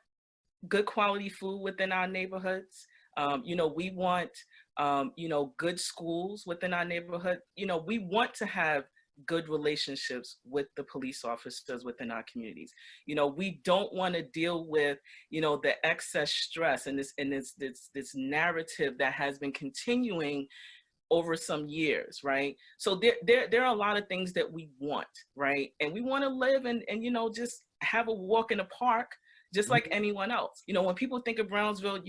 S3: good quality food within our neighborhoods. We want, good schools within our neighborhood. We want to have good relationships with the police officers within our communities. We don't want to deal with, the excess stress and this narrative that has been continuing over some years, right? So there are a lot of things that we want, right? And we want to live and just have a walk in the park just like anyone else. When people think of Brownsville,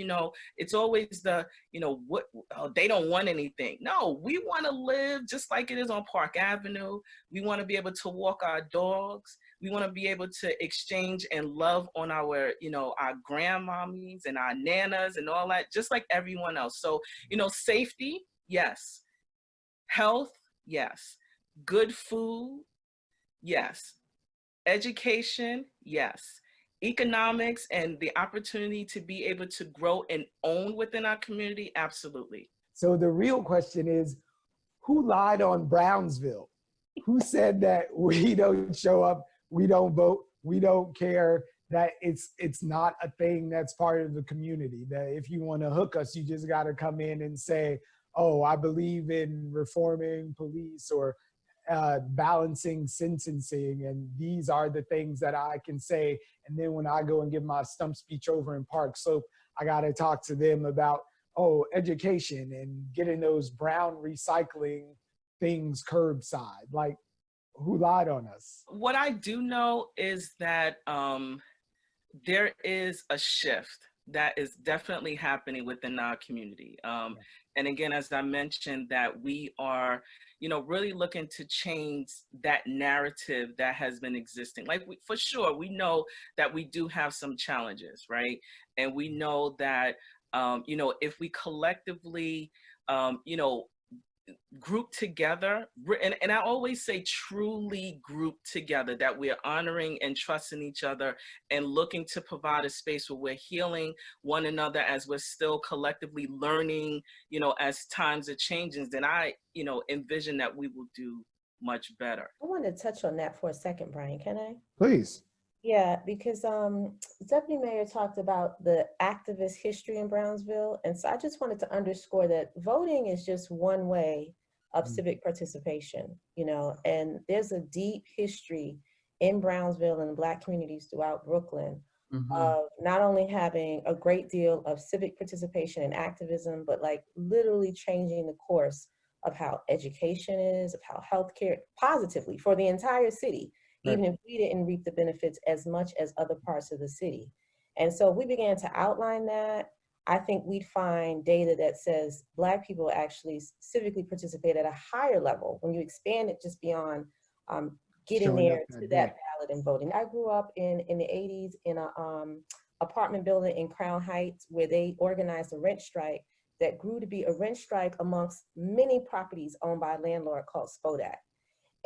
S3: it's always they don't want anything. No, we want to live just like it is on Park Avenue. We want to be able to walk our dogs. We want to be able to exchange and love on our, our grandmommies and our nanas and all that, just like everyone else. So, safety, yes. Health, yes. Good food, yes. Education, yes. Economics and the opportunity to be able to grow and own within our community, absolutely.
S7: So the real question is, who lied on Brownsville? Who said that we don't show up, we don't vote, we don't care, that it's not a thing that's part of the community, that if you want to hook us, you just got to come in and say, oh, I believe in reforming police or balancing sentencing, and these are the things that I can say. And then when I go and give my stump speech over in Park Slope, I got to talk to them about, oh, education and getting those brown recycling things curbside. Like, who lied on us?
S3: What I do know is that there is a shift that is definitely happening within our community. And again, as I mentioned, that we are, really looking to change that narrative that has been existing. Like, for sure, we know that we do have some challenges, right? And we know that, if we collectively, group together, and I always say truly group together, that we're honoring and trusting each other and looking to provide a space where we're healing one another as we're still collectively learning, as times are changing, then I, envision that we will do much better.
S11: I want to touch on that for a second, Brian, can I?
S7: Please.
S11: Yeah, because Deputy Mayor talked about the activist history in Brownsville. And so I just wanted to underscore that voting is just one way of civic participation, and there's a deep history in Brownsville and Black communities throughout Brooklyn of not only having a great deal of civic participation and activism, but like literally changing the course of how education is, of how healthcare positively for the entire city. Even if we didn't reap the benefits as much as other parts of the city. And so we began to outline that. I think we'd find data that says Black people actually civically participate at a higher level when you expand it just beyond getting there to that ballot and voting. I grew up in the 80s in an apartment building in Crown Heights where they organized a rent strike that grew to be a rent strike amongst many properties owned by a landlord called Spodak.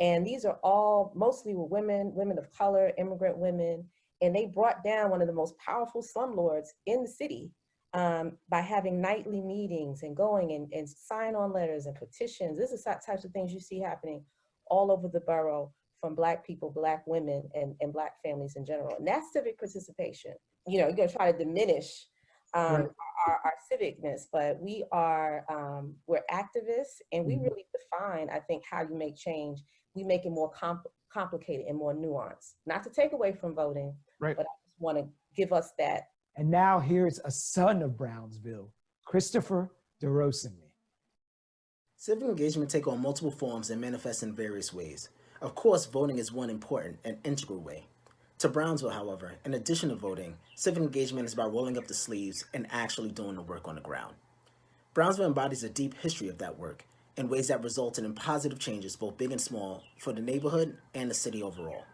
S11: And these are all mostly women of color, immigrant women, and they brought down one of the most powerful slumlords in the city by having nightly meetings and going and sign-on letters and petitions. This is the types of things you see happening all over the borough from Black people, Black women, and Black families in general. And that's civic participation. You're gonna try to diminish our civicness, but we're activists, and we really define, I think, how you make change. We make it more complicated and more nuanced. Not to take away from voting, but I just want to give us that.
S7: And now here's a son of Brownsville, Christopher DeRosimi.
S13: Civic engagement take on multiple forms and manifest in various ways. Of course, voting is one important and integral way. To Brownsville, however, in addition to voting, civic engagement is about rolling up the sleeves and actually doing the work on the ground. Brownsville embodies a deep history of that work in ways that resulted in positive changes, both big and small, for the neighborhood and the city overall.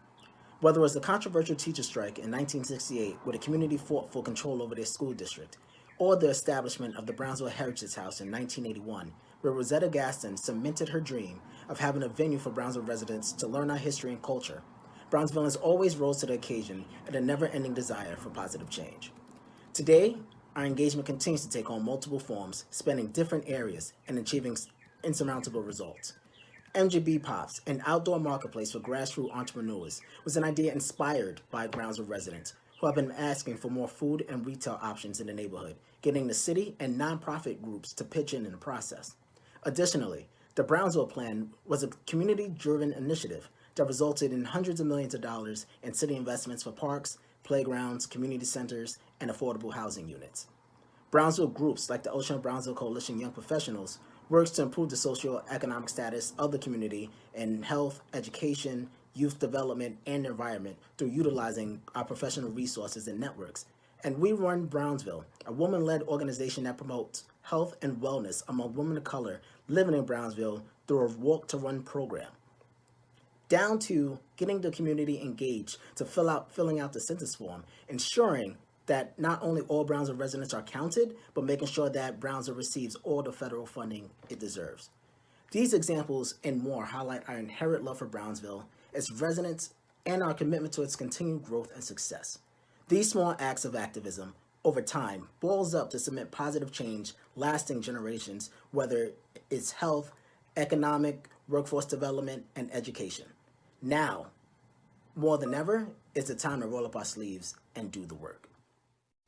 S13: Whether it was the controversial teacher strike in 1968, where the community fought for control over their school district, or the establishment of the Brownsville Heritage House in 1981, where Rosetta Gaston cemented her dream of having a venue for Brownsville residents to learn our history and culture, Brownsville has always rose to the occasion and a never-ending desire for positive change. Today, our engagement continues to take on multiple forms, spanning different areas and achieving insurmountable results. MGB Pops, an outdoor marketplace for grassroots entrepreneurs, was an idea inspired by Brownsville residents who have been asking for more food and retail options in the neighborhood, getting the city and nonprofit groups to pitch in the process. Additionally, the Brownsville Plan was a community-driven initiative that resulted in hundreds of millions of dollars in city investments for parks, playgrounds, community centers, and affordable housing units. Brownsville groups like the Ocean Brownsville Coalition Young Professionals works to improve the socio-economic status of the community in health, education, youth development, and environment through utilizing our professional resources and networks. And We Run Brownsville, a woman-led organization that promotes health and wellness among women of color living in Brownsville through a Walk to Run program. Down to getting the community engaged to filling out the census form, ensuring that not only all Brownsville residents are counted, but making sure that Brownsville receives all the federal funding it deserves. These examples and more highlight our inherent love for Brownsville, its residents, and our commitment to its continued growth and success. These small acts of activism, over time, boils up to cement positive change lasting generations, whether it's health, economic, workforce development, and education. Now, more than ever, it's the time to roll up our sleeves and do the work.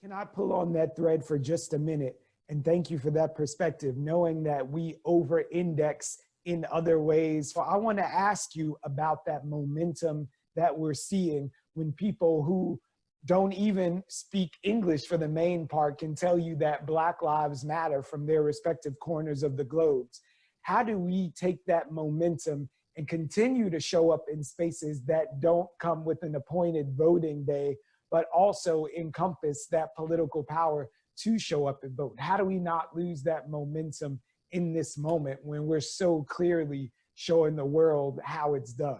S7: Can I pull on that thread for just a minute? And thank you for that perspective, knowing that we over-index in other ways. So I want to ask you about that momentum that we're seeing when people who don't even speak English for the main part can tell you that Black Lives Matter from their respective corners of the globes. How do we take that momentum and continue to show up in spaces that don't come with an appointed voting day, but also encompass that political power to show up and vote? How do we not lose that momentum in this moment when we're so clearly showing the world how it's done?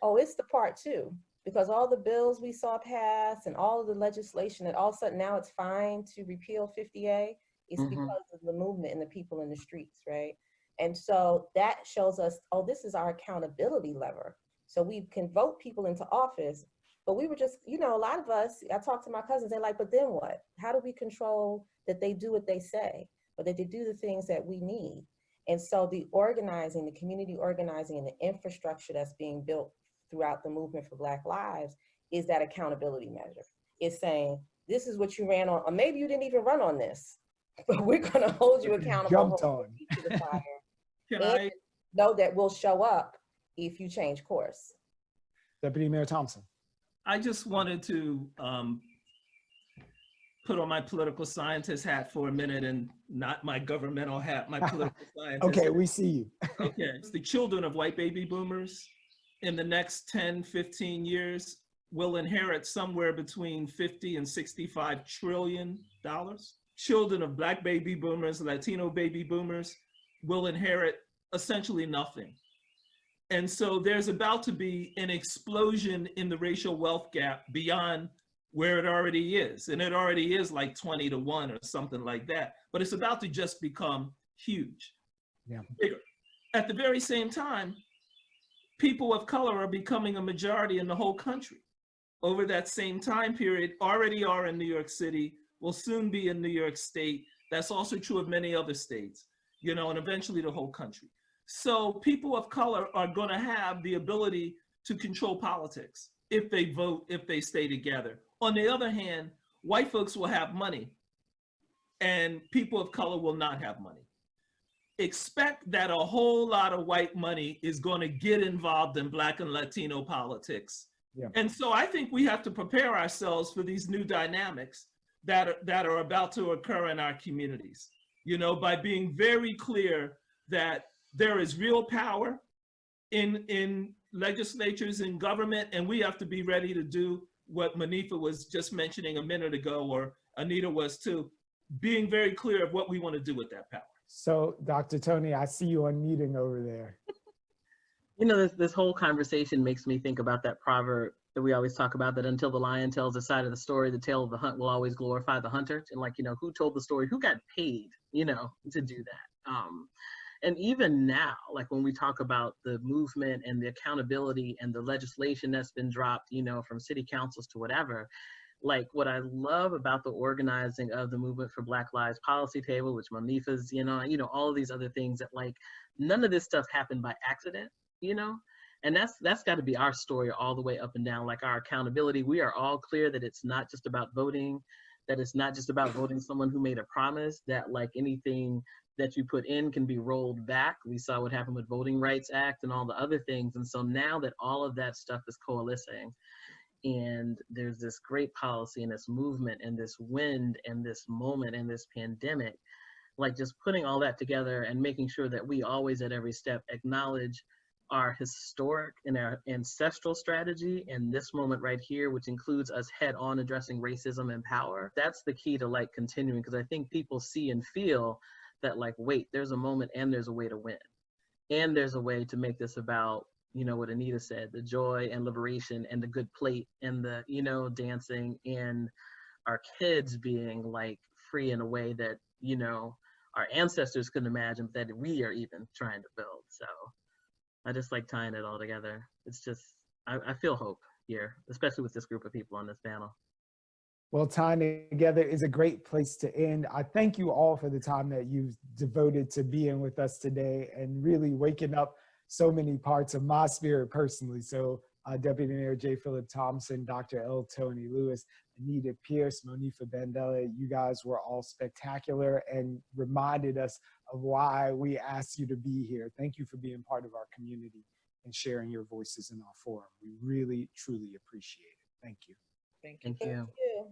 S11: Oh, it's the part two, because all the bills we saw pass and all of the legislation that all of a sudden now it's fine to repeal 50A is because of the movement and the people in the streets, right? And so that shows us, oh, this is our accountability lever. So we can vote people into office, but we were just, you know, a lot of us, I talk to my cousins, they're like, but then what? How do we control that they do what they say, or that they do the things that we need? And so the organizing, the community organizing, and the infrastructure that's being built throughout the movement for Black Lives is that accountability measure. It's saying, this is what you ran on, or maybe you didn't even run on this, but we're gonna hold you accountable.
S7: Jumped on.
S11: To the fire.
S12: Can
S11: and
S12: I
S11: know that we'll show up if you change course.
S7: Deputy Mayor Thompson.
S12: I just wanted to put on my political scientist hat for a minute and not my governmental hat, my political scientist.
S7: Okay, we see you.
S12: Okay, it's the children of white baby boomers in the next 10, 15 years will inherit somewhere between 50 and 65 trillion dollars. Children of Black baby boomers, Latino baby boomers will inherit essentially nothing. And so there's about to be an explosion in the racial wealth gap beyond where it already is. And it already is like 20 to 1 or something like that. But it's about to just become huge, bigger. At the very same time, people of color are becoming a majority in the whole country. Over that same time period, already are in New York City, will soon be in New York State. That's also true of many other states, you know, and eventually the whole country. So people of color are gonna have the ability to control politics if they vote, if they stay together. On the other hand, white folks will have money and people of color will not have money. Expect that a whole lot of white money is gonna get involved in Black and Latino politics.
S7: Yeah.
S12: And so I think we have to prepare ourselves for these new dynamics that are about to occur in our communities, you know, by being very clear that there is real power in legislatures and government, and we have to be ready to do what Manifa was just mentioning a minute ago, or Anita was too, being very clear of what we want to do with that power.
S7: So, Dr. Tony, I see you unmuting over there.
S6: You know, this whole conversation makes me think about that proverb that we always talk about, that until the lion tells the side of the story, the tale of the hunt will always glorify the hunter. And like, you know, who told the story, who got paid, you know, to do that. And even now, like when we talk about the movement and the accountability and the legislation that's been dropped, you know, from city councils to whatever, like what I love about the organizing of the Movement for Black Lives policy table, which Manifa's, you know, all of these other things, that like none of this stuff happened by accident, you know? And that's got to be our story all the way up and down, like our accountability. We are all clear that it's not just about voting, that it's not just about voting someone who made a promise, that like anything that you put in can be rolled back. We saw what happened with Voting Rights Act and all the other things. And so now that all of that stuff is coalescing, and there's this great policy and this movement and this wind and this moment and this pandemic, like just putting all that together and making sure that we always at every step acknowledge our historic and our ancestral strategy in this moment right here, which includes us head on addressing racism and power. That's the key to like continuing, because I think people see and feel that like, wait, there's a moment and there's a way to win. And there's a way to make this about, you know, what Anita said, the joy and liberation and the good plate and the, you know, dancing and our kids being like free in a way that, you know, our ancestors couldn't imagine that we are even trying to build. So I just like tying it all together. It's just, I feel hope here, especially with this group of people on this panel.
S7: Well, tying together is a great place to end. I thank you all for the time that you've devoted to being with us today and really waking up so many parts of my spirit personally. So Deputy Mayor J. Philip Thompson, Dr. L. Tony Lewis, Anita Pierce, Monifa Bandela. You guys were all spectacular and reminded us of why we asked you to be here. Thank you for being part of our community and sharing your voices in our forum. We really, truly appreciate it. Thank you.
S3: Thank you.
S6: Thank you.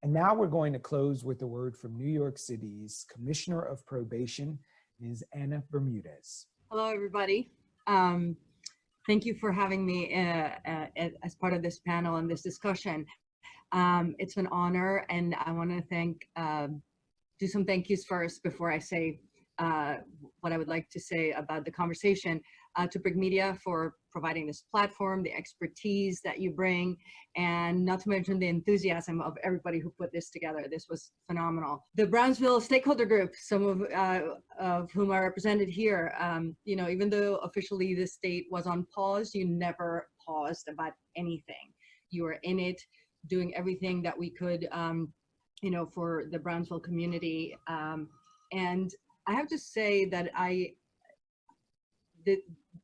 S7: And now we're going to close with a word from New York City's Commissioner of Probation, Ms. Anna Bermudez.
S1: Hello, everybody. Thank you for having me as part of this panel and this discussion. It's an honor, and I want to do some thank yous first before I say what I would like to say about the conversation. To BRIC Media for providing this platform, the expertise that you bring, and not to mention the enthusiasm of everybody who put this together. This was phenomenal. The Brownsville stakeholder group, some of whom are represented here, you know, even though officially the state was on pause, you never paused about anything. You were in it, doing everything that we could, you know, for the Brownsville community. And I have to say that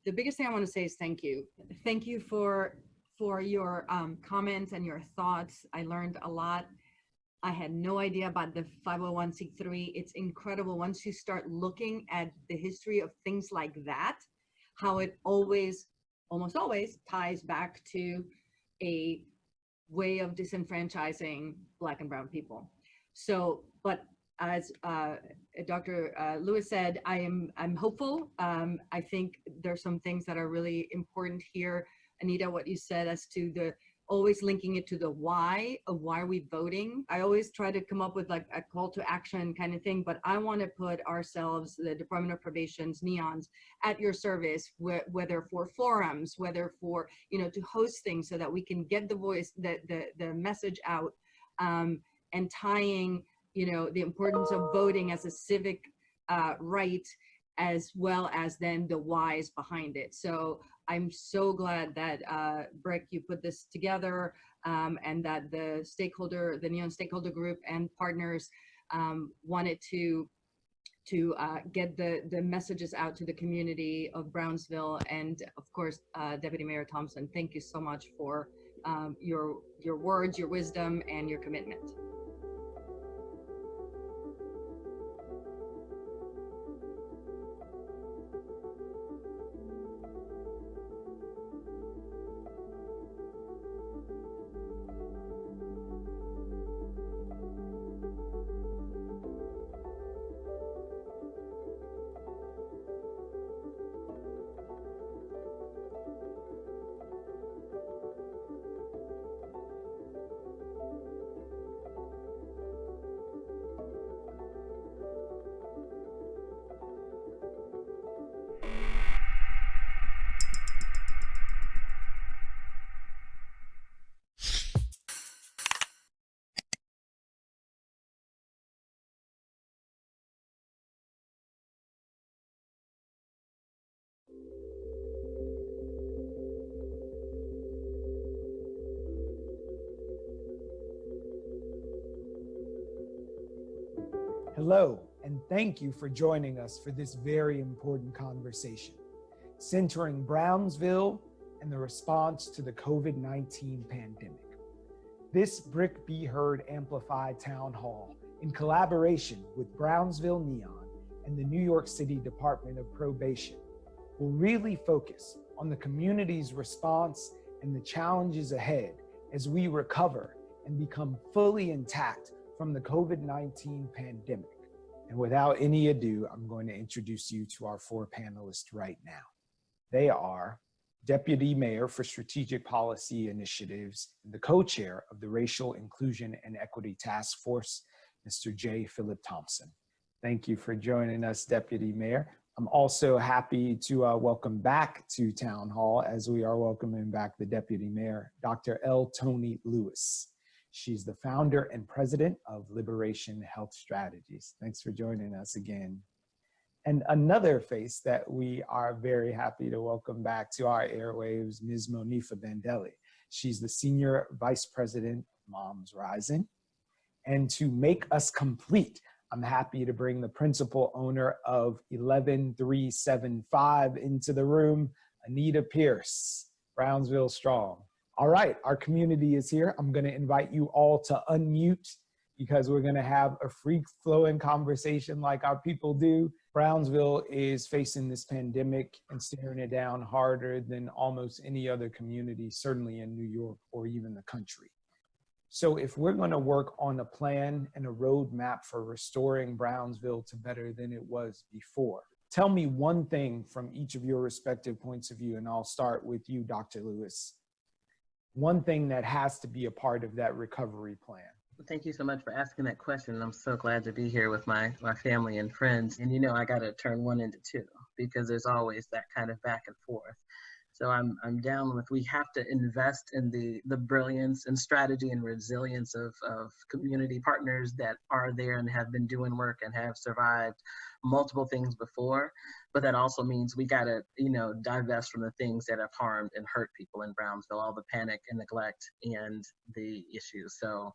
S1: the biggest thing I want to say is thank you. Thank you for your comments and your thoughts. I learned a lot. I had no idea about the 501c3. It's incredible once you start looking at the history of things like that, how it almost always ties back to a way of disenfranchising Black and brown people. So, but as Dr. Lewis said, I'm hopeful. I think there's some things that are really important here. Anita, what you said as to the always linking it to the why of why are we voting. I always try to come up with like a call to action kind of thing, but I want to put ourselves, the Department of Probation's neons, at your service, whether for forums, whether for, you know, to host things so that we can get the voice, the message out, and tying, you know, the importance of voting as a civic right, as well as then the whys behind it. So I'm so glad that BRIC, you put this together, and that the Neon stakeholder group and partners wanted to get the messages out to the community of Brownsville. And of course, Deputy Mayor Thompson, thank you so much for your words, your wisdom, and your commitment.
S7: Hello, and thank you for joining us for this very important conversation, centering Brownsville and the response to the COVID-19 pandemic. This BRIC Be Heard Amplified Town Hall, in collaboration with Brownsville Neon and the New York City Department of Probation, will really focus on the community's response and the challenges ahead as we recover and become fully intact from the COVID-19 pandemic. And without any ado, I'm going to introduce you to our four panelists right now. They are Deputy Mayor for Strategic Policy Initiatives and the co-chair of the Racial Inclusion and Equity Task Force, Mr. J. Philip Thompson. Thank you for joining us, Deputy Mayor. I'm also happy to welcome back to Town Hall, as we are welcoming back the Deputy Mayor, Dr. L. Tony Lewis. She's the founder and president of Liberation Health Strategies. Thanks for joining us again. And another face that we are very happy to welcome back to our airwaves, Ms. Monifa Bandela. She's the senior vice president of Moms Rising. And to make us complete, I'm happy to bring the principal owner of 11375 into the room, Anita Pierce. Brownsville strong. All right, our community is here. I'm going to invite you all to unmute because we're going to have a free-flowing conversation like our people do. Brownsville is facing this pandemic and staring it down harder than almost any other community, certainly in New York or even the country. So if we're going to work on a plan and a roadmap for restoring Brownsville to better than it was before, tell me one thing from each of your respective points of view, and I'll start with you, Dr. Lewis. One thing that has to be a part of that recovery plan.
S6: Thank you so much for asking that question. I'm so glad to be here with my family and friends. And you know, I got to turn one into two because there's always that kind of back and forth. So I'm down with, we have to invest in the brilliance and strategy and resilience of community partners that are there and have been doing work and have survived multiple things before. But that also means we gotta, you know, divest from the things that have harmed and hurt people in Brownsville, all the panic and neglect and the issues. So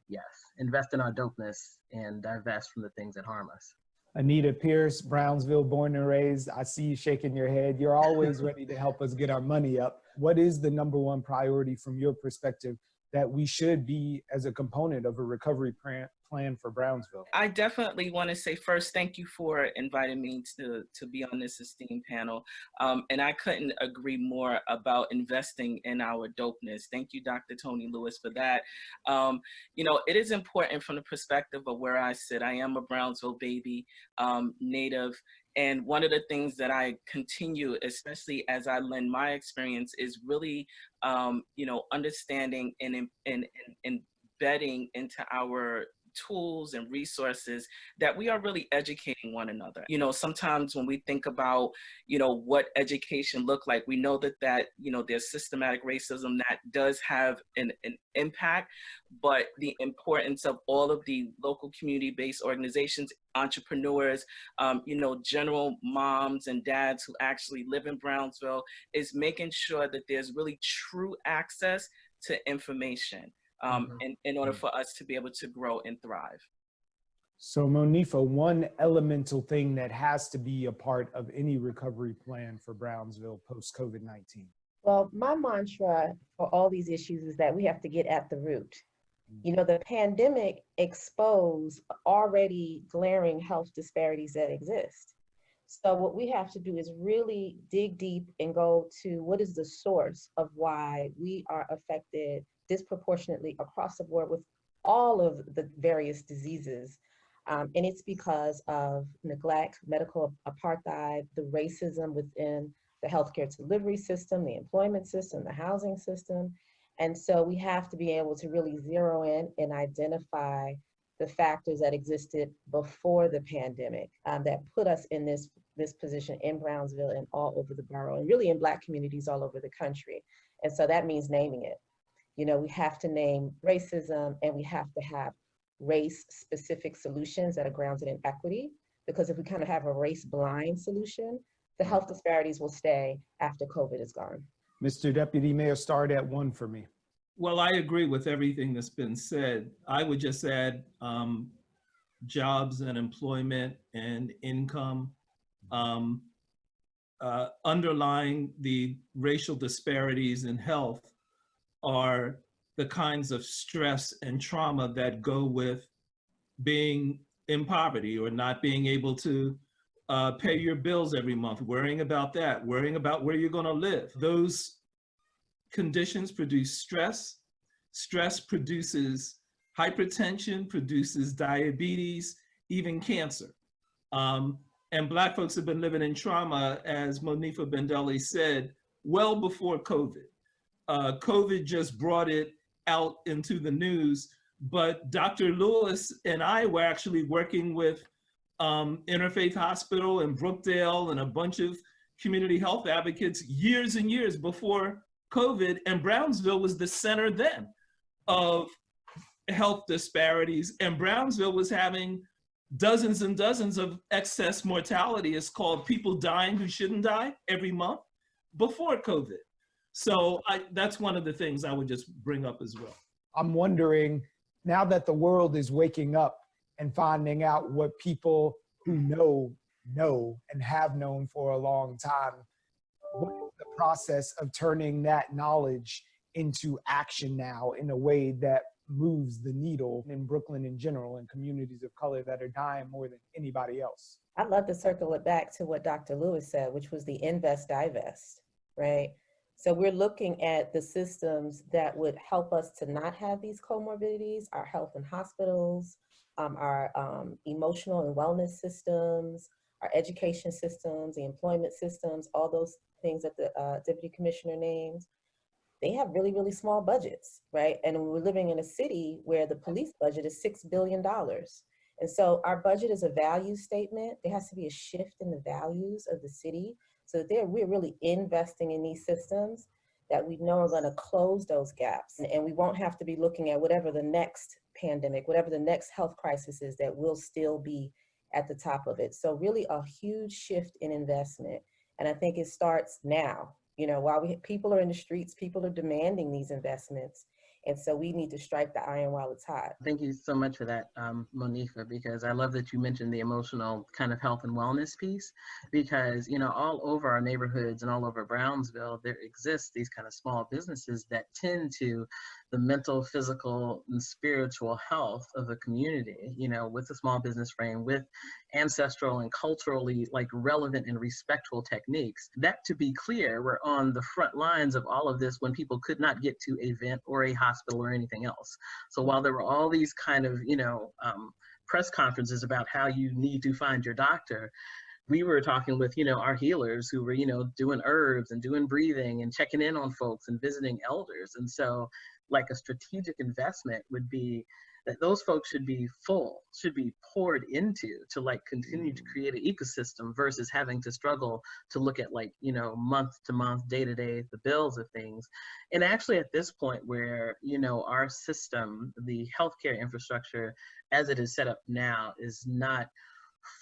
S6: yes, invest in our dopeness and divest from the things that harm us.
S7: Anita Pierce, Brownsville, born and raised. I see you shaking your head. You're always ready to help us get our money up. What is the #1 priority from your perspective that we should be as a component of a recovery plan for Brownsville?
S3: I definitely want to say first, thank you for inviting me to be on this esteemed panel. And I couldn't agree more about investing in our dopeness. Thank you, Dr. Tony Lewis, for that. You know, it is important from the perspective of where I sit. I am a Brownsville baby, native. And one of the things that I continue, especially as I lend my experience, is really, you know, understanding and embedding into our tools and resources that we are really educating one another. You know, sometimes when we think about, you know, what education look like, we know that, you know, there's systematic racism that does have an impact, but the importance of all of the local community-based organizations, entrepreneurs, you know, general moms and dads who actually live in Brownsville, is making sure that there's really true access to information. In order for us to be able to grow and thrive.
S7: So Monifa, one elemental thing that has to be a part of any recovery plan for Brownsville post-COVID-19.
S11: Well, my mantra for all these issues is that we have to get at the root. You know, the pandemic exposed already glaring health disparities that exist. So what we have to do is really dig deep and go to what is the source of why we are affected disproportionately across the board with all of the various diseases. And it's because of neglect, medical apartheid, the racism within the healthcare delivery system, the employment system, the housing system. And so we have to be able to really zero in and identify the factors that existed before the pandemic that put us in this position in Brownsville and all over the borough, and really in Black communities all over the country. And so that means naming it. You know, we have to name racism, and we have to have race-specific solutions that are grounded in equity, because if we kind of have a race-blind solution, the health disparities will stay after COVID is gone.
S7: Mr. Deputy Mayor, start at 1 for me.
S12: Well, I agree with everything that's been said. I would just add jobs and employment and income. Underlying the racial disparities in health are the kinds of stress and trauma that go with being in poverty or not being able to pay your bills every month, worrying about that, worrying about where you're going to live. Those conditions produce stress. Stress produces hypertension, produces diabetes, even cancer. And Black folks have been living in trauma, as Monifa Bendelli said, well before COVID. COVID just brought it out into the news, but Dr. Lewis and I were actually working with Interfaith Hospital in Brookdale and a bunch of community health advocates years and years before COVID, and Brownsville was the center then of health disparities, and Brownsville was having dozens and dozens of excess mortality. It's called people dying who shouldn't die every month before COVID. So that's one of the things I would just bring up as well.
S7: I'm wondering, now that the world is waking up and finding out what people who know and have known for a long time, what the process of turning that knowledge into action now in a way that moves the needle in Brooklyn in general and communities of color that are dying more than anybody else.
S11: I'd love to circle it back to what Dr. Lewis said, which was the invest, divest, right? So we're looking at the systems that would help us to not have these comorbidities, our health and hospitals, our emotional and wellness systems, our education systems, the employment systems, all those things that the Deputy Commissioner named. They have really, really small budgets, right? And we're living in a city where the police budget is $6 billion. And so our budget is a value statement. There has to be a shift in the values of the city so that we're really investing in these systems that we know are going to close those gaps. And we won't have to be looking at whatever the next pandemic, whatever the next health crisis is, that will still be at the top of it. So really a huge shift in investment. And I think it starts now. You know, while people are in the streets, people are demanding these investments. And so we need to strike the iron while it's hot.
S6: Thank you so much for that, Monifa, because I love that you mentioned the emotional kind of health and wellness piece, because, you know, all over our neighborhoods and all over Brownsville, there exists these kind of small businesses that tend to the mental, physical, and spiritual health of the community, you know, with a small business frame, with ancestral and culturally like relevant and respectful techniques. That, to be clear, we're on the front lines of all of this when people could not get to a vent or a hospital or anything else. So while there were all these kind of, you know, press conferences about how you need to find your doctor, we were talking with, you know, our healers who were, you know, doing herbs and doing breathing and checking in on folks and visiting elders. And so like a strategic investment would be that those folks should be poured into to like continue to create an ecosystem versus having to struggle to look at like, you know, month to month, day to day, the bills of things. And actually at this point where, you know, our system, the healthcare infrastructure as it is set up now is not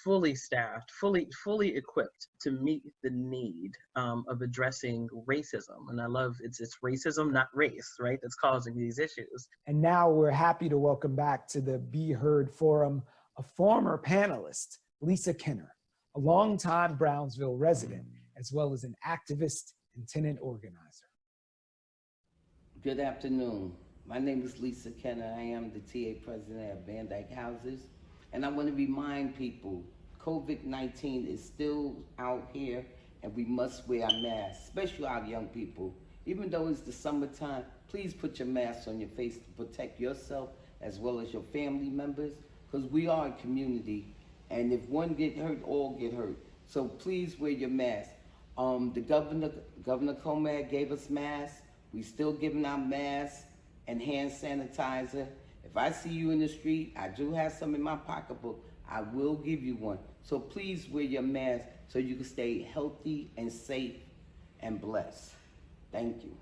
S6: fully staffed, fully equipped to meet the need of addressing racism. And I love it's racism, not race, right? That's causing these issues.
S7: And now we're happy to welcome back to the Be Heard Forum a former panelist, Lisa Kenner, a longtime Brownsville resident, as well as an activist and tenant organizer.
S14: Good afternoon. My name is Lisa Kenner. I am the TA president of Van Dyke Houses. And I want to remind people, COVID-19 is still out here and we must wear our masks, especially our young people. Even though it's the summertime, please put your mask on your face to protect yourself as well as your family members, because we are a community, and if one get hurt, all get hurt. So please wear your mask. The Governor Comer gave us masks. We still giving out masks and hand sanitizer. If I see you in the street, I do have some in my pocketbook, I will give you one. So please wear your mask so you can stay healthy and safe and blessed. Thank you.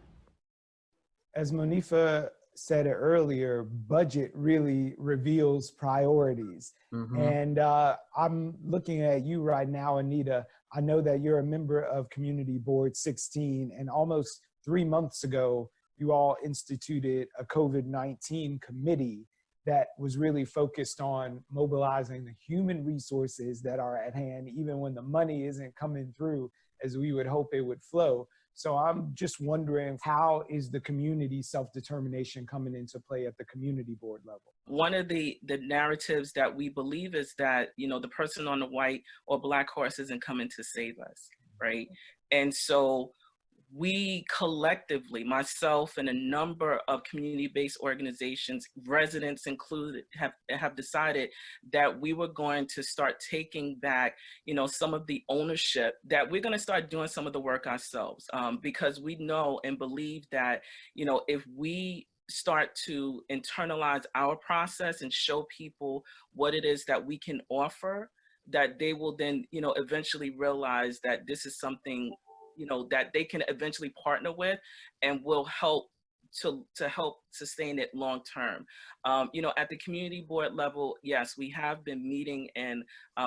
S7: As Monifa said it earlier, budget really reveals priorities. And I'm looking at you right now, Anita. I know that you're a member of Community Board 16, and almost 3 months ago, you all instituted a COVID-19 committee that was really focused on mobilizing the human resources that are at hand, even when the money isn't coming through as we would hope it would flow. So I'm just wondering, how is the community self-determination coming into play at the community board level?
S3: One of the narratives that we believe is that, you know, the person on the white or black horse isn't coming to save us, right? And so we collectively, myself and a number of community-based organizations, residents included, have decided that we were going to start taking back, you know, some of the ownership, that we're going to start doing some of the work ourselves, because we know and believe that, you know, if we start to internalize our process and show people what it is that we can offer, that they will then, you know, eventually realize that this is something, you know, that they can eventually partner with and will help to help sustain it long term. You know, at the community board level, yes, we have been meeting and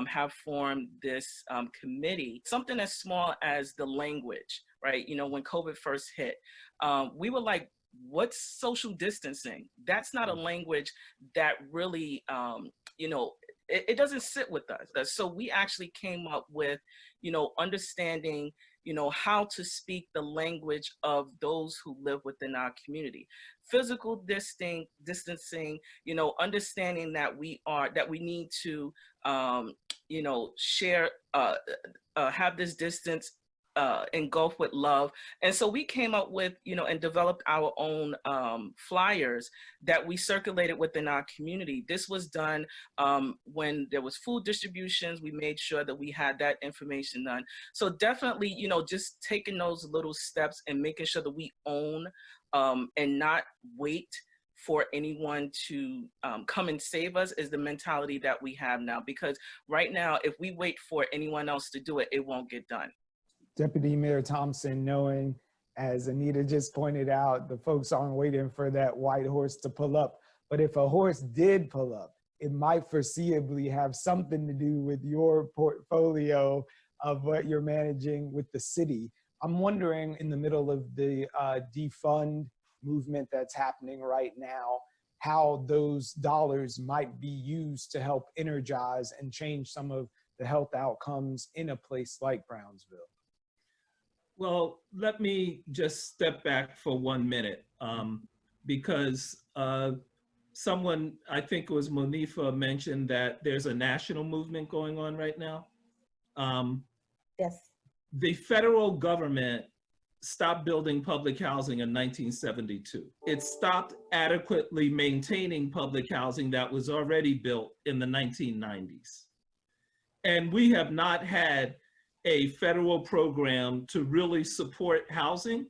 S3: have formed this committee, something as small as the language, right? You know, when COVID first hit, we were like, what's social distancing? That's not a language that really, you know, it doesn't sit with us. So we actually came up with, you know, understanding how to speak the language of those who live within our community. Physical distancing, understanding that we need to, share, have this distance engulfed with love. And so we came up with, and developed our own flyers that we circulated within our community. This was done when there was food distributions. We made sure that we had that information done. So definitely, just taking those little steps and making sure that we own and not wait for anyone to come and save us is the mentality that we have now. Because right now, if we wait for anyone else to do it, it won't get done.
S7: Deputy Mayor Thompson, knowing, as Anita just pointed out, the folks aren't waiting for that white horse to pull up. But if a horse did pull up, it might foreseeably have something to do with your portfolio of what you're managing with the city. I'm wondering, in the middle of the defund movement that's happening right now, how those dollars might be used to help energize and change some of the health outcomes in a place like Brownsville.
S12: Well, let me just step back for 1 minute because someone, I think it was Monifa, mentioned that there's a national movement going on right now.
S11: Yes.
S12: The federal government stopped building public housing in 1972. It stopped adequately maintaining public housing that was already built in the 1990s. And we have not had a federal program to really support housing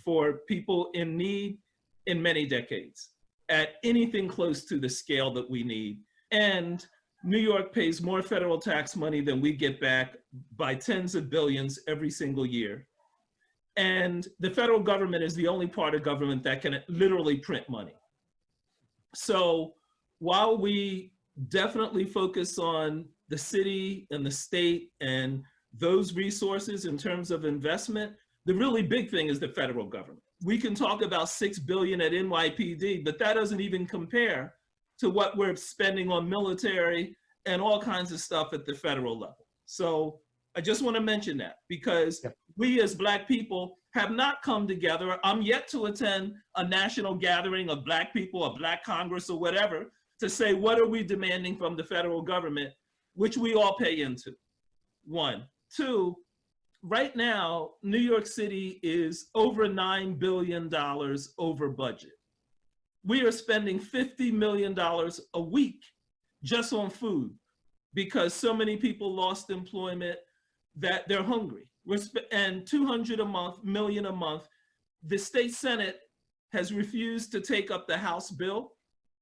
S12: for people in need in many decades at anything close to the scale that we need. And New York pays more federal tax money than we get back by tens of billions every single year. And the federal government is the only part of government that can literally print money. So while we definitely focus on the city and the state and those resources in terms of investment, the really big thing is the federal government. We can talk about $6 billion at NYPD, but that doesn't even compare to what we're spending on military and all kinds of stuff at the federal level. So I just want to mention that because we as Black people have not come together. I'm yet to attend a national gathering of Black people, a Black Congress or whatever, to say, what are we demanding from the federal government, which we all pay into, one. Two, right now, New York City is over $9 billion over budget. We are spending $50 million a week just on food because so many people lost employment that they're hungry. And $200 million a month. The state Senate has refused to take up the House bill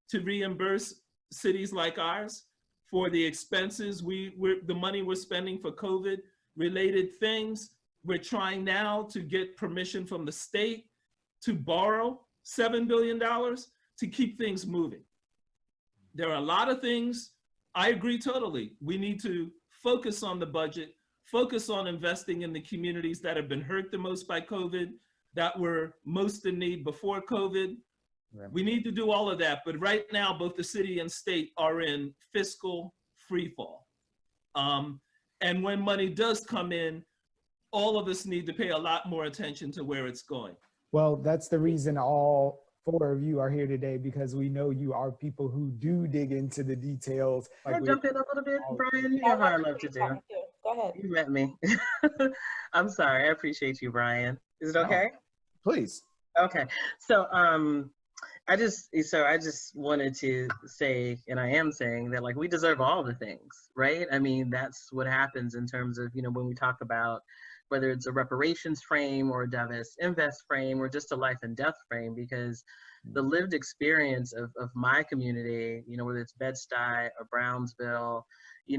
S12: to reimburse cities like ours for the expenses, the money we're spending for COVID related things. We're trying now to get permission from the state to borrow $7 billion to keep things moving. There are a lot of things, I agree totally. We need to focus on the budget, focus on investing in the communities that have been hurt the most by COVID, that were most in need before COVID. Right. We need to do all of that, but right now, both the city and state are in fiscal freefall. And when money does come in, all of us need to pay a lot more attention to where it's going.
S7: Well, that's the reason all four of you are here today, because we know you are people who do dig into the details.
S6: Can I jump in a little bit, Brian? You know how I love to do.
S11: Go ahead.
S6: You met me. I'm sorry. I appreciate you, Brian. Is it okay?
S7: No, please.
S6: Okay. So I just wanted to say, and I am saying that, like, we deserve all the things, right? I mean, that's what happens in terms of, when we talk about whether it's a reparations frame or a divest frame or just a life and death frame, because the lived experience of my community, whether it's Bed-Stuy or Brownsville,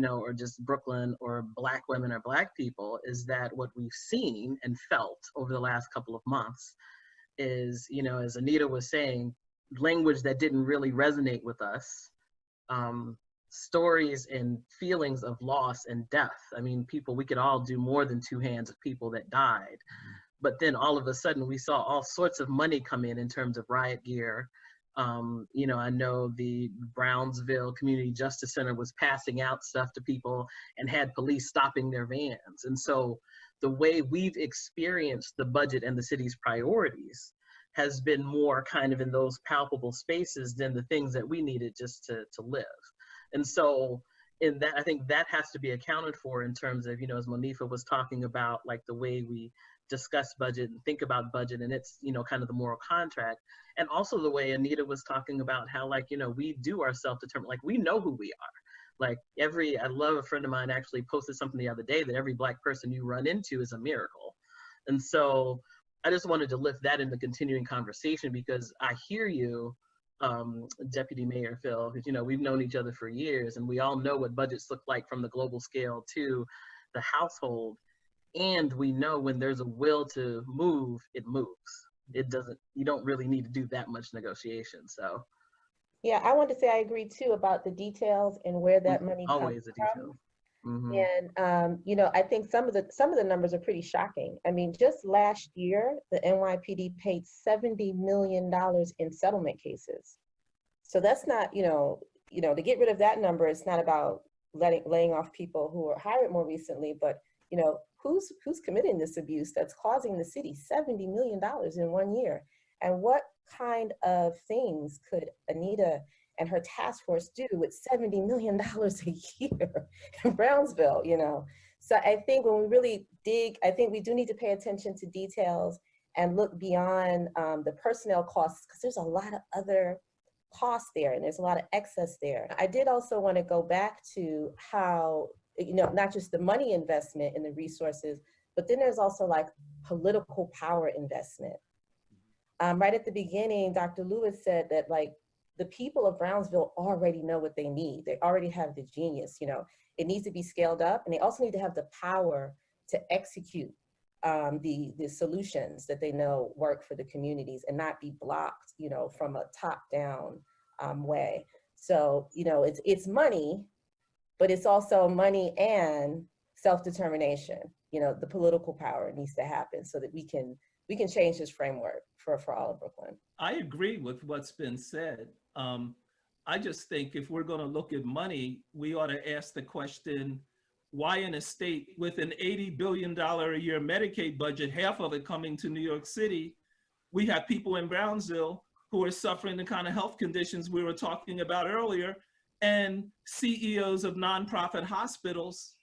S6: or just Brooklyn or Black women or Black people, is that what we've seen and felt over the last couple of months is, as Anita was saying, language that didn't really resonate with us, stories and feelings of loss and death. I mean, we could all do more than two hands of people that died. But then all of a sudden we saw all sorts of money come in terms of riot gear. I know the Brownsville Community Justice Center was passing out stuff to people and had police stopping their vans. And so the way we've experienced the budget and the city's priorities has been more kind of in those palpable spaces than the things that we needed just to live. And so in that, I think that has to be accounted for in terms of, you know, as Monifa was talking about, like the way we discuss budget and think about budget, and it's, you know, kind of the moral contract. And also the way Anita was talking about how, like, you know, we do our self-determined, like we know who we are. Like I love, a friend of mine actually posted something the other day that every Black person you run into is a miracle. And so I just wanted to lift that in the continuing conversation, because I hear you, Deputy Mayor Phil, because, you know, we've known each other for years and we all know what budgets look like from the global scale to the household. And we know when there's a will to move, it moves. It doesn't, you don't really need to do that much negotiation, so.
S11: Yeah, I want to say I agree too about the details and where that money comes
S6: Always the details.
S11: from. And you know, I think some of the numbers are pretty shocking. I mean, just last year, the NYPD paid $70 million in settlement cases. So that's not, you know, to get rid of that number, it's not about laying off people who were hired more recently, but, you know, who's committing this abuse that's causing the city $70 million in 1 year? And what kind of things could Anita and her task force do with $70 million a year in Brownsville, you know? So I think when we really dig, I think we do need to pay attention to details and look beyond the personnel costs, because there's a lot of other costs there and there's a lot of excess there. I did also want to go back to how, you know, not just the money investment in the resources, but then there's also like political power investment. Right at the beginning, Dr. Lewis said that, like, the people of Brownsville already know what they need. They already have the genius, you know. It needs to be scaled up, and they also need to have the power to execute the solutions that they know work for the communities and not be blocked, you know, from a top-down way. So, you know, it's money, but it's also money and self-determination. You know, the political power needs to happen so that we can change this framework for all of Brooklyn.
S12: I agree with what's been said. I just think if we're going to look at money, we ought to ask the question, why in a state with an $80 billion a year Medicaid budget, half of it coming to New York City, we have people in Brownsville who are suffering the kind of health conditions we were talking about earlier, and CEOs of nonprofit hospitals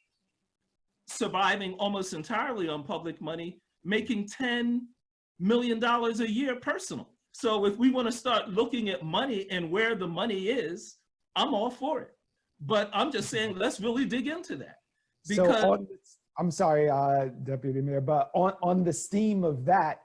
S12: surviving almost entirely on public money, making $10 million a year personal. So if we want to start looking at money and where the money is, I'm all for it. But I'm just saying, let's really dig into that. Because
S7: I'm sorry, Deputy Mayor, but on the steam of that,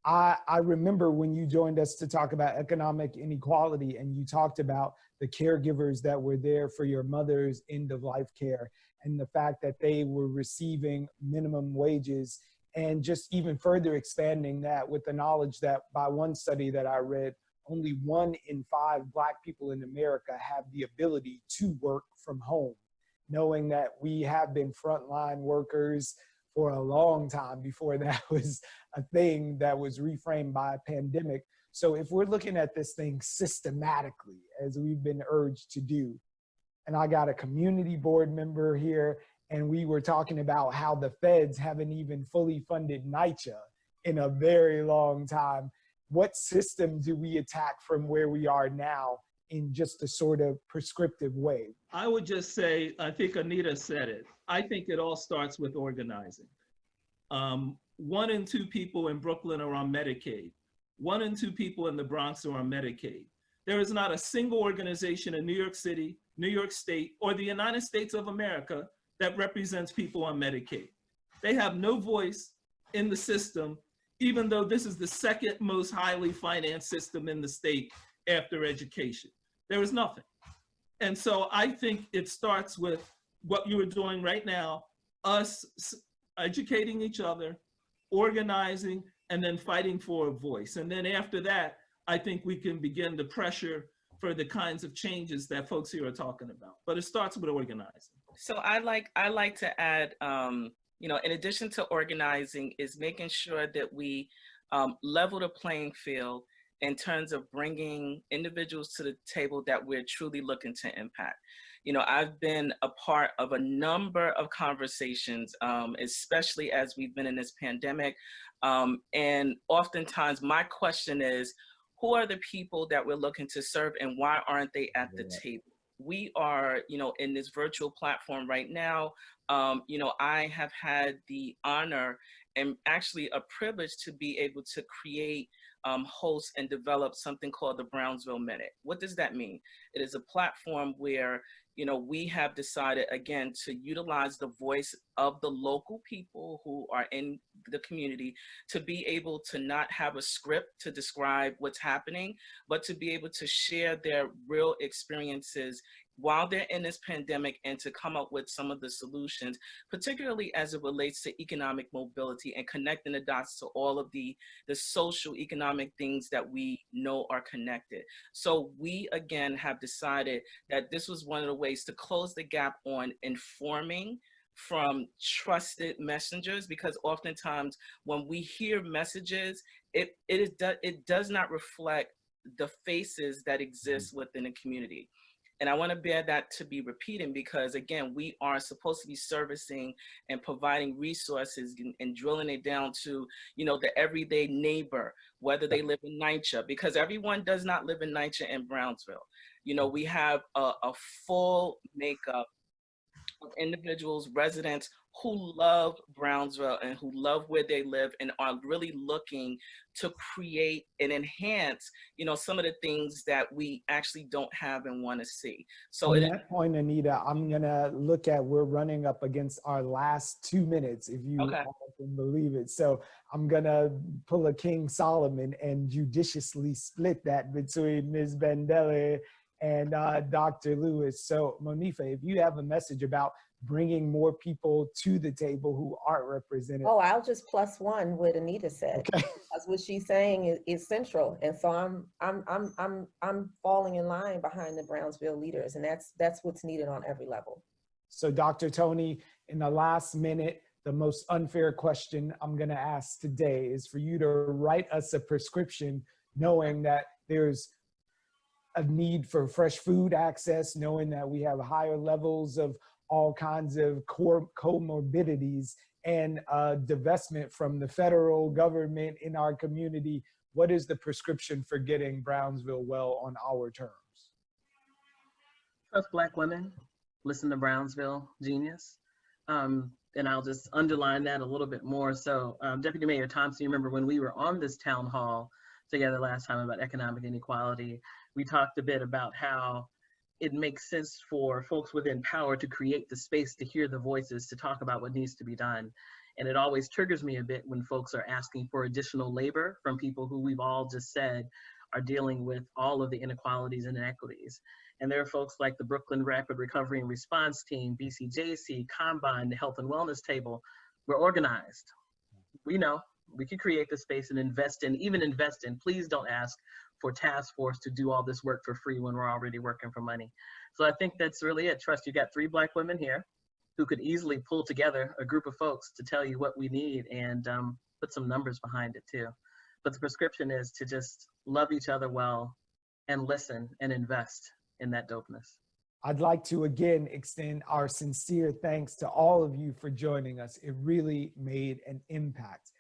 S7: I remember when you joined us to talk about economic inequality, and you talked about the caregivers that were there for your mother's end of life care, and the fact that they were receiving minimum wages, and just even further expanding that with the knowledge that by one study that I read, only 1 in 5 Black people in America have the ability to work from home, knowing that we have been frontline workers for a long time before that was a thing that was reframed by a pandemic. So if we're looking at this thing systematically, as we've been urged to do, and I got a community board member here, and we were talking about how the feds haven't even fully funded NYCHA in a very long time. What system do we attack from where we are now in just a sort of prescriptive way?
S12: I would just say, I think Anita said it. I think it all starts with organizing. 1 in 2 people in Brooklyn are on Medicaid. 1 in 2 people in the Bronx are on Medicaid. There is not a single organization in New York City, New York State, or the United States of America that represents people on Medicaid. They have no voice in the system, even though this is the second most highly financed system in the state after education. There is nothing. And so I think it starts with what you are doing right now, us educating each other, organizing, and then fighting for a voice. And then after that, I think we can begin to pressure for the kinds of changes that folks here are talking about. But it starts with organizing.
S3: So I like to add, you know, in addition to organizing, is making sure that we level the playing field in terms of bringing individuals to the table that we're truly looking to impact. You know, I've been a part of a number of conversations, especially as we've been in this pandemic. And oftentimes my question is, who are the people that we're looking to serve and why aren't they at the table? We are, you know, in this virtual platform right now. You know, I have had the honor and actually a privilege to be able to create, host and develop something called the Brownsville Minute. What does that mean? It is a platform where, you know, we have decided again to utilize the voice of the local people who are in the community to be able to not have a script to describe what's happening, but to be able to share their real experiences while they're in this pandemic and to come up with some of the solutions, particularly as it relates to economic mobility and connecting the dots to all of the social economic things that we know are connected. So we, again, have decided that this was one of the ways to close the gap on informing from trusted messengers, because oftentimes when we hear messages, it does not reflect the faces that exist within a community. And I want to bear that to be repeating because, again, we are supposed to be servicing and providing resources and drilling it down to, you know, the everyday neighbor, whether they live in NYCHA, because everyone does not live in NYCHA and Brownsville. You know, we have a full makeup of individuals, residents who love Brownsville and who love where they live and are really looking to create and enhance, you know, some of the things that we actually don't have and want to see. So
S7: at that point, Anita, I'm gonna look at, we're running up against our last 2 minutes, if you all can believe it. So I'm gonna pull a King Solomon and judiciously split that between Ms. Bandele and Dr. Lewis. So Monifa, if you have a message about bringing more people to the table who aren't represented.
S11: Oh, I'll just plus one what Anita said.
S7: Okay.
S11: Because what she's saying is central, and so I'm falling in line behind the Brownsville leaders, and that's what's needed on every level.
S7: So Dr. Tony, in the last minute, the most unfair question I'm going to ask today is for you to write us a prescription, knowing that there's a need for fresh food access, knowing that we have higher levels of all kinds of comorbidities and divestment from the federal government in our community. What is the prescription for getting Brownsville well on our terms?
S6: Trust Black women, listen to Brownsville Genius. And I'll just underline that a little bit more. So Deputy Mayor Thompson, you remember when we were on this town hall together last time about economic inequality, we talked a bit about how it makes sense for folks within power to create the space to hear the voices, to talk about what needs to be done. And it always triggers me a bit when folks are asking for additional labor from people who we've all just said are dealing with all of the inequalities and inequities. And there are folks like the Brooklyn Rapid Recovery and Response Team, BCJC, Combine, the Health and Wellness Table. We're organized. We know we can create the space and invest in, please don't ask for task force to do all this work for free when we're already working for money. So I think that's really it. Trust, you got 3 Black women here who could easily pull together a group of folks to tell you what we need and put some numbers behind it too. But the prescription is to just love each other well and listen and invest in that dopeness.
S7: I'd like to again extend our sincere thanks to all of you for joining us. It really made an impact.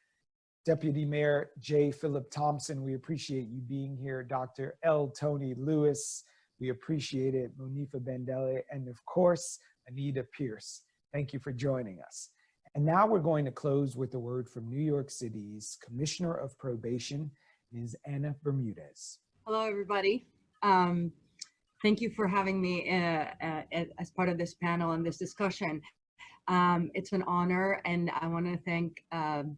S7: Deputy Mayor J. Philip Thompson, we appreciate you being here. Dr. L. Tony Lewis, we appreciate it. Monifa Bandele, and of course, Anita Pierce. Thank you for joining us. And now we're going to close with a word from New York City's Commissioner of Probation, Ms. Anna Bermudez.
S1: Hello, everybody. Thank you for having me as part of this panel and this discussion. It's an honor, and I want to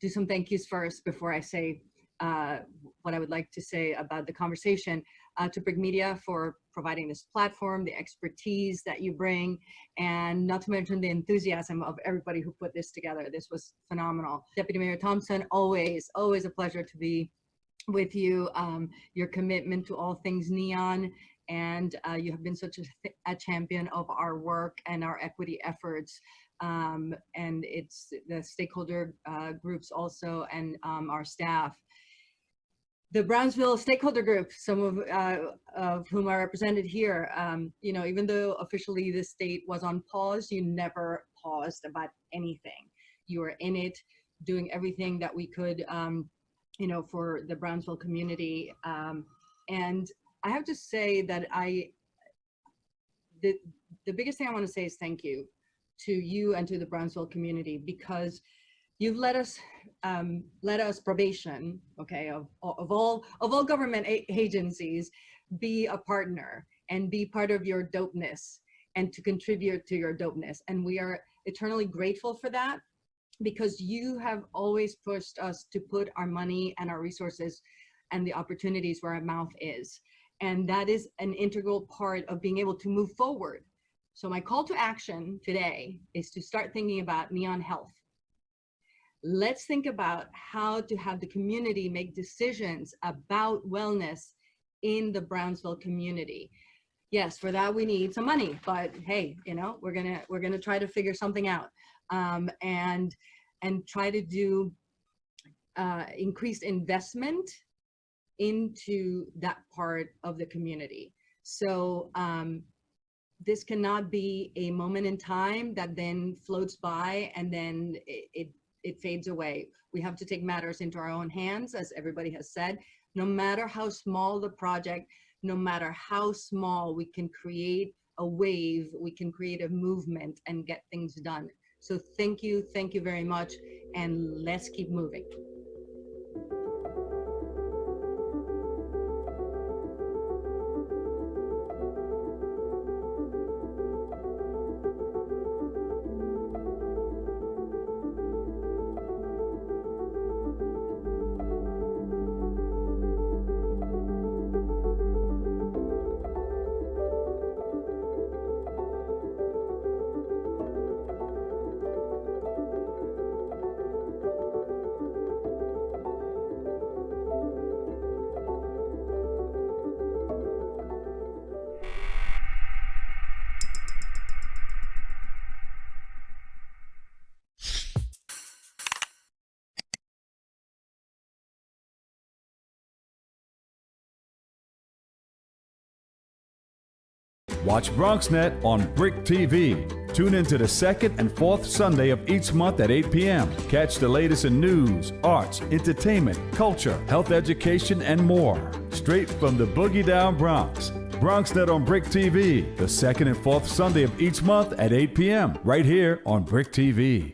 S1: do some thank yous first before I say what I would like to say about the conversation. To BRIC Media for providing this platform, the expertise that you bring, and not to mention the enthusiasm of everybody who put this together. This was phenomenal. Deputy Mayor Thompson, always a pleasure to be with you. Your commitment to all things neon, and you have been such a champion of our work and our equity efforts. And it's the stakeholder groups also, and our staff. the Brownsville stakeholder group, some of whom are represented here, you know, even though officially this state was on pause, you never paused about anything. You were in it, doing everything that we could, you know, for the Brownsville community. And I have to say that the biggest thing I want to say is thank you to you and to the Brownsville community, because you've let us probation, okay, of all government agencies, be a partner and be part of your dopeness and to contribute to your dopeness. And we are eternally grateful for that, because you have always pushed us to put our money and our resources and the opportunities where our mouth is. And that is an integral part of being able to move forward. So my call to action today is to start thinking about Neon Health. Let's think about how to have the community make decisions about wellness in the Brownsville community. Yes, for that we need some money, but hey, you know, we're gonna try to figure something out, and try to do increased investment into that part of the community. So this cannot be a moment in time that then floats by and then it fades away. We have to take matters into our own hands, as everybody has said. No matter how small the project, no matter how small, we can create a wave, we can create a movement and get things done. So thank you very much, and let's keep moving.
S2: Watch BronxNet on BRIC TV. Tune into the second and fourth Sunday of each month at 8 p.m. Catch the latest in news, arts, entertainment, culture, health education, and more. Straight from the Boogie Down Bronx. BronxNet on BRIC TV, the second and fourth Sunday of each month at 8 p.m. right here on BRIC TV.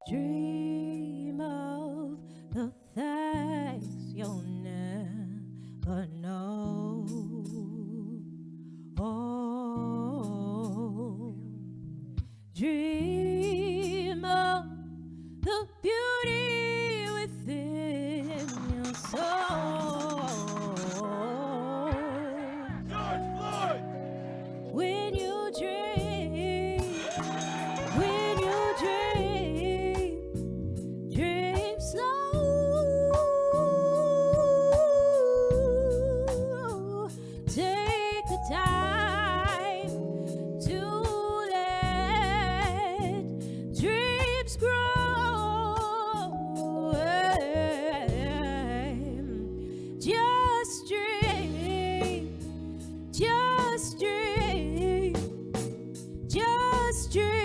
S8: Dream of the things you'll never know. Oh, dream of the beauty within your soul. George Floyd! When you dream, when you dream, dream slow. Take the time to let dreams grow. Just dream, just dream, just dream.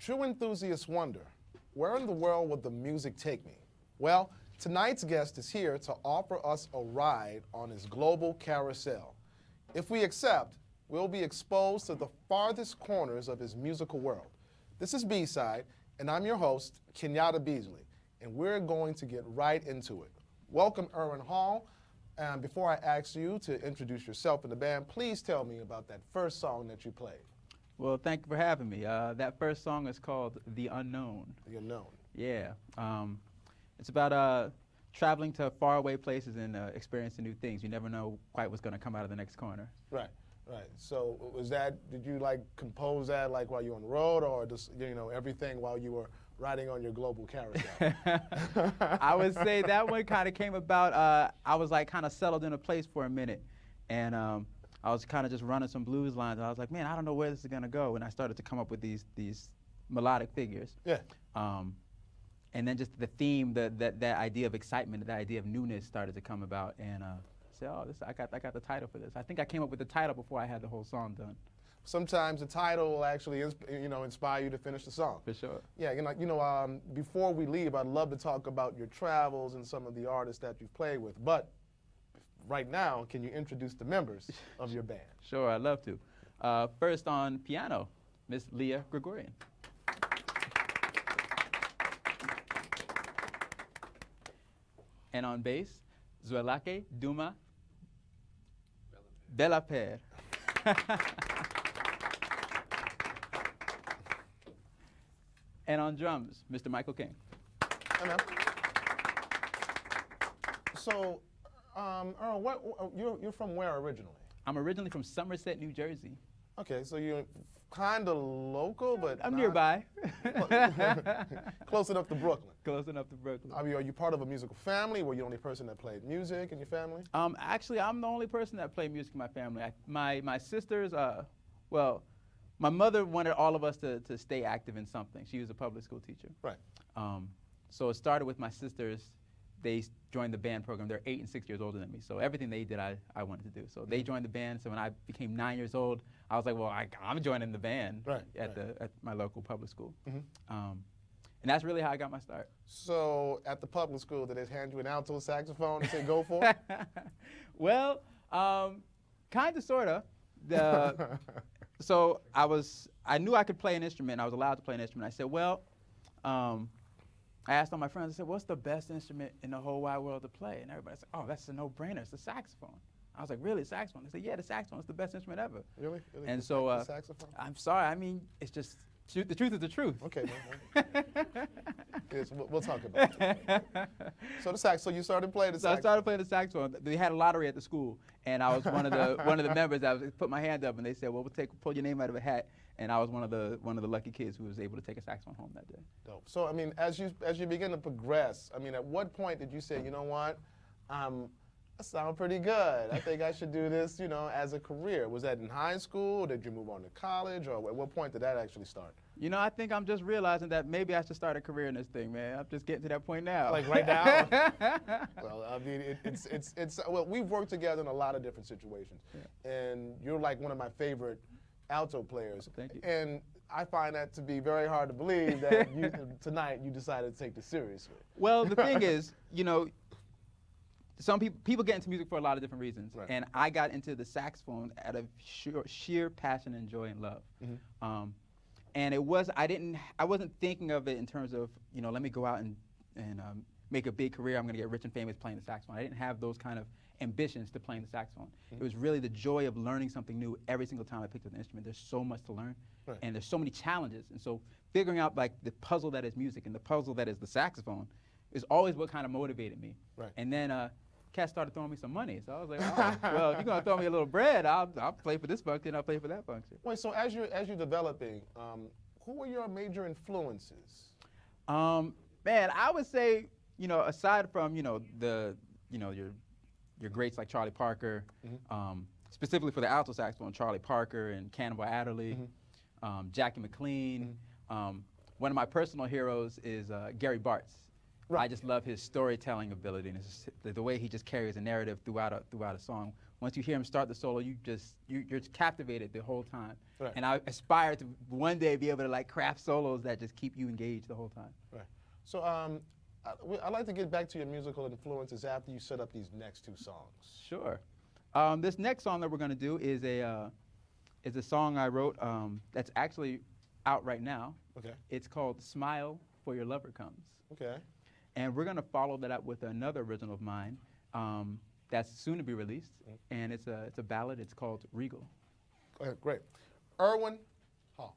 S4: True enthusiasts wonder, where in the world would the music take me? Well, tonight's guest is here to offer us a ride on his global carousel. If we accept, we'll be exposed to the farthest corners of his musical world. This is B-Side, and I'm your host, Kenyatta Beasley, and we're going to get right into it. Welcome, Erwin Hall. And before I ask you to introduce yourself and the band, please tell me about that first song that you played.
S16: Well, thank you for having me. That first song is called The Unknown.
S4: The Unknown.
S16: Yeah. It's about traveling to faraway places and experiencing new things. You never know quite what's going to come out of the next corner.
S4: Right, right. So was that, did you like compose that like while you were on the road, or just, you know, everything while you were riding on your global carousel?
S16: I would say that one kind of came about, I was like kind of settled in a place for a minute, and I was kind of just running some blues lines, and I was like, man, I don't know where this is going to go, and I started to come up with these melodic figures.
S4: Yeah.
S16: And then just the theme, that idea of excitement, that idea of newness started to come about, and I said, oh, I got the title for this. I think I came up with the title before I had the whole song done.
S4: Sometimes the title will actually, inspire you to finish the song.
S16: For sure.
S4: Yeah, before we leave, I'd love to talk about your travels and some of the artists that you've played with. But right now, can you introduce the members of your band?
S16: Sure, I'd love to. First on piano, Miss Leah Gregorian. And on bass, Zuelake Duma Belaper. And on drums, Mr. Michael King.
S4: Hey, man. So, Earl, you're from where originally?
S16: I'm originally from Somerset, New Jersey.
S4: Okay, so you're kind of local, but
S16: I'm nearby.
S4: Close enough to Brooklyn.
S16: Close enough to Brooklyn.
S4: I mean, are you part of a musical family? Were you the only person that played music in your family?
S16: Actually, I'm the only person that played music in my family. My sisters, well, my mother wanted all of us to stay active in something. She was a public school teacher.
S4: Right.
S16: So it started with my sisters. They joined the band program. They're 8 and 6 years older than me. So everything they did, I wanted to do. So they joined the band. So when I became 9 years old, I was like, well, I'm joining the band at my local public school. And that's really how I got my start.
S4: So at the public school, did they hand you an alto saxophone and say, go for it?
S16: Well, kind of, sort of. So I knew I could play an instrument. I was allowed to play an instrument. I said, well, I asked all my friends, I said, what's the best instrument in the whole wide world to play? And everybody said, oh, that's a no-brainer, it's the saxophone. I was like, really, saxophone? They said, yeah, the saxophone is the best instrument ever.
S4: Really?
S16: And so,
S4: the saxophone?
S16: I'm sorry, I mean, it's just, the truth is the truth.
S4: Okay, man. Yes, we'll talk about it. So you started playing the saxophone?
S16: So I started playing the saxophone. They had a lottery at the school, and I was one of the members. I put my hand up, and they said, well, pull your name out of a hat. And I was one of the lucky kids who was able to take a saxophone home that day.
S4: Dope. So I mean, as you begin to progress, I mean, at what point did you say, you know what, I sound pretty good. I think I should do this, as a career? Was that in high school? Did you move on to college, or at what point did that actually start?
S16: I think I'm just realizing that maybe I should start a career in this thing, man. I'm just getting to that point now.
S4: Like right now? Well, I mean, well, we've worked together in a lot of different situations, and you're like one of my favorite alto players.
S16: Thank you.
S4: And I find that to be very hard to believe that tonight you decided to take this seriously.
S16: Well, the thing is, some people get into music for a lot of different reasons, and I got into the saxophone out of sheer passion and joy and love. And I wasn't thinking of it in terms of, let me go out and make a big career. I'm going to get rich and famous playing the saxophone. I didn't have those kind of ambitions to playing the saxophone. It was really the joy of learning something new every single time I picked up an instrument. There's so much to learn, and there's so many challenges. And so figuring out like the puzzle that is music and the puzzle that is the saxophone is always what kind of motivated me. And then Cat started throwing me some money. So I was like, oh, well, if you're going to throw me a little bread, I'll play for this function, I'll play for that function.
S4: Wait, so as you're developing, who were your major influences?
S16: Man, I would say, aside from, your greats like Charlie Parker, specifically for the alto saxophone, Charlie Parker and Cannibal Adderley, Jackie McLean. One of my personal heroes is Gary Bartz. I just love his storytelling ability and the way he just carries a narrative throughout a song. Once you hear him start the solo, you're captivated the whole time.
S4: Right.
S16: And I aspire to one day be able to like craft solos that just keep you engaged the whole time.
S4: Right. So I'd like to get back to your musical influences after you set up these next two songs.
S16: Sure. This next song that we're going to do is a song I wrote that's actually out right now.
S4: Okay.
S16: It's called "Smile for Your Lover Comes."
S4: Okay.
S16: And we're going to follow that up with another original of mine that's soon to be released, and it's a ballad. It's called "Regal."
S4: Okay, great. Erwin Hall.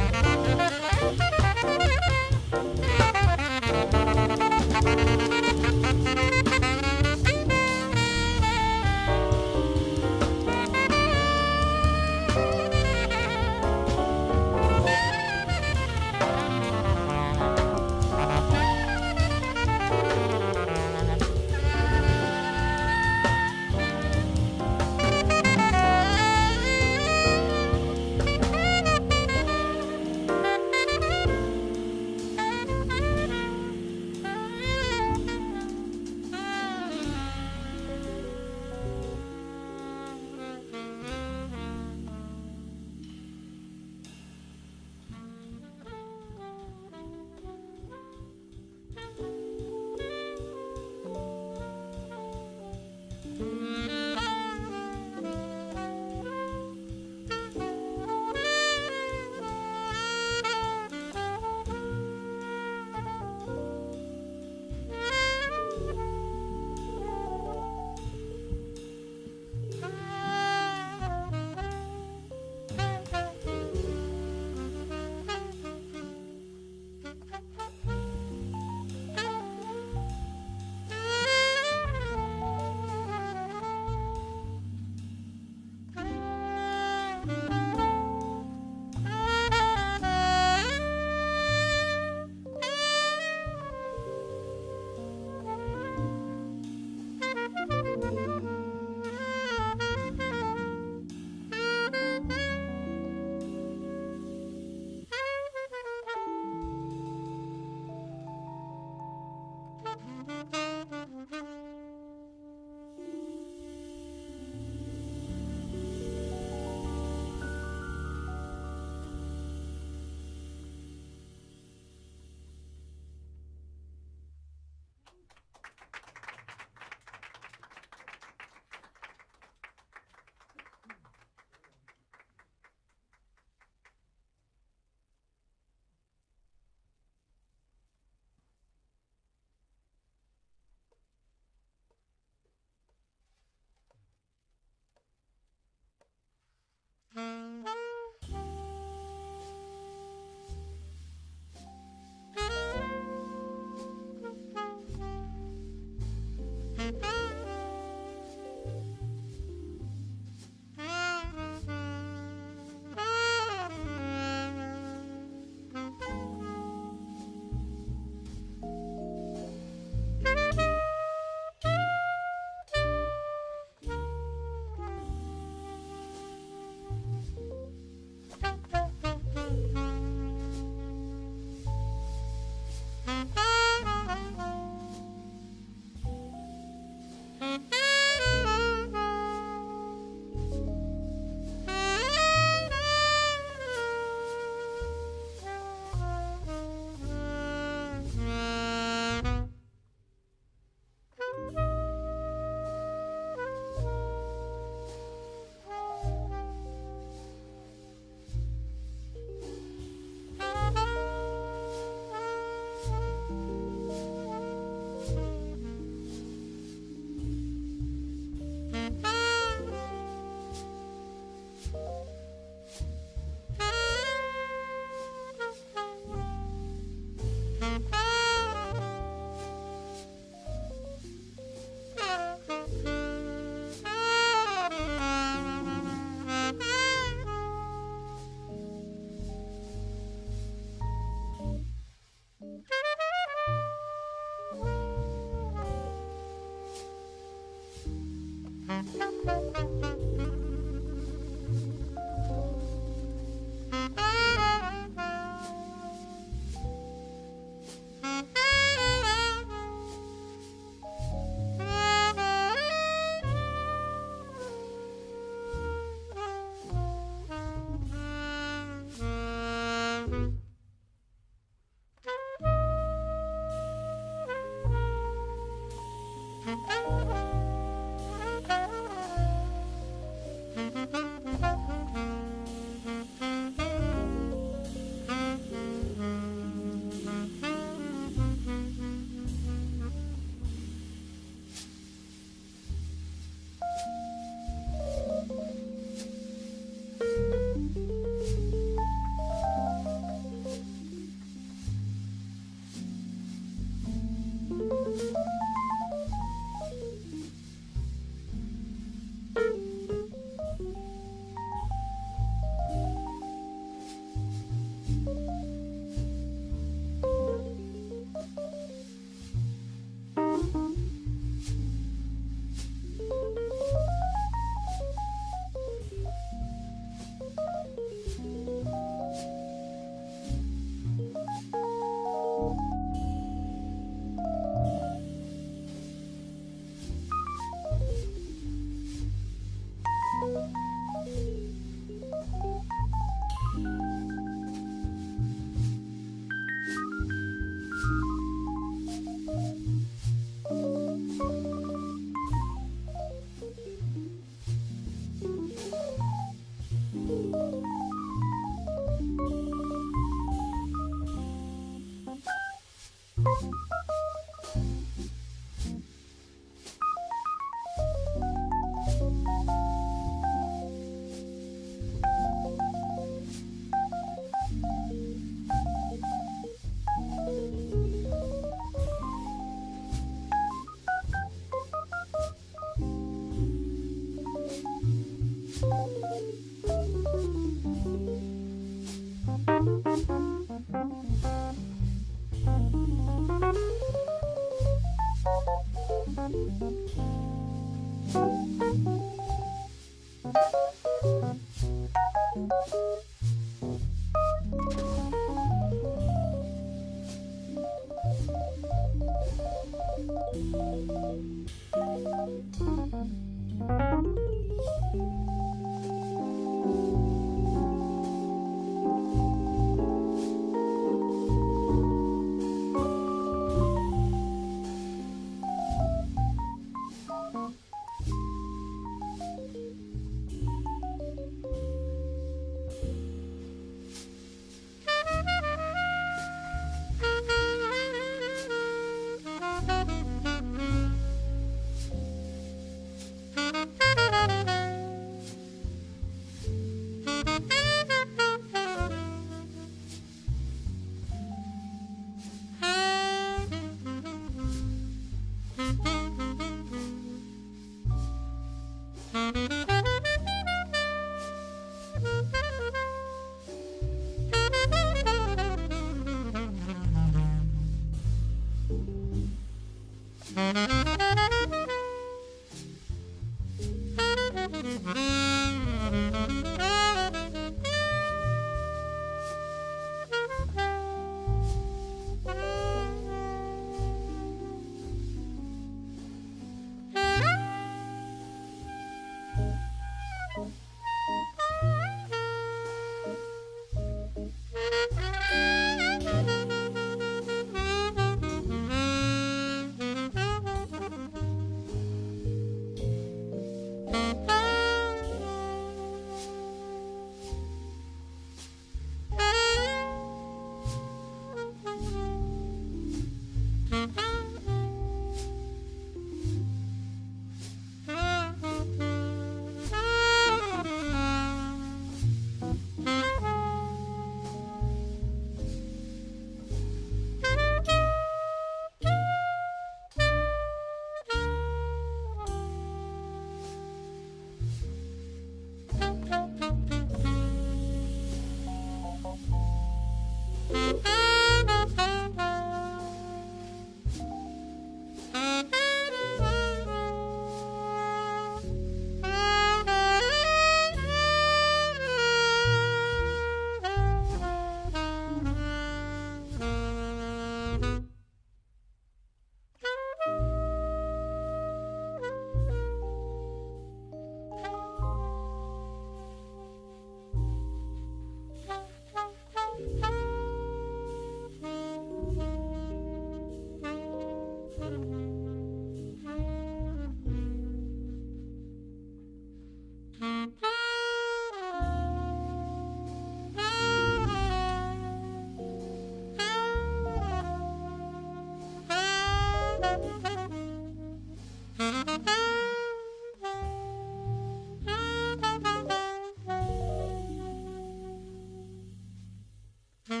S4: So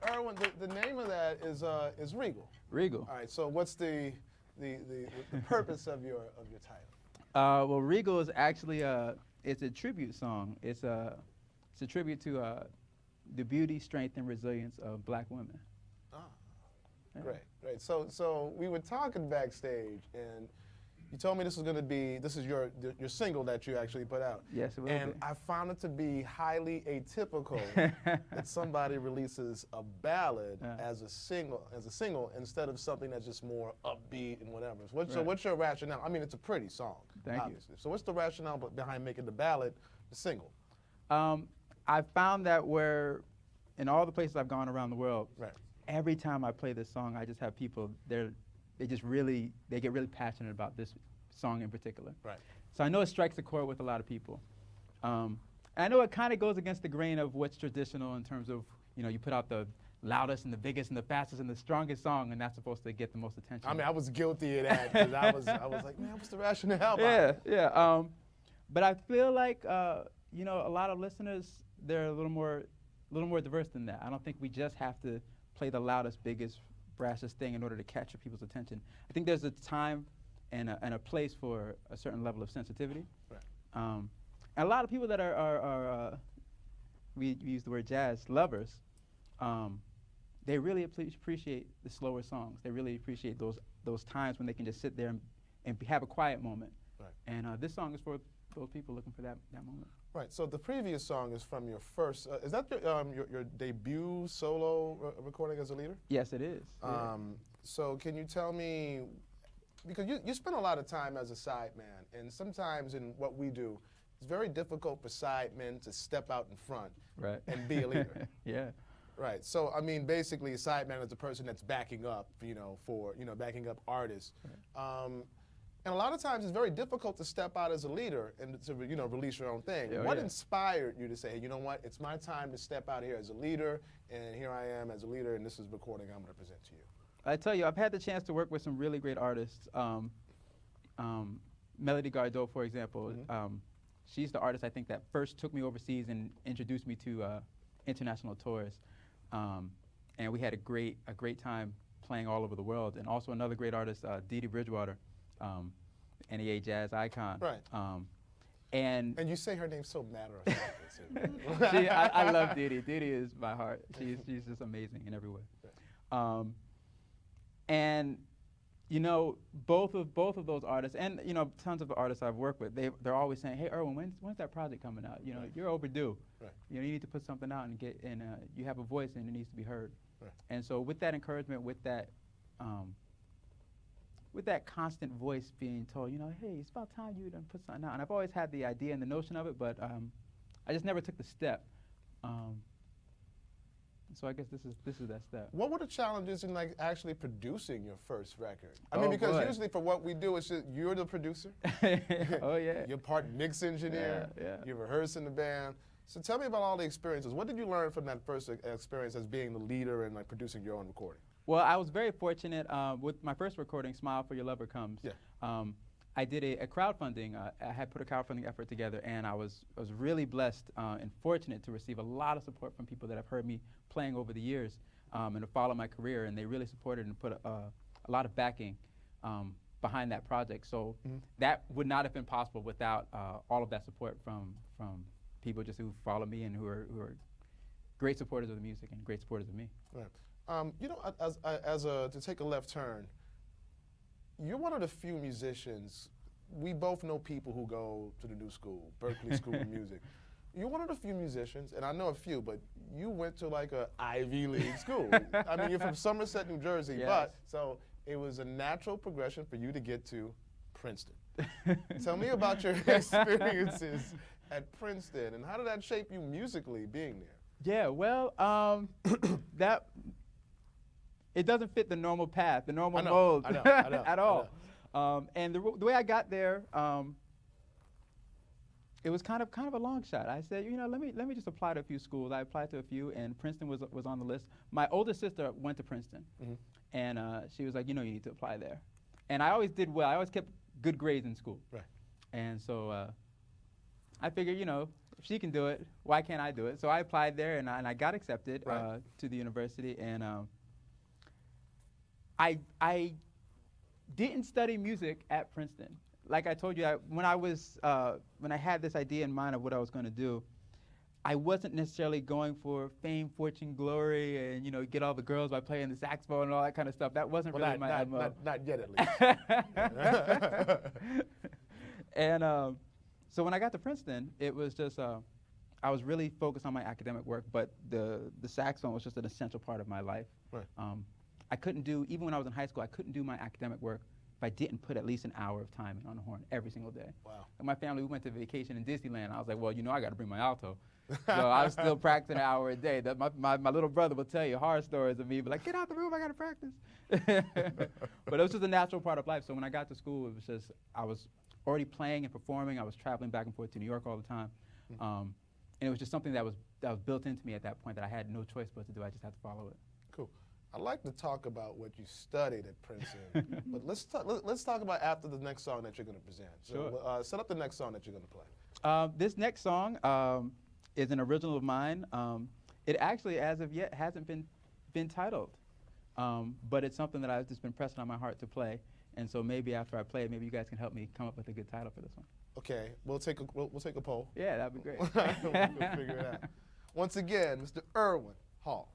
S4: Erwin, the name of that is Regal.
S16: Regal.
S4: All right. So what's the purpose of your title?
S16: Well, Regal is actually it's a tribute song. It's a tribute to the beauty, strength, and resilience of Black women.
S4: Ah, yeah. Great. So we were talking backstage, and you told me this is your single that you actually put out.
S16: Yes, it will
S4: And
S16: be.
S4: I found it to be highly atypical that somebody releases a ballad as a single instead of something that's just more upbeat and whatever. So what's your rationale? I mean, it's a pretty song,
S16: Thank you.
S4: obviously. So what's the rationale behind making the ballad the single?
S16: I found that where, in all the places I've gone around the world, every time I play this song, I just have people, they get really passionate about this song in particular.
S4: Right.
S16: So I know it strikes a chord with a lot of people. And I know it kind of goes against the grain of what's traditional in terms of, you put out the loudest and the biggest and the fastest and the strongest song, and that's supposed to get the most attention.
S4: I mean, I was guilty of that because I was like, man, what's the rationale behind it?
S16: Yeah. But I feel like, a lot of listeners, they're a little more diverse than that. I don't think we just have to play the loudest, biggest, brassest thing in order to capture people's attention. I think there's a time and a place for a certain level of sensitivity.
S4: Right.
S16: And a lot of people that are we use the word jazz lovers, they really appreciate the slower songs. They really appreciate those times when they can just sit there and have a quiet moment.
S4: Right.
S16: And this song is for those people looking for that moment.
S4: Right. So the previous song is from your first. Is that your debut solo recording as a leader?
S16: Yes, it is.
S4: So can you tell me, because you spend a lot of time as a sideman, and sometimes in what we do, it's very difficult for sidemen to step out in front and be a leader.
S16: Yeah.
S4: Right. So I mean, basically, a sideman is the person that's backing up, backing up artists. And a lot of times it's very difficult to step out as a leader and to release your own thing. What inspired you to say, hey, you know what, it's my time to step out here as a leader, and here I am as a leader, and this is the recording I'm going to present to you?
S16: I tell you, I've had the chance to work with some really great artists. Melody Gardot, for example, she's the artist I think that first took me overseas and introduced me to international tours. And we had a great time playing all over the world. And also another great artist, Dee Dee Bridgewater. NEA jazz icon.
S4: Right.
S16: And
S4: you say her name so matter-of-factly.
S16: I love Dee Dee. Dee Dee is my heart. She's just amazing in every way.
S4: Right.
S16: And both of those artists, and tons of artists I've worked with, they're always saying, "Hey, Erwin, when's that project coming out? You're overdue.
S4: Right.
S16: You need to put something out and you have a voice and it needs to be heard."
S4: Right.
S16: And so with that encouragement, with that constant voice being told, hey, it's about time you done put something out. And I've always had the idea and the notion of it, but I just never took the step. So I guess this is that step.
S4: What were the challenges in actually producing your first record? I mean, because usually for what we do, it's just you're the producer.
S16: Oh yeah.
S4: You're part mix engineer.
S16: Yeah.
S4: You rehearse in the band. So tell me about all the experiences. What did you learn from that first experience as being the leader and producing your own recording?
S16: Well, I was very fortunate with my first recording, Smile for Your Lover Comes.
S4: Yeah.
S16: I did a crowdfunding. I had put a crowdfunding effort together, and I was really blessed and fortunate to receive a lot of support from people that have heard me playing over the years and have followed my career, and they really supported and put a lot of backing behind that project. So that would not have been possible without all of that support from people just who follow me and who are great supporters of the music and great supporters of me.
S4: Right. To take a left turn, you're one of the few musicians. We both know people who go to the New School, Berkeley School of Music. You're one of the few musicians, and I know a few, but you went to a Ivy League school. I mean, you're from Somerset, New Jersey,
S16: yes.
S4: So it was a natural progression for you to get to Princeton. Tell me about your experiences at Princeton, and how did that shape you musically being there?
S16: Yeah, well, it doesn't fit the normal path, the normal mold at all. And the way I got there, it was kind of a long shot. I said, you know, let me just apply to a few schools. I applied to a few, and Princeton was on the list. My older sister went to Princeton, and she was like, you know, you need to apply there. And I always did well. I always kept good grades in school.
S4: Right.
S16: And so I figured, you know, if she can do it, why can't I do it? So I applied there, and I got accepted to the university. And I didn't study music at Princeton. Like I told you, when I had this idea in mind of what I was going to do, I wasn't necessarily going for fame, fortune, glory, and, you know, get all the girls by playing the saxophone and all that kind of stuff. That wasn't really my MO.
S4: Not yet, at least.
S16: And so when I got to Princeton, it was just I was really focused on my academic work, but the saxophone was just an essential part of my life.
S4: Right.
S16: I couldn't do, even when I was in high school, I couldn't do my academic work if I didn't put at least an hour of time in on the horn every single day.
S4: Wow.
S16: And my family, we went to vacation in Disneyland. I was like, well, you know, I got to bring my alto. So I was still practicing an hour a day. My little brother will tell you horror stories of me, but like, get out the room, I got to practice. But it was just a natural part of life. So when I got to school, it was just, I was already playing and performing. I was traveling back and forth to New York all the time. And it was just something that was built into me at that point that I had no choice but to do. I just had to follow it.
S4: Cool. I'd like to talk about what you studied at Princeton, but let's talk about after the next song that you're going to present. So
S16: Sure.
S4: Set up the next song that you're going to play.
S16: This next song is an original of mine. It actually, as of yet, hasn't been titled, but it's something that I've just been pressing on my heart to play. And so maybe after I play it, maybe you guys can help me come up with a good title for this one.
S4: Okay, we'll take a poll.
S16: Yeah, that'd be great.
S4: We'll figure it out. Once again, Mr. Irwin Hall.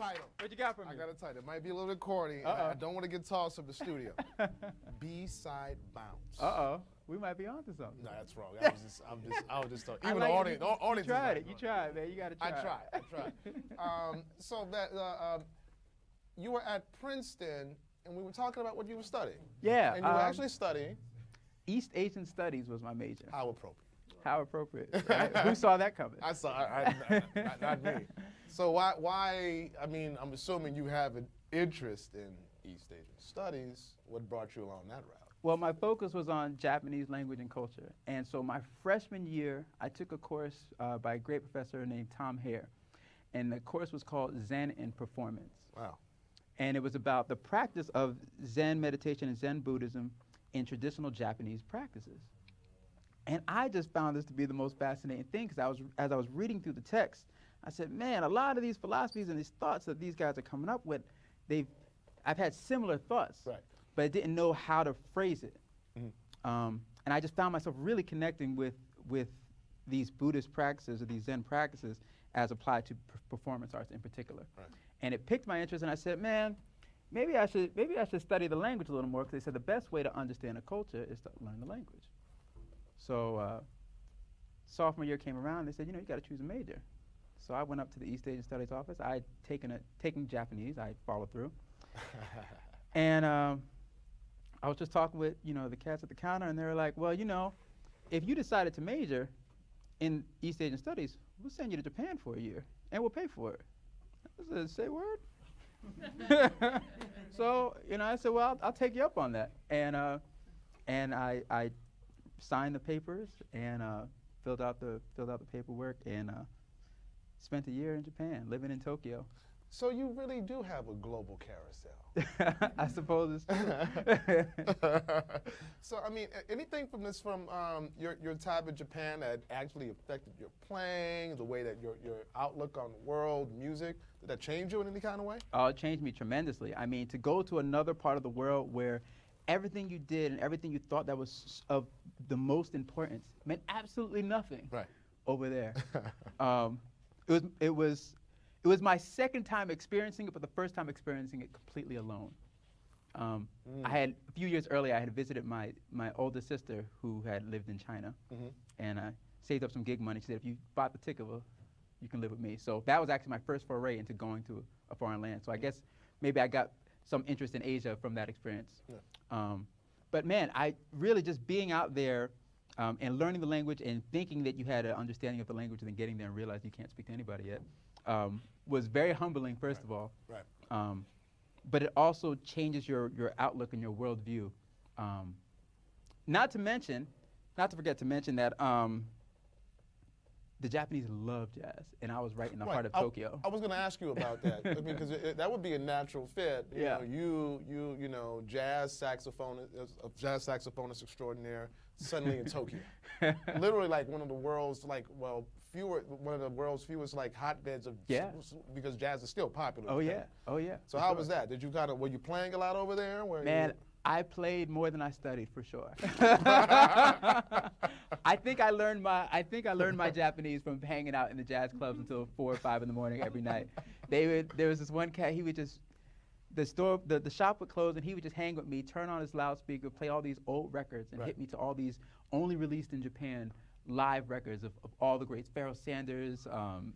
S4: title.
S16: What you got for me?
S4: I got a title. It might be a little bit corny.
S16: Uh-oh.
S4: I don't want to get tossed from the studio. B-side bounce.
S16: Uh-oh. We might be onto something.
S4: No, that's wrong. I was just talking. Even
S16: I like
S4: the audience.
S16: You tried it. You tried, man. You got to try.
S4: I tried. So that you were at Princeton, and we were talking about what you were studying.
S16: Yeah.
S4: And you were actually studying.
S16: East Asian Studies was my major.
S4: How appropriate.
S16: How appropriate. Right? Who saw that coming?
S4: I saw. Not me. So why? I mean, I'm assuming you have an interest in East Asian studies. What brought you along that route?
S16: Well, my focus was on Japanese language and culture. And so my freshman year, I took a course by a great professor named Tom Hare. And the course was called Zen and Performance.
S4: Wow.
S16: And it was about the practice of Zen meditation and Zen Buddhism in traditional Japanese practices. And I just found this to be the most fascinating thing, because as I was reading through the text, I said, man, a lot of these philosophies and these thoughts that these guys are coming up with, I've had similar thoughts.
S4: Right.
S16: But I didn't know how to phrase it.
S4: Mm-hmm.
S16: And I just found myself really connecting with these Buddhist practices or these Zen practices as applied to performance arts in particular.
S4: Right.
S16: And it piqued my interest, and I said, man, maybe I should study the language a little more, because they said the best way to understand a culture is to learn the language. So sophomore year came around, and they said, you got to choose a major. So I went up to the East Asian Studies office. I had taken Japanese. I followed through. And I was just talking with, the cats at the counter, and they were like, well, if you decided to major in East Asian Studies, we'll send you to Japan for a year, and we'll pay for it. I said, say word? So, I said, well, I'll take you up on that. And I signed the papers and filled out the paperwork and spent a year in Japan, living in Tokyo.
S4: So you really do have a global carousel.
S16: I suppose it's true.
S4: So, I mean, anything from your time in Japan that actually affected your playing, the way that your outlook on world music, did that change you in any kind of way?
S16: Oh, it changed me tremendously. I mean, to go to another part of the world where everything you did and everything you thought that was of the most importance meant absolutely nothing over there. It was my second time experiencing it, but the first time experiencing it completely alone. I had, a few years earlier, I had visited my oldest sister who had lived in China. And I saved up some gig money. She said, if you bought the ticket, well, you can live with me. So that was actually my first foray into going to a foreign land. So I guess maybe I got some interest in Asia from that experience. But man, I really just being out there and learning the language and thinking that you had an understanding of the language and then getting there and realizing you can't speak to anybody yet. Was very humbling, first of all. But it also changes your outlook and your worldview. Not to forget to mention that the Japanese love jazz, and I was right in the heart of Tokyo.
S4: I was going to ask you about that. I mean, because that would be a natural fit. You know, jazz saxophonist extraordinaire, suddenly in Tokyo. Literally, like one of the world's fewest like hotbeds of because jazz is still popular.
S16: Oh yeah.
S4: So how was that? Were you playing a lot over there?
S16: I played more than I studied, for sure. I think I learned my Japanese from hanging out in the jazz clubs until 4 or 5 in the morning every night. There was this one cat, he would just, the shop would close and he would just hang with me, turn on his loudspeaker, play all these old records and hit me to all these only released in Japan live records of all the greats, Pharoah Sanders,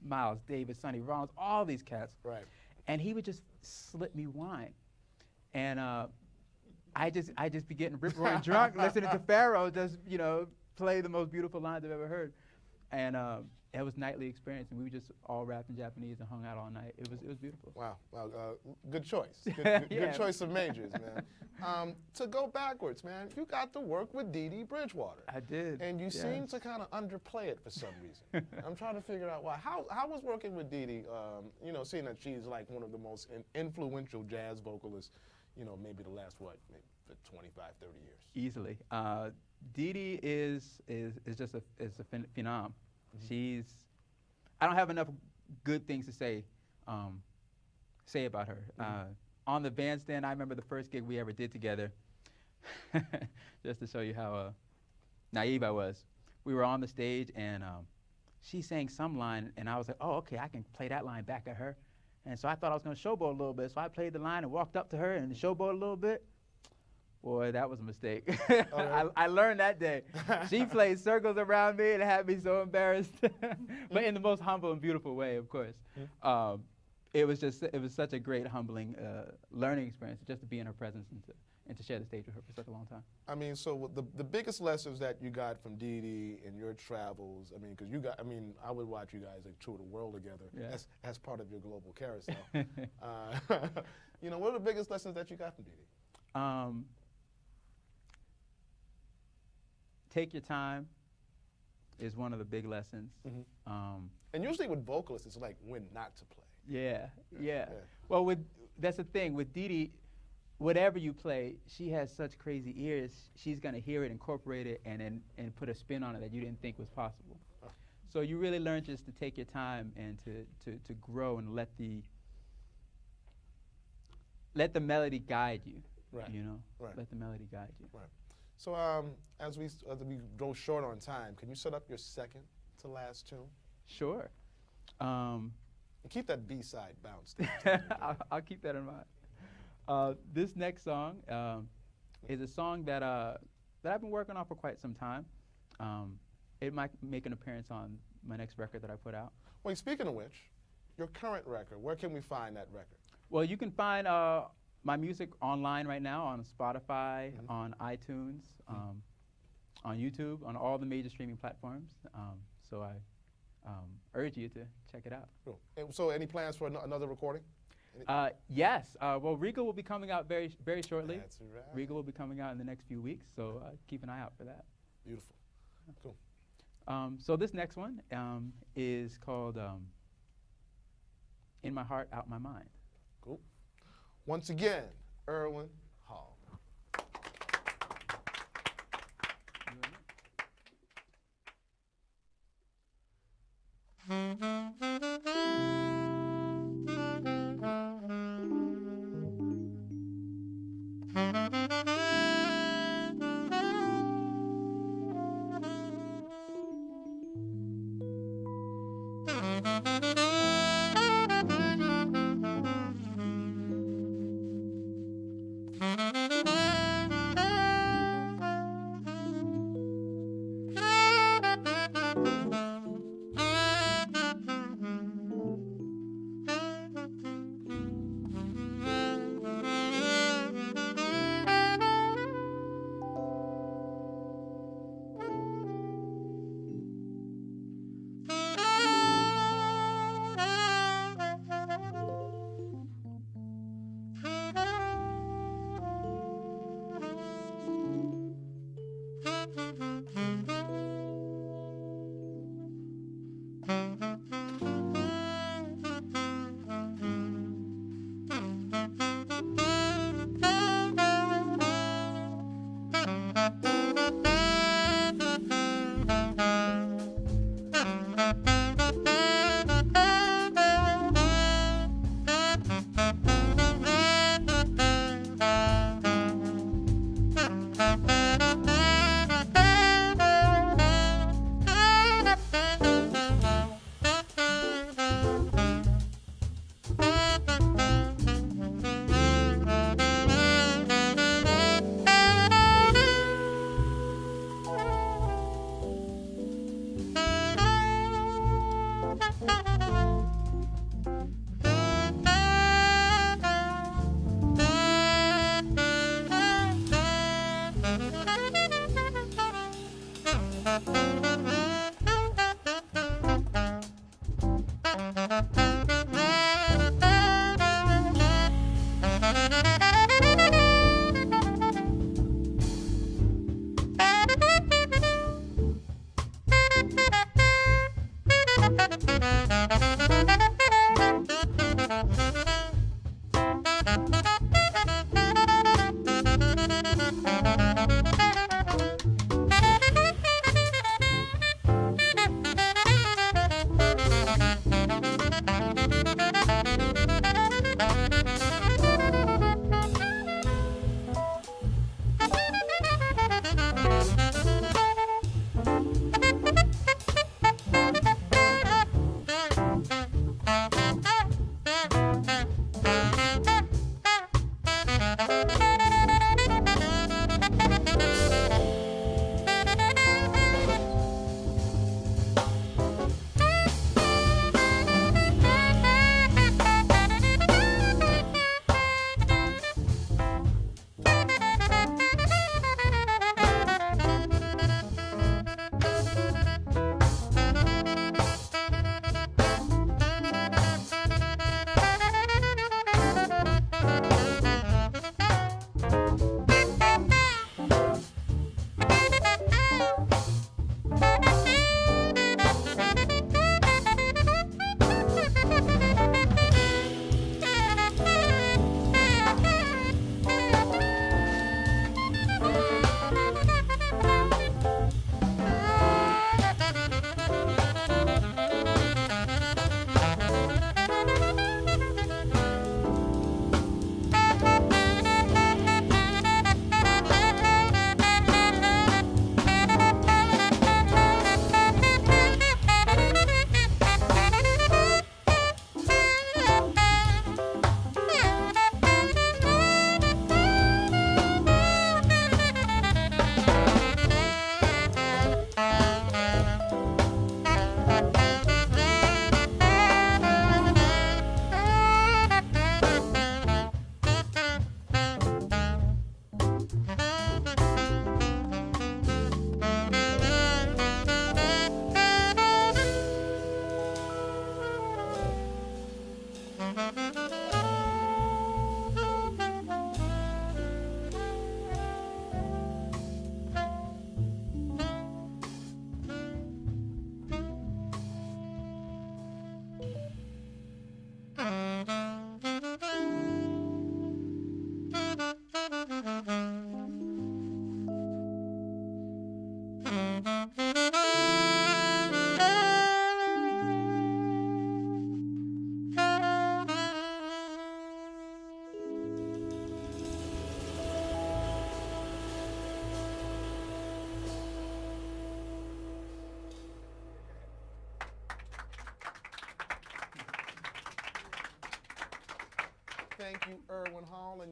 S16: Miles Davis, Sonny Rollins, all these cats. And he would just slip me wine. And I just be getting rip-roaring drunk, listening to Pharoah just, play the most beautiful lines I've ever heard. And it was nightly experience, and we just all rapped in Japanese and hung out all night. It was beautiful.
S4: Wow, good choice. Good choice of majors, man. To go backwards, man, you got to work with Dee Dee Bridgewater.
S16: I did.
S4: And you seem to kind of underplay it for some reason. I'm trying to figure out why. How was working with Dee Dee, seeing that she's like one of the most influential jazz vocalists, maybe the last, maybe 25, 30 years?
S16: Easily. Dee Dee is just a phenom. I don't have enough good things to say about her. On the bandstand, I remember the first gig we ever did together, just to show you how naive I was. We were on the stage and she sang some line and I was like, oh, okay, I can play that line back at her. And so I thought I was going to showboat a little bit. So I played the line and walked up to her and showboated a little bit. Boy, that was a mistake. I learned that day. She played circles around me and had me so embarrassed, but in the most humble and beautiful way, of course. It was such a great, humbling learning experience just to be in her presence and to share the stage with her for such a long time.
S4: I mean, so the biggest lessons that you got from Dee Dee in your travels, I mean, because I would watch you guys like tour the world together as part of your global carousel. You know, what are the biggest lessons that you got from Dee Dee?
S16: Take your time is one of the big lessons.
S4: And usually with vocalists, it's like when not to play.
S16: Yeah. Well, that's the thing with Dee Dee. Whatever you play, she has such crazy ears. She's gonna hear it, incorporate it, and put a spin on it that you didn't think was possible. So you really learn just to take your time and to grow and let the melody guide you.
S4: Right.
S16: You know.
S4: Right.
S16: Let the melody guide you.
S4: Right. So as we go short on time, can you set up your second to last tune?
S16: Sure.
S4: And keep that B-side bounce.
S16: I'll keep that in mind. This next song is a song that I've been working on for quite some time. It might make an appearance on my next record that I put out.
S4: Well, speaking of which, your current record, where can we find that record?
S16: Well, you can find my music online right now on Spotify, on iTunes, on YouTube, on all the major streaming platforms. So I urge you to check it out.
S4: Cool. And so any plans for another recording?
S16: Yes. Well, Riga will be coming out very, very shortly.
S4: That's right.
S16: Riga will be coming out in the next few weeks, so keep an eye out for that.
S4: Beautiful. Cool.
S16: So this next one is called In My Heart, Out My Mind.
S4: Cool. Once again, Erwin Hall.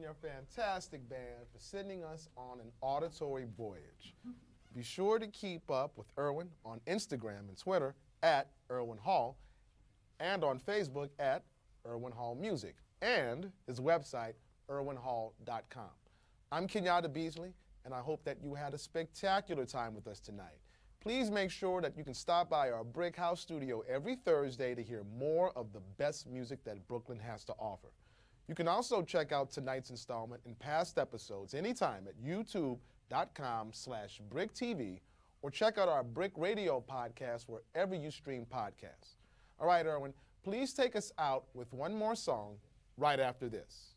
S4: your fantastic band for sending us on an auditory voyage. Be sure to keep up with Erwin on Instagram and Twitter at Erwin Hall, and on Facebook at Erwin Hall Music, and his website, erwinhall.com. I'm Kenyatta Beasley, and I hope that you had a spectacular time with us tonight. Please make sure that you can stop by our Brick House studio every Thursday to hear more of the best music that Brooklyn has to offer. You can also check out tonight's installment and past episodes anytime at youtube.com/BRIC TV, or check out our Brick Radio podcast wherever you stream podcasts. All right, Erwin, please take us out with one more song right after this.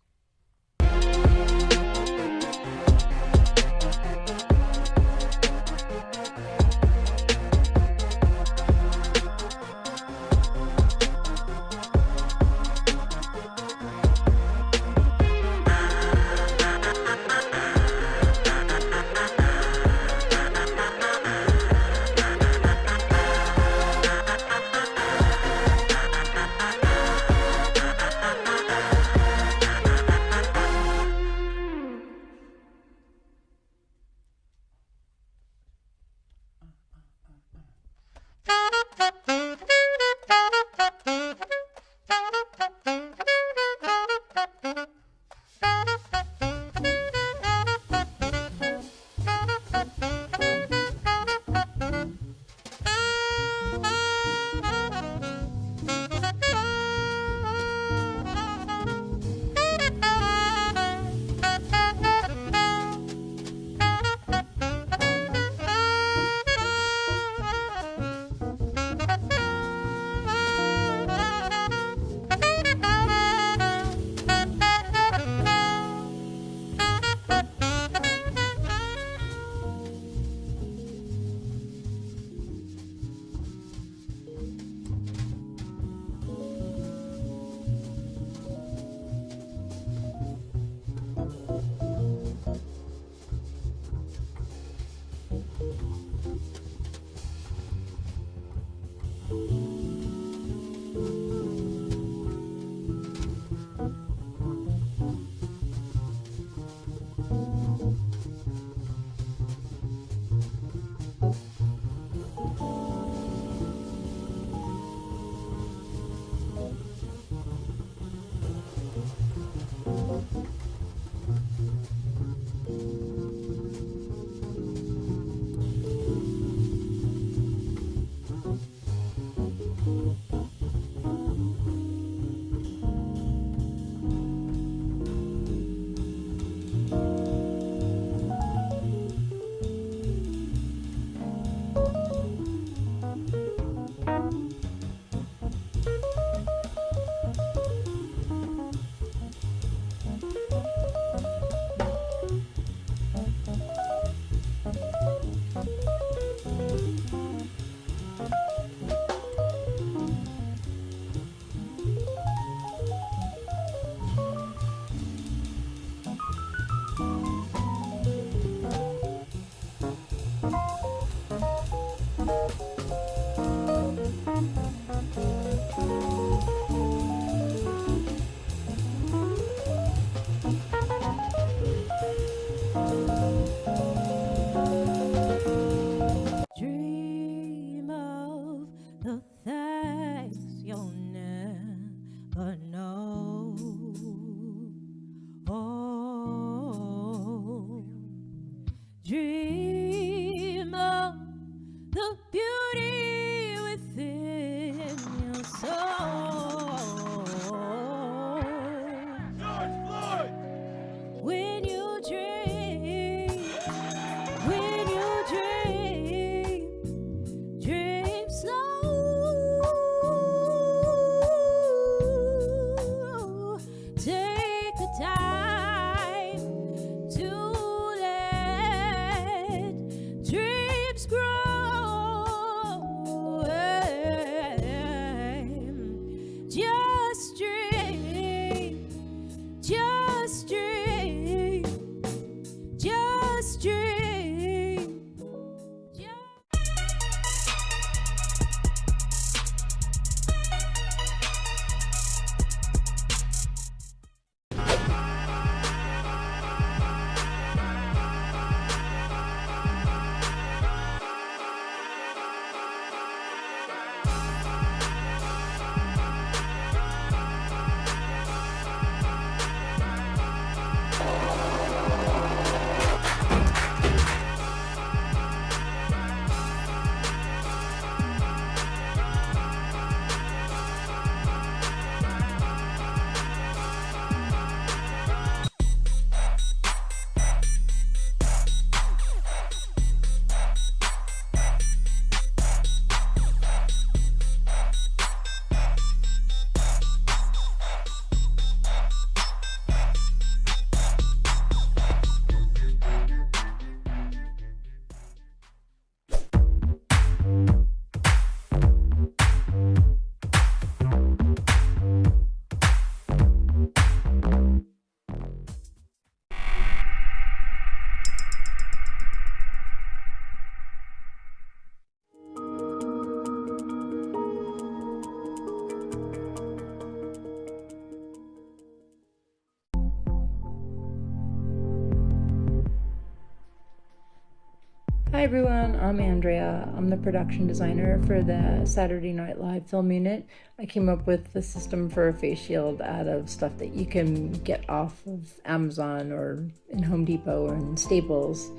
S5: Hi everyone, I'm Andrea. I'm the production designer for the Saturday Night Live film unit. I came up with the system for a face shield out of stuff that you can get off of Amazon or in Home Depot or in Staples.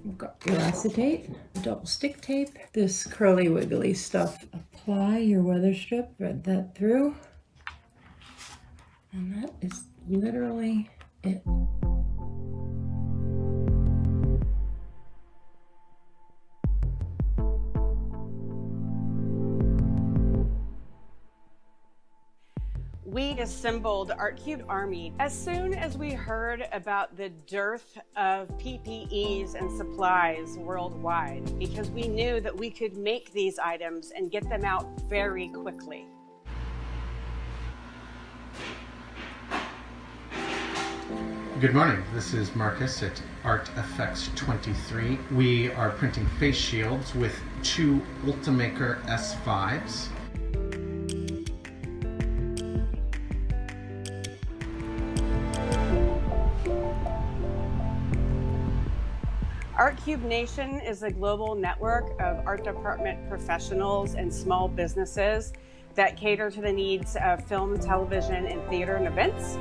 S5: We've got your acetate, double stick tape, this curly wiggly stuff. Apply your weather strip, thread that through, and that is literally it.
S15: We assembled Art Cube Army as soon as we heard about the dearth of PPEs and supplies worldwide, because we knew that we could make these items and get them out very quickly.
S26: Good morning, this is Marcus at Art Effects 23. We are printing face shields with 2 Ultimaker S5s.
S15: Art Cube Nation is a global network of art department professionals and small businesses that cater to the needs of film, television, and theater and events.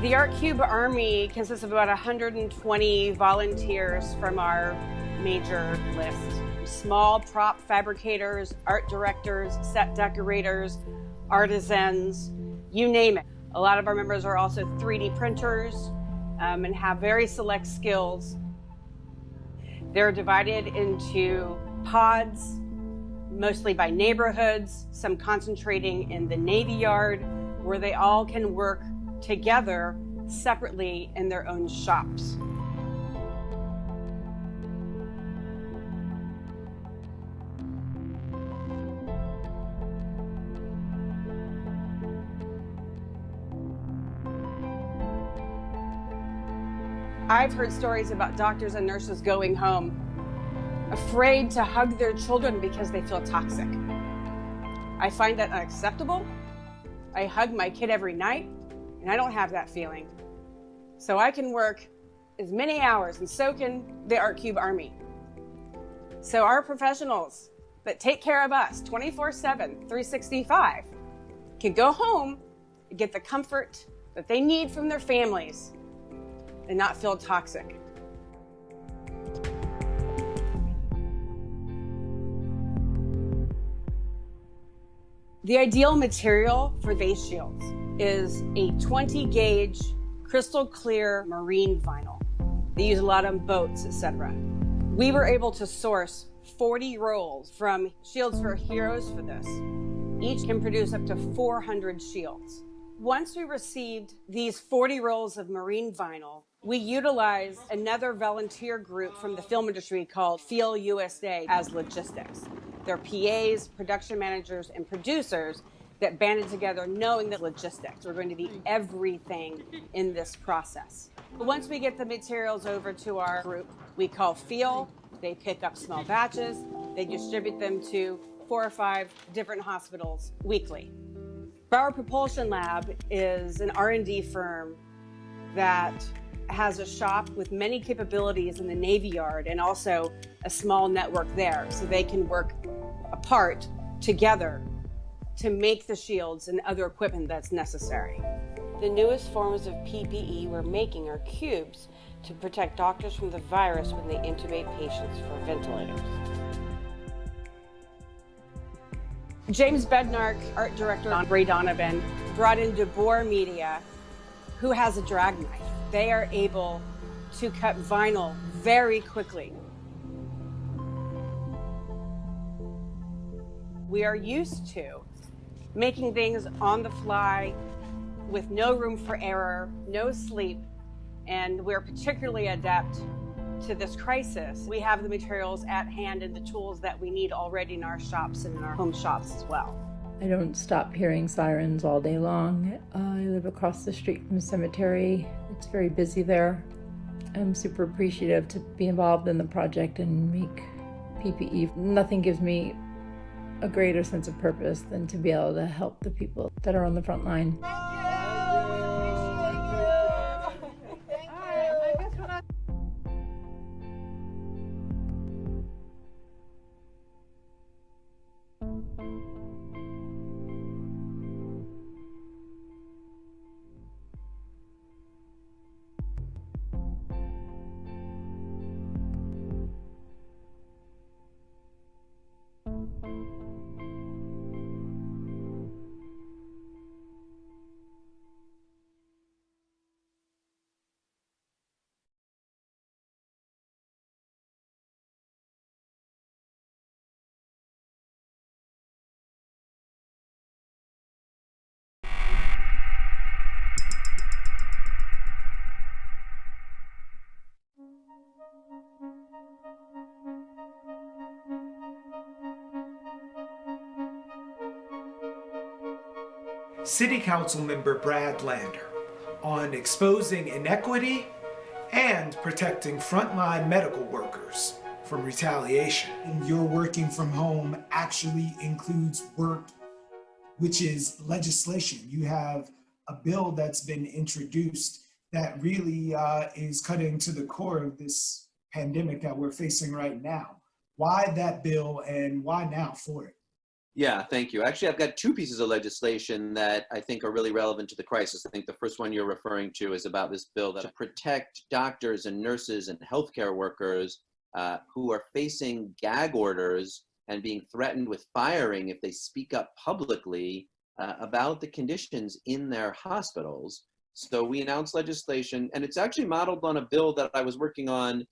S15: The Art Cube Army consists of about 120 volunteers from our major list. Small prop fabricators, art directors, set decorators, artisans, you name it. A lot of our members are also 3D printers and have very select skills. They're divided into pods, mostly by neighborhoods, some concentrating in the Navy Yard, where they all can work together separately in their own shops. I've heard stories about doctors and nurses going home afraid to hug their children because they feel toxic. I find that unacceptable. I hug my kid every night, and I don't have that feeling. So I can work as many hours, and so can the Art Cube Army. So our professionals that take care of us 24/7, 365 can go home and get the comfort that they need from their families and not feel toxic. The ideal material for face shields is a 20 gauge crystal clear marine vinyl. They use a lot on boats, etc. We were able to source 40 rolls from Shields for Heroes for this. Each can produce up to 400 shields. Once we received these 40 rolls of marine vinyl, we utilized another volunteer group from the film industry called Feel USA as logistics. They're PAs, production managers, and producers that banded together knowing that logistics were going to be everything in this process. Once we get the materials over to our group, we call Feel. They pick up small batches. They distribute them to 4 or 5 different hospitals weekly. Our Propulsion Lab is an R&D firm that has a shop with many capabilities in the Navy Yard and also a small network there, so they can work apart together to make the shields and other equipment that's necessary. The newest forms of PPE we're making are cubes to protect doctors from the virus when they intubate patients for ventilators. James Bednark, art director on Ray Donovan, brought in DeBoer Media, who has a drag knife. They are able to cut vinyl very quickly. We are used to making things on the fly with no room for error, no sleep, and we're particularly adept to this crisis. We have the materials at hand and the tools that we need already in our shops and in our home shops as well.
S5: I don't stop hearing sirens all day long. I live across the street from a cemetery. It's very busy there. I'm super appreciative to be involved in the project and make PPE. Nothing gives me a greater sense of purpose than to be able to help the people that are on the front line.
S7: City Council member Brad Lander on exposing inequity and protecting frontline medical workers from retaliation. Your working from home actually includes work, which is legislation. You have a bill that's been introduced that really is cutting to the core of this pandemic that we're facing right now. Why that bill and why now for it?
S18: Yeah, thank you. Actually, I've got two pieces of legislation that I think are really relevant to the crisis. I think the first one you're referring to is about this bill that to protect doctors and nurses and healthcare workers who are facing gag orders and being threatened with firing if they speak up publicly about the conditions in their hospitals. So we announced legislation, and it's actually modeled on a bill that I was working on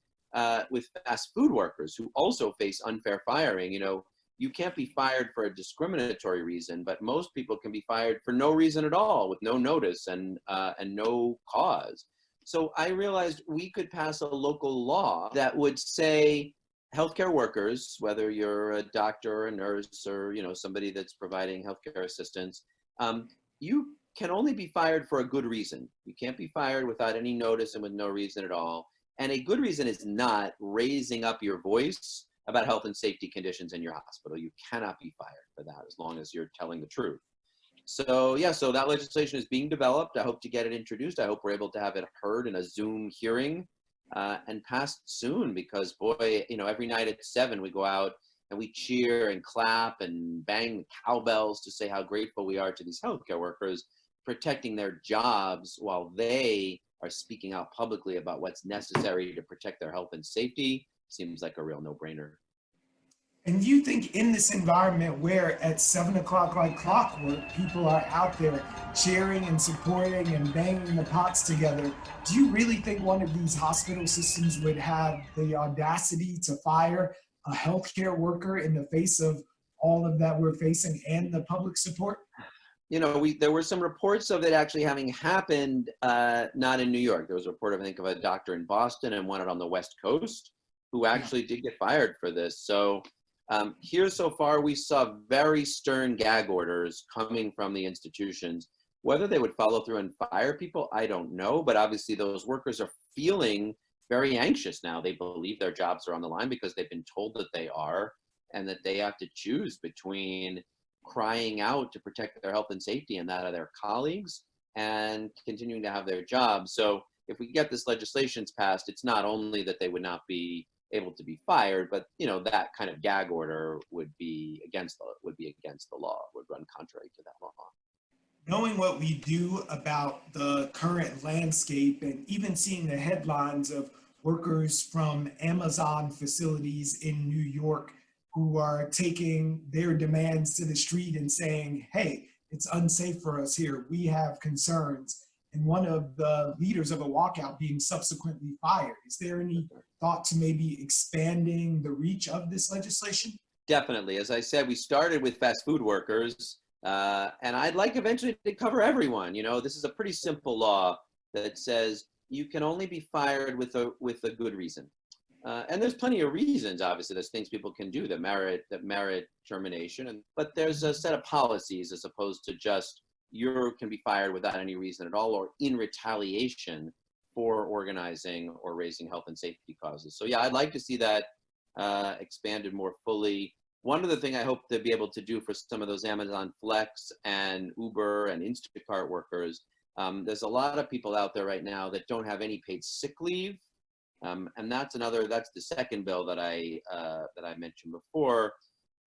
S18: with fast food workers who also face unfair firing. You know, you can't be fired for a discriminatory reason, but most people can be fired for no reason at all, with no notice and no cause. So I realized we could pass a local law that would say healthcare workers, whether you're a doctor or a nurse or somebody that's providing healthcare assistance, you can only be fired for a good reason. You can't be fired without any notice and with no reason at all. And a good reason is not raising up your voice about health and safety conditions in your hospital. You cannot be fired for that as long as you're telling the truth. So yeah, so that legislation is being developed. I hope to get it introduced. I hope we're able to have it heard in a Zoom hearing and passed soon, because boy, every night at 7 we go out and we cheer and clap and bang cowbells to say how grateful we are to these healthcare workers protecting their jobs while they are speaking out publicly about what's necessary to protect their health and safety. Seems like a real no-brainer.
S7: And you think in this environment where at 7 o'clock like clockwork, people are out there cheering and supporting and banging the pots together, do you really think one of these hospital systems would have the audacity to fire a healthcare worker in the face of all of that we're facing and the public support?
S18: There were some reports of it actually having happened, not in New York. There was a report, I think, of a doctor in Boston and one on the West Coast who actually did get fired for this. So here so far, we saw very stern gag orders coming from the institutions. Whether they would follow through and fire people, I don't know. But obviously, those workers are feeling very anxious now. They believe their jobs are on the line because they've been told that they are, and that they have to choose between crying out to protect their health and safety and that of their colleagues and continuing to have their jobs. So if we get this legislation passed, it's not only that they would not be able to be fired, but that kind of gag order would be against the law, would run contrary to that law.
S7: Knowing what we do about the current landscape and even seeing the headlines of workers from Amazon facilities in New York who are taking their demands to the street and saying, hey, it's unsafe for us here, we have concerns, and one of the leaders of a walkout being subsequently fired. Is there any thought to maybe expanding the reach of this legislation?
S18: Definitely. As I said, we started with fast food workers, and I'd like eventually to cover everyone. This is a pretty simple law that says you can only be fired with a good reason. And there's plenty of reasons, obviously. There's things people can do that merit termination, but there's a set of policies as opposed to just you can be fired without any reason at all or in retaliation for organizing or raising health and safety causes. So yeah, I'd like to see that expanded more fully. One other thing I hope to be able to do for some of those Amazon Flex and Uber and Instacart workers, there's a lot of people out there right now that don't have any paid sick leave. And that's the second bill that I mentioned before.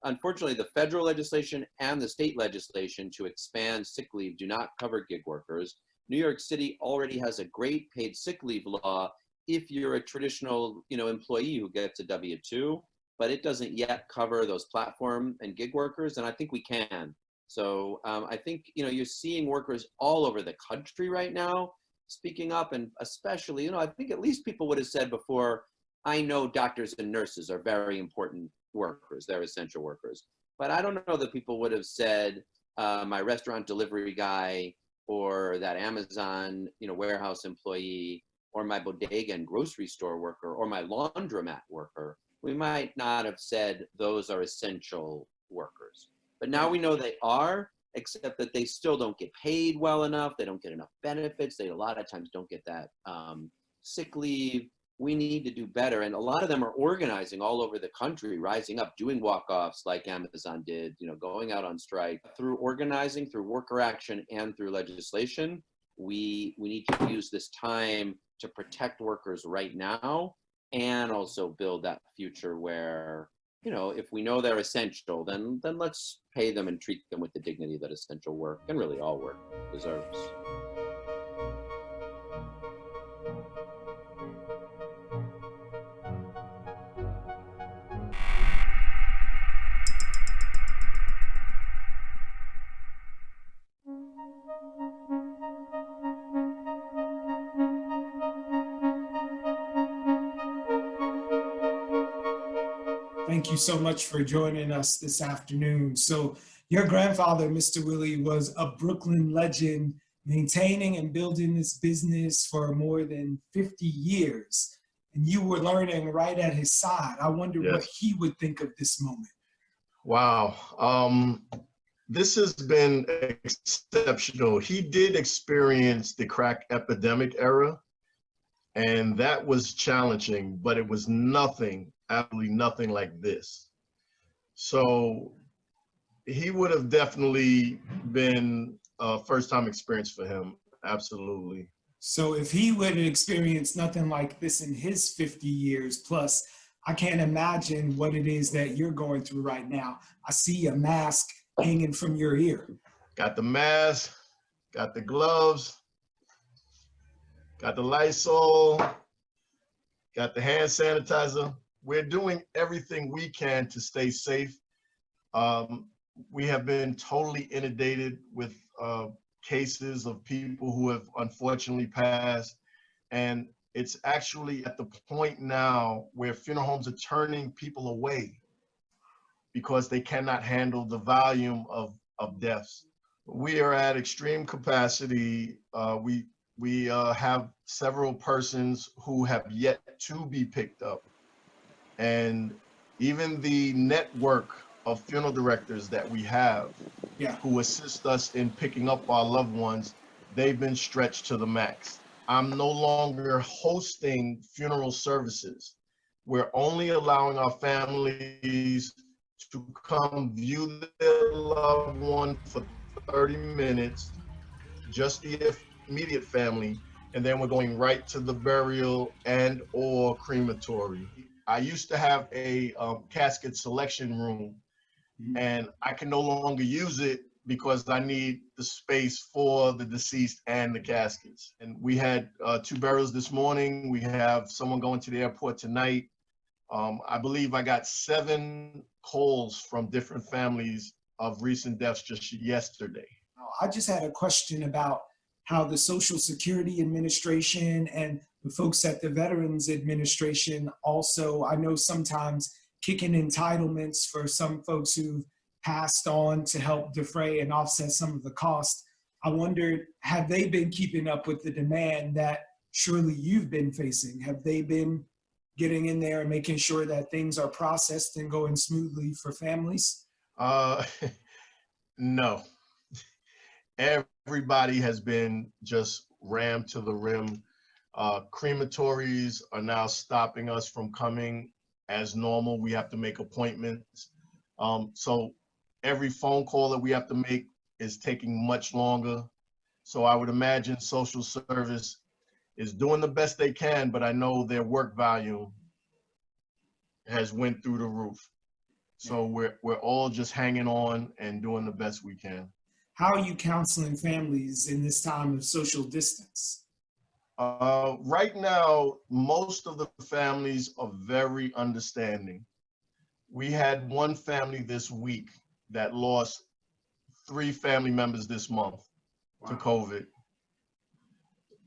S18: Unfortunately, the federal legislation and the state legislation to expand sick leave do not cover gig workers. New York City already has a great paid sick leave law if you're a traditional, employee who gets a W-2, but it doesn't yet cover those platform and gig workers, and I think we can. So I think, you're seeing workers all over the country right now speaking up, and especially, I think at least people would have said before, I know doctors and nurses are very important workers, they're essential workers. But I don't know that people would have said my restaurant delivery guy or that Amazon, warehouse employee or my bodega and grocery store worker or my laundromat worker. We might not have said those are essential workers. But now we know they are, except that they still don't get paid well enough. They don't get enough benefits. They a lot of times don't get that sick leave. We need to do better. And a lot of them are organizing all over the country, rising up, doing walk-offs like Amazon did, you know, going out on strike. Through organizing, through worker action, and through legislation, we need to use this time to protect workers right now and also build that future where, you know, if we know they're essential, then let's pay them and treat them with the dignity that essential work, and really all work, deserves.
S7: Thank you so much for joining us this afternoon. So your grandfather, Mr. Willie, was a Brooklyn legend, maintaining and building this business for more than 50 years. And you were learning right at his side. I wonder what he would think of this moment.
S26: Wow. This has been exceptional. He did experience the crack epidemic era, and that was challenging, but it was nothing, absolutely nothing like this. So he would have definitely been a first-time experience for him, absolutely.
S7: So if he would have experienced nothing like this in his 50 years plus, I can't imagine what it is that you're going through right now. I see a mask hanging from your ear.
S26: Got the mask, got the gloves, got the Lysol, got the hand sanitizer. We're doing everything we can to stay safe. We have been totally inundated with cases of people who have unfortunately passed. And it's actually at the point now where funeral homes are turning people away because they cannot handle the volume of deaths. We are at extreme capacity. We have several persons who have yet to be picked up. And even the network of funeral directors that we have who assist us in picking up our loved ones, they've been stretched to the max. I'm no longer hosting funeral services. We're only allowing our families to come view their loved one for 30 minutes, just the immediate family, and then we're going right to the burial and or crematory. I used to have a casket selection room, and I can no longer use it because I need the space for the deceased and the caskets. And we had 2 burials this morning. We have someone going to the airport tonight. I believe I got 7 calls from different families of recent deaths just yesterday.
S7: I just had a question about how the Social Security Administration and the folks at the Veterans Administration also, I know sometimes kicking entitlements for some folks who've passed on to help defray and offset some of the cost. I wondered, have they been keeping up with the demand that surely you've been facing? Have they been getting in there and making sure that things are processed and going smoothly for families?
S26: No. Everybody has been just rammed to the rim. Crematories are now stopping us from coming as normal. We have to make appointments. So every phone call that we have to make is taking much longer. So I would imagine social service is doing the best they can, but I know their work volume has went through the roof. So we're all just hanging on and doing the best we can.
S7: How are you counseling families in this time of social distance?
S26: Right now, most of the families are very understanding. We had one family this week that lost 3 family members this month to COVID.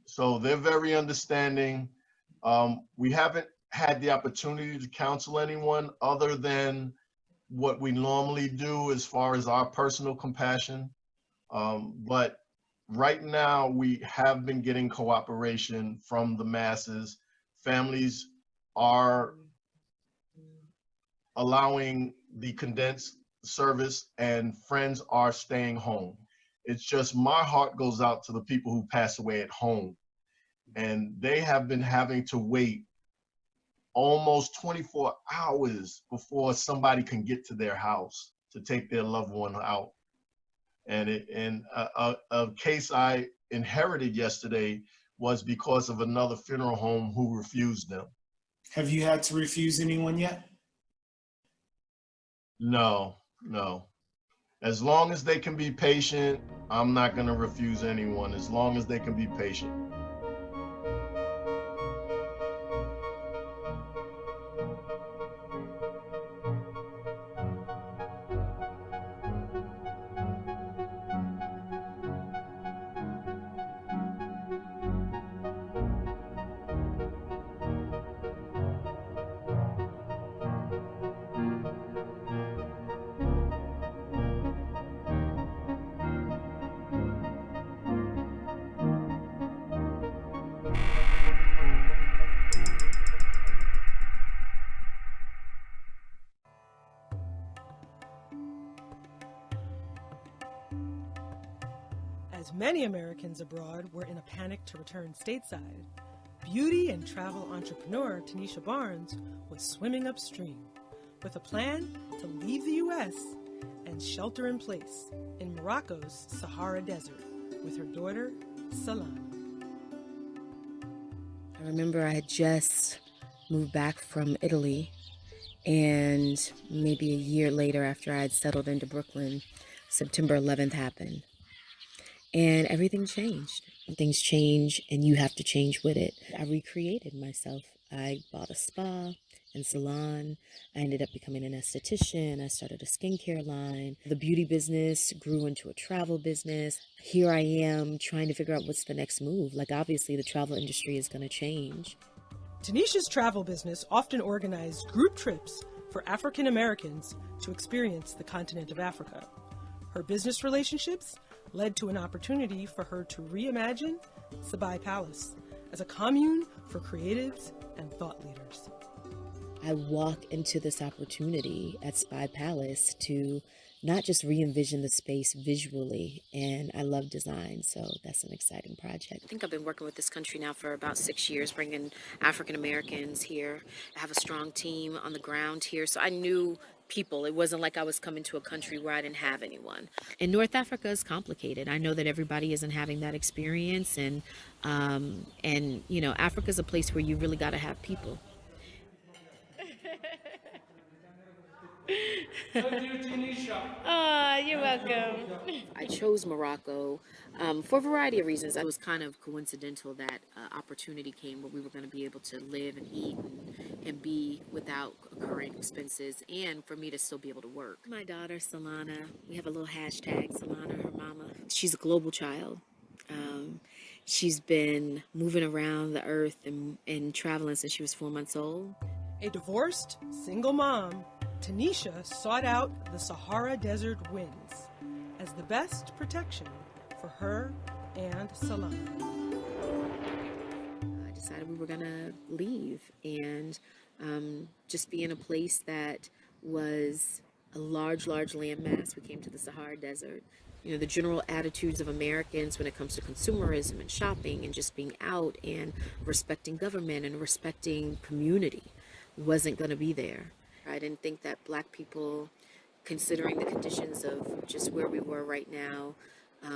S26: So they're very understanding. We haven't had the opportunity to counsel anyone other than what we normally do as far as our personal compassion. But right now we have been getting cooperation from the masses. Families are allowing the condensed service and friends are staying home. It's just my heart goes out to the people who pass away at home. And they have been having to wait almost 24 hours before somebody can get to their house to take their loved one out. And a case I inherited yesterday was because of another funeral home who refused them.
S9: Have you had to refuse anyone yet?
S26: No. As long as they can be patient, I'm not going to refuse anyone, as long as they can be patient.
S19: As many Americans abroad were in a panic to return stateside, beauty and travel entrepreneur Tanisha Barnes was swimming upstream with a plan to leave the U.S. and shelter in place in Morocco's Sahara Desert with her daughter, Salana.
S20: I remember I had just moved back from Italy, and maybe a year later, after I had settled into Brooklyn, September 11th happened. And everything changed. Things change, and you have to change with it. I recreated myself. I bought a spa and salon. I ended up becoming an esthetician. I started a skincare line. The beauty business grew into a travel business. Here I am trying to figure out what's the next move. Like, obviously, the travel industry is going to change.
S19: Tanisha's travel business often organized group trips for African Americans to experience the continent of Africa. Her business relationships led to an opportunity for her to reimagine Sabai Palace as a commune for creatives and thought leaders.
S20: I walk into this opportunity at Spy Palace to not just re-envision the space visually, and I love design, so that's an exciting project. I think I've been working with this country now for about 6 years, bringing African Americans here. I have a strong team on the ground here, so I knew people. It wasn't like I was coming to a country where I didn't have anyone. And North Africa is complicated. I know that everybody isn't having that experience, and you know, Africa is a place where you really got to have people.
S19: Oh,
S20: you're welcome. I chose Morocco for a variety of reasons. It was kind of coincidental that opportunity came where we were going to be able to live and eat and be without occurring expenses, and for me to still be able to work. My daughter, Salana, we have a little hashtag, Salana, her mama. She's a global child. She's been moving around the earth and traveling since she was 4 months old.
S19: A divorced, single mom, Tanisha sought out the Sahara Desert winds as the best protection for her and Salana.
S20: I decided we were gonna leave and just be in a place that was a large landmass. We came to the Sahara Desert. You know, the general attitudes of Americans when it comes to consumerism and shopping and just being out and respecting government and respecting community wasn't gonna be there. I didn't think that Black people, considering the conditions of just where we were right now,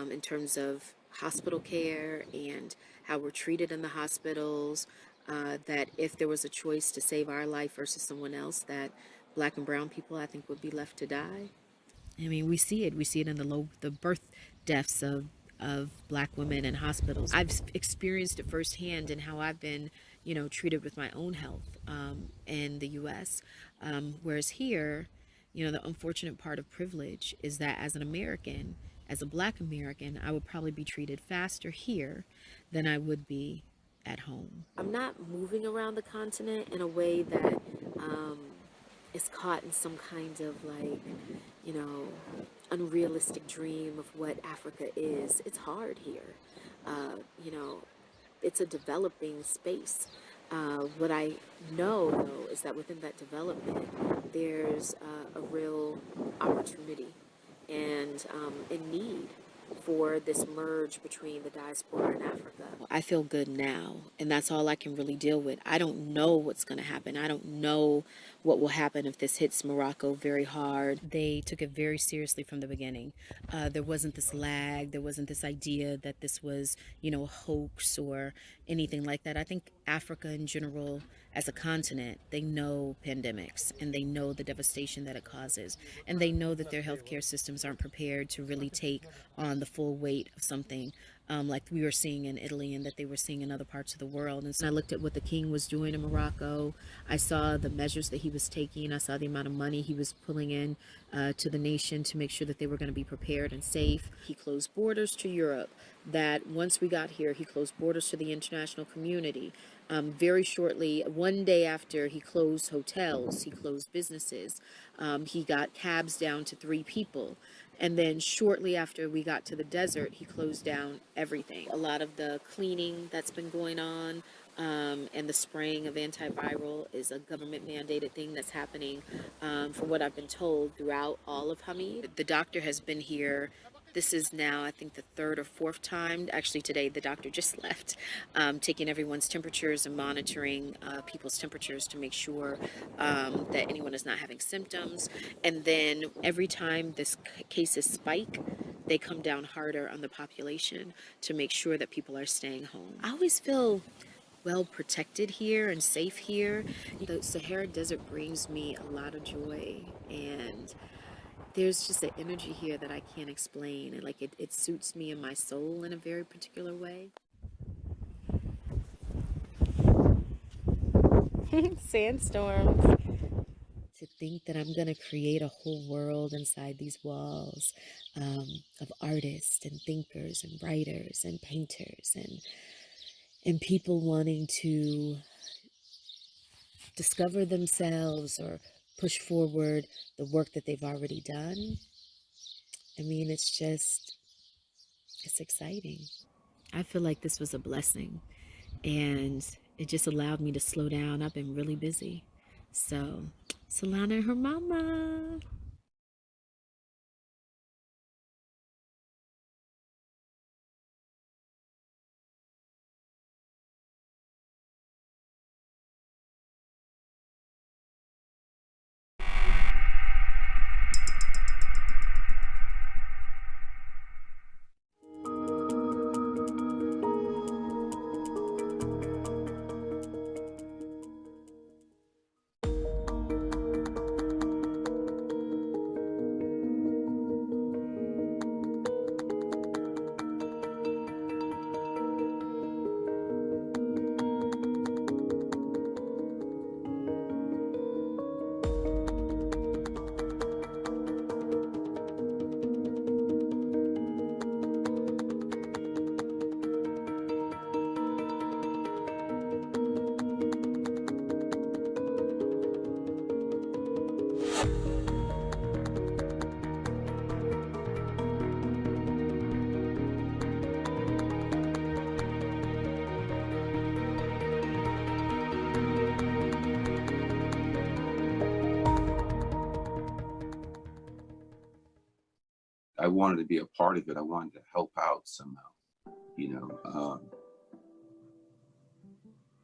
S20: in terms of hospital care and how we're treated in the hospitals, that if there was a choice to save our life versus someone else, that Black and brown people, I think, would be left to die. I mean, we see it in the birth deaths of Black women in hospitals. I've experienced it firsthand in how I've been, you know, treated with my own health in the U.S. Whereas here, you know, the unfortunate part of privilege is that as an American, as a Black American, I would probably be treated faster here than I would be at home. I'm not moving around the continent in a way that is caught in some kind of, like, you know, unrealistic dream of what Africa is. It's hard here. You know, it's a developing space. What I know, though, is that within that development, there's a real opportunity and a need for this merge between the diaspora and Africa. I feel good now, and that's all I can really deal with. I don't know what's going to happen. I don't know what will happen if this hits Morocco very hard. They took it very seriously from the beginning. There wasn't this lag. There wasn't this idea that this was, a hoax or anything like that. I think Africa in general, as a continent, they know pandemics and they know the devastation that it causes. And they know that their healthcare systems aren't prepared to really take on the full weight of something like we were seeing in Italy and that they were seeing in other parts of the world. And so I looked at what the king was doing in Morocco. I saw the measures that he was taking. I saw the amount of money he was pulling in to the nation to make sure that they were going to be prepared and safe. He closed borders to Europe. That once we got here, he closed borders to the international community. Very shortly, one day after he closed hotels, he closed businesses. He got cabs down to 3 people. And then shortly after we got to the desert, he closed down everything. A lot of the cleaning that's been going on and the spraying of antiviral is a government mandated thing that's happening, from what I've been told, throughout all of Hamid. The doctor has been here. This is now, I think, the 3rd or 4th time. Actually, today the doctor just left, taking everyone's temperatures and monitoring people's temperatures to make sure that anyone is not having symptoms. And then every time this cases spike, they come down harder on the population to make sure that people are staying home. I always feel well protected here and safe here. The Sahara Desert brings me a lot of joy, and there's just an energy here that I can't explain, and it suits me and my soul in a very particular way. Sandstorms. To think that I'm gonna create a whole world inside these walls of artists and thinkers and writers and painters and people wanting to discover themselves or push forward the work that they've already done. I mean, it's exciting. I feel like this was a blessing, and it just allowed me to slow down. I've been really busy. So, Solana and her mama.
S10: I wanted to be a part of it. I wanted to help out somehow,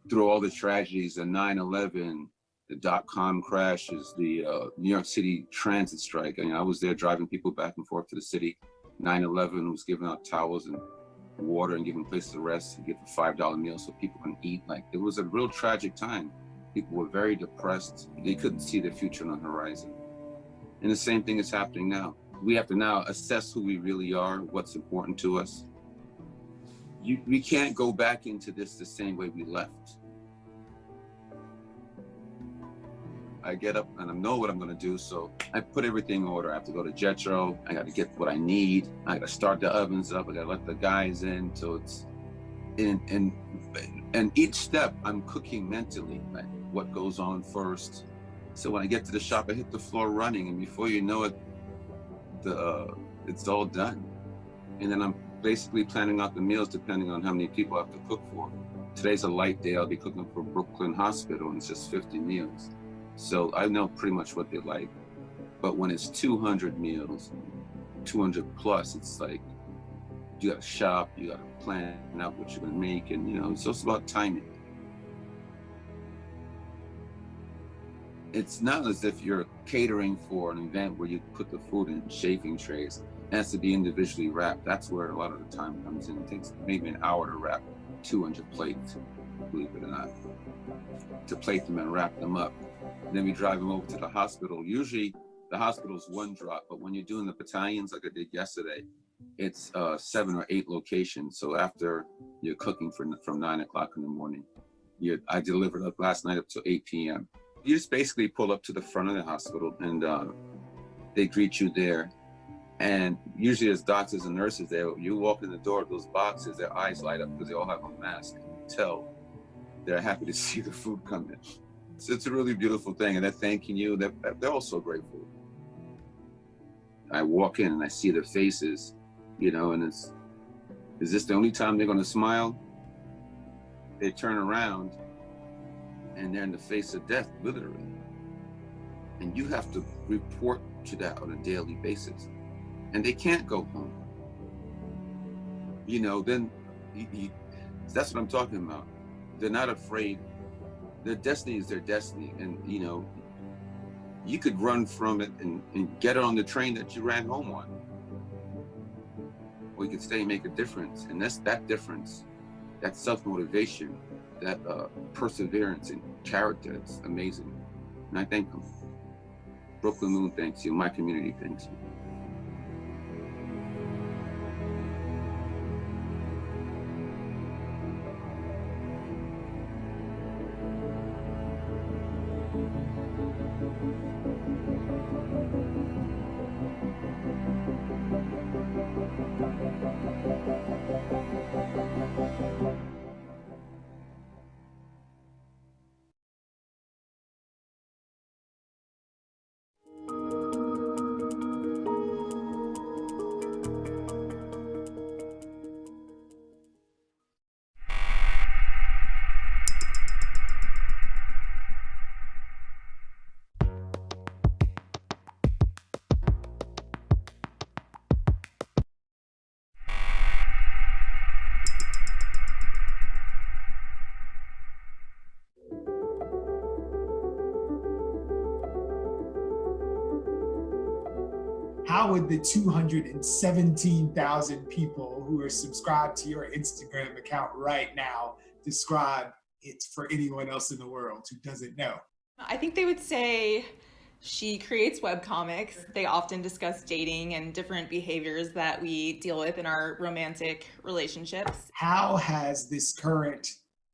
S10: through all the tragedies, the 9/11, the .com crashes, the New York City transit strike. I was there driving people back and forth to the city. 9/11 was giving out towels and water and giving places to rest and give a $5 meal so people can eat. It was a real tragic time. People were very depressed. They couldn't see their future on the horizon. And the same thing is happening now. We have to now assess who we really are, what's important to us. We can't go back into this the same way we left. I get up and I know what I'm gonna do, so I put everything in order. I have to go to Jetro, I gotta get what I need, I gotta start the ovens up, I gotta let the guys in, so it's, and each step I'm cooking mentally, like what goes on first. So when I get to the shop, I hit the floor running, and before you know it, it's all done. And then I'm basically planning out the meals depending on how many people I have to cook for. today's a light day, I'll be cooking for Brooklyn Hospital, and it's just 50 meals. So I know pretty much what they like. But when it's 200 meals, 200 plus, it's like, you gotta shop, you gotta plan out what you're gonna make, and you know, it's also about timing. It's not as if you're catering for an event where you put the food in chafing trays. It has to be individually wrapped. That's where a lot of the time comes in. It takes maybe an hour to wrap 200 plates, believe it or not, to plate them and wrap them up. And then we drive them over to the hospital. Usually the hospital's one drop, but when you're doing the battalions like I did yesterday, it's 7 or 8 locations. So after you're cooking from 9 o'clock in the morning, I delivered up last night up to 8 p.m. You just basically pull up to the front of the hospital and they greet you there. And usually there's doctors and nurses there. You walk in the door, those boxes, their eyes light up because they all have a mask. And you tell they're happy to see the food come in. So it's a really beautiful thing. And they're thanking you. They're all so grateful. I walk in and I see their faces, you know, and is this the only time they're going to smile? They turn around and they're in the face of death, literally. And you have to report to that on a daily basis. And they can't go home. You know, then that's what I'm talking about. They're not afraid. Their destiny is their destiny. And, you know, you could run from it and get on the train that you ran home on. Or you could stay and make a difference. And that's that difference, that self-motivation, that perseverance and character. It's amazing. And I thank them. Brooklyn Moon thanks you. My community thanks you.
S9: How would the 217,000 people who are subscribed to your Instagram account right now describe it for anyone else in the world who doesn't know?
S17: I think they would say she creates webcomics. They often discuss dating and different behaviors that we deal with in our romantic relationships.
S9: How has this current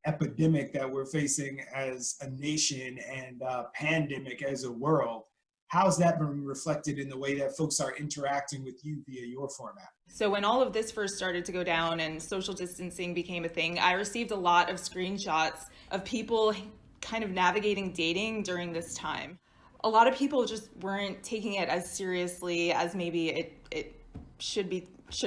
S9: epidemic that we're facing as a nation and pandemic as a world, how's that been reflected in the way that folks are interacting with you via your format?
S17: So when all of this first started to go down and social distancing became a thing, I received a lot of screenshots of people kind of navigating dating during this time. A lot of people just weren't taking it as seriously as maybe it should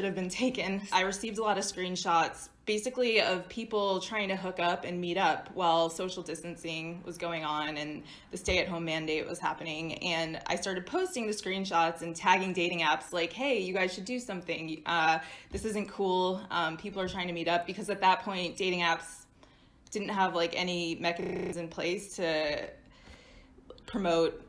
S17: have been taken. I received a lot of screenshots basically of people trying to hook up and meet up while social distancing was going on and the stay-at-home mandate was happening. And I started posting the screenshots and tagging dating apps like, hey, you guys should do something. This isn't cool. People are trying to meet up, because at that point, dating apps didn't have like any mechanisms in place to promote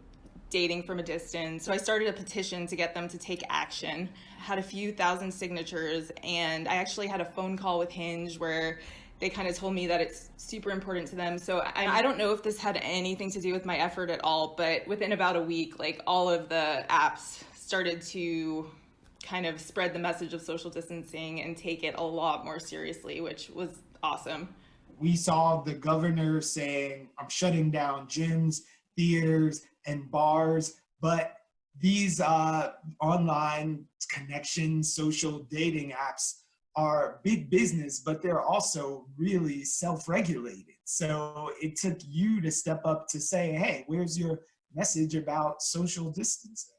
S17: dating from a distance. So I started a petition to get them to take action. Had a few thousand signatures, and I actually had a phone call with Hinge where they kind of told me that it's super important to them. So I don't know if this had anything to do with my effort at all, but within about a week, like all of the apps started to kind of spread the message of social distancing and take it a lot more seriously, which was awesome.
S9: We saw the governor saying, I'm shutting down gyms, theaters, and bars, but these online connections, social dating apps are big business, but they're also really self-regulated. So it took you to step up to say, hey, where's your message about social distancing?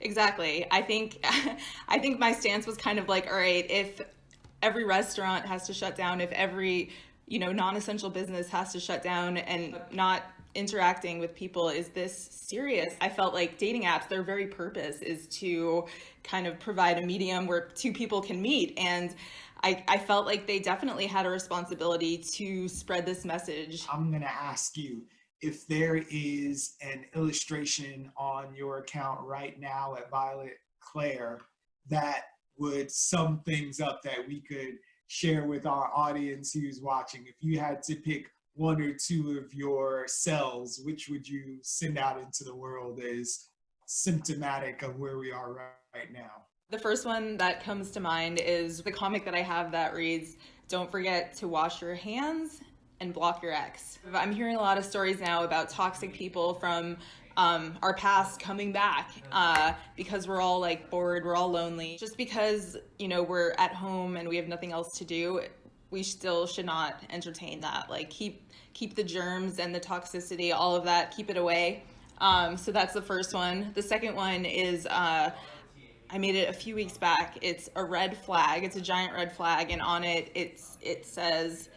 S17: Exactly. I think my stance was kind of like, all right, if every restaurant has to shut down, if every non-essential business has to shut down and not interacting with people. Is this serious? I felt like dating apps, their very purpose is to kind of provide a medium where two people can meet. And I felt like they definitely had a responsibility to spread this message.
S9: I'm going to ask you if there is an illustration on your account right now at Violet Claire that would sum things up that we could share with our audience who's watching. If you had to pick one or two of your cells, which would you send out into the world as symptomatic of where we are right now?
S17: The first one that comes to mind is the comic that I have that reads, "Don't forget to wash your hands and block your ex." I'm hearing a lot of stories now about toxic people from our past coming back because we're all like bored, we're all lonely. Just because, we're at home and we have nothing else to do, we still should not entertain that. Like keep the germs and the toxicity, all of that, keep it away. So that's the first one. The second one is, I made it a few weeks back. It's a red flag. It's a giant red flag. And on it, it says,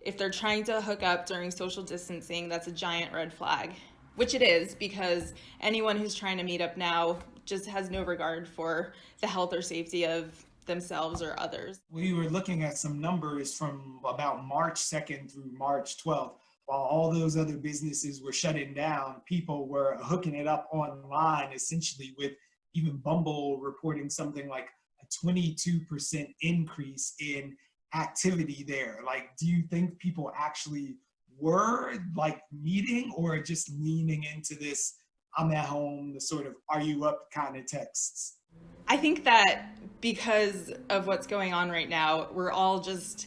S17: if they're trying to hook up during social distancing, that's a giant red flag. Which it is, because anyone who's trying to meet up now just has no regard for the health or safety of themselves or others.
S9: We were looking at some numbers from about March 2nd through March 12th. While all those other businesses were shutting down, people were hooking it up online, essentially, with even Bumble reporting something like a 22% increase in activity there. Like, do you think people actually were like meeting or just leaning into this "I'm at home," the sort of "are you up" kind of texts?
S17: I think that because of what's going on right now, we're all just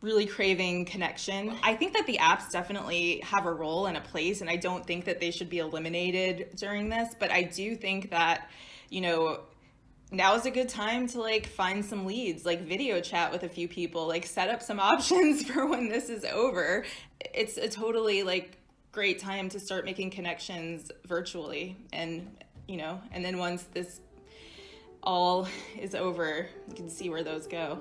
S17: really craving connection. I think that the apps definitely have a role and a place, and I don't think that they should be eliminated during this, but I do think that, now is a good time to find some leads, video chat with a few people, set up some options for when this is over. It's a totally great time to start making connections virtually. And then once this all is over, you can see where those go.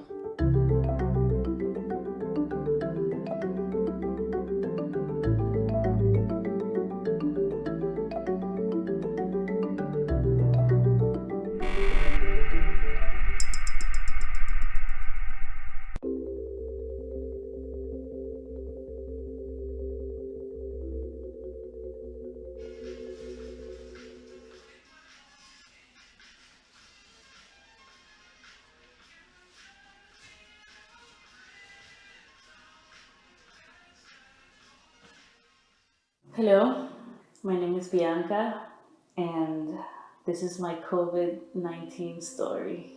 S13: Hello, my name is Bianca, and this is my COVID-19 story.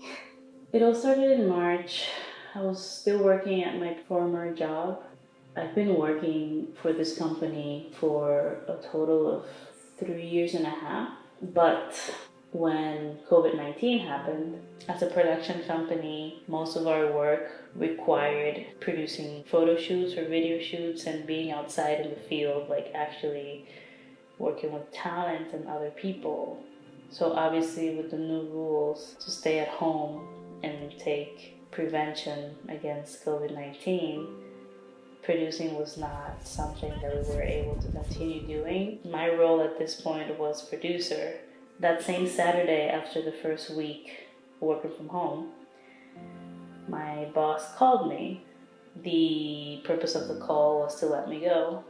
S13: It all started in March. I was still working at my former job. I've been working for this company for a total of 3 years and a half, but when COVID-19 happened, as a production company, most of our work required producing photo shoots or video shoots and being outside in the field, actually working with talent and other people. So obviously with the new rules to stay at home and take prevention against COVID-19, producing was not something that we were able to continue doing. My role at this point was producer. That same Saturday, after the first week working from home, my boss called me. The purpose of the call was to let me go.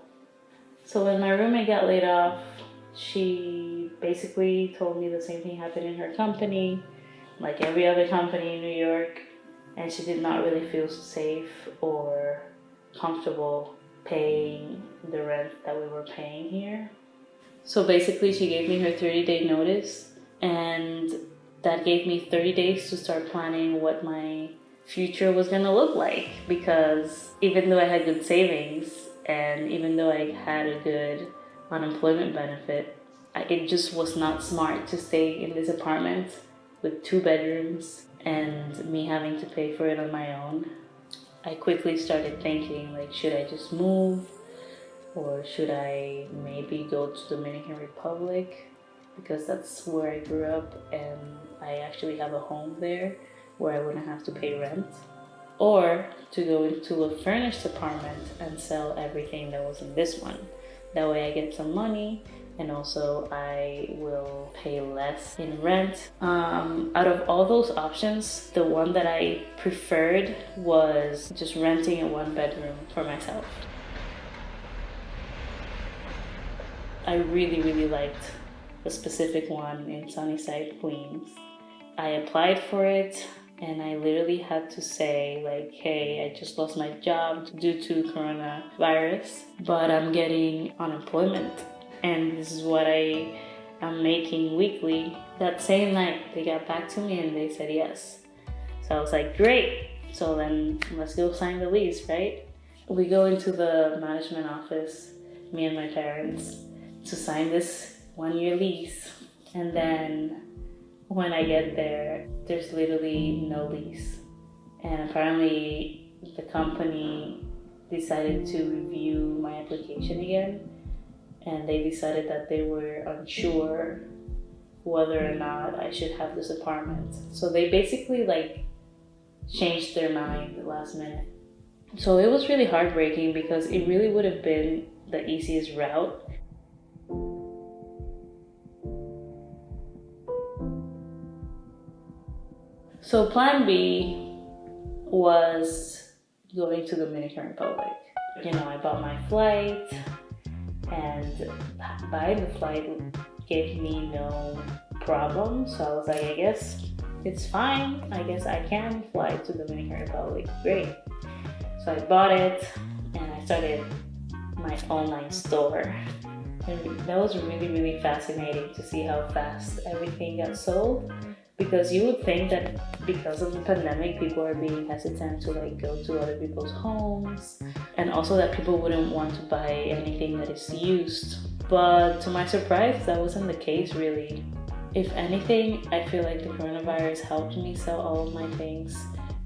S13: So when my roommate got laid off, she basically told me the same thing happened in her company, like every other company in New York, and she did not really feel safe or comfortable paying the rent that we were paying here. So basically she gave me her 30-day notice, and that gave me 30 days to start planning what my future was gonna look like, because even though I had good savings and even though I had a good unemployment benefit, it just was not smart to stay in this apartment with 2 bedrooms and me having to pay for it on my own. I quickly started thinking, should I just move? Or should I maybe go to Dominican Republic? Because that's where I grew up and I actually have a home there where I wouldn't have to pay rent. or to go into a furnished apartment and sell everything that was in this one. That way I get some money, and also I will pay less in rent. Out of all those options, the one that I preferred was just renting a 1-bedroom for myself. I really liked a specific one in Sunnyside, Queens. I applied for it, and I literally had to say like, hey, I just lost my job due to coronavirus, but I'm getting unemployment, and this is what I am making weekly. That same night, they got back to me and they said yes. So I was like, great, so then let's go sign the lease, right? We go into the management office, me and my parents, to sign this 1-year lease. And then when I get there, there's literally no lease. And apparently the company decided to review my application again, and they decided that they were unsure whether or not I should have this apartment. So they basically like changed their mind at the last minute. So it was really heartbreaking because it really would have been the easiest route. So plan B was going to the Dominican Republic. You know, I bought my flight, and buying the flight gave me no problem. So I was like, I guess it's fine. I guess I can fly to the Dominican Republic. Great. So I bought it, and I started my online store. And that was really fascinating to see how fast everything got sold. Because you would think that because of the pandemic, people are being hesitant to like go to other people's homes, and also that people wouldn't want to buy anything that is used. But to my surprise, that wasn't the case really. If anything, I feel like the coronavirus helped me sell all of my things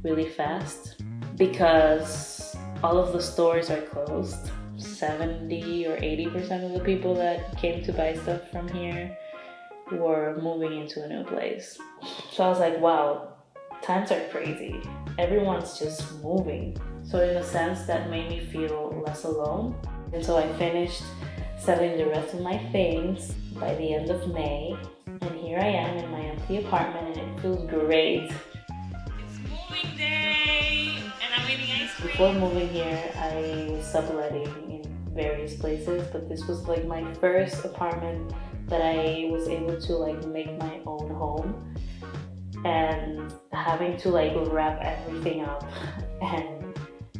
S13: really fast, because all of the stores are closed. 70 or 80% of the people that came to buy stuff from here were moving into a new place. So I was like, wow, times are crazy. Everyone's just moving. So in a sense, that made me feel less alone. And so I finished selling the rest of my things by the end of May. And here I am in my empty apartment, and it feels great. It's moving day, and I'm eating ice cream. Before moving here, I was subletting in various places, but this was like my first apartment that I was able to like make my own home, and having to like wrap everything up and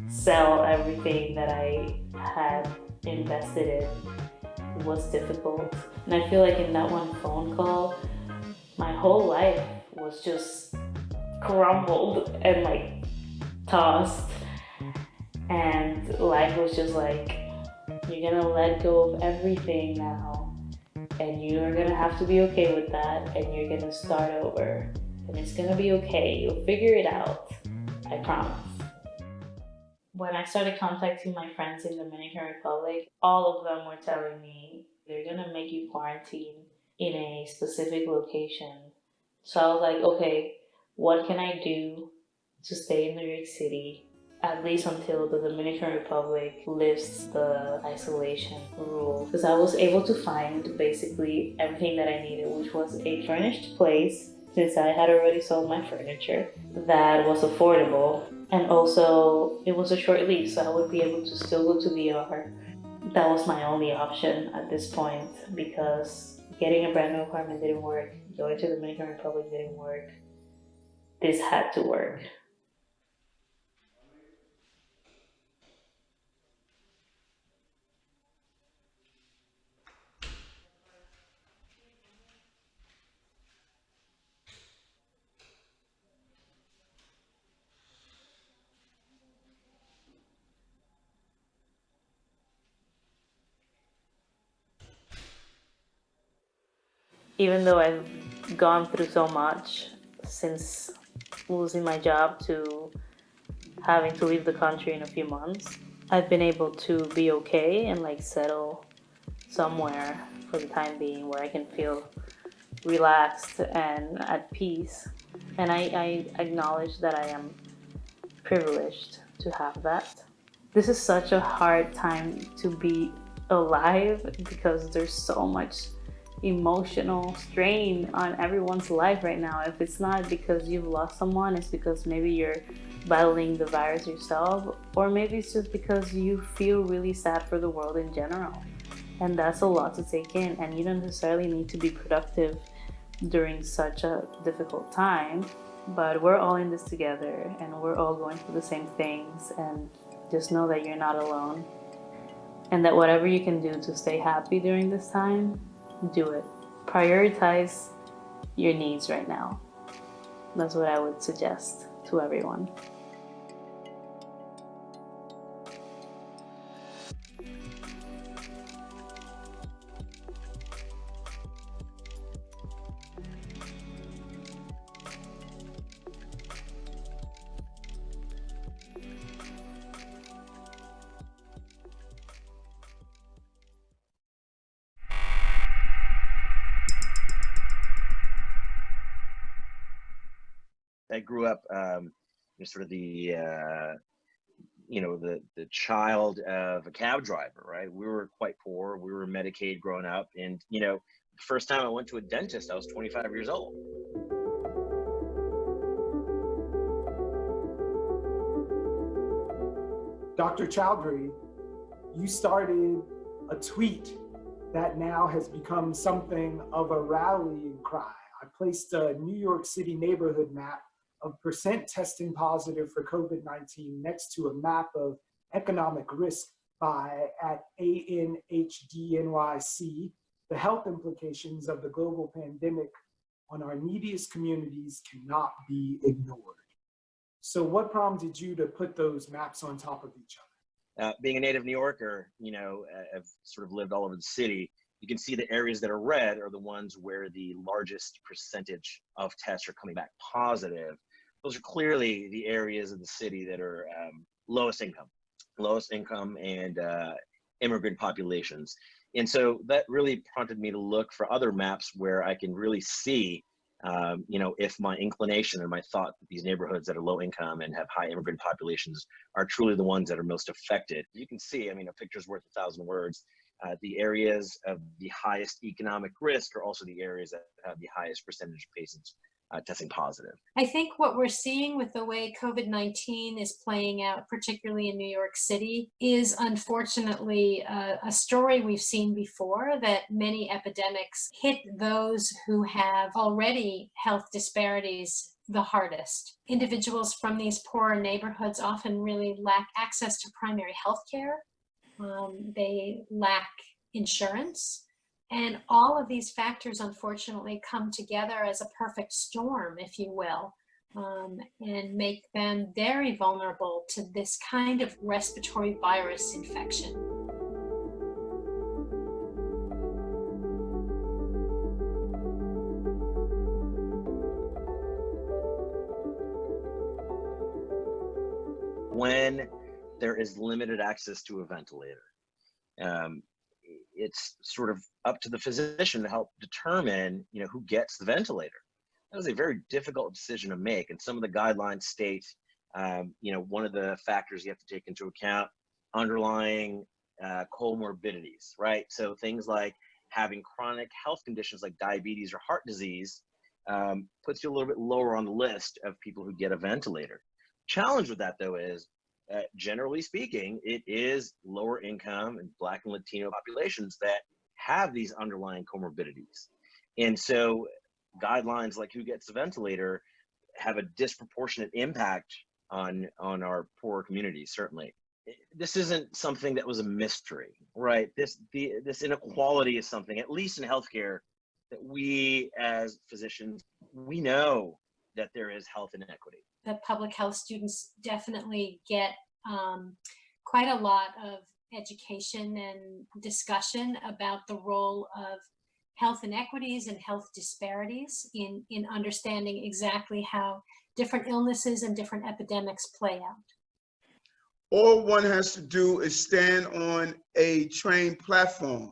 S13: sell everything that I had invested in was difficult. And I feel like in that one phone call, my whole life was just crumbled and like tossed, and life was just like, you're gonna let go of everything now, and you're gonna have to be okay with that, and you're gonna start over, and it's gonna be okay. You'll figure it out. I promise. When I started contacting my friends in the Dominican Republic, all of them were telling me they're gonna make you quarantine in a specific location. So I was like, okay, what can I do to stay in New York City at least until the Dominican Republic lifts the isolation rule? Because I was able to find basically everything that I needed, which was a furnished place, since I had already sold my furniture, that was affordable, and also it was a short lease, so I would be able to still go to DR. That was my only option at this point, because getting a brand new apartment didn't work, going to the Dominican Republic didn't work. This had to work. Even though I've gone through so much, since losing my job to having to leave the country in a few months, I've been able to be okay and like settle somewhere for the time being where I can feel relaxed and at peace. And I acknowledge that I am privileged to have that. This is such a hard time to be alive because there's so much emotional strain on everyone's life right now. If it's not because you've lost someone, it's because maybe you're battling the virus yourself, or maybe it's just because you feel really sad for the world in general. And that's a lot to take in, and you don't necessarily need to be productive during such a difficult time, but we're all in this together and we're all going through the same things, and just know that you're not alone, and that whatever you can do to stay happy during this time, do it. Prioritize your needs right now. That's what I would suggest to everyone.
S14: I grew up sort of the the child of a cab driver, right? We were quite poor. We were Medicaid growing up, and the first time I went to a dentist, I was 25 years old.
S9: Dr. Chowdhury, you started a tweet that now has become something of a rallying cry. I placed a New York City neighborhood map of percent testing positive for COVID-19 next to a map of economic risk at ANHDNYC, the health implications of the global pandemic on our neediest communities cannot be ignored. So what prompted you to put those maps on top of each other?
S14: Being a native New Yorker, I've sort of lived all over the city. You can see the areas that are red are the ones where the largest percentage of tests are coming back positive. Those are clearly the areas of the city that are lowest income and immigrant populations. And so that really prompted me to look for other maps where I can really see, if my inclination or my thought that these neighborhoods that are low income and have high immigrant populations are truly the ones that are most affected. You can see, a picture's worth 1,000 words. The areas of the highest economic risk are also the areas that have the highest percentage of patients testing positive.
S21: I think what we're seeing with the way COVID-19 is playing out, particularly in New York City, is unfortunately a story we've seen before, that many epidemics hit those who have already health disparities the hardest. Individuals from these poorer neighborhoods often really lack access to primary health care. They lack insurance. And all of these factors, unfortunately, come together as a perfect storm, if you will, and make them very vulnerable to this kind of respiratory virus infection.
S14: When there is limited access to a ventilator, it's sort of up to the physician to help determine, who gets the ventilator. That was a very difficult decision to make. And some of the guidelines state, one of the factors you have to take into account, underlying comorbidities, right? So things like having chronic health conditions like diabetes or heart disease puts you a little bit lower on the list of people who get a ventilator. Challenge with that, though, is generally speaking, it is lower income and Black and Latino populations that have these underlying comorbidities. And so guidelines like who gets a ventilator have a disproportionate impact on our poorer communities, certainly. This isn't something that was a mystery, right? This inequality is something, at least in healthcare, that we as physicians, we know that there is health inequity.
S21: The public health students definitely get quite a lot of education and discussion about the role of health inequities and health disparities in understanding exactly how different illnesses and different epidemics play out.
S22: All one has to do is stand on a train platform,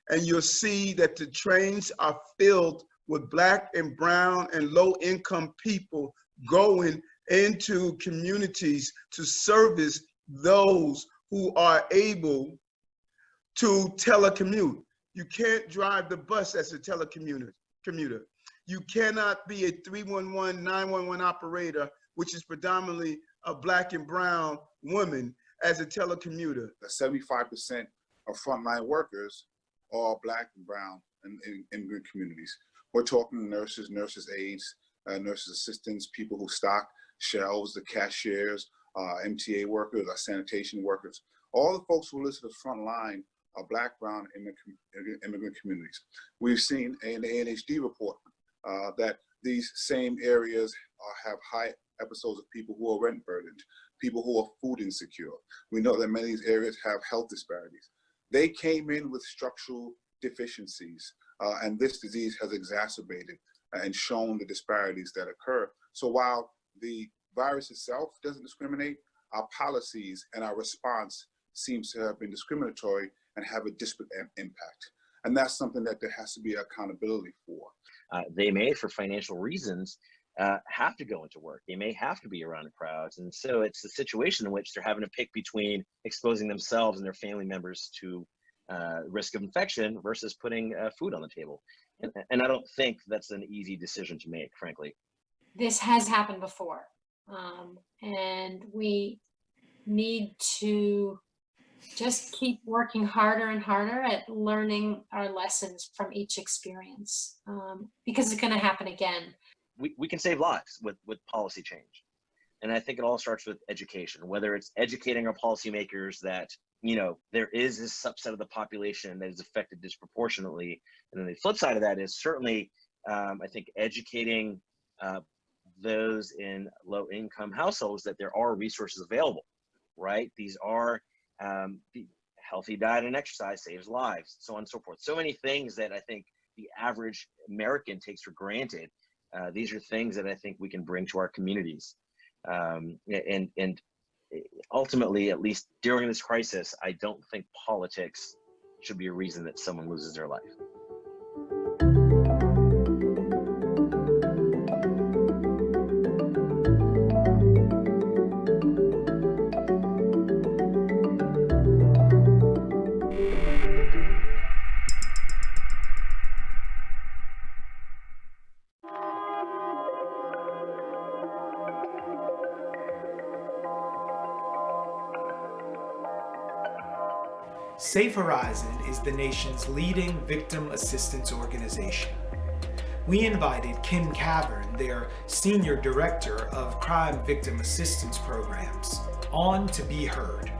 S22: and you'll see that the trains are filled with Black and brown and low income people going into communities to service those who are able to telecommute. You can't drive the bus as a telecommuter. You cannot be a 311, 911 operator, which is predominantly a Black and brown woman, as a telecommuter.
S3: 75% of frontline workers are Black and brown in immigrant communities. We're talking nurses, nurses' aides, nurses' assistants, people who stock shelves, the cashiers, MTA workers, our sanitation workers. All the folks who are listed as frontline are Black, brown immigrant communities. We've seen in the ANHD report that these same areas have high episodes of people who are rent burdened, people who are food insecure. We know that many of these areas have health disparities. They came in with structural deficiencies, and this disease has exacerbated and shown the disparities that occur. So while the virus itself doesn't discriminate, our policies and our response seems to have been discriminatory and have a disparate impact. And that's something that there has to be accountability for.
S14: They may, for financial reasons, have to go into work. They may have to be around crowds. And so it's a situation in which they're having to pick between exposing themselves and their family members to risk of infection versus putting food on the table. And I don't think that's an easy decision to make, frankly.
S21: This has happened before. And we need to just keep working harder and harder at learning our lessons from each experience, because it's going to happen again.
S14: We can save lives with policy change. And I think it all starts with education, whether it's educating our policymakers that, you know, there is this subset of the population that is affected disproportionately. And then the flip side of that is certainly, I think, educating those in low-income households that there are resources available, right? These are healthy diet and exercise saves lives, so on and so forth. So many things that I think the average American takes for granted. These are things that I think we can bring to our communities. And ultimately, at least during this crisis, I don't think politics should be a reason that someone loses their life.
S7: Safe Horizon is the nation's leading victim assistance organization. We invited Kim Cavern, their Senior Director of Crime Victim Assistance Programs, on to be heard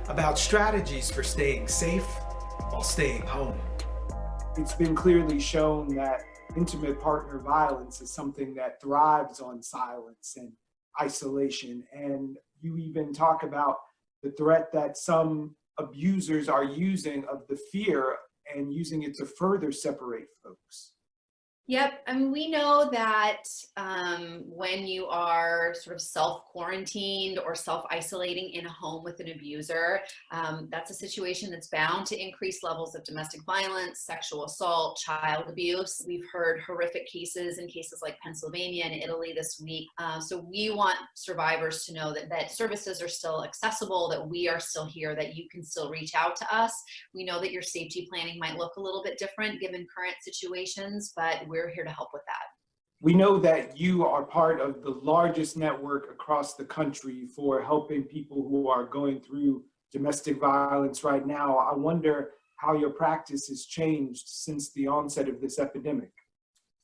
S7: about strategies for staying safe while staying home.
S9: It's been clearly shown that intimate partner violence is something that thrives on silence and isolation. And you even talk about the threat that some abusers are using of the fear and using it to further separate folks.
S11: Yep, I mean, we know that when you are sort of self-quarantined or self-isolating in a home with an abuser, that's a situation that's bound to increase levels of domestic violence, sexual assault, child abuse. We've heard horrific cases in cases like Pennsylvania and Italy this week. So we want survivors to know that services are still accessible, that we are still here, that you can still reach out to us. We know that your safety planning might look a little bit different given current situations, but we're here to help with that.
S9: We know that you are part of the largest network across the country for helping people who are going through domestic violence right now. I wonder how your practice has changed since the onset of this epidemic.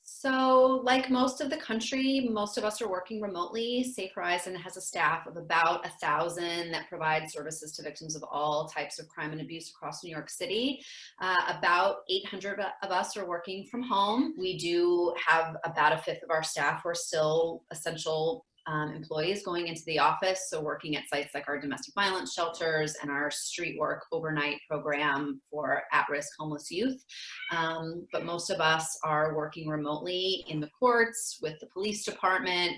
S11: So like most of the country, most of us are working remotely. Safe Horizon has a staff of about 1,000 that provide services to victims of all types of crime and abuse across New York City. About 800 of us are working from home. We do have about a fifth of our staff who are still essential employees going into the office, so working at sites like our domestic violence shelters and our street work overnight program for at-risk homeless youth. But most of us are working remotely in the courts, with the police department,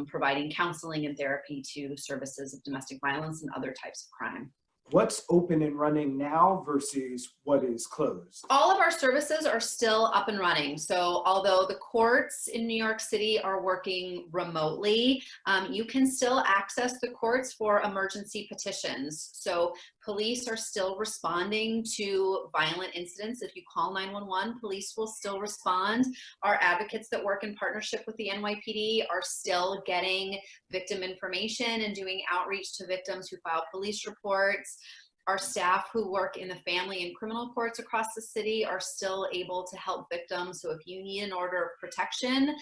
S11: providing counseling and therapy to services of domestic violence and other types of crime.
S9: What's open and running now versus what is closed?
S11: All of our services are still up and running. So although the courts in New York City are working remotely, you can still access the courts for emergency petitions. So police are still responding to violent incidents. If you call 911, police will still respond. Our advocates that work in partnership with the NYPD are still getting victim information and doing outreach to victims who file police reports. Our staff who work in the family and criminal courts across the city are still able to help victims. So if you need an order of protection,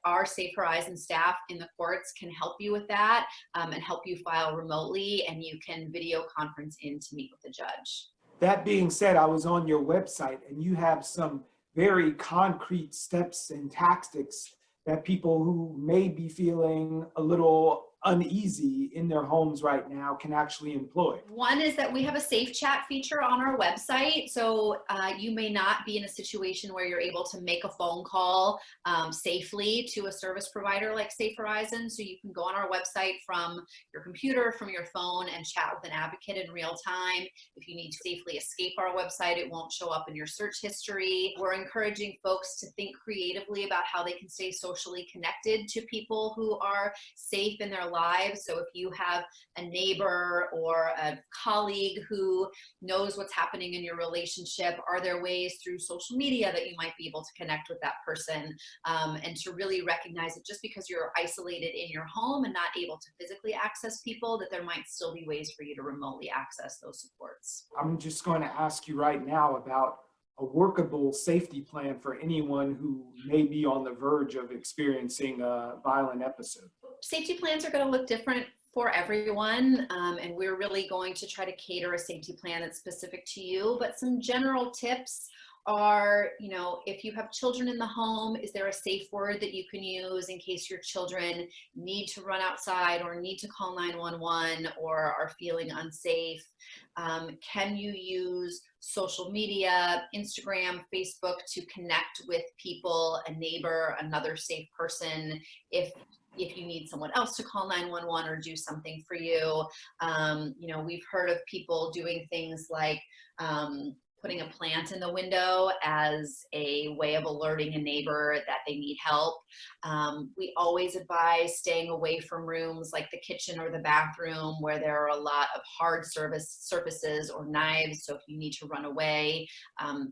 S11: our Safe Horizon staff in the courts can help you with that and help you file remotely, and you can video conference in to meet with the judge.
S9: That being said, I was on your website and you have some very concrete steps and tactics that people who may be feeling a little uneasy in their homes right now can actually employ.
S11: One is that we have a safe chat feature on our website. So you may not be in a situation where you're able to make a phone call safely to a service provider like Safe Horizon. So you can go on our website from your computer, from your phone, and chat with an advocate in real time. If you need to safely escape our website, it won't show up in your search history. We're encouraging folks to think creatively about how they can stay socially connected to people who are safe in their lives. So if you have a neighbor or a colleague who knows what's happening in your relationship, are there ways through social media that you might be able to connect with that person, and to really recognize that just because you're isolated in your home and not able to physically access people, that there might still be ways for you to remotely access those supports.
S9: I'm just going to ask you right now about a workable safety plan for anyone who may be on the verge of experiencing a violent episode.
S11: Safety plans are going to look different for everyone, and we're really going to try to cater a safety plan that's specific to you. But some general tips are, you know, if you have children in the home, is there a safe word that you can use in case your children need to run outside or need to call 911 or are feeling unsafe? Can you use social media, Instagram, Facebook, to connect with people, a neighbor, another safe person, if you need someone else to call 911 or do something for you? You know, we've heard of people doing things like putting a plant in the window as a way of alerting a neighbor that they need help. We always advise staying away from rooms like the kitchen or the bathroom where there are a lot of hard surfaces or knives. So if you need to run away,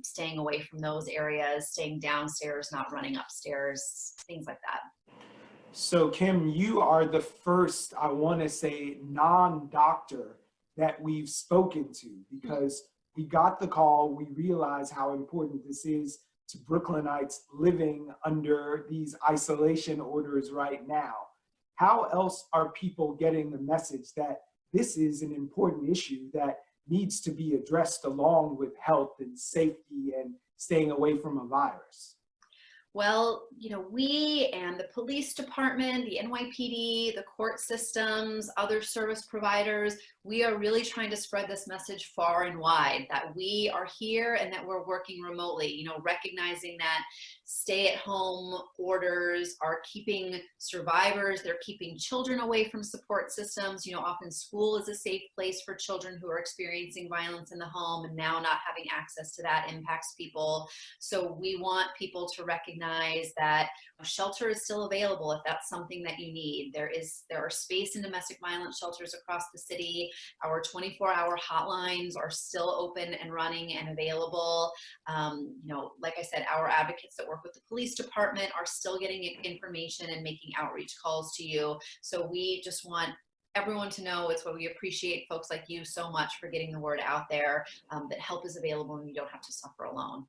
S11: staying away from those areas, staying downstairs, not running upstairs, things like that.
S9: So Kim, you are the first, I want to say, non-doctor that we've spoken to, because we got the call, we realized how important this is to Brooklynites living under these isolation orders right now. How else are people getting the message that this is an important issue that needs to be addressed along with health and safety and staying away from a virus?
S11: Well, you know, we and the police department, the NYPD, the court systems, other service providers, we are really trying to spread this message far and wide that we are here and that we're working remotely, you know, recognizing that stay-at-home orders are keeping survivors, they're keeping children away from support systems. You know, often school is a safe place for children who are experiencing violence in the home, and now not having access to that impacts people. So we want people to recognize that shelter is still available if that's something that you need. There are space in domestic violence shelters across the city. Our 24-hour hotlines are still open and running and available. You know, like I said, our advocates that work with the police department are still getting information and making outreach calls to you. So we just want everyone to know it's what we appreciate folks like you so much for getting the word out there, that help is available and you don't have to suffer alone.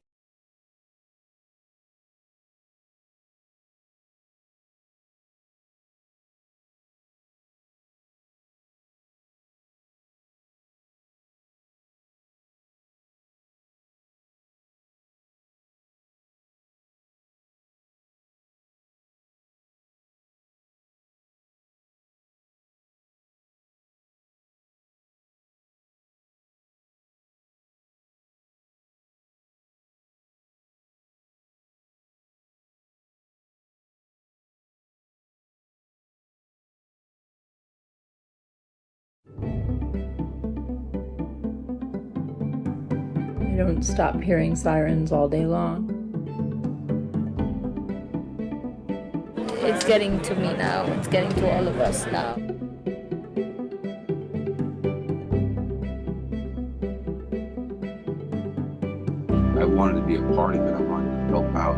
S5: I don't stop hearing sirens all day long.
S1: It's getting to me now. It's getting to all of us now.
S10: I wanted to be a part of it. I wanted to help out.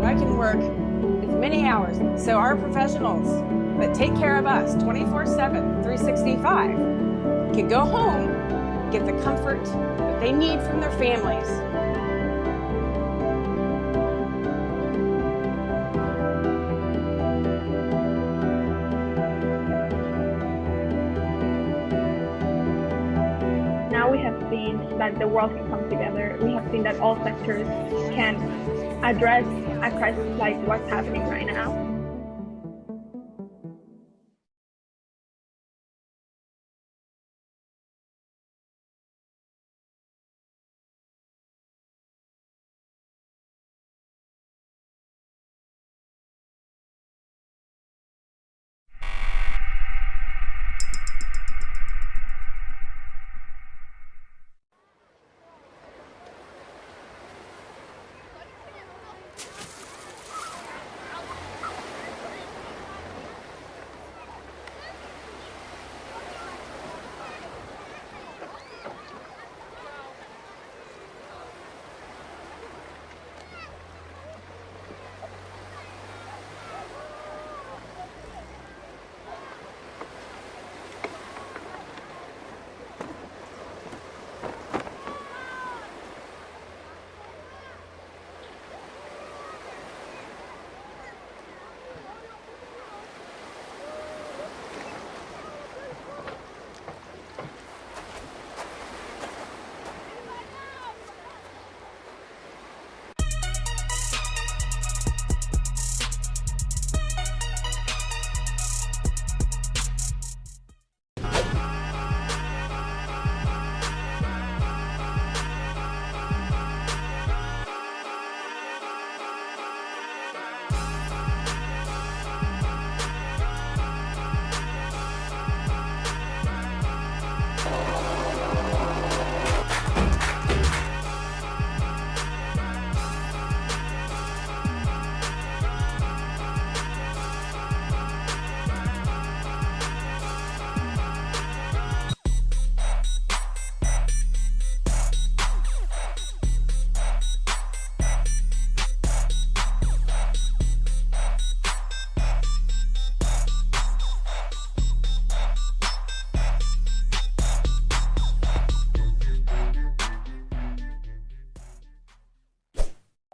S15: I can work as many hours. So our professionals that take care of us 24/7, 365 can go home, get the comfort that they need from their families.
S6: Now we have seen that the world can come together. We have seen that all sectors can address a crisis like what's happening right now.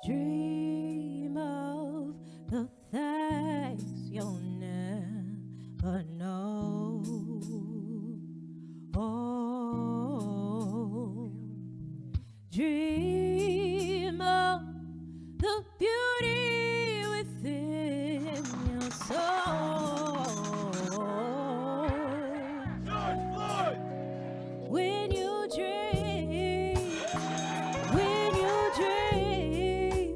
S8: Dream of the things you'll never know. Oh, dream of the beauty within your soul. When you dream, when you dream,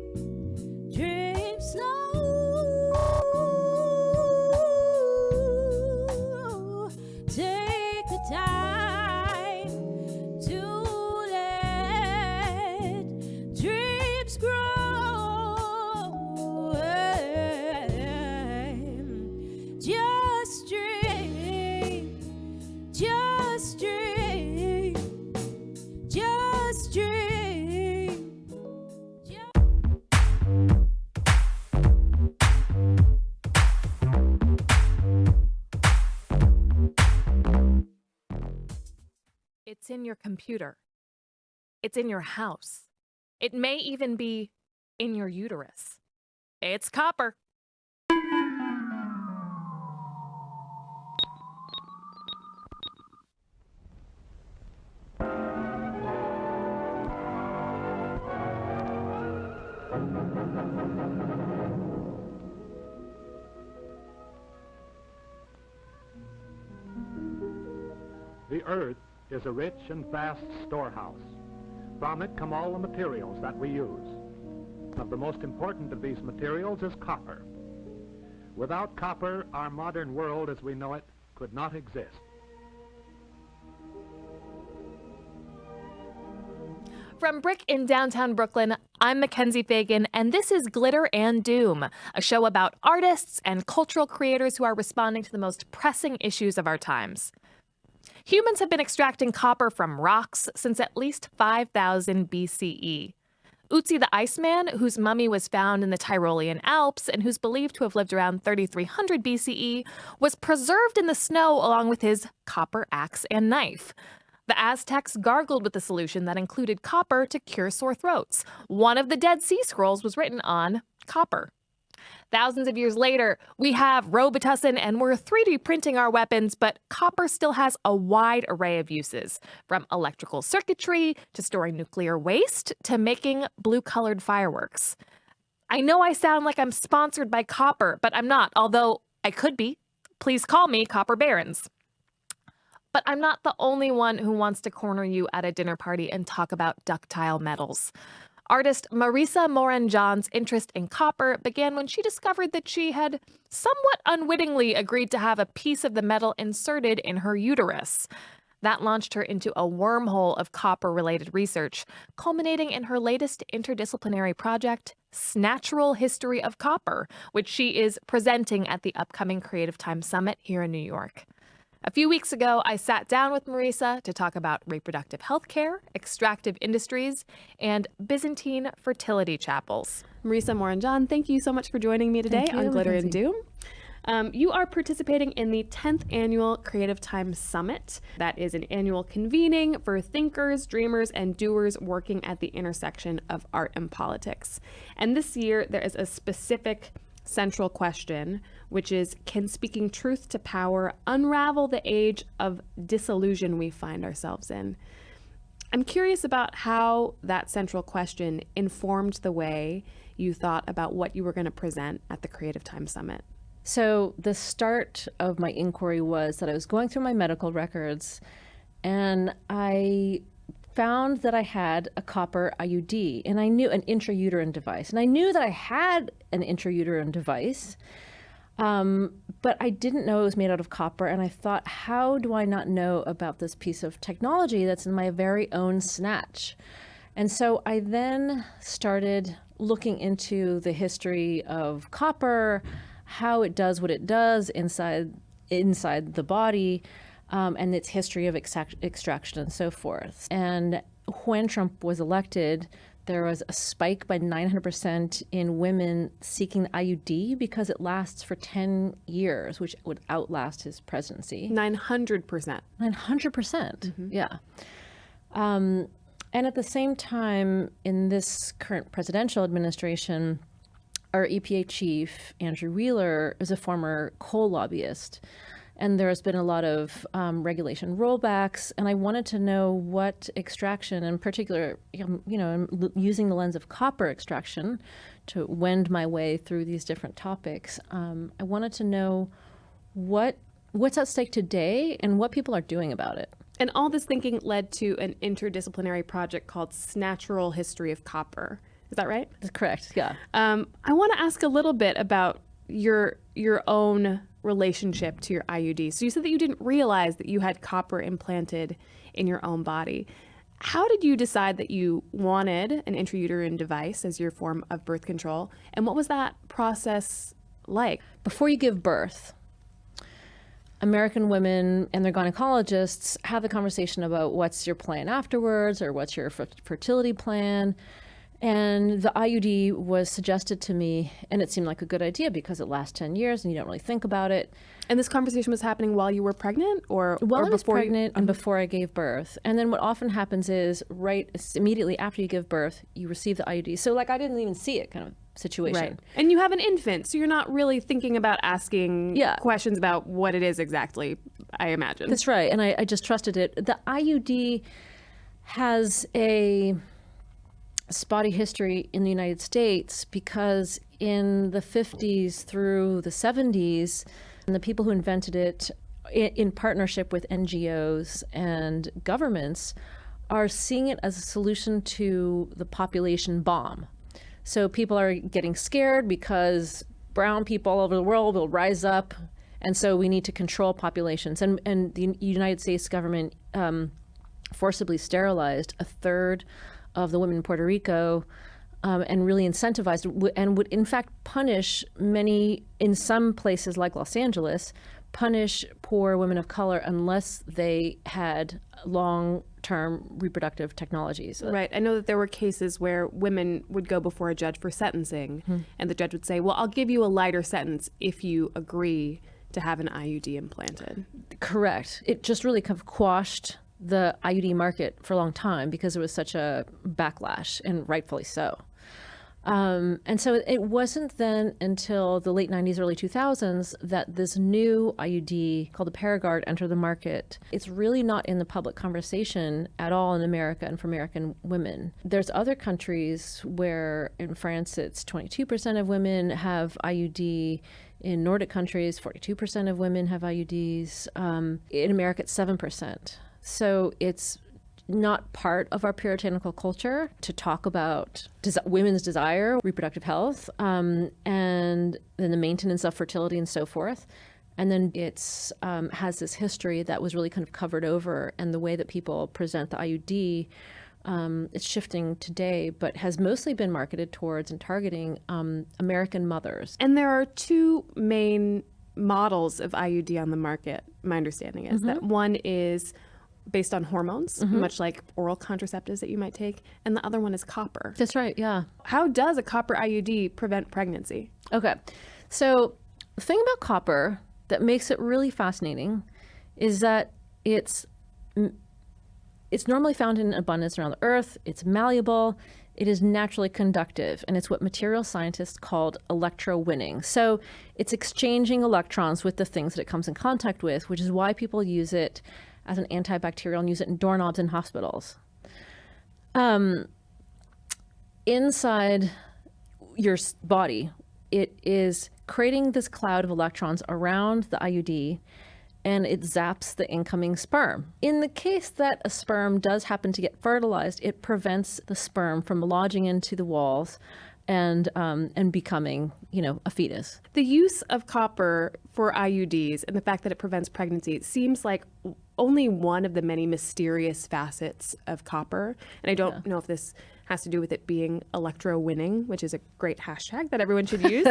S8: dream slow. Take the time to let dreams grow. Just dream, just dream, just dream.
S12: It's in your computer. It's in your house. It may even be in your uterus. It's copper.
S26: The earth is a rich and vast storehouse. From it come all the materials that we use. Of the most important of these materials is copper. Without copper, our modern world as we know it could not exist.
S12: From BRIC in downtown Brooklyn, I'm Mackenzie Fagan, and this is Glitter and Doom, a show about artists and cultural creators who are responding to the most pressing issues of our times. Humans have been extracting copper from rocks since at least 5000 BCE. Ötzi the Iceman, whose mummy was found in the Tyrolean Alps and who's believed to have lived around 3300 BCE, was preserved in the snow along with his copper axe and knife. The Aztecs gargled with a solution that included copper to cure sore throats. One of the Dead Sea Scrolls was written on copper. Thousands of years later, we have Robitussin and we're 3D printing our weapons, but copper still has a wide array of uses, from electrical circuitry to storing nuclear waste to making blue-colored fireworks. I know I sound like I'm sponsored by copper, but I'm not, although I could be. Please call me Copper Barons. But I'm not the only one who wants to corner you at a dinner party and talk about ductile metals. Artist Marisa Moran-John's interest in copper began when she discovered that she had somewhat unwittingly agreed to have a piece of the metal inserted in her uterus. That launched her into a wormhole of copper-related research, culminating in her latest interdisciplinary project, Snatchural History of Copper, which she is presenting at the upcoming Creative Time Summit here in New York. A few weeks ago, I sat down with Marisa to talk about reproductive health care, extractive industries, and Byzantine fertility chapels. Marisa Moran-John, thank you so much for joining me today on Glitter and Doom. You are participating in the 10th Annual Creative Time Summit. That is an annual convening for thinkers, dreamers, and doers working at the intersection of art and politics. And this year, there is a specific central question, which is, can speaking truth to power unravel the age of disillusion we find ourselves in? I'm curious about how that central question informed the way you thought about what you were going to present at the Creative Time Summit.
S5: So the start of my inquiry was that I was going through my medical records and I found that I had a copper IUD, and I knew an intrauterine device. And I knew that I had an intrauterine device, but I didn't know it was made out of copper. And I thought, how do I not know about this piece of technology that's in my very own snatch? And so I then started looking into the history of copper, how it does what it does inside the body, and its history of extraction and so forth. And when Trump was elected, there was a spike by 900% in women seeking the IUD because it lasts for 10 years, which would outlast his presidency.
S12: 900%.
S5: 900%, yeah. And at the same time, in this current presidential administration, our EPA chief, Andrew Wheeler, is a former coal lobbyist. And there has been a lot of regulation rollbacks, and I wanted to know what extraction, in particular, using the lens of copper extraction to wend my way through these different topics. I wanted to know what's at stake today and what people are doing about it.
S12: And all this thinking led to an interdisciplinary project called Snatchural History of Copper. Is that right?
S5: That's correct, yeah.
S12: I want to ask a little bit about your own relationship to your IUD. So you said that you didn't realize that you had copper implanted in your own body. How did you decide that you wanted an intrauterine device as your form of birth control? And what was that process like?
S5: Before you give birth, American women and their gynecologists have a conversation about what's your plan afterwards or what's your fertility plan. And the IUD was suggested to me, and it seemed like a good idea because it lasts 10 years and you don't really think about it.
S12: And this conversation was happening while you were pregnant or
S5: While I was
S12: before
S5: pregnant and before I gave birth. And then what often happens is immediately after you give birth, you receive the IUD. So like I didn't even see it kind of situation.
S12: Right. And you have an infant, so you're not really thinking about asking questions about what it is exactly, I imagine.
S5: That's right. And I just trusted it. The IUD has a spotty history in the United States because in the 50s through the 70s, and the people who invented it in partnership with NGOs and governments are seeing it as a solution to the population bomb. So people are getting scared because brown people all over the world will rise up, and so we need to control populations. And the United States government forcibly sterilized a third
S2: of the women in Puerto Rico, and really incentivized and would in fact punish many, in some places like Los Angeles, punish poor women of color unless they had long-term reproductive technologies.
S4: Right. I know that there were cases where women would go before a judge for sentencing, and the judge would say, well, I'll give you a lighter sentence if you agree to have an IUD implanted.
S2: Correct. It just really kind of quashed the IUD market for a long time because there was such a backlash, and rightfully so. And so it wasn't then until the late 90s, early 2000s that this new IUD called the Paragard entered the market. It's really not in the public conversation at all in America and for American women. There's other countries where in France it's 22% of women have IUD. In Nordic countries, 42% of women have IUDs. In America, it's 7%. So it's not part of our puritanical culture to talk about women's desire, reproductive health, and then the maintenance of fertility and so forth. And then it's has this history that was really kind of covered over, and the way that people present the IUD, it's shifting today, but has mostly been marketed towards and targeting American mothers.
S4: And there are two main models of IUD on the market, my understanding is that one is based on hormones, much like oral contraceptives that you might take, and the other one is copper.
S2: That's right, yeah.
S4: How does a copper IUD prevent pregnancy?
S2: Okay, so the thing about copper that makes it really fascinating is that it's normally found in abundance around the Earth, it's malleable, it is naturally conductive, and it's what material scientists called electrowinning. So it's exchanging electrons with the things that it comes in contact with, which is why people use it as an antibacterial and use it in doorknobs in hospitals. Inside your body, it is creating this cloud of electrons around the IUD, and it zaps the incoming sperm. In the case that a sperm does happen to get fertilized, it prevents the sperm from lodging into the walls and becoming, a fetus.
S4: The use of copper for IUDs and the fact that it prevents pregnancy seems like only one of the many mysterious facets of copper. And I don't know if this has to do with it being electrowinning, which is a great hashtag that everyone should use,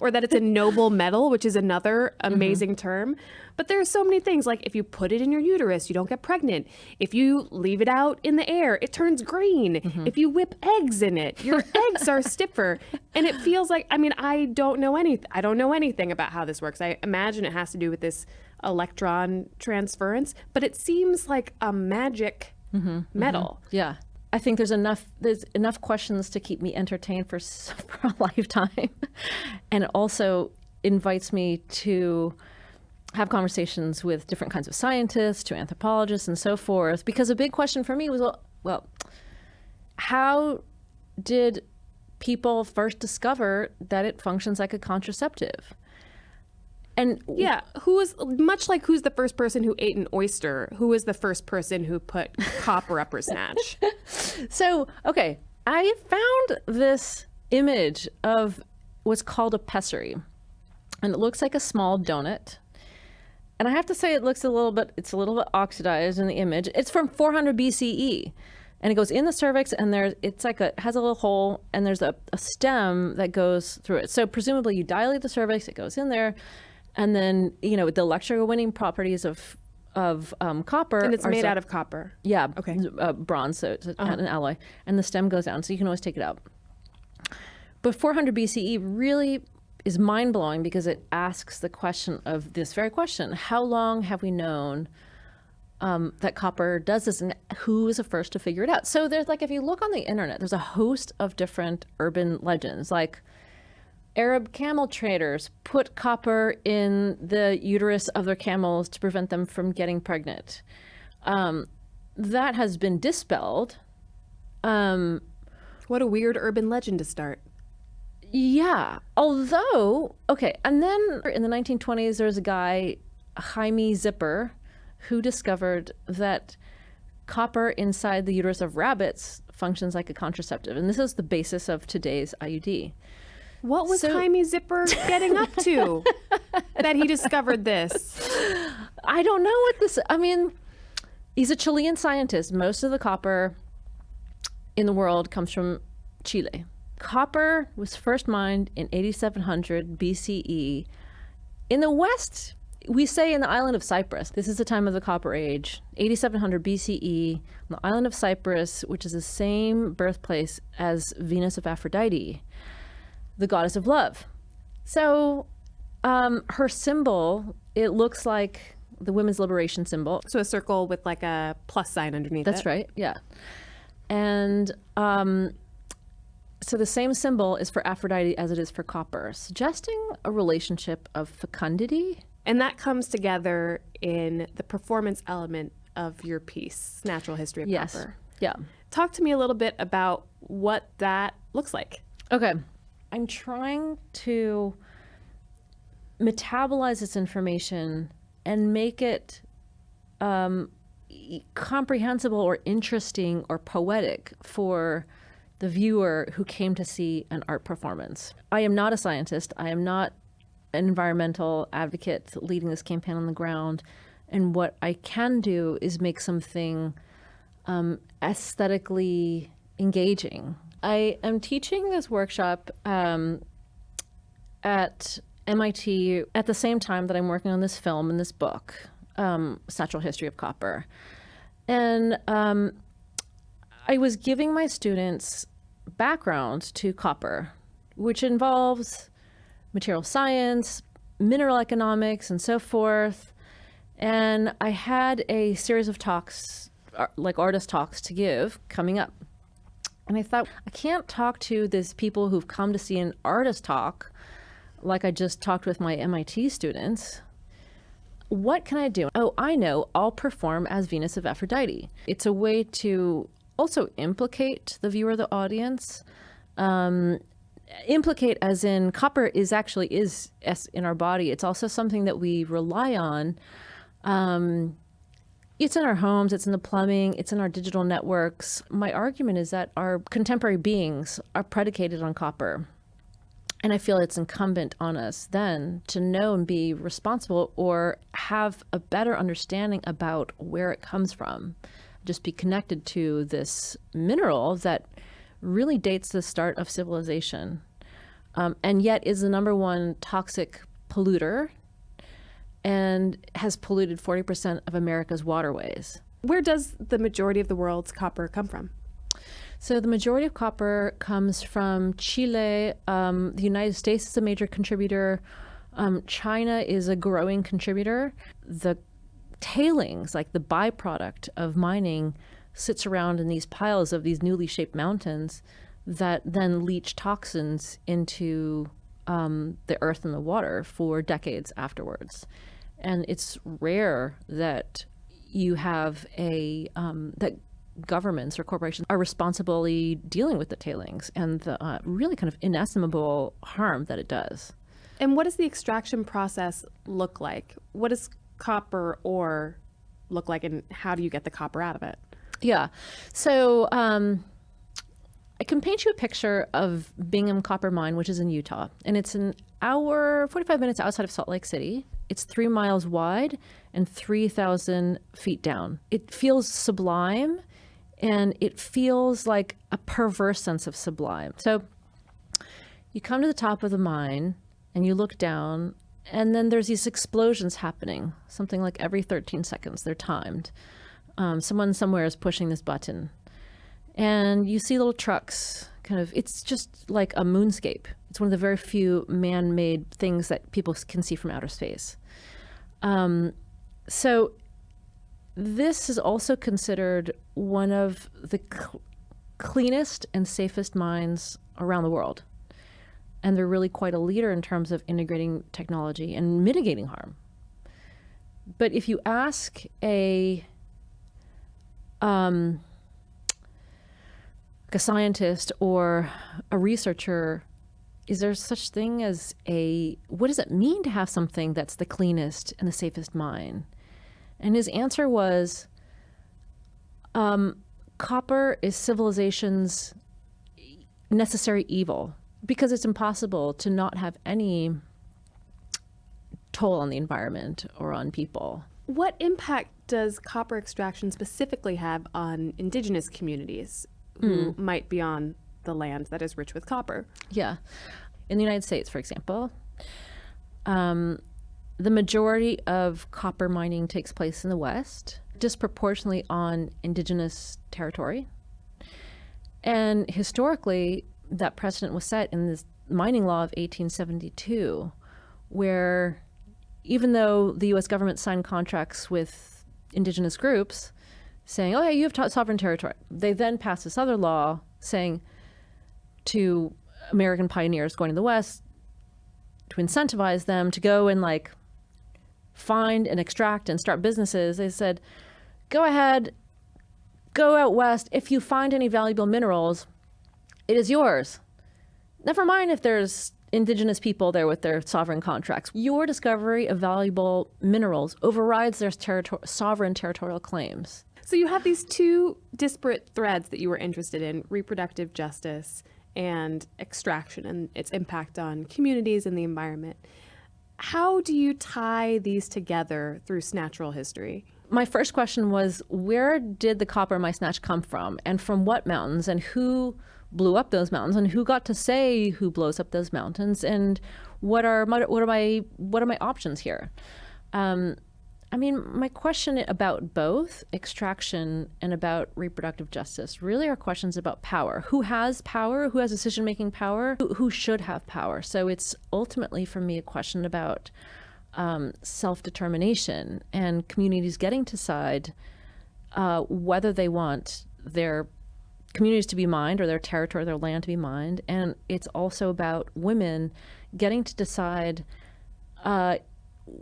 S4: or that it's a noble metal, which is another amazing term. But there are so many things, like if you put it in your uterus, you don't get pregnant. If you leave it out in the air, it turns green. If you whip eggs in it, your eggs are stiffer. And it feels like, I don't know anything about how this works. I imagine it has to do with this electron transference, but it seems like a magic metal.
S2: Yeah. I think there's enough questions to keep me entertained for a lifetime. And it also invites me to have conversations with different kinds of scientists, to anthropologists and so forth. Because a big question for me was, well, how did people first discover that it functions like a contraceptive?
S4: And yeah, who's the first person who ate an oyster? Who was the first person who put copper up her snatch?
S2: So, okay, I found this image of what's called a pessary, and it looks like a small donut. And I have to say, it's a little bit oxidized in the image. It's from 400 BCE. And it goes in the cervix, and it has a little hole, and there's a stem that goes through it. So presumably you dilate the cervix, it goes in there. And then, the electrowinning properties of copper.
S4: And it's made out of copper.
S2: Yeah.
S4: Okay.
S2: Bronze, so it's an alloy. And the stem goes down, so you can always take it out. But 400 BCE really is mind-blowing because it asks the question of this very question. How long have we known that copper does this, and who was the first to figure it out? So there's if you look on the internet, there's a host of different urban legends, like Arab camel traders put copper in the uterus of their camels to prevent them from getting pregnant. That has been dispelled.
S4: What a weird urban legend to start.
S2: Yeah. Although, okay, and then in the 1920s, there was a guy, Jaime Zipper, who discovered that copper inside the uterus of rabbits functions like a contraceptive. And this is the basis of today's IUD.
S4: What was Jaime Zipper getting up to that he discovered this?
S2: I don't know he's a Chilean scientist. Most of the copper in the world comes from Chile. Copper was first mined in 8700 BCE. In the West, we say in the island of Cyprus. This is the time of the Copper Age, 8700 BCE, on the island of Cyprus, which is the same birthplace as Venus of Aphrodite, the goddess of love. So her symbol, it looks like the women's liberation symbol.
S4: So a circle with like a plus sign underneath it.
S2: That's right, yeah. And so the same symbol is for Aphrodite as it is for copper, suggesting a relationship of fecundity.
S4: And that comes together in the performance element of your piece, Natural History of Copper.
S2: Yeah.
S4: Talk to me a little bit about what that looks like.
S2: Okay. I'm trying to metabolize this information and make it comprehensible or interesting or poetic for the viewer who came to see an art performance. I am not a scientist. I am not an environmental advocate leading this campaign on the ground. And what I can do is make something aesthetically engaging. I am teaching this workshop at MIT at the same time that I'm working on this film and this book, Central History of Copper. And I was giving my students background to copper, which involves material science, mineral economics, and so forth. And I had a series of talks, like artist talks, to give coming up. And I thought, I can't talk to these people who've come to see an artist talk like I just talked with my MIT students. What can I do? Oh, I know, I'll perform as Venus of Aphrodite. It's a way to also implicate the viewer, the audience. Implicate as in copper is in our body. It's also something that we rely on. It's in our homes, it's in the plumbing, it's in our digital networks. My argument is that our contemporary beings are predicated on copper. And I feel it's incumbent on us then to know and be responsible or have a better understanding about where it comes from. Just be connected to this mineral that really dates the start of civilization, and yet is the #1 toxic polluter and has polluted 40% of America's waterways.
S4: Where does the majority of the world's copper come from?
S2: So the majority of copper comes from Chile. The United States is a major contributor. China is a growing contributor. The tailings, like the byproduct of mining, sits around in these piles of these newly shaped mountains that then leach toxins into the earth and the water for decades afterwards. And it's rare that you have that governments or corporations are responsibly dealing with the tailings and the really kind of inestimable harm that it does.
S4: And what does the extraction process look like? What does copper ore look like, and how do you get the copper out of it?
S2: Yeah. So I can paint you a picture of Bingham Copper Mine, which is in Utah. And it's an hour, 45 minutes outside of Salt Lake City. It's 3 miles wide and 3,000 feet down. It feels sublime, and it feels like a perverse sense of sublime. So you come to the top of the mine and you look down, and then there's these explosions happening, something like every 13 seconds. They're timed. Someone somewhere is pushing this button. And you see little trucks, it's just like a moonscape. It's one of the very few man-made things that people can see from outer space. So this is also considered one of the cleanest and safest mines around the world. And they're really quite a leader in terms of integrating technology and mitigating harm. But if you ask a scientist or a researcher, is there such thing as what does it mean to have something that's the cleanest and the safest mine? And his answer was, copper is civilization's necessary evil, because it's impossible to not have any toll on the environment or on people.
S4: What impact does copper extraction specifically have on indigenous communities? who might be on the land that is rich with copper.
S2: Yeah. In the United States, for example, the majority of copper mining takes place in the West, disproportionately on indigenous territory. And historically, that precedent was set in this mining law of 1872, where even though the U.S. government signed contracts with indigenous groups saying, oh yeah, you have sovereign territory, they then passed this other law saying to American pioneers going to the West to incentivize them to go and like find and extract and start businesses. They said, go ahead, go out West. If you find any valuable minerals, it is yours. Never mind if there's indigenous people there with their sovereign contracts. Your discovery of valuable minerals overrides their sovereign territorial claims.
S4: So you have these two disparate threads that you were interested in, reproductive justice and extraction and its impact on communities and the environment. How do you tie these together through natural history?
S2: My first question was, where did the copper in my snatch come from, and from what mountains, and who blew up those mountains, and who got to say who blows up those mountains, and what are my options here? I mean, my question about both extraction and about reproductive justice really are questions about power. Who has power? Who has decision-making power? Who should have power? So it's ultimately, for me, a question about self-determination and communities getting to decide whether they want their communities to be mined or their territory, their land to be mined. And it's also about women getting to decide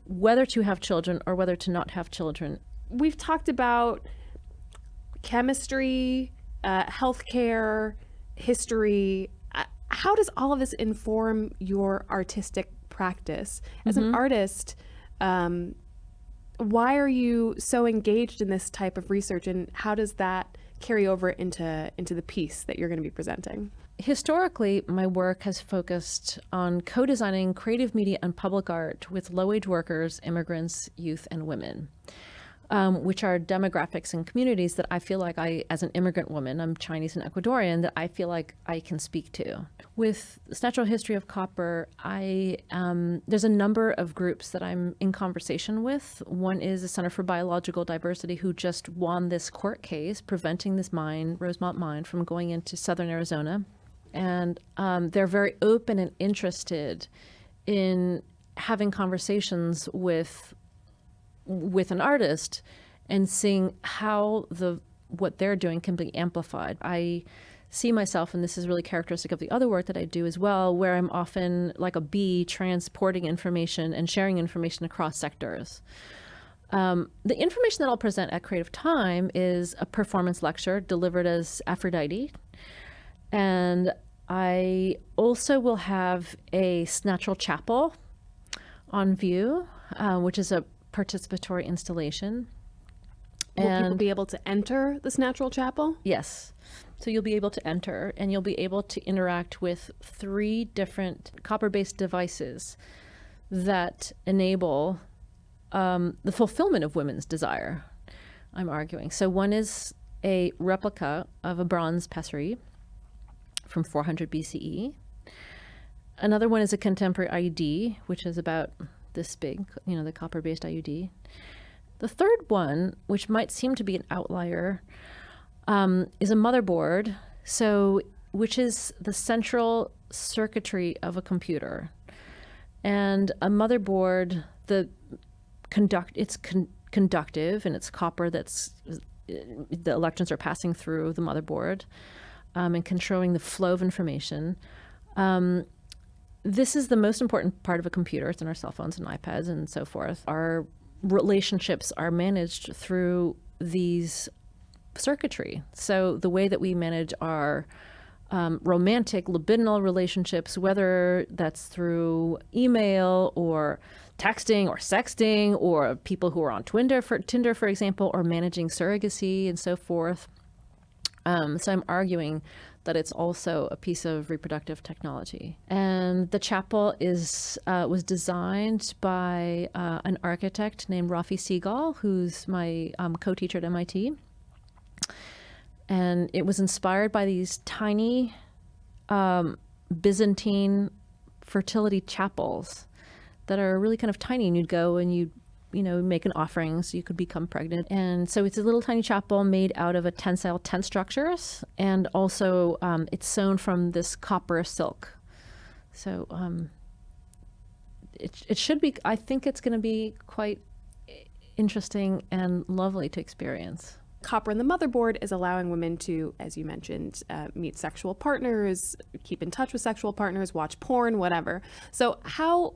S2: whether to have children or whether to not have children.
S4: We've talked about chemistry, healthcare, history. How does all of this inform your artistic practice? As an artist, why are you so engaged in this type of research, and how does that carry over into the piece that you're going to be presenting?
S2: Historically, my work has focused on co-designing creative media and public art with low-wage workers, immigrants, youth, and women, which are demographics and communities that I feel like as an immigrant woman, I'm Chinese and Ecuadorian, that I feel like I can speak to. With this natural history of copper, there's a number of groups that I'm in conversation with. One is the Center for Biological Diversity, who just won this court case preventing this mine, Rosemont Mine, from going into southern Arizona. And they're very open and interested in having conversations with an artist and seeing how what they're doing can be amplified. I see myself, and this is really characteristic of the other work that I do as well, where I'm often like a bee transporting information and sharing information across sectors. The information that I'll present at Creative Time is a performance lecture delivered as Aphrodite. And I also will have a Snatchel Chapel on view, which is a participatory installation.
S4: Will people be able to enter this Snatchel Chapel?
S2: Yes. So you'll be able to enter, and you'll be able to interact with 3 different copper-based devices that enable the fulfillment of women's desire, I'm arguing. So one is a replica of a bronze pessary from 400 BCE. Another one is a contemporary IUD, which is about this big, the copper-based IUD. The third one, which might seem to be an outlier, is a motherboard, which is the central circuitry of a computer. And a motherboard, it's conductive, and it's copper the electrons are passing through the motherboard and controlling the flow of information. This is the most important part of a computer. It's in our cell phones and iPads and so forth. Our relationships are managed through these circuitry. So the way that we manage our romantic, libidinal relationships, whether that's through email or texting or sexting, or people who are on Tinder, for example, or managing surrogacy and so forth. So I'm arguing that it's also a piece of reproductive technology. And the chapel was designed by an architect named Rafi Seagal, who's my co-teacher at MIT. And it was inspired by these tiny Byzantine fertility chapels that are really kind of tiny, and you'd go and you make an offering so you could become pregnant. And so it's a little tiny chapel made out of a tensile tent structures, and also it's sewn from this copper silk. So it should be, I think it's going to be quite interesting and lovely to experience.
S4: Copper in the Motherboard is allowing women to, as you mentioned, meet sexual partners, keep in touch with sexual partners, watch porn, whatever. So how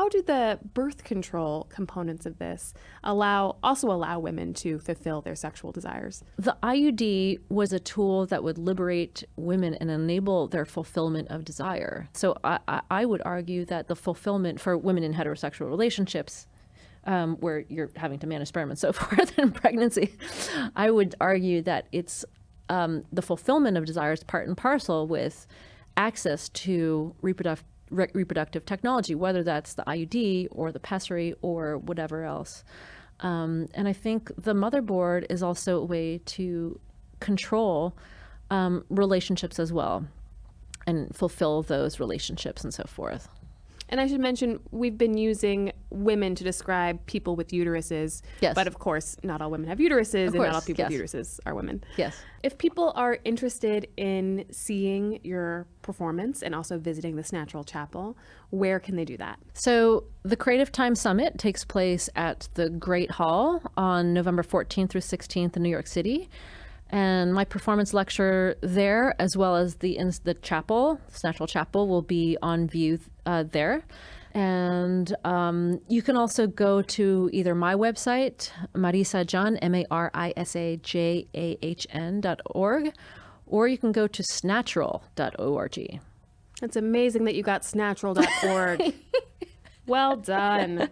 S4: do the birth control components of this also allow women to fulfill their sexual desires?
S2: The IUD was a tool that would liberate women and enable their fulfillment of desire. So I would argue that the fulfillment for women in heterosexual relationships, where you're having to manage sperm and so forth in pregnancy, I would argue that it's the fulfillment of desires part and parcel with access to reproductive technology, whether that's the IUD or the pessary or whatever else. And I think the motherboard is also a way to control relationships as well and fulfill those relationships and so forth.
S4: And I should mention, we've been using women to describe people with uteruses.
S2: Yes.
S4: But of course, not all women have uteruses, and not all people with uteruses are women.
S2: Yes.
S4: If people are interested in seeing your performance and also visiting this natural chapel, where can they do that?
S2: So the Creative Time Summit takes place at the Great Hall on November 14th through 16th in New York City. And my performance lecture there, as well as the chapel, this natural chapel, will be on view there. And you can also go to either my website, marisajan, MARISAJAHN.org, or you can go to snatural.org.
S4: It's amazing that you got snatural.org. Well done.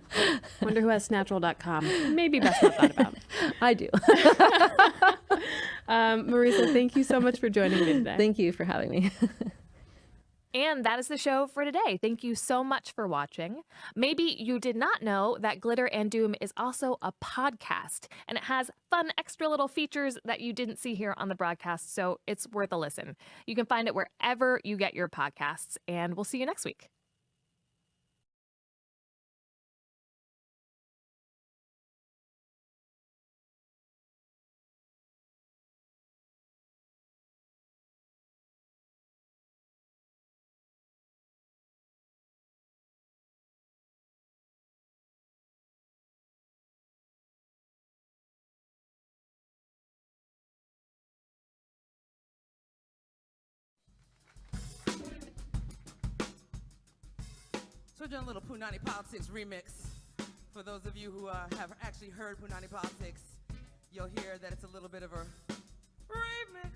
S4: Wonder who has snatural.com. Maybe best not thought about.
S2: I do.
S4: Marisa, thank you so much for joining me today.
S2: Thank you for having me.
S12: And that is the show for today. Thank you so much for watching. Maybe you did not know that Glitter and Doom is also a podcast, and it has fun extra little features that you didn't see here on the broadcast, so it's worth a listen. You can find it wherever you get your podcasts, and we'll see you next week.
S16: So we're doing a little Punani Politics remix. For those of you who have actually heard Punani Politics, you'll hear that it's a little bit of a remix.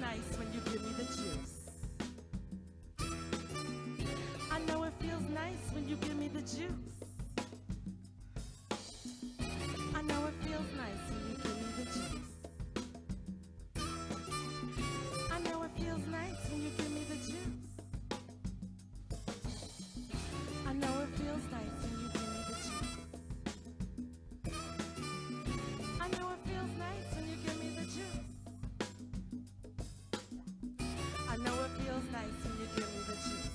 S16: Nice when you give me the juice. I know it feels nice when you give me the juice. I know it feels nice when you give me the juice. I know it feels nice when you give me the juice. I know it feels nice when you give me the juice. I know it feels nice when you give me the juice. I know it feels nice when you give me the juice.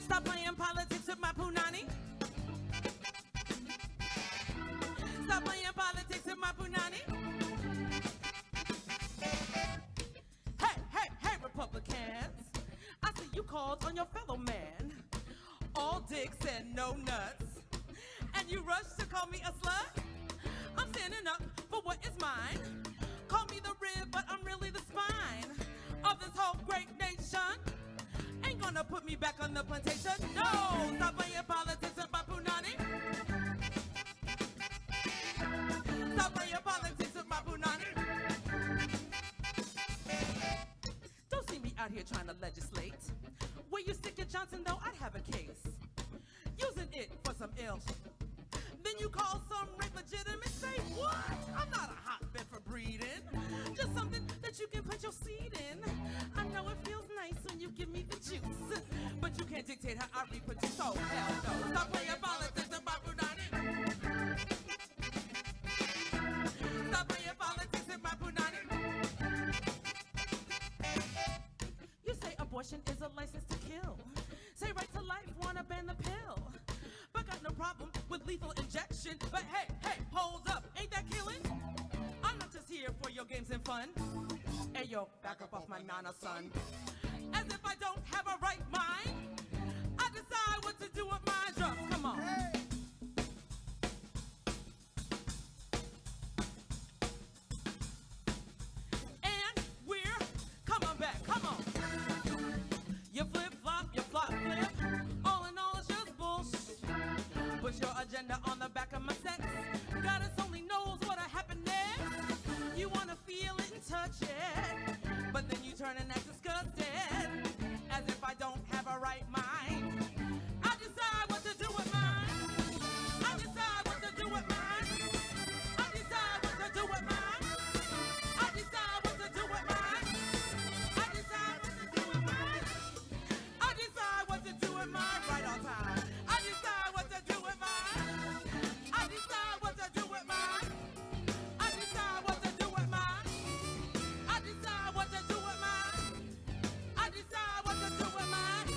S16: Stop playing politics with my punani. Stop playing politics with my punani. Hey, Republicans. I see you called on your fellow man. All dicks and no nuts. And you rush to call me a slut? I'm standing up for what is mine. Call me the rib, but I'm really the spine of this whole great nation. Ain't gonna put me back on the plantation. No, stop playing politics with my punani. Stop playing politics with my punani. Don't see me out here trying to legislate. Where you stick your Johnson, though, I'd have a case. Using it for some ill. Then you call some rape legitimate. Say what? I'm not a hotbed for breeding. Just something that you can put your seed in. I know it feels nice when you give me the juice, but you can't dictate how I reproduce. Oh, hell no. Stop playing politics with my punani. Stop playing politics with my punani. You say abortion is a license to kill. Say right to life, wanna ban the pill. But got no problem with lethal injection. But hey, hey, hold up, ain't that killing? I'm not just here for your games and fun. Hey yo, back up off my nana, son. As if I don't have a right mind. I decide what to do with my drugs. Come on. And we're coming back. Come on. You flip flop, you flop flip. All in all, it's just bullshit. Put your agenda on the back of my sex. Goddess only knows what'll happen next. You wanna feel it and touch it, but then you turn and act disgusted, as if I don't have a right mind. I decide what to do with mine. I decide what to do with mine. I decide what to do with mine. I decide what to do with mine. I decide what to do with mine. I decide what to do with mine right on time. I decide what to do with mine. I decide what to do with mine. I decide what to do with mine. I decide what to do with mine. I decide what to do with mine.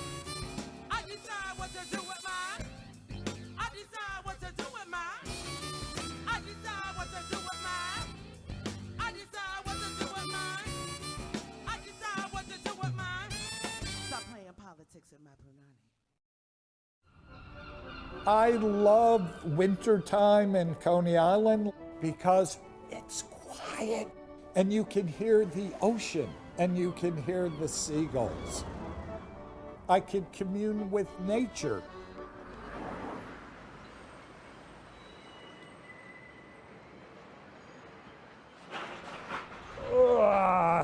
S16: I decide what to do with mine. I decide what to do with mine. I decide what to do with mine. I decide what to do with mine. I decide what to do with mine. Stop playing politics in my punani.
S18: I love wintertime in Coney Island because it's quiet and you can hear the ocean and you can hear the seagulls. I can commune with nature.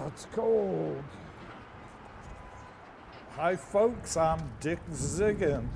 S18: It's cold. Hi folks, I'm Dick Ziggin.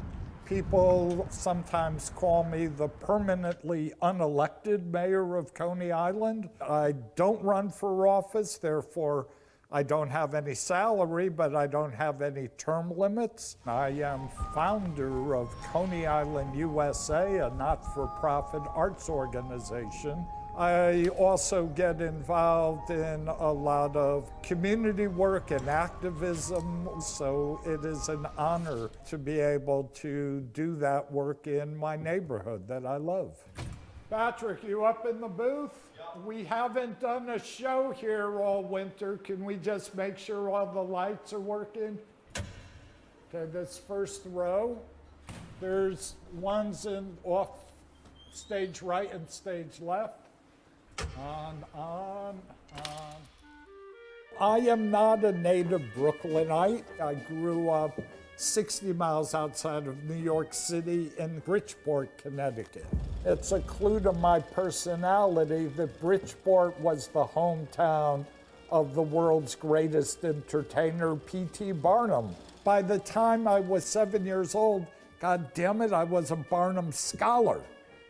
S18: People sometimes call me the permanently unelected mayor of Coney Island. I don't run for office, therefore I don't have any salary, but I don't have any term limits. I am founder of Coney Island USA, a not-for-profit arts organization. I also get involved in a lot of community work and activism, so it is an honor to be able to do that work in my neighborhood that I love. Patrick, you up in the booth? Yeah. We haven't done a show here all winter. Can we just make sure all the lights are working? Okay, this first row, there's ones in off stage right and stage left. On. I am not a native Brooklynite. I grew up 60 miles outside of New York City in Bridgeport, Connecticut. It's a clue to my personality that Bridgeport was the hometown of the world's greatest entertainer, P.T. Barnum. By the time I was 7 years old, God damn it, I was a Barnum scholar.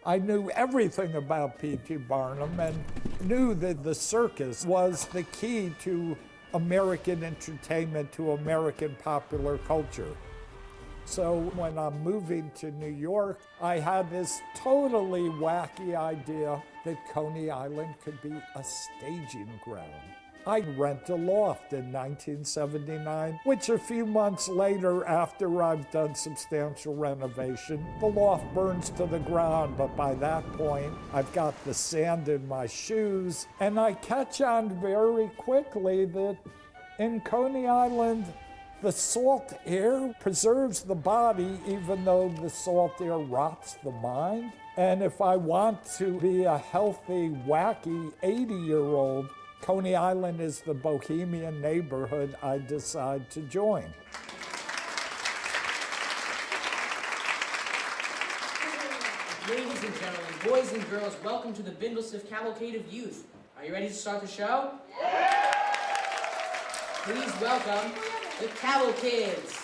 S18: I knew everything about P.T. Barnum and knew that the circus was the key to American entertainment, to American popular culture. So when I'm moving to New York, I had this totally wacky idea that Coney Island could be a staging ground. I rent a loft in 1979, which a few months later, after I've done substantial renovation, the loft burns to the ground, but by that point, I've got the sand in my shoes, and I catch on very quickly that in Coney Island, the salt air preserves the body, even though the salt air rots the mind. And if I want to be a healthy, wacky 80-year-old, Coney Island is the bohemian neighborhood I decide to join.
S17: Ladies and gentlemen, boys and girls, welcome to the Bindlestiff Cavalcade of Youth. Are you ready to start the show? Please welcome the Cavalcades.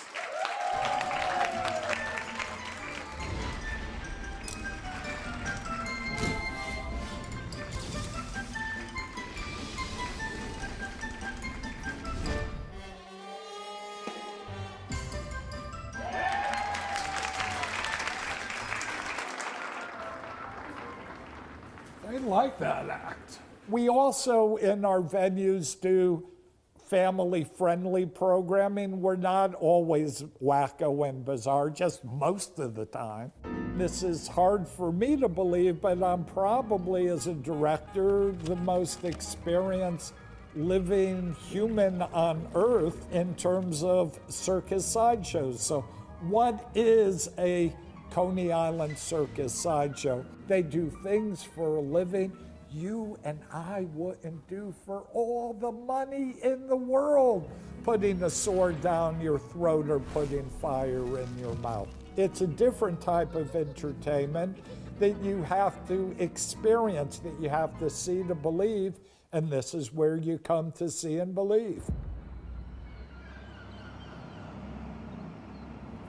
S18: I like that act. We also, in our venues, do family-friendly programming. We're not always wacko and bizarre, just most of the time. This is hard for me to believe, but I'm probably, as a director, the most experienced living human on Earth in terms of circus sideshows. So what is a Coney Island circus sideshow? They do things for a living you and I wouldn't do for all the money in the world. Putting a sword down your throat or putting fire in your mouth. It's a different type of entertainment that you have to experience, that you have to see to believe, and this is where you come to see and believe.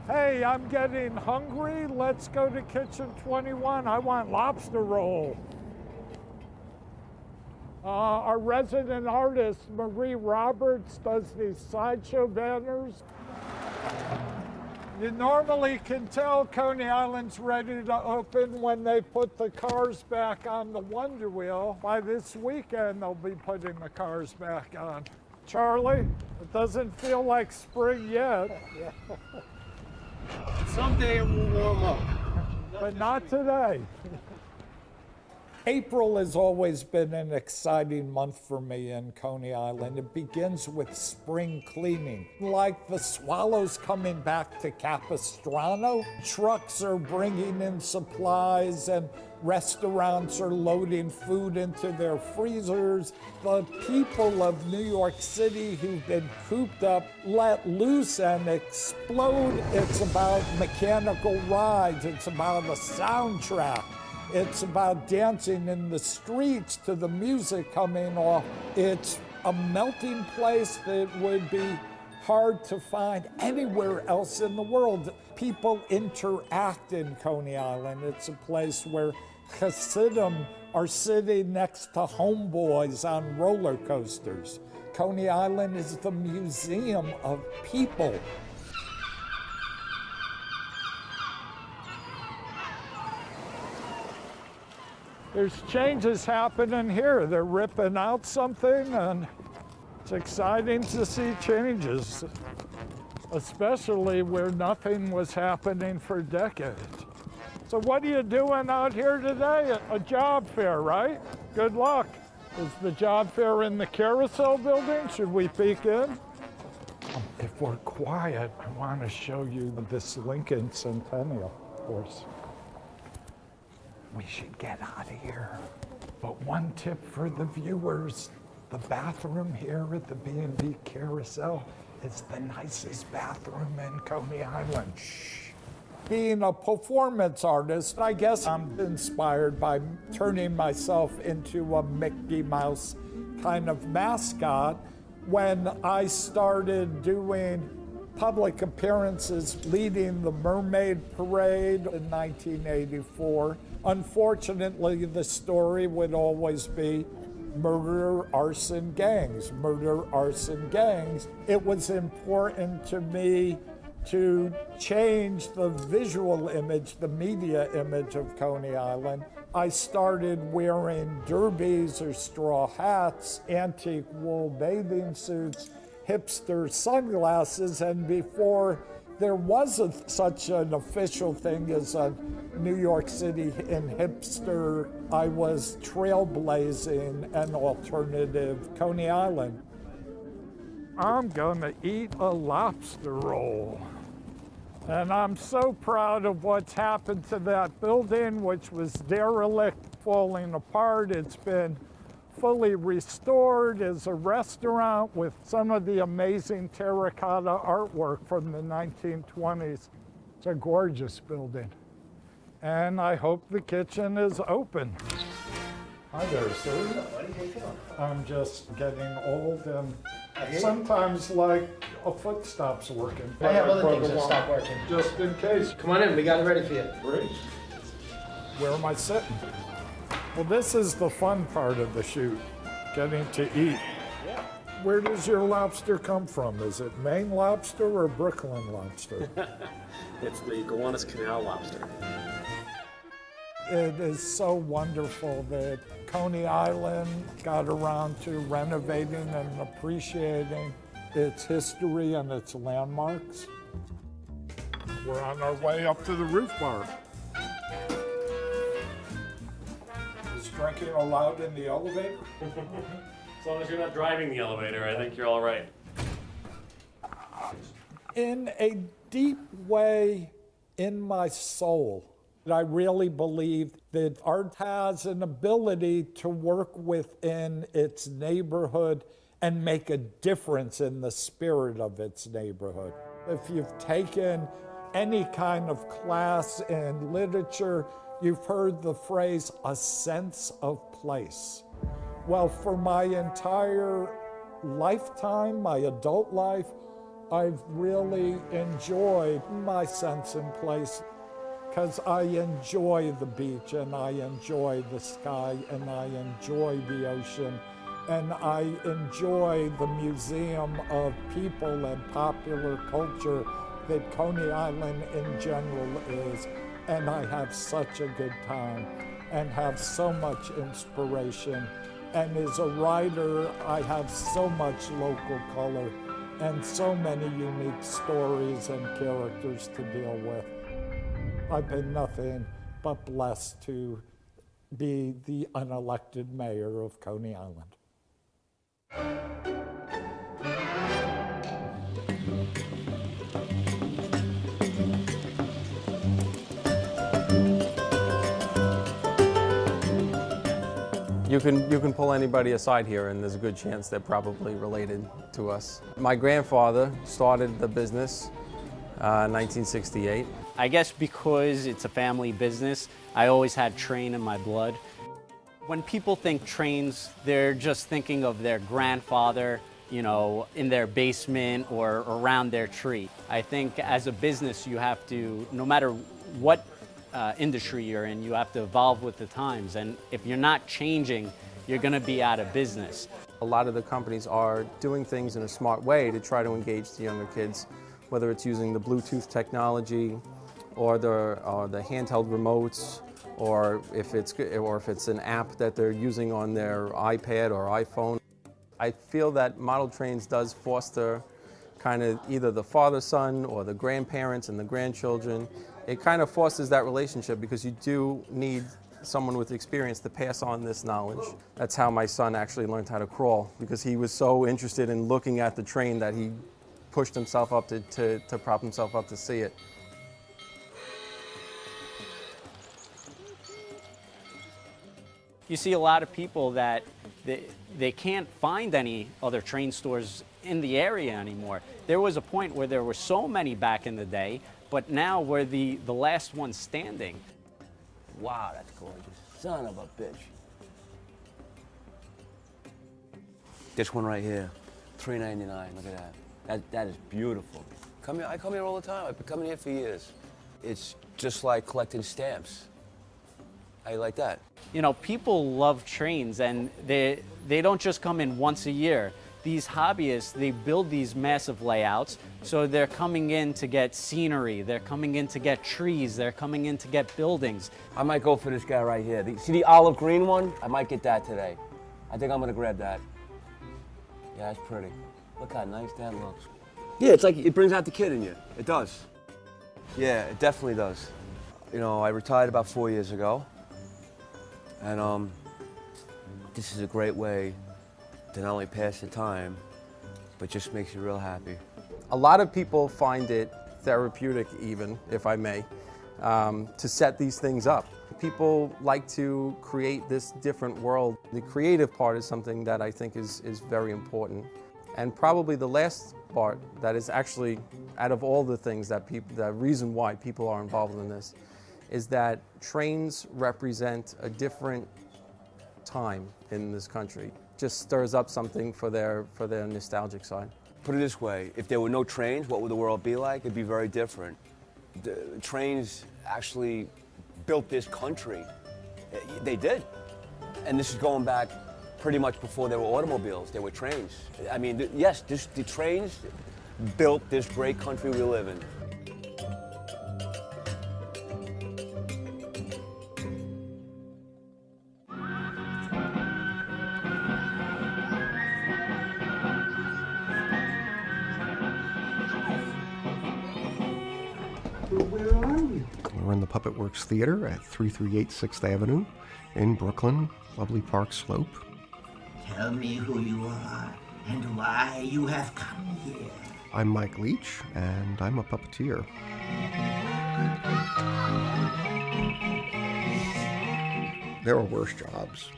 S18: Hey, I'm getting hungry. Let's go to Kitchen 21. I want lobster roll. Our resident artist, Marie Roberts, does these sideshow banners. You normally can tell Coney Island's ready to open when they put the cars back on the Wonder Wheel. By this weekend, they'll be putting the cars back on. Charlie, it doesn't feel like spring yet.
S19: Someday it will warm up.
S18: But not today. April has always been an exciting month for me in Coney Island. It begins with spring cleaning. Like the swallows coming back to Capistrano, trucks are bringing in supplies and restaurants are loading food into their freezers. The people of New York City who've been cooped up let loose and explode. It's about mechanical rides. It's about a soundtrack. It's about dancing in the streets to the music coming off. It's a melting place that would be hard to find anywhere else in the world. People interact in Coney Island. It's a place where Hasidim are sitting next to homeboys on roller coasters. Coney Island is the museum of people. There's changes happening here. They're ripping out something, and it's exciting to see changes, especially where nothing was happening for decades. So what are you doing out here today? A job fair, right? Good luck. Is the job fair in the Carousel building? Should we peek in? If we're quiet, I want to show you this Lincoln Centennial horse. We should get out of here. But one tip for the viewers, the bathroom here at the B&B Carousel is the nicest bathroom in Coney Island. Shh. Being a performance artist, I guess I'm inspired by turning myself into a Mickey Mouse kind of mascot. When I started doing public appearances leading the Mermaid Parade in 1984, unfortunately, the story would always be murder, arson, gangs, murder, arson, gangs. It was important to me to change the visual image, the media image of Coney Island. I started wearing derbies or straw hats, antique wool bathing suits, hipster sunglasses, and before there wasn't such an official thing as a New York City in hipster, I was trailblazing an alternative Coney Island. I'm gonna eat a lobster roll. And I'm so proud of what's happened to that building, which was derelict, falling apart. It's been fully restored as a restaurant with some of the amazing terracotta artwork from the 1920s. It's a gorgeous building. And I hope the kitchen is open. Hi there, sir. I'm just getting old and sometimes like a foot stops working.
S17: I have other things that stop working.
S18: Just in case.
S17: Come on in, we got it ready for you.
S18: Great. Where am I sitting? Well, this is the fun part of the shoot, getting to eat. Where does your lobster come from? Is it Maine lobster or Brooklyn lobster?
S13: It's the Gowanus Canal lobster.
S18: It is so wonderful that Coney Island got around to renovating and appreciating its history and its landmarks. We're on our way up to the roof bar. Is drinking allowed in the elevator?
S13: As long as you're not driving the elevator, I think you're all right.
S18: In a deep way in my soul, I really believe that art has an ability to work within its neighborhood and make a difference in the spirit of its neighborhood. If you've taken any kind of class in literature, you've heard the phrase, a sense of place. Well, for my entire lifetime, my adult life, I've really enjoyed my sense in place because I enjoy the beach and I enjoy the sky and I enjoy the ocean and I enjoy the museum of people and popular culture that Coney Island in general is. And I have such a good time and have so much inspiration. And as a writer, I have so much local color and so many unique stories and characters to deal with. I've been nothing but blessed to be the unelected mayor of Coney Island.
S20: You can pull anybody aside here and there's a good chance they're probably related to us. My grandfather started the business in 1968.
S22: I guess because it's a family business, I always had train in my blood. When people think trains, they're just thinking of their grandfather, you know, in their basement or around their tree. I think as a business, you have to, no matter what industry you're in, you have to evolve with the times. And if you're not changing, you're going to be out of business.
S20: A lot of the companies are doing things in a smart way to try to engage the younger kids, whether it's using the Bluetooth technology or the handheld remotes, or if it's an app that they're using on their iPad or iPhone. I feel that model trains does foster kind of either the father-son or the grandparents and the grandchildren. It kind of fosters that relationship because you do need someone with experience to pass on this knowledge. That's how my son actually learned how to crawl, because he was so interested in looking at the train that he pushed himself up to prop himself up to see it.
S22: You see a lot of people that they can't find any other train stores in the area anymore. There was a point where there were so many back in the day, but now we're the last one standing.
S23: Wow, that's gorgeous. Son of a bitch. This one right here, $3.99. Look at that. That is beautiful. I come here all the time. I've been coming here for years. It's just like collecting stamps. How you like that?
S22: You know, people love trains, and they don't just come in once a year. These hobbyists, they build these massive layouts, so they're coming in to get scenery, they're coming in to get trees, they're coming in to get buildings.
S23: I might go for this guy right here. See the olive green one? I might get that today. I think I'm gonna grab that. Yeah, that's pretty. Look how nice that looks. Yeah, it's like it brings out the kid in you. It does. Yeah, it definitely does. You know, I retired about 4 years ago, and this is a great way to not only pass the time, but just makes you real happy.
S20: A lot of people find it therapeutic, even, if I may, to set these things up. People like to create this different world. The creative part is something that I think is very important. And probably the last part that is actually, out of all the things that the reason why people are involved in this, is that trains represent a different time in this country. Just stirs up something for their nostalgic side.
S23: Put it this way, if there were no trains, what would the world be like? It'd be very different. The trains actually built this country. They did. And this is going back pretty much before there were automobiles, there were trains. I mean, yes, the trains built this great country we live in.
S3: We're in the Puppet Works Theater at 338 6th Avenue in Brooklyn, lovely Park Slope.
S7: Tell me who you are and why you have come here.
S3: I'm Mike Leach, and I'm a puppeteer. There are worse jobs.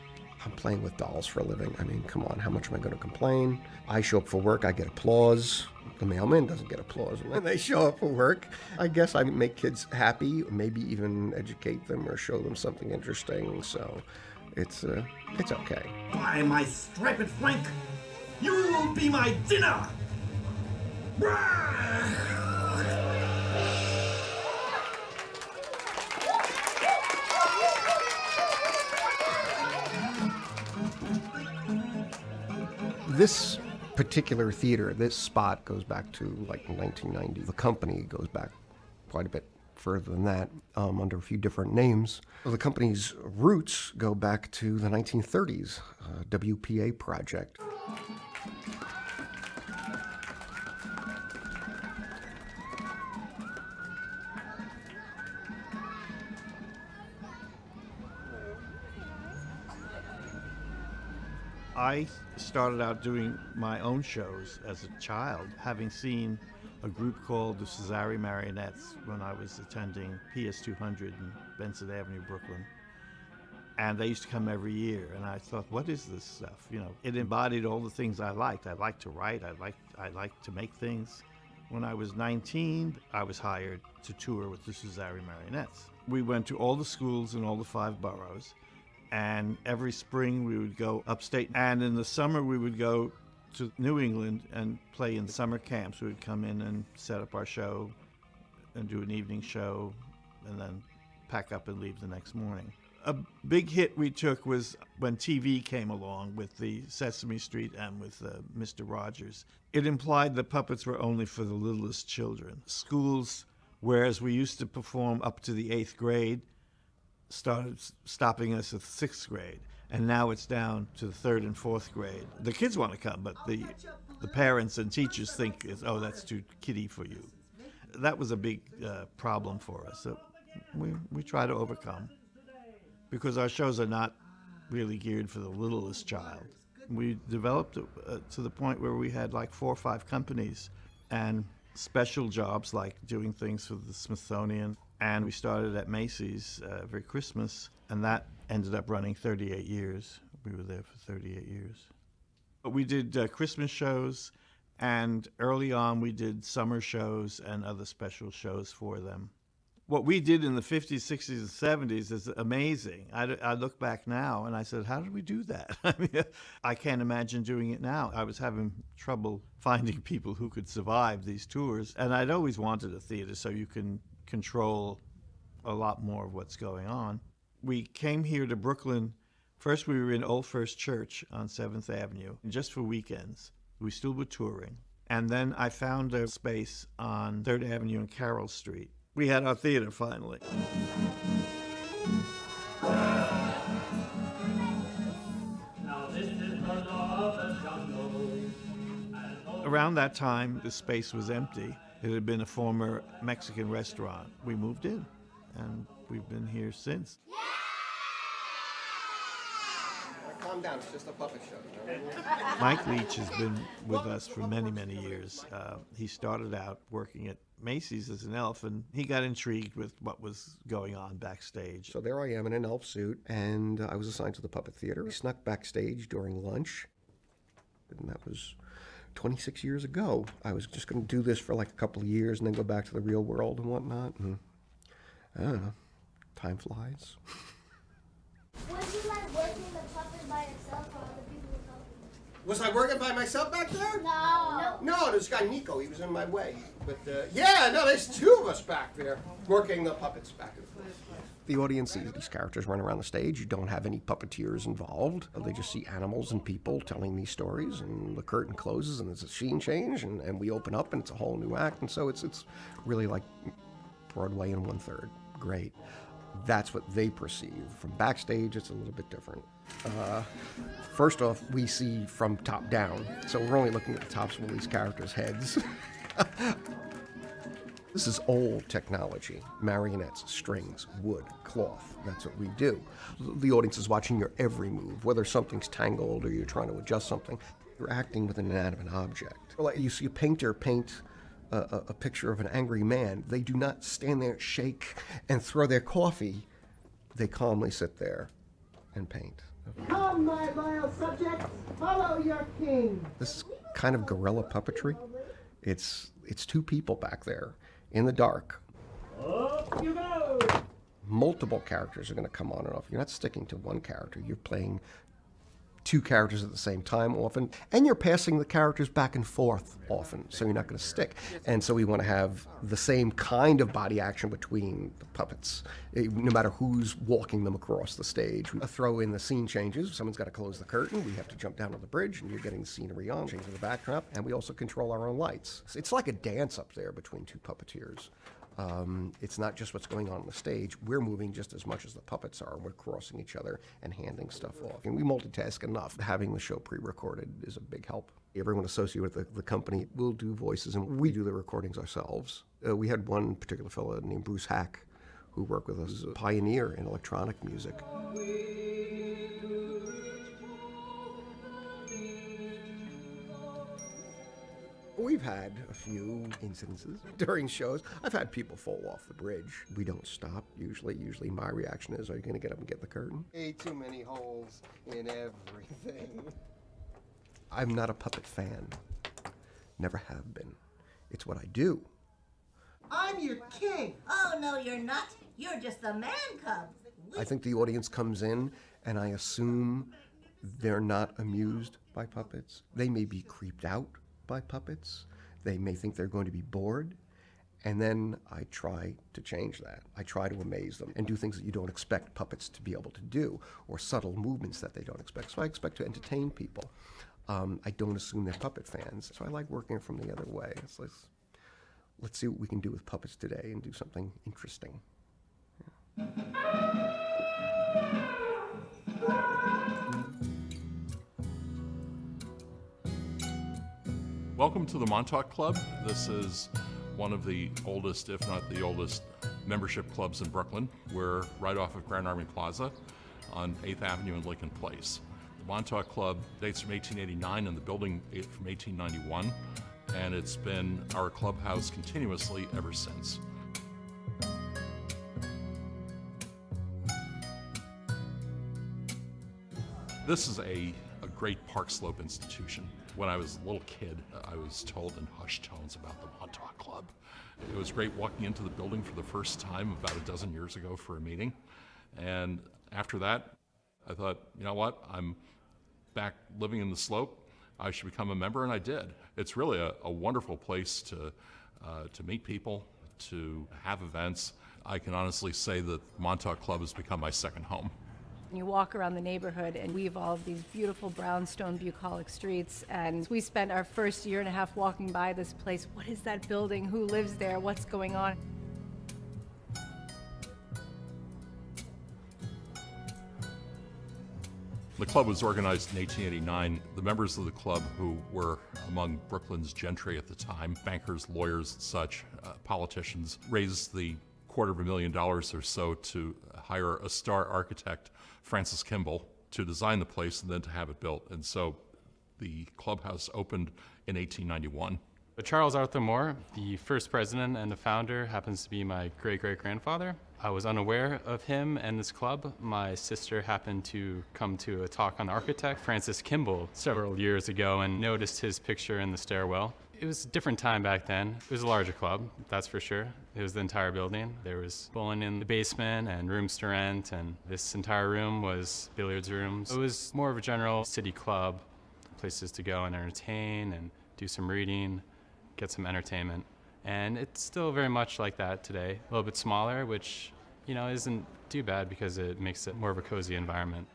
S3: I'm playing with dolls for a living. I mean, come on, how much am I going to complain? I show up for work, I get applause. The mailman doesn't get applause when they show up for work. I guess I make kids happy, maybe even educate them or show them something interesting. So it's okay.
S7: By my striped flank, you will be my dinner!
S3: This particular theater, this spot goes back to like 1990. The company goes back quite a bit further than that, under a few different names. The company's roots go back to the 1930s, WPA project.
S14: I started out doing my own shows as a child, having seen a group called the Cesare Marionettes when I was attending PS 200 in Benson Avenue, Brooklyn. And they used to come every year, and I thought, what is this stuff? You know, it embodied all the things I liked. I liked to write, I liked to make things. When I was 19, I was hired to tour with the Cesare Marionettes. We went to all the schools in all the 5 boroughs. And every spring we would go upstate, and in the summer we would go to New England and play in summer camps. We would come in and set up our show and do an evening show and then pack up and leave the next morning. A big hit we took was when TV came along with the Sesame Street and with Mr. Rogers. It implied that puppets were only for the littlest children. Schools, whereas we used to perform up to the 8th grade, started stopping us at 6th grade, and now it's down to the 3rd and 4th grade. The kids want to come, but the parents and teachers think, oh, that's too kiddie for you. That was a big problem for us. So we try to overcome, because our shows are not really geared for the littlest child. We developed to the point where we had like 4 or 5 companies and special jobs like doing things for the Smithsonian. And we started at Macy's every Christmas, and that ended up running 38 years. We were there for 38 years. But we did Christmas shows, and early on we did summer shows and other special shows for them. What we did in the 50s, 60s, and 70s is amazing. I look back now and I said, how did we do that? I mean, I can't imagine doing it now. I was having trouble finding people who could survive these tours, and I'd always wanted a theater so you can control a lot more of what's going on. We came here to Brooklyn. First, we were in Old First Church on 7th Avenue, just for weekends. We still were touring. And then I found a space on 3rd Avenue and Carroll Street. We had our theater finally. Around that time, the space was empty. It had been a former Mexican restaurant. We moved in, and we've been here since.
S3: Calm down, it's just a puppet show.
S14: Mike Leach has been with us for many, many years. He started out working at Macy's as an elf, and he got intrigued with what was going on backstage.
S3: So there I am in an elf suit, and I was assigned to the puppet theater. I snuck backstage during lunch, and that was 26 years ago. I was just going to do this for like a couple of years and then go back to the real world and whatnot. And I don't know. Time flies.
S1: Was you like working the puppet by yourself or other people were helping you?
S3: Was I working by myself back there?
S1: No.
S3: No, this guy Nico, he was in my way. But yeah, no, there's two of us back there working the puppets back and forth. The audience sees these characters run around the stage. You don't have any puppeteers involved. They just see animals and people telling these stories, and the curtain closes and there's a scene change, and we open up and it's a whole new act. And so it's really like Broadway in 1/3. Great. That's what they perceive. From backstage, it's a little bit different. First off, we see from top down, so we're only looking at the tops of all these characters' heads. This is old technology. Marionettes, strings, wood, cloth. That's what we do. The audience is watching your every move, whether something's tangled or you're trying to adjust something. You're acting with an inanimate object. Like you see a painter paint a picture of an angry man. They do not stand there, shake, and throw their coffee. They calmly sit there and paint.
S19: Come, my loyal subjects, follow your king.
S3: This is kind of guerrilla puppetry. It's two people back there in the dark.
S19: Up you go.
S3: Multiple characters are going to come on and off. You're not sticking to one character. You're playing two characters at the same time often, and you're passing the characters back and forth often, so you're not going to stick. And so we want to have the same kind of body action between the puppets, no matter who's walking them across the stage. We throw in the scene changes. Someone's got to close the curtain. We have to jump down to the bridge, and you're getting the scenery on, changing the backdrop, and we also control our own lights. It's like a dance up there between two puppeteers. It's not just what's going on the stage. We're moving just as much as the puppets are. We're crossing each other and handing stuff off. And we multitask enough. Having the show pre-recorded is a big help. Everyone associated with the company will do voices, and we do the recordings ourselves. We had one particular fellow named Bruce Hack who worked with us as a pioneer in electronic music. We've had a few incidences during shows. I've had people fall off the bridge. We don't stop, usually. Usually my reaction is, are you going to get up and get the curtain? Way too many holes in everything. I'm not a puppet fan. Never have been. It's what I do.
S19: I'm your king.
S9: Oh, no, you're not. You're just the man cub.
S3: I think the audience comes in, and I assume they're not amused by puppets. They may be creeped out by puppets. They may think they're going to be bored. And then I try to change that. I try to amaze them and do things that you don't expect puppets to be able to do, or subtle movements that they don't expect. So I expect to entertain people. I don't assume they're puppet fans. So I like working from the other way. Let's see what we can do with puppets today and do something interesting.
S11: Welcome to the Montauk Club. This is one of the oldest, if not the oldest, membership clubs in Brooklyn. We're right off of Grand Army Plaza on 8th Avenue and Lincoln Place. The Montauk Club dates from 1889 and the building from 1891, and it's been our clubhouse continuously ever since. This is a great Park Slope institution. When I was a little kid, I was told in hushed tones about the Montauk Club. It was great walking into the building for the first time about a dozen years ago for a meeting. And after that, I thought, you know what, I'm back living in the Slope. I should become a member, and I did. It's really a wonderful place to meet people, to have events. I can honestly say that Montauk Club has become my second home.
S21: You walk around the neighborhood and weave all of these beautiful brownstone bucolic streets, and we spent our first year and a half walking by this place. What is that building? Who lives there? What's going on?
S11: The club was organized in 1889. The members of the club, who were among Brooklyn's gentry at the time, bankers, lawyers, and such, politicians, raised the $250,000 or so to hire a star architect, Francis Kimball, to design the place and then to have it built. And so the clubhouse opened in 1891.
S24: Charles Arthur Moore, the first president and the founder, happens to be my great-great-grandfather. I was unaware of him and this club. My sister happened to come to a talk on architect Francis Kimball several years ago and noticed his picture in the stairwell. It was a different time back then. It was a larger club, that's for sure. It was the entire building. There was bowling in the basement and rooms to rent, and this entire room was billiards rooms. It was more of a general city club, places to go and entertain and do some reading, get some entertainment. And it's still very much like that today. A little bit smaller, which, isn't too bad because it makes it more of a cozy environment.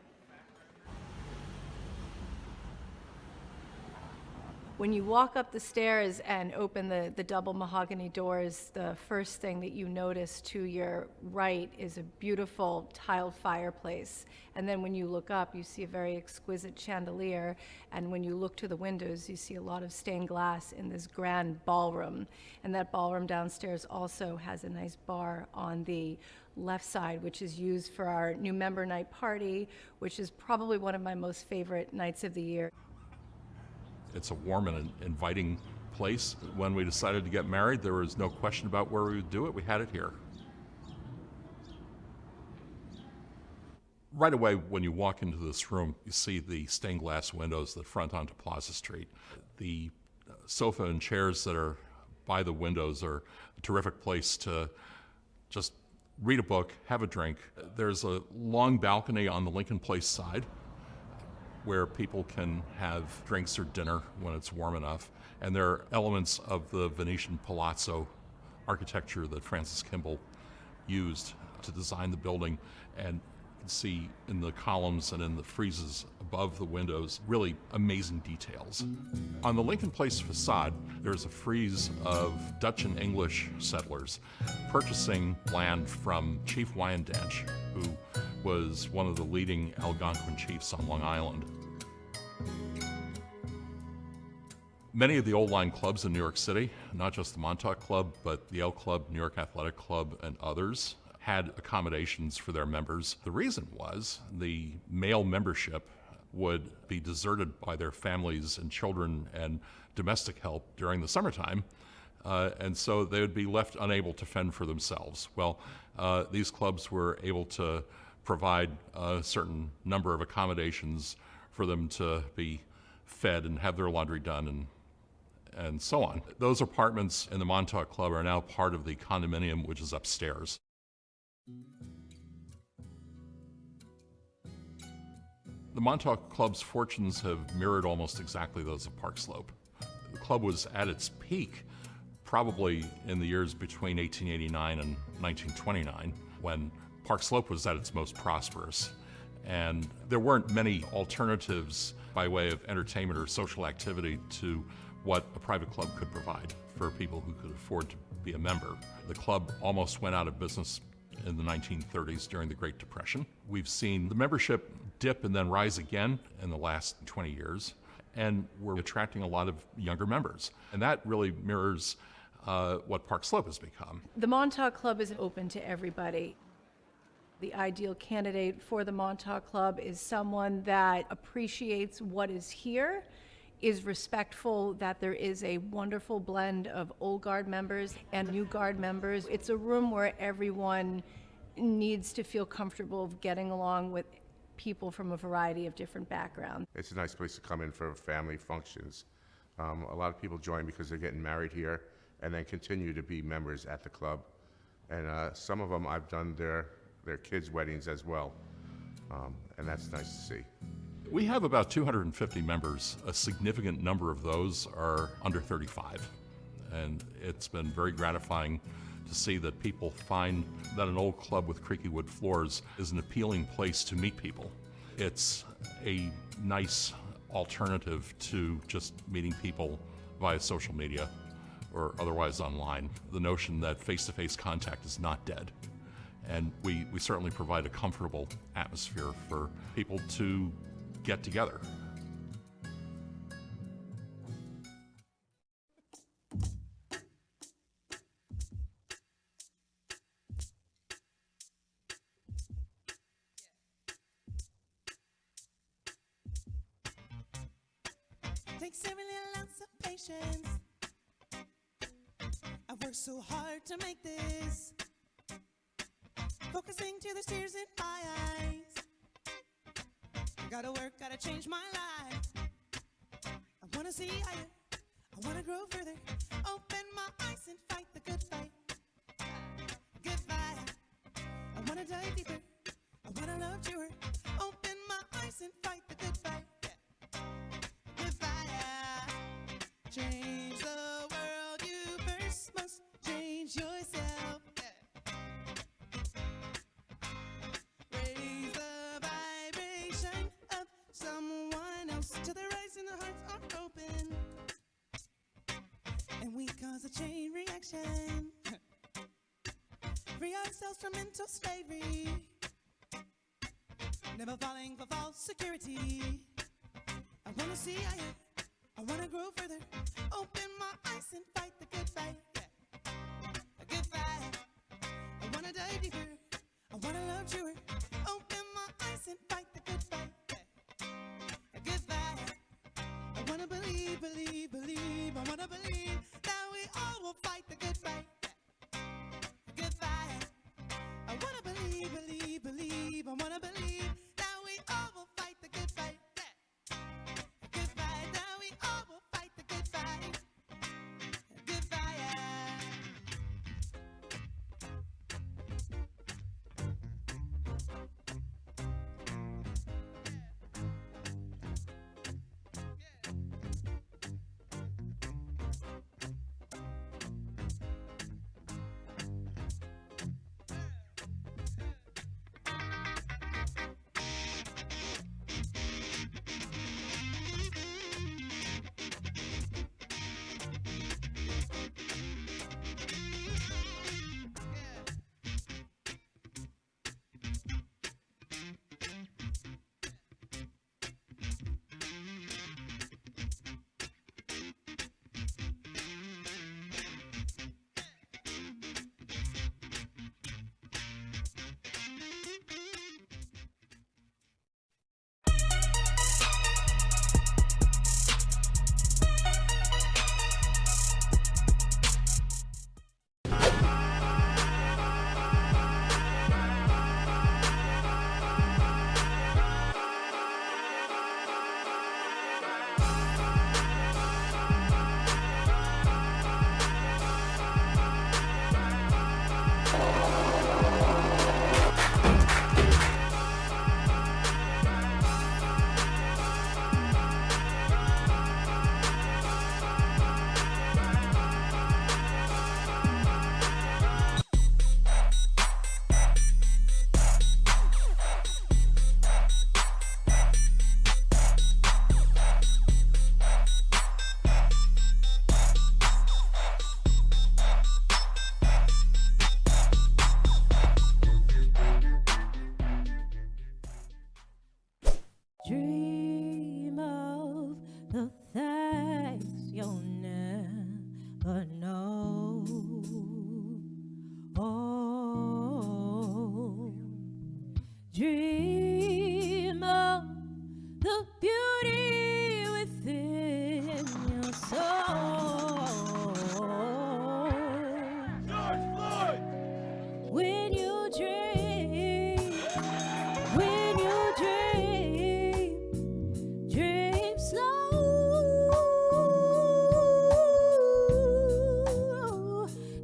S21: When you walk up the stairs and open the double mahogany doors, the first thing that you notice to your right is a beautiful tiled fireplace. And then when you look up, you see a very exquisite chandelier. And when you look to the windows, you see a lot of stained glass in this grand ballroom. And that ballroom downstairs also has a nice bar on the left side, which is used for our new member night party, which is probably one of my most favorite nights of the year.
S11: It's a warm and inviting place. When we decided to get married, there was no question about where we would do it. We had it here. Right away, when you walk into this room, you see the stained glass windows that front onto Plaza Street. The sofa and chairs that are by the windows are a terrific place to just read a book, have a drink. There's a long balcony on the Lincoln Place side where people can have drinks or dinner when it's warm enough. And there are elements of the Venetian palazzo architecture that Francis Kimball used to design the building. And you can see in the columns and in the friezes above the windows, really amazing details. On the Lincoln Place facade, there's a frieze of Dutch and English settlers purchasing land from Chief Wyandanch, who was one of the leading Algonquin chiefs on Long Island. Many of the old line clubs in New York City, not just the Montauk Club, but the L Club, New York Athletic Club, and others, had accommodations for their members. The reason was the male membership would be deserted by their families and children and domestic help during the summertime, and so they would be left unable to fend for themselves. Well, these clubs were able to provide a certain number of accommodations for them to be fed and have their laundry done and so on. Those apartments in the Montauk Club are now part of the condominium, which is upstairs. The Montauk Club's fortunes have mirrored almost exactly those of Park Slope. The club was at its peak probably in the years between 1889 and 1929, when Park Slope was at its most prosperous. And there weren't many alternatives by way of entertainment or social activity to what a private club could provide for people who could afford to be a member. The club almost went out of business in the 1930s during the Great Depression. We've seen the membership dip and then rise again in the last 20 years, and we're attracting a lot of younger members. And that really mirrors what Park Slope has become.
S21: The Montauk Club is open to everybody. The ideal candidate for the Montauk Club is someone that appreciates what is here, is respectful that there is a wonderful blend of old guard members and new guard members. It's a room where everyone needs to feel comfortable getting along with people from a variety of different backgrounds.
S6: It's a nice place to come in for family functions. A lot of people join because they're getting married here and then continue to be members at the club. And some of them I've done their kids' weddings as well, and that's nice to see.
S11: We have about 250 members. A significant number of those are under 35, and it's been very gratifying to see that people find that an old club with creaky wood floors is an appealing place to meet people. It's a nice alternative to just meeting people via social media or otherwise online. The notion that face-to-face contact is not dead. And we certainly provide a comfortable atmosphere for people to get together.
S16: Takes every little ounce of patience. I worked so hard to make this. Focusing till there's tears in my eyes. Gotta work, gotta change my life. I wanna see higher, I wanna grow further, open my eyes and fight the good fight. Good fight. I wanna dive deeper, I wanna love truer, open my eyes and fight the good fight. Good fight. Change the world, you first must change yourself. Raise the vibration of someone else till the rise and the hearts are open. And we cause a chain reaction. Free ourselves from mental slavery. Never falling for false security. I wanna see higher, I wanna grow further, open my eyes and fight the good fight. A good fight. I wanna dive deeper, I wanna love truer, open my eyes and fight the good fight. A good fight. I wanna believe, believe, believe, I wanna believe that we all will fight the good fight. A good fight. I wanna believe, believe, believe, I wanna believe that we all will fight the good fight. A good fight, that we all will fight the good fight. A good fight.
S5: Dream of the things you'll never know. Oh, dream of the beauty within your soul. George Floyd! When you dream, when you dream, dream slow.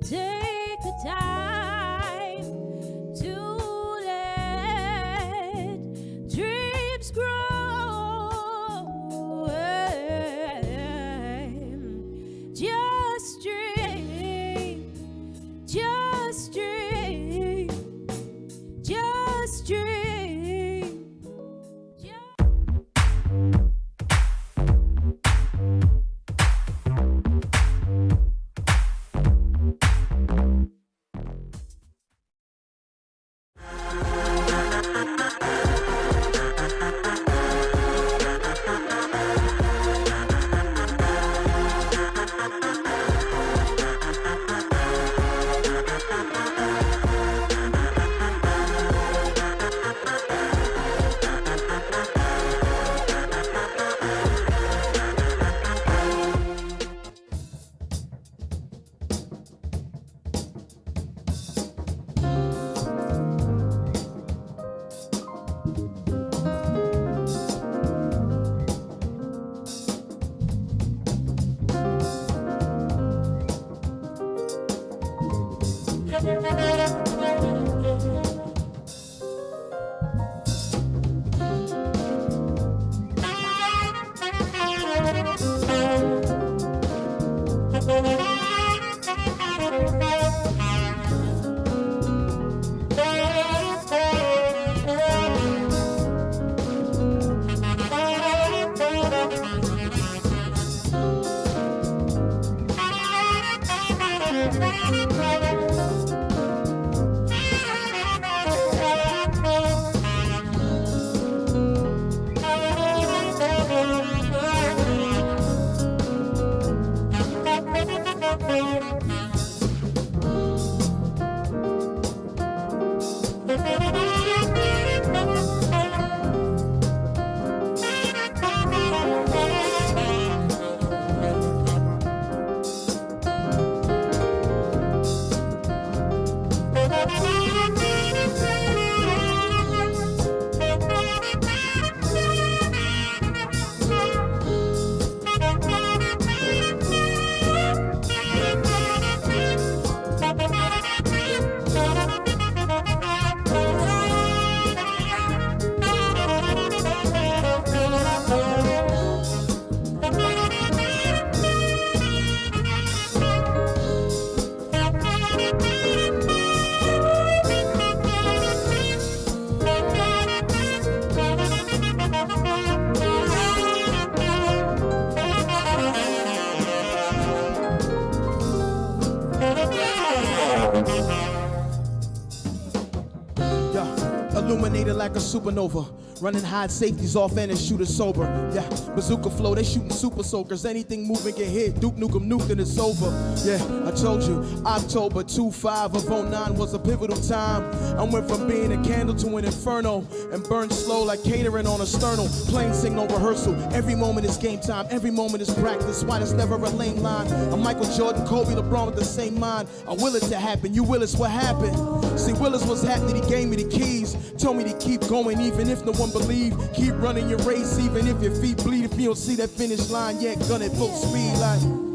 S5: Take the time to let dreams grow. Just dream, just dream, just dream.
S4: Illuminated like a supernova, running hide safeties off and shoot us sober. Yeah, bazooka flow, they shooting super soakers. Anything moving get hit, Duke Nukem nuked and it's over. Yeah, I told you, October 25 of 09 was a pivotal time. I went from being a candle to an inferno and burned slow like catering on a sternal. Plain sing no rehearsal, every moment is game time, every moment is practice. Why there's never a lane line? I'm Michael Jordan, Kobe, LeBron with the same mind. I will it to happen, you will it's what happened. See, Willis was happening, he gave me the keys. Told me to keep going even if no one believe. Keep running your race even if your feet bleed. If you don't see that finish line yet, gun at full speed like.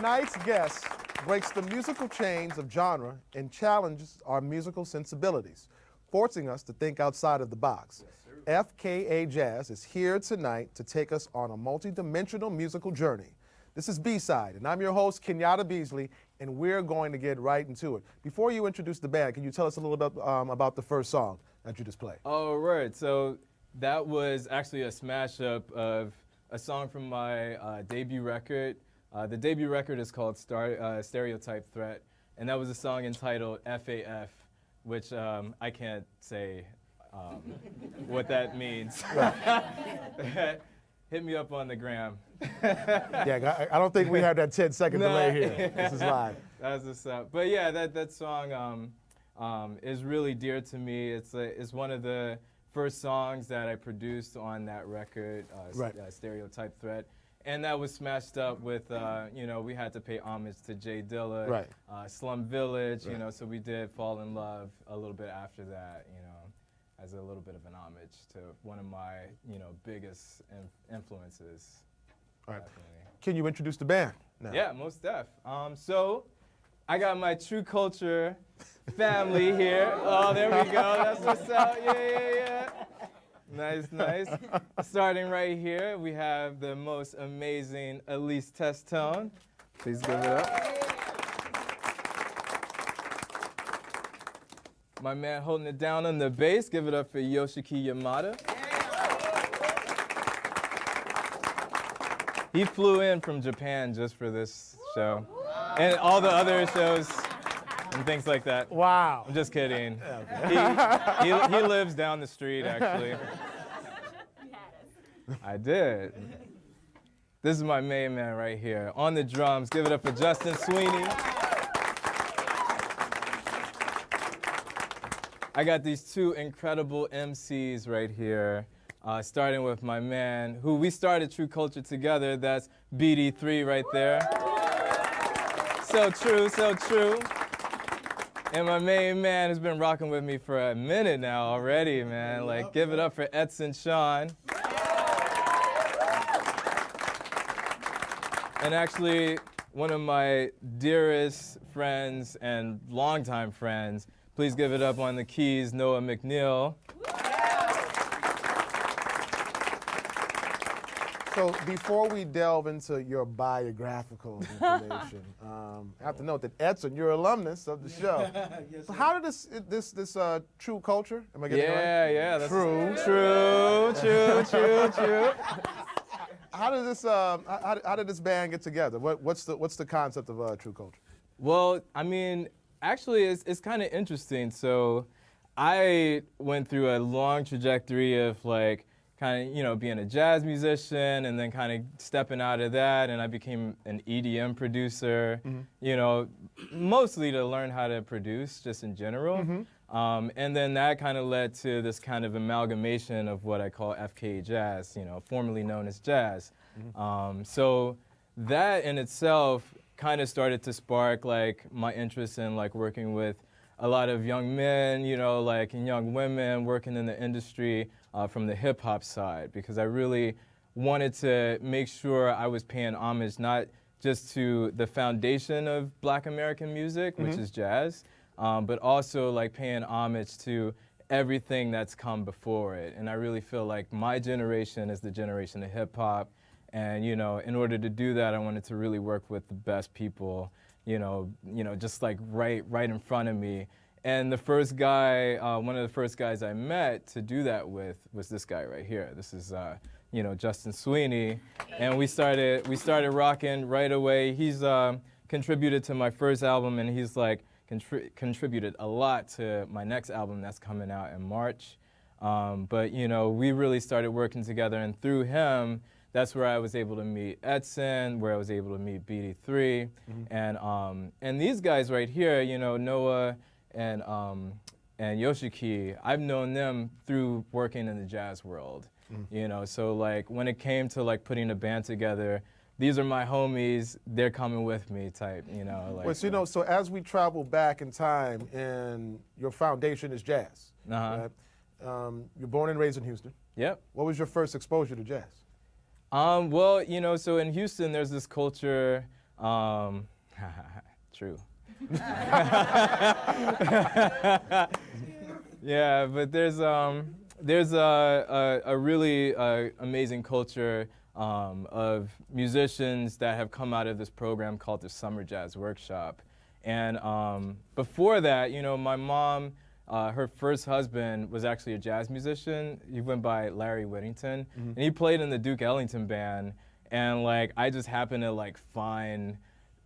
S2: Tonight's guest breaks the musical chains of genre and challenges our musical sensibilities, forcing us to think outside of the box. FKA Jazz is here tonight to take us on a multi-dimensional musical journey. This is B-Side, and I'm your host, Kenyatta Beasley, and we're going to get right into it. Before you introduce the band, can you tell us a little bit about the first song that you just played?
S8: Oh, right. So that was actually a smash-up of a song from my debut record. The debut record is called Stereotype Threat, and that was a song entitled FAF, which I can't say what that means. Hit me up on the gram.
S2: Yeah, I don't think we have that 10-second delay here. This is live.
S8: That's what's up. But yeah, that song is really dear to me. It's one of the first songs that I produced on that record, Stereotype Threat. And that was smashed up with, we had to pay homage to Jay Dilla, Slum Village, so we did Fall in Love a little bit after that, as a little bit of an homage to one of my, biggest influences.
S2: All right. Can you introduce the band now?
S8: Yeah, most def. So I got my True Culture family here. Oh, there we go. That's what's up. Yeah. Nice. Starting right here, we have the most amazing Elise Testone. Please give it up. My man holding it down on the bass. Give it up for Yoshiki Yamada. He flew in from Japan just for this show. And all the other shows and things like that.
S2: Wow.
S8: I'm just kidding. He lives down the street, actually. I did. This is my main man right here. On the drums, give it up for Justin Sweeney. I got these two incredible MCs right here, starting with my man, who we started True Culture together. That's BD3 right there. So true. And my main man has been rocking with me for a minute now already, man. Like, give it up for Edson Sean. And actually, one of my dearest friends and longtime friends, please give it up on the keys, Noah McNeil.
S2: So before we delve into your biographical information, I have to note that Edson, you're an alumnus of the show. Yes, so how did this True Culture? Am I getting it right?
S8: Yeah. That's
S2: True. How did this band get together? What's the concept of True Culture?
S8: Well, I mean, actually, it's kind of interesting. So I went through a long trajectory of being a jazz musician and then kind of stepping out of that, and I became an EDM producer, mostly to learn how to produce just in general. And then that kind of led to this kind of amalgamation of what I call FKA Jazz, formerly known as jazz. So that in itself kind of started to spark my interest in working with a lot of young men, and young women working in the industry from the hip hop side, because I really wanted to make sure I was paying homage not just to the foundation of Black American music, which is jazz, but also paying homage to everything that's come before it. And I really feel like my generation is the generation of hip hop. And in order to do that, I wanted to really work with the best people, just right in front of me. And the first guy, one of the first guys I met to do that with was this guy right here. This is, Justin Sweeney. And we started rocking right away. He's contributed to my first album, and he's contributed a lot to my next album that's coming out in March. But we really started working together, and through him, that's where I was able to meet Edson, where I was able to meet BD3, and these guys right here, Noah and Yoshiki, I've known them through working in the jazz world, so when it came to putting a band together, these are my homies, they're coming with me type,
S2: So as we travel back in time, and your foundation is jazz, right? You're born and raised in Houston.
S8: Yep.
S2: What was your first exposure to jazz?
S8: Well, so in Houston, there's this culture True. Yeah, but there's a really amazing culture of musicians that have come out of this program called the Summer Jazz Workshop. And before that, you know, my mom, her first husband was actually a jazz musician. He went by Larry Whittington, and he played in the Duke Ellington band. And like, I just happened to like find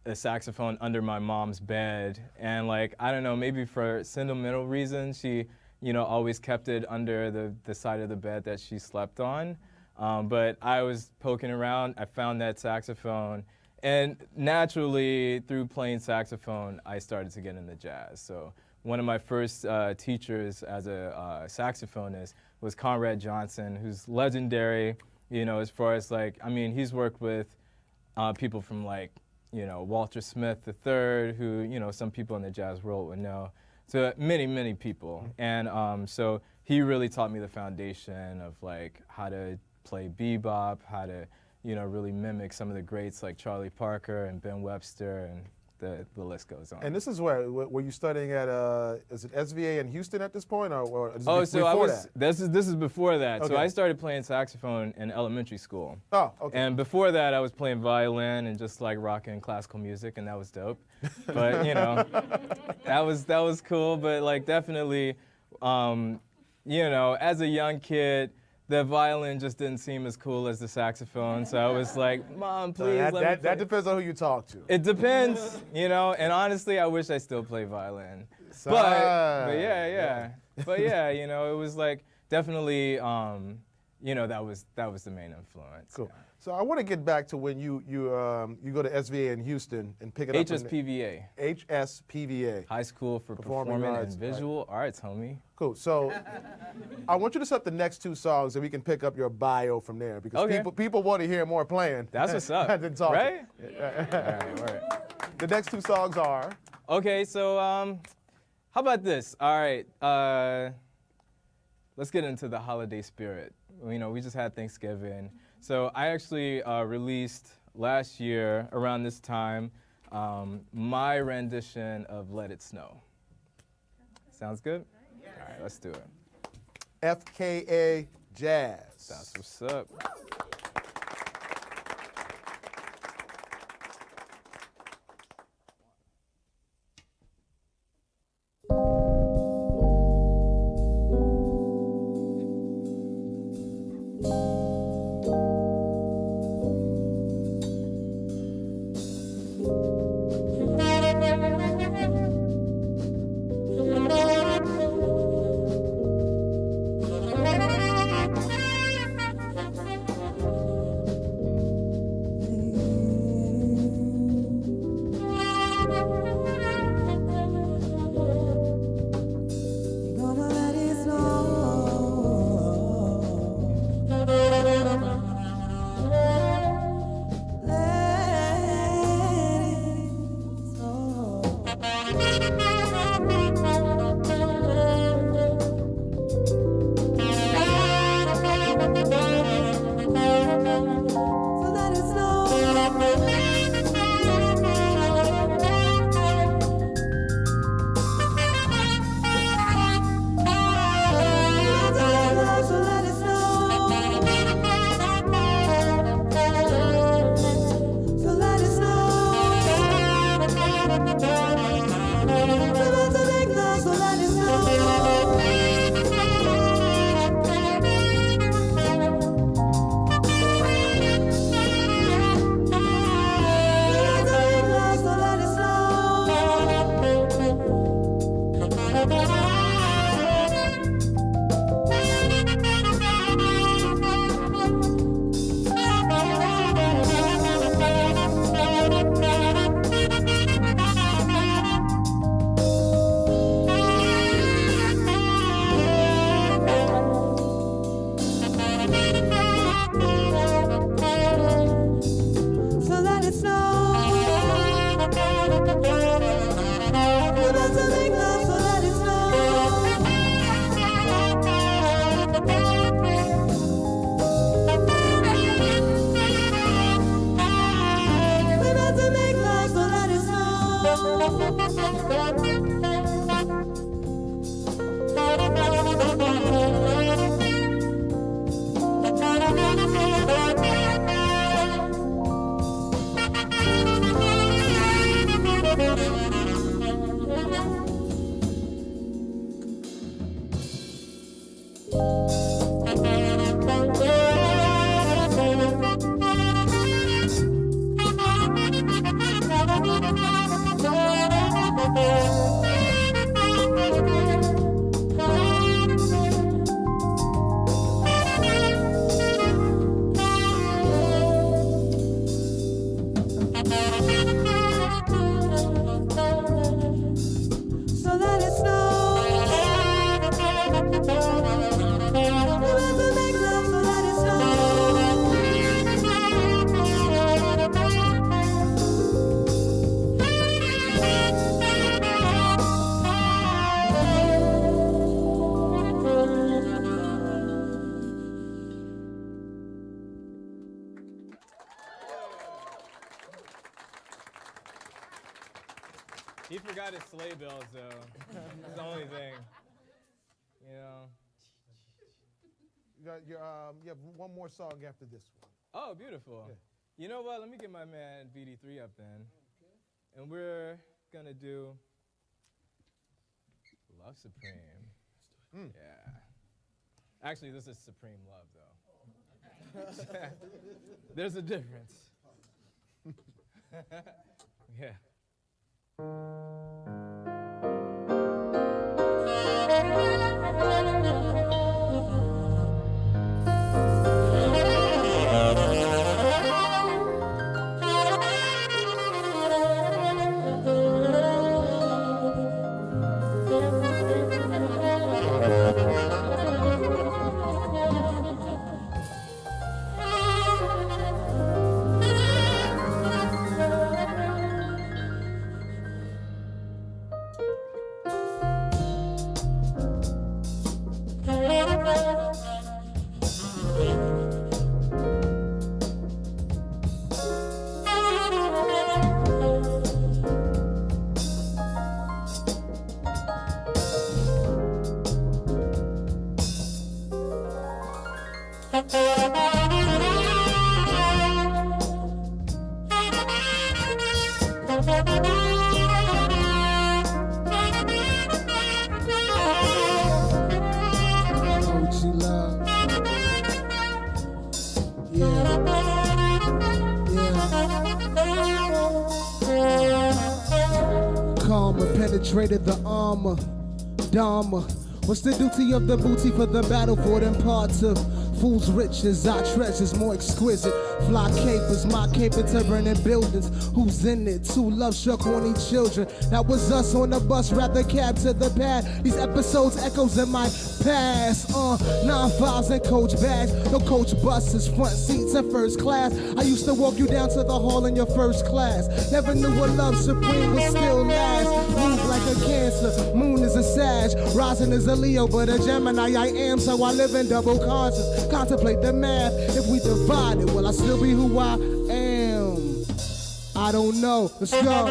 S8: a saxophone under my mom's bed, and like, I don't know, maybe for sentimental reasons, she, you know, always kept it under the side of the bed that she slept on. But I was poking around, I found that saxophone, and naturally, through playing saxophone, I started to get into jazz. So one of my first teachers as a saxophonist was Conrad Johnson, who's legendary, you know, as far as like, I mean, he's worked with people from like, you know, Walter Smith III, who, you know, some people in the jazz world would know. So many, many people. And so he really taught me the foundation of like how to play bebop, how to, you know, really mimic some of the greats like Charlie Parker and Ben Webster, and the list goes on.
S2: And this is where were you studying at? Is it SVA in Houston at this point, or is it
S8: so
S2: before
S8: I was.
S2: that?
S8: This is before that.
S2: Okay.
S8: So I started playing saxophone in elementary school.
S2: Oh, okay.
S8: And before that, I was playing violin and just like rocking classical music, and that was dope. But you know, that was cool. But like definitely, you know, as a young kid, the violin just didn't seem as cool as the saxophone. So I was like, Mom, please let me play.
S2: That depends on who you talk to.
S8: It depends, you know, and honestly, I wish I still play violin. But yeah. But yeah, you know, it was like definitely, you know, that was the main influence.
S2: Cool. So I want to get back to when you go to SVA in Houston and pick it up.
S8: HSPVA.
S2: HSPVA.
S8: High School for Performing and Visual Arts, homie.
S2: Cool. So I want you to set the next two songs, and we can pick up your bio from there, because people want to hear more playing.
S8: That's what's up.
S2: Than talking.
S8: Right? All right.
S2: The next two songs are.
S8: Okay, so how about this? All right, let's get into the holiday spirit. You know, we just had Thanksgiving. So I actually released last year around this time my rendition of Let It Snow. Sounds good? All right, let's do it.
S2: FKA Jazz.
S8: That's what's up.
S10: We're about to make love, so let it snow.
S8: got his sleigh bells, though. That's the only thing. You know?
S2: You have one more song after this one.
S8: Oh, beautiful.
S2: Yeah.
S8: You know what? Let me get my man BD3 up then. And we're going to do Love Supreme. Yeah. Actually, this is Supreme Love, though. There's a difference. Yeah.
S4: Penetrated the armor, Dharma. What's the duty of the booty for the battle for them parts of fools' riches? Our treasures more exquisite. Fly capers, my caper to burning buildings. Who's in it? Two love-struck horny children. That was us on the bus, rather cab to the pad. These episodes echoes in my past. 9 files and coach bags. No coach buses, front seats and first class. I used to walk you down to the hall in your first class. Never knew what love supreme would still last. Move like a Cancer, moon is a Sag, rising is a Leo, but a Gemini I am, so I live in double conscious. Contemplate the math. If we divide it, will I still be who I am? I don't know. Let's go.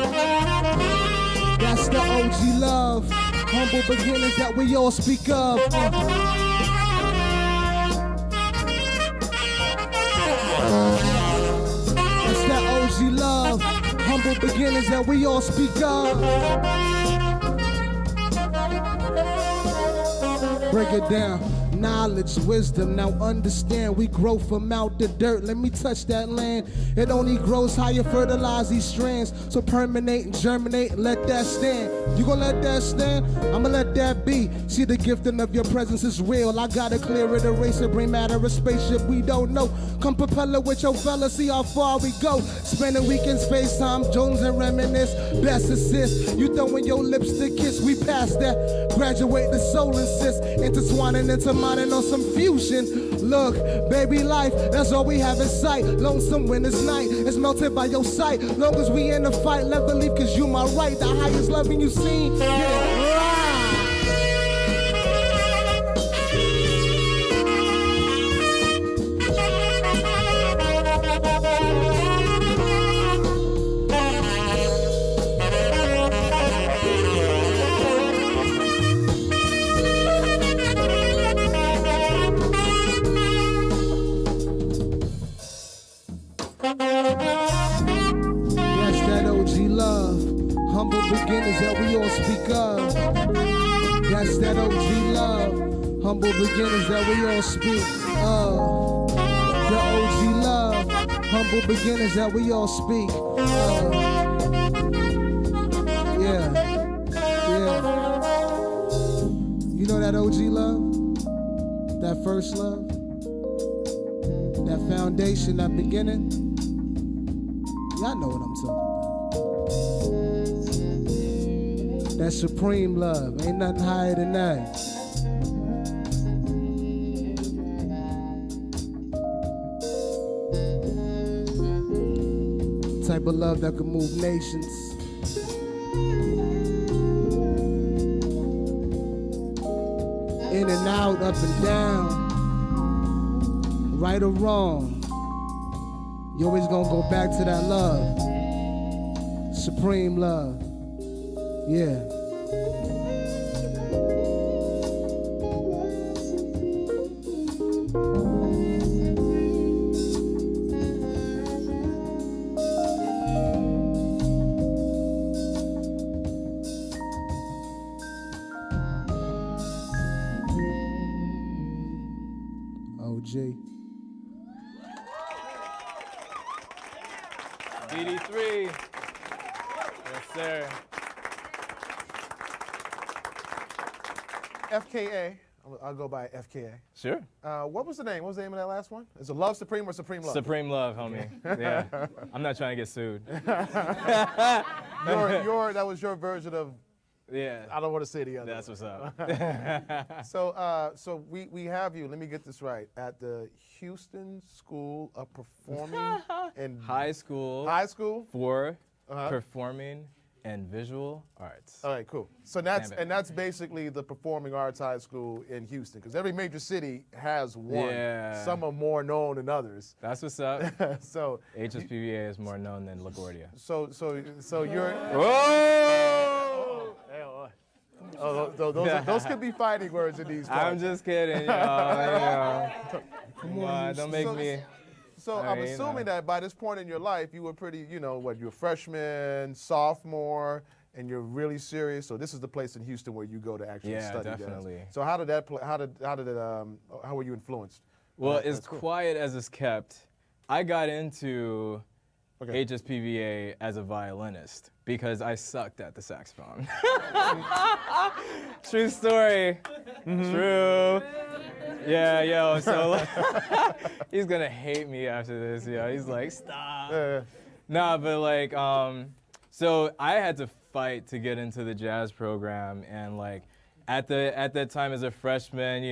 S4: That's the OG love. Humble beginnings that we all speak of. That's that OG love. Humble beginnings that we all speak of. Break it down. Knowledge, wisdom, now understand. We grow from out the dirt. Let me touch that land. It only grows how you fertilize these strands. So permeate and germinate and let that stand. You gonna let that stand? I'ma let that be. See, the gifting of your presence is real. I gotta clear it, erase it, bring matter, a spaceship we don't know. Come propeller with your fella, see how far we go. Spending weekends FaceTime, Jones and reminisce. Best assist, you throwing your lips to kiss. We past that. Graduate the soul insist. Intertwining into mining on some fusion. Look, baby life, that's all we have in sight. Lonesome winter's night is melted by your sight. Long as we in the fight, never leave cause you my right. The highest loving you seen, yeah, right. Humble beginnings that we all speak of. That's that OG love. Humble beginnings that we all speak of. The OG love. Humble beginnings that we all speak of. Yeah. You know that OG love? That first love? That foundation, that beginning? Y'all know what I'm talking about. That supreme love, ain't nothing higher than that. Type of love that can move nations. In and out, up and down. Right or wrong, you always gonna go back to that love. Supreme love. Yeah. OG.
S8: BD3. Yes, sir.
S2: FKA. I'll go by FKA.
S8: Sure.
S2: What was the name? What was the name of that last one? Is it Love Supreme or Supreme Love?
S8: Supreme Love, homie. Yeah. I'm not trying to get sued.
S2: That was your version of.
S8: Yeah.
S2: I don't want to say the other.
S8: That's what's up.
S2: So we have you. Let me get this right. At the Houston School of Performing and
S8: High school.
S2: High school
S8: for performing and visual arts.
S2: All right, cool. So that's basically the performing arts high school in Houston, because every major city has one.
S8: Yeah.
S2: Some are more known than others.
S8: That's what's up.
S2: So
S8: HSPVA is more known than LaGuardia.
S2: So you're.
S8: Whoa!
S2: Oh, those could be fighting words in these parts.
S8: I'm just kidding, y'all. Come on, don't make me.
S2: So I'm assuming that by this point in your life, you were pretty, you're a freshman, sophomore, and you're really serious. So this is the place in Houston where you go to actually study
S8: definitely.
S2: jazz. So how did that play? How were you influenced?
S8: Well, as quiet as it's kept, I got into HSPVA as a violinist because I sucked at the saxophone. True story. True. Yeah, yo, so he's gonna hate me after this, yo. He's like, stop. Nah, but so I had to fight to get into the jazz program, and at that time as a freshman,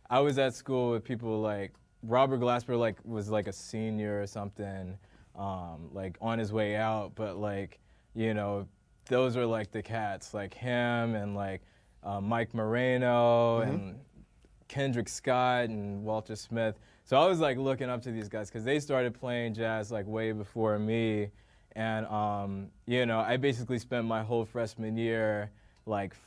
S8: I was at school with people like Robert Glasper, was a senior or something, on his way out, but those were the cats, him and Mike Moreno and Kendrick Scott and Walter Smith. So I was looking up to these guys because they started playing jazz way before me. And, I basically spent my whole freshman year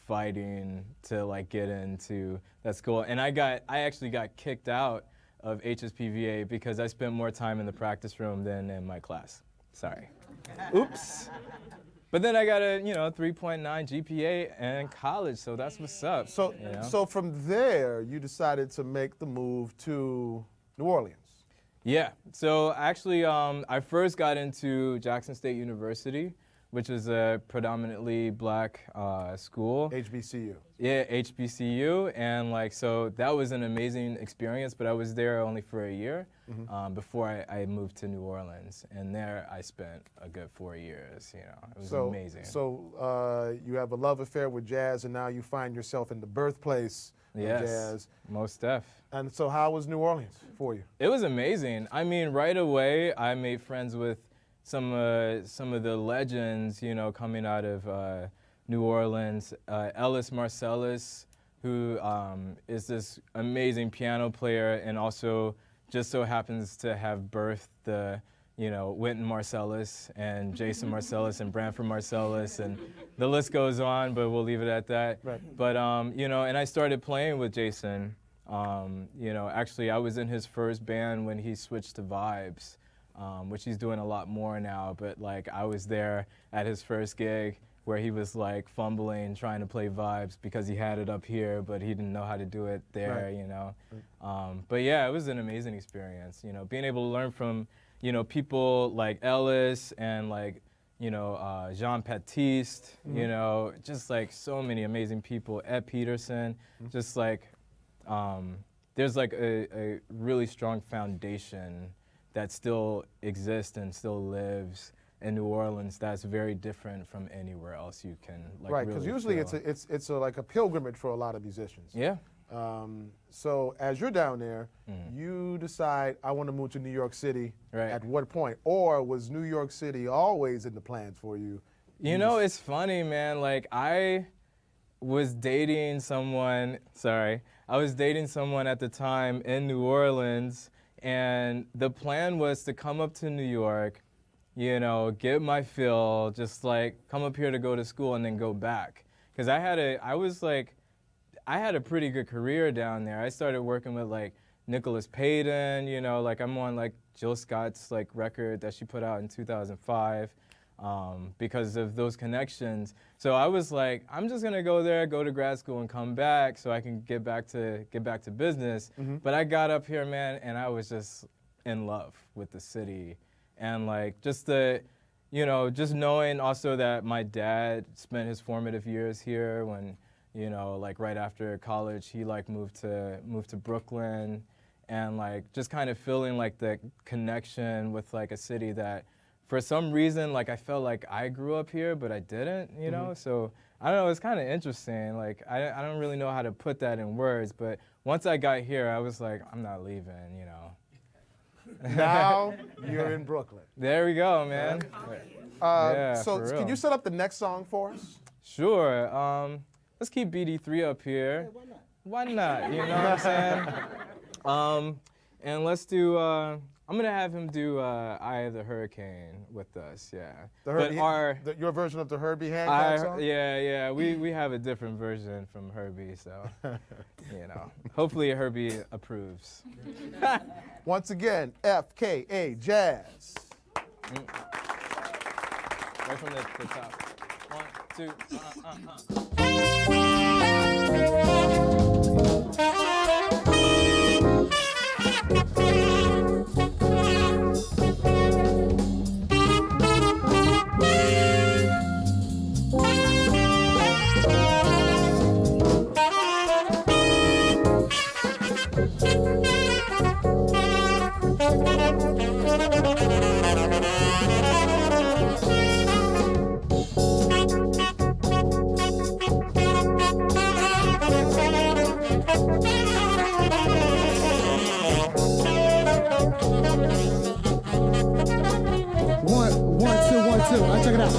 S8: fighting to get into that school. And I actually got kicked out of HSPVA because I spent more time in the practice room than in my class. Sorry. Oops. But then I got a 3.9 GPA in college, so that's what's up.
S2: So from there, you decided to make the move to New Orleans.
S8: Yeah. So actually, I first got into Jackson State University, which is a predominantly black school.
S2: HBCU.
S8: Yeah, HBCU, and so that was an amazing experience. But I was there only for a year before I moved to New Orleans, and there I spent a good 4 years. It was amazing.
S2: So you have a love affair with jazz, and now you find yourself in the birthplace of jazz.
S8: Most def.
S2: And so, how was New Orleans for you?
S8: It was amazing. I mean, right away, I made friends with some of the legends, coming out of New Orleans. Ellis Marcellus, who is this amazing piano player and also just so happens to have birthed the, Wynton Marsalis and Jason Marcellus and Branford Marcellus, and the list goes on, but we'll leave it at that.
S2: Right.
S8: But, and I started playing with Jason. Actually, I was in his first band when he switched to Vibes. Which he's doing a lot more now, but I was there at his first gig where he was fumbling, trying to play Vibes because he had it up here, but he didn't know how to do it there, But yeah, it was an amazing experience, being able to learn from, people like Ellis and Jean-Baptiste, just so many amazing people, Ed Peterson, just there's a really strong foundation that still exists and still lives in New Orleans that's very different from anywhere else you can
S2: right, because usually it's a pilgrimage for a lot of musicians.
S8: Yeah.
S2: So as you're down there, you decide, I want to move to New York City.
S8: Right.
S2: At what point? Or was New York City always in the plans for you?
S8: It's funny, man. I was dating someone, I was dating someone at the time in New Orleans, and the plan was to come up to New York you know, get my fill, just like come up here to go to school and then go back. Because I had a pretty good career down there. I started working with like Nicholas Payton, you know, like I'm on like Jill Scott's like record that she put out in 2005 because of those connections. So I was like, I'm just gonna go there, go to grad school and come back so I can get back to business. But I got up here, man, and I was just in love with the city. And like just you know, just knowing also that my dad spent his formative years here when, you know, like right after college, he like moved to Brooklyn, and like just kind of feeling like the connection with like a city that for some reason, like I felt like I grew up here, but I didn't, you know? So I don't know, it's kind of interesting. Like I don't really know how to put that in words, but once I got here, I was like, I'm not leaving, you know?
S2: Now you're in Brooklyn.
S8: There we go, man. Yeah,
S2: so
S8: for real.
S2: can you set up the next song for us?
S8: Sure. Let's keep BD3 up here. Why not? You know what I'm saying? And let's do, I'm going to have him do Eye of the Hurricane with us, yeah.
S2: Your version of the Herbie Hancock song?
S8: Yeah, we have a different version from Herbie, so, you know. Hopefully Herbie approves.
S2: Once again, FKA Jazz.
S8: Right from the top. 1,
S4: Check it out.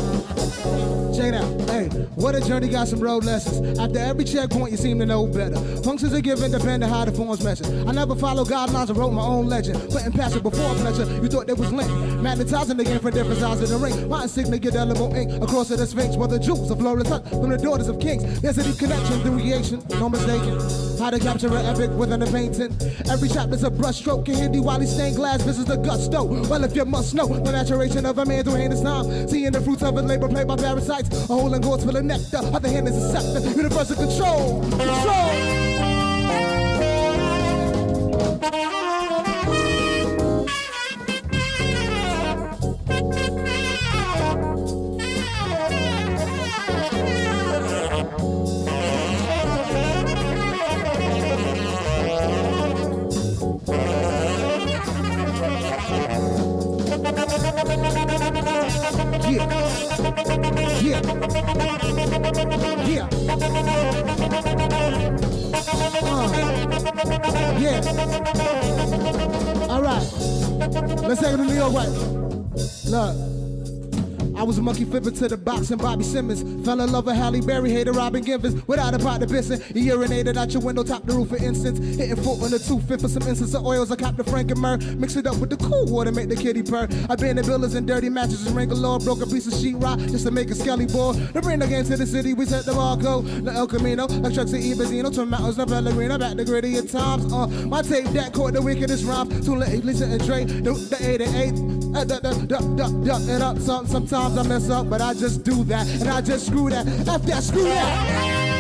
S4: Check it out. Hey, what a journey, got some road lessons. After every checkpoint, you seem to know better. Functions are given, depending how the form's measured. I never followed guidelines and wrote my own legend. Putting passion before pleasure, you thought there was link. Magnetizing again for different sides of the ring. My insignia, indelible ink across the Sphinx. Where the jewels of Florida touch from the daughters of kings. There's a deep connection through creation, no mistaking. How to capture an epic within a painting. Every chapter's a brushstroke. Can hear Diwali stained glass, visits the gusto. Well, if you must know, the maturation of a man through heinous time. Seeing the fruits of his labor played by parasites. A hole in gourds full of nectar. Other hand is a scepter. Universal control. Control. Yeah. All right. Let's take it to New York, right? Look. I was a monkey flipping to the box and Bobby Simmons. Fell in love with Halle Berry, hated Robin Givens. Without a pot to pissin', you urinated out your window, top the roof for instance. Hitting foot on the 2-5 for some instance of oils. I copped the Frank and Myrrh, mix it up with the cool water, make the kitty purr. I been in buildings and dirty mattresses, wrinkle law, broke a piece of sheetrock just to make a skelly ball. To bring the game to the city, we set the bar code. The El Camino, like trucks to Ibazino, to mountains, the Pellegrino, back to gritty at times. My tape that caught the wickedest rhymes. Too late, Lisa and Dre, the 8 and 8. Duck it up, sometimes I mess up, but I just do that, and I just screw that. F that, screw that.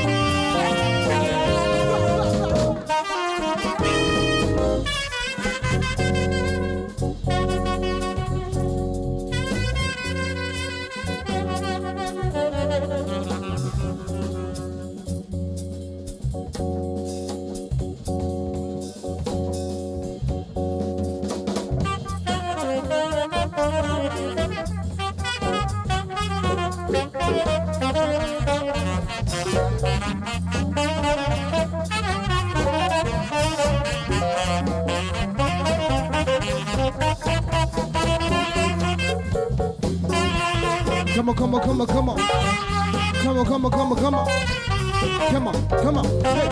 S4: Come on, come on, come on, come on. Come on, come on, come on, come on. Come on, come on. Hey.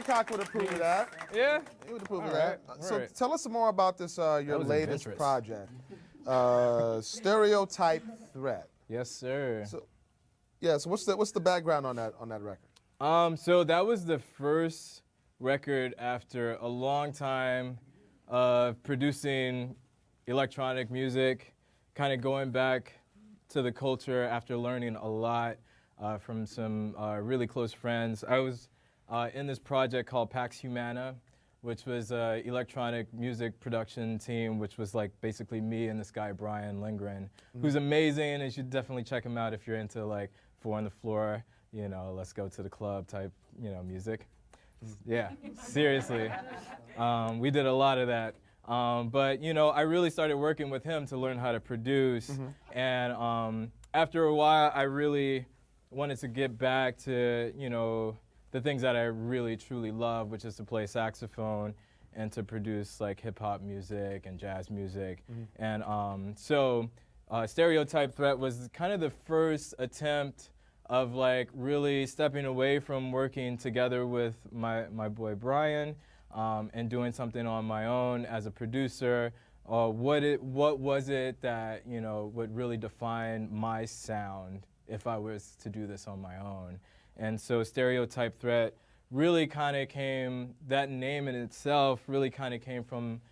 S2: Hancock would approve of that.
S8: Yeah?
S2: He would approve
S8: All
S2: of that.
S8: right,
S2: So
S8: right.
S2: tell us some more about this, your
S8: was
S2: latest
S8: adventurous.
S2: project, Stereotype Threat.
S8: Yes, sir.
S2: So, yeah, so what's the background on that record?
S8: So that was the first record after a long time of producing electronic music, kind of going back to the culture after learning a lot from some really close friends. I was in this project called Pax Humana, which was an electronic music production team, which was like basically me and this guy, Brian Lindgren, who's amazing, and you should definitely check him out if you're into like Four on the Floor, you know, let's go to the club type, you know, music. Yeah, seriously. We did a lot of that. But, you know, I really started working with him to learn how to produce. And after a while, I really wanted to get back to, you know, the things that I really, truly love, which is to play saxophone and to produce like hip hop music and jazz music. And so Stereotype Threat was kind of the first attempt of like really stepping away from working together with my boy Brian and doing something on my own as a producer. What was it that, you know, would really define my sound if I was to do this on my own? And so Stereotype Threat really kind of came, that name in itself really kind of came from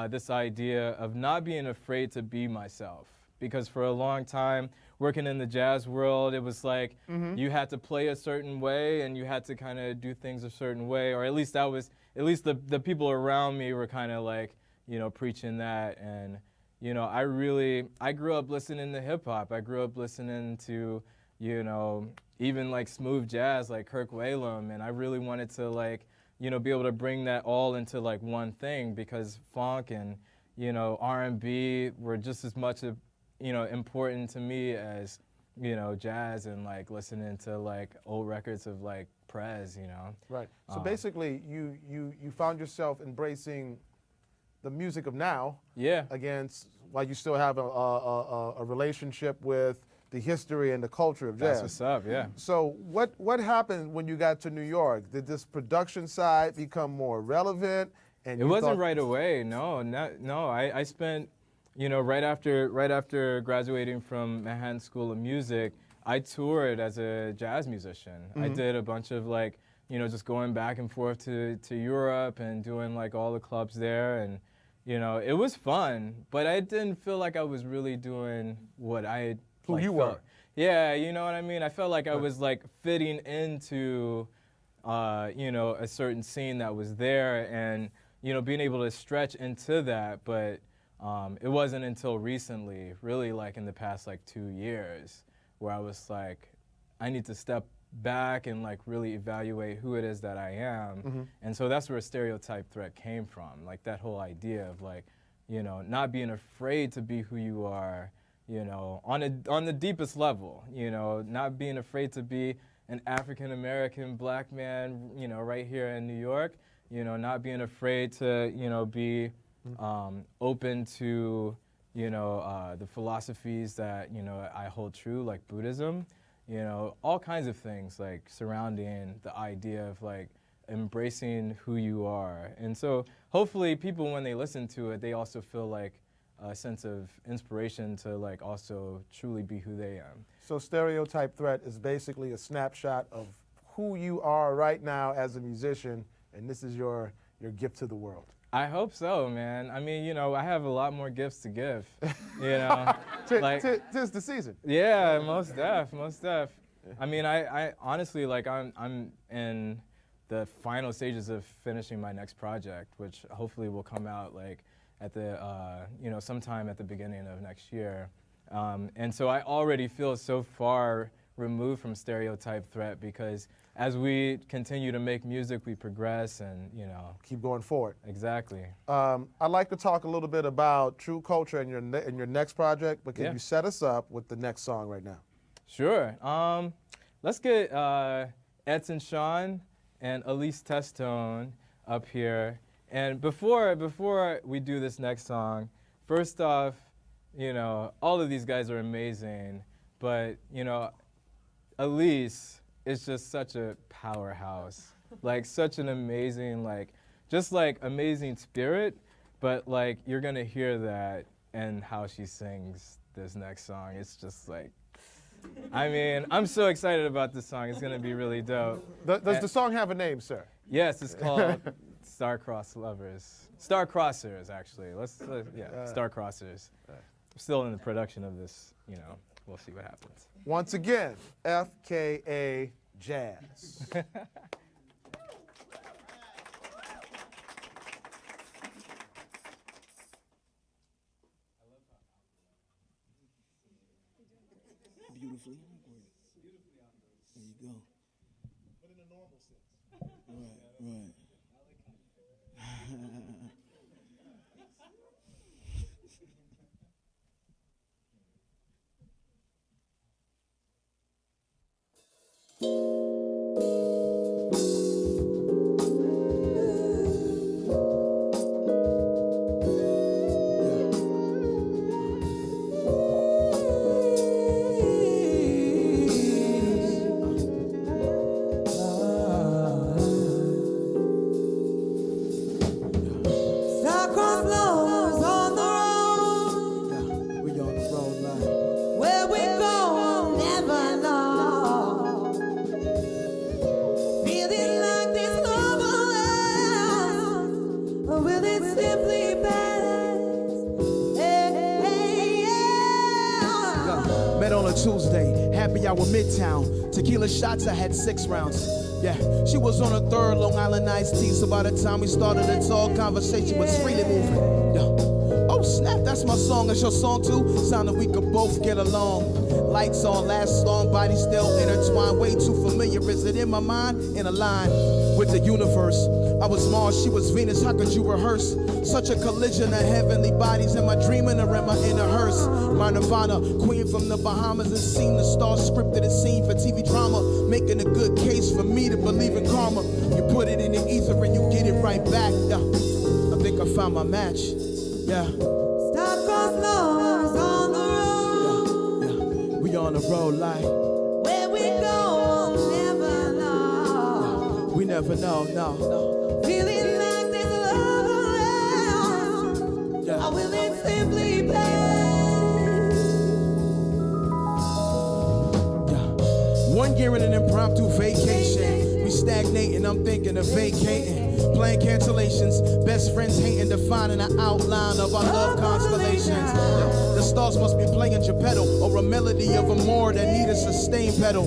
S8: this idea of not being afraid to be myself. Because for a long time, working in the jazz world, it was like you had to play a certain way and you had to kind of do things a certain way, or at least that was, at least the people around me were kind of like, you know, preaching that. And, you know, I grew up listening to hip hop. I grew up listening to, you know, even like smooth jazz like Kirk Whalum, and I really wanted to like, you know, be able to bring that all into like one thing, because funk and, you know, R&B were just as much of, you know, important to me as, you know, jazz and like listening to like old records of like Prez, you know.
S2: Right. So basically, you found yourself embracing the music of now.
S8: Yeah.
S2: Against, while you still have a relationship with the history and the culture of jazz.
S8: That's what's up, yeah.
S2: So what happened when you got to New York? Did this production side become more relevant? And
S8: it wasn't right away. No. I spent, you know, right after graduating from Manhattan School of Music, I toured as a jazz musician. I did a bunch of like, you know, just going back and forth to Europe and doing like all the clubs there, and you know, it was fun, but I didn't feel like I was really doing what I
S2: Who you were.
S8: Yeah, you know what I mean? I felt like I was like fitting into, you know, a certain scene that was there and, you know, being able to stretch into that. But it wasn't until recently, really like in the past like 2 years, where I was like, I need to step back and like really evaluate who it is that I am. And so that's where Stereotype Threat came from, like that whole idea of like, you know, not being afraid to be who you are, you know, on the deepest level, you know, not being afraid to be an African-American black man, you know, right here in New York, you know, not being afraid to, you know, be open to, you know, the philosophies that, you know, I hold true, like Buddhism, you know, all kinds of things like surrounding the idea of like embracing who you are. And so hopefully people, when they listen to it, they also feel like a sense of inspiration to like also truly be who they am.
S2: So Stereotype Threat is basically a snapshot of who you are right now as a musician, and this is your gift to the world.
S8: I hope so, man. I mean, you know, I have a lot more gifts to give, you know.
S2: Like, tis the season.
S8: Yeah, most def. I mean, I honestly, like, I'm in the final stages of finishing my next project, which hopefully will come out, like, at the, you know, sometime at the beginning of next year. And so I already feel so far removed from Stereotype Threat because as we continue to make music, we progress and, you know.
S2: Keep going forward.
S8: Exactly.
S2: I'd like to talk a little bit about True Culture and your next project, but can you set us up with the next song right now?
S8: Sure. Let's get Edson Sean and Elise Testone up here. And before we do this next song, first off, you know, all of these guys are amazing, but, you know, Elise is just such a powerhouse, like such an amazing, like, just like amazing spirit, but like you're gonna hear that and how she sings this next song. It's just like, I mean, I'm so excited about this song. It's gonna be really dope.
S2: Does the song have a name, sir?
S8: Yes, it's called Star-Crossed Lovers. Star-Crossers, actually. Star-Crossers. I'm still in the production of this, you know. We'll see what happens.
S2: Once again, FKA Jazz.
S4: Beautifully. There you go.
S2: But in a normal sense.
S4: Right. Tuesday, happy hour Midtown. Tequila shots, I had 6 rounds. Yeah, she was on her third Long Island iced tea, so by the time we started a tall conversation was freely moving. Yeah. Oh snap, that's my song. It's your song too? Sounded we could both get along. Lights on, last long, body still intertwined. Way too familiar, is it in my mind? In a line with the universe. I was Mars, she was Venus, how could you rehearse? Such a collision of heavenly bodies. Am I dreaming or am I in a hearse? My Nirvana, queen from the Bahamas, and seen the stars scripted a scene for TV drama, making a good case for me to believe in karma. You put it in the ether and you get it right back. Yeah, I think I found my match. Yeah.
S16: Star-crossed lovers on the road.
S4: Yeah. We on the road like
S16: where we go, we'll never know.
S4: Yeah. We never know, no.
S16: Feeling like this love around.
S4: Yeah.
S16: Or will it simply pass?
S4: Yeah. 1 year in an impromptu vacation. We stagnating, I'm thinking of vacating. Playing cancellations, best friends hating, defining the outline of our love constellations. The stars must be playing Geppetto, or a melody of a more that need a sustained pedal.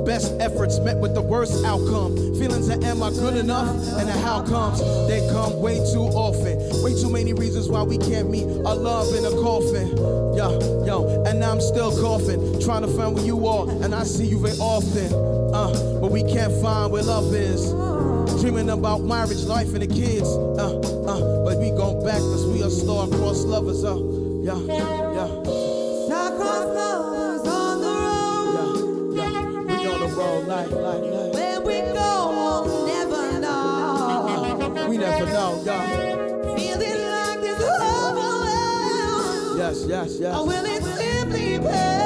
S4: Best efforts met with the worst outcome. Feelings of am I good enough? And the how comes, they come way too often. Way too many reasons why we can't meet our love in a coffin. Yo, and I'm still coughing, trying to find where you are, and I see you very often. But we can't find where love is. Dreaming about marriage, life, and the kids. But we gon' back cause we are star-crossed lovers.
S16: Star-crossed lovers on the road.
S4: We on the road like.
S16: Where we go, we'll never know.
S4: We never know,
S16: Feeling like this love will last.
S4: Yes.
S16: Or will it simply pass?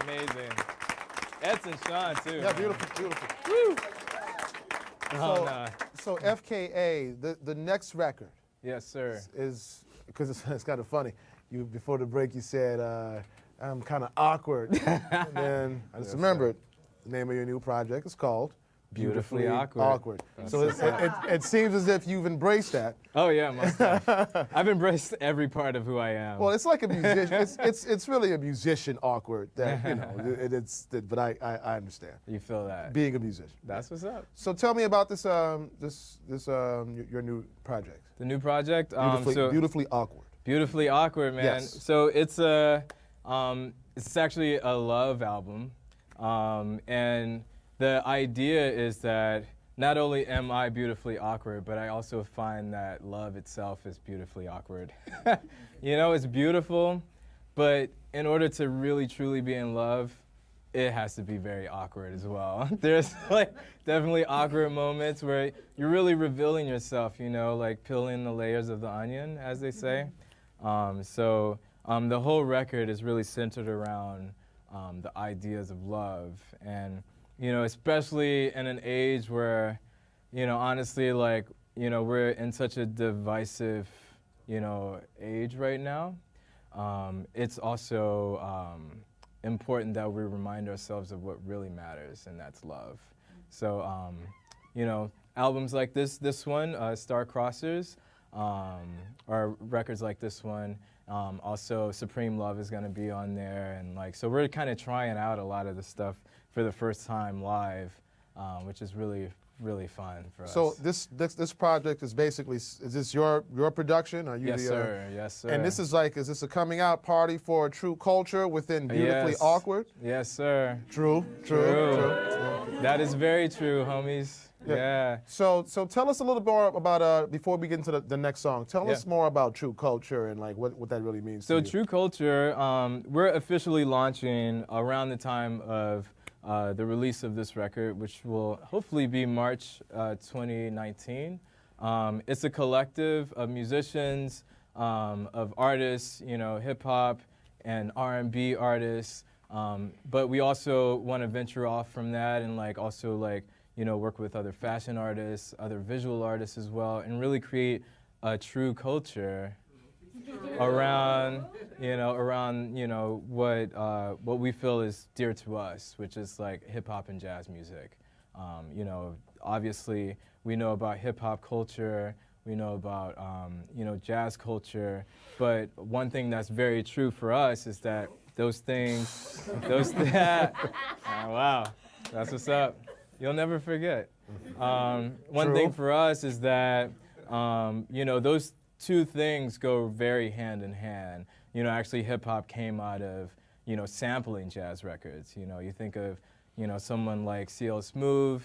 S8: Amazing. Eds and Sean, too.
S2: Yeah, beautiful.
S8: Woo!
S2: So FKA, the next record.
S8: Yes, sir.
S2: Is because it's kind of funny. You before the break, you said I'm kind of awkward, and then I just remembered the name of your new project is called
S8: Beautifully Awkward.
S2: So it seems as if you've embraced that.
S8: Oh yeah, most definitely. I've embraced every part of who I am.
S2: Well, it's like a musician. it's really a musician awkward that but I understand.
S8: You feel that
S2: being a musician.
S8: That's what's up.
S2: So tell me about this your new project.
S8: The new project.
S2: Beautifully Awkward.
S8: Beautifully Awkward, man.
S2: Yes.
S8: So it's actually a love album, and the idea is that not only am I beautifully awkward, but I also find that love itself is beautifully awkward. It's beautiful, but in order to really truly be in love, it has to be very awkward as well. There's definitely awkward moments where you're really revealing yourself, like peeling the layers of the onion, as they say. The whole record is really centered around the ideas of love, and especially in an age where, honestly, we're in such a divisive, age right now. It's also important that we remind ourselves of what really matters, and that's love. So, albums like this one, Star Crossers, or records like this one. Also, Supreme Love is going to be on there, and so we're kind of trying out a lot of the stuff for the first time live, which is really, really fun for us.
S2: So this project is basically, is this your production? Are you
S8: Yes, sir. Yes, sir.
S2: And this is is this a coming out party for true culture within Beautifully Awkward?
S8: Yes, sir.
S2: True.
S8: That is very true, homies. Yeah.
S2: So tell us a little more about, before we get into the next song, tell us more about True Culture and what that really means to you.
S8: So True Culture, we're officially launching around the time of the release of this record, which will hopefully be March 2019. It's a collective of musicians, of artists, hip hop and R&B artists, but we also want to venture off from that and also work with other fashion artists, other visual artists as well, and really create a true culture around what we feel is dear to us, which is like hip hop and jazz music. Obviously we know about hip hop culture, we know about jazz culture, but one thing that's very true for us is that wow, that's what's up. You'll never forget. One thing for us is that those two things go very hand in hand. Actually hip hop came out of sampling jazz records. You think of someone like CL Smooth,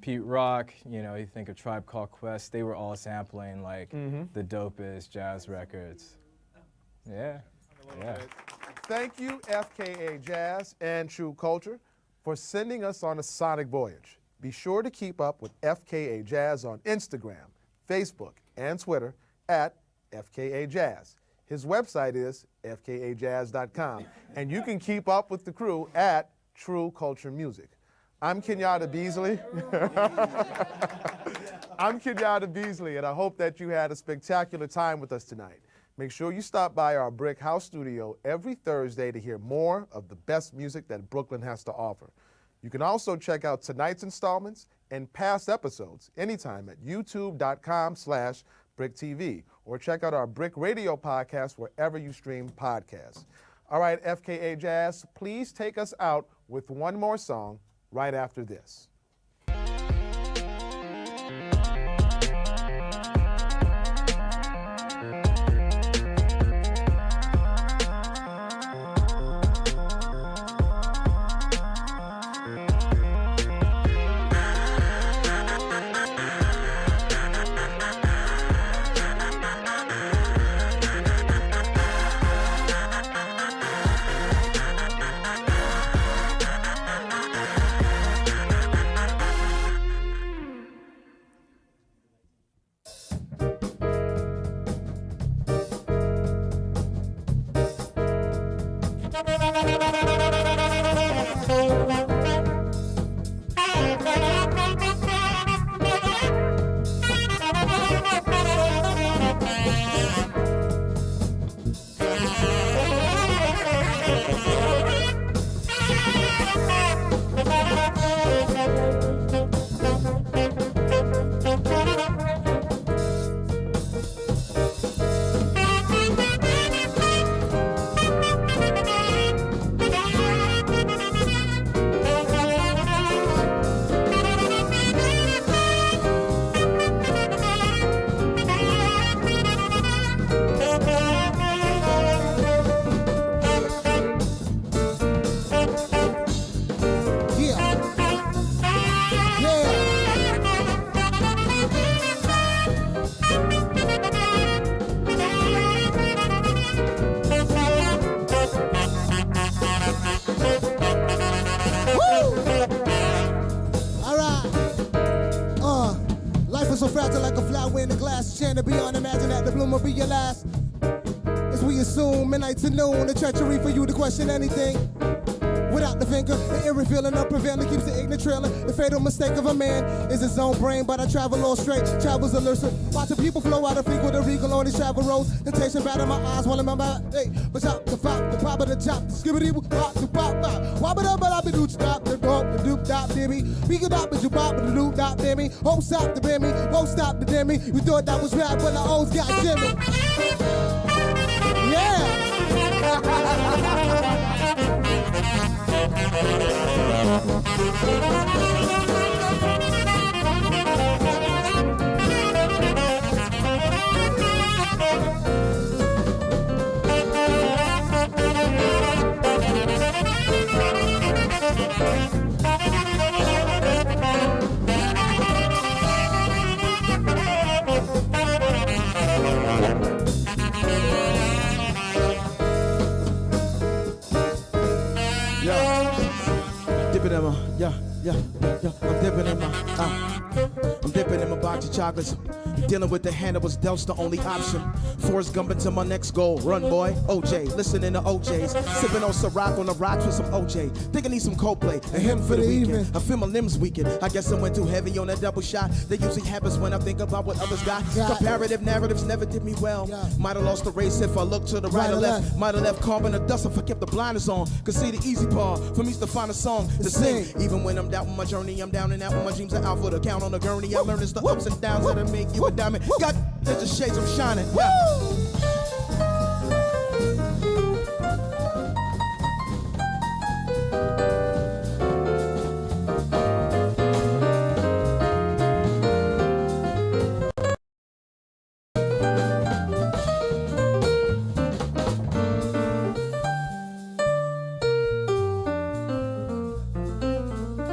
S8: Pete Rock, you think of Tribe Called Quest, they were all sampling like the dopest jazz records. Yeah.
S2: Thank you, FKA Jazz and True Culture, for sending us on a sonic voyage. Be sure to keep up with FKA Jazz on Instagram, Facebook, and Twitter at FKA Jazz. His website is fkajazz.com, and you can keep up with the crew at True Culture Music. I'm Kenyatta Beasley. And I hope that you had a spectacular time with us tonight. Make sure you stop by our BRIC House studio every Thursday to hear more of the best music that Brooklyn has to offer. You can also check out tonight's installments and past episodes anytime at youtube.com/BRIC TV, or check out our BRIC Radio podcast wherever you stream podcasts. All right, FKA Jazz, please take us out with one more song right after this.
S4: To be on, imagine that the bloom will be your last. As we assume midnight to noon, the treachery for you to question anything. Without the finger, the eerie feeling of prevailing keeps the ignorant trailing. The fatal mistake of a man is his own brain, but I travel all straight. Travels elusive. Watching people flow out of freak with a regal on these travel roads. Temptation bad in my eyes while I'm about, hey, but chop the pop, the pop of the chop, the skibbity pop, the pop, pop. Wobble up, but I be do stop, the dope, the doop, dop, dimmy. Beak it up, but you pop, the doop, dop, dimmy. Won't stop the bimmy, won't stop the dimmy. We thought that was rap when the O's got Jimmy. Yeah! I'm dipping in my box of chocolates. Dealing with the hand that was dealt the only option. Forrest Gump into my next goal. Run, boy. OJ, listening to OJs. Sipping on Ciroc on the rocks with some OJ. Think I need some Coldplay. A hymn for the weekend. I feel my limbs weaken. I guess I went too heavy on that double shot. That usually happens when I think about what others got. Comparative narratives never did me well. Might have lost the race if I looked to the right or left. Might have left carbon or dust if I kept the blinders on. Cause see, the easy part for me is to find a song to sing. Even when I'm doubting my journey, I'm down and out when my dreams are out for the count on the gurney. I learned it's the ups and downs that make you a diamond. God, there's the shades I'm shining.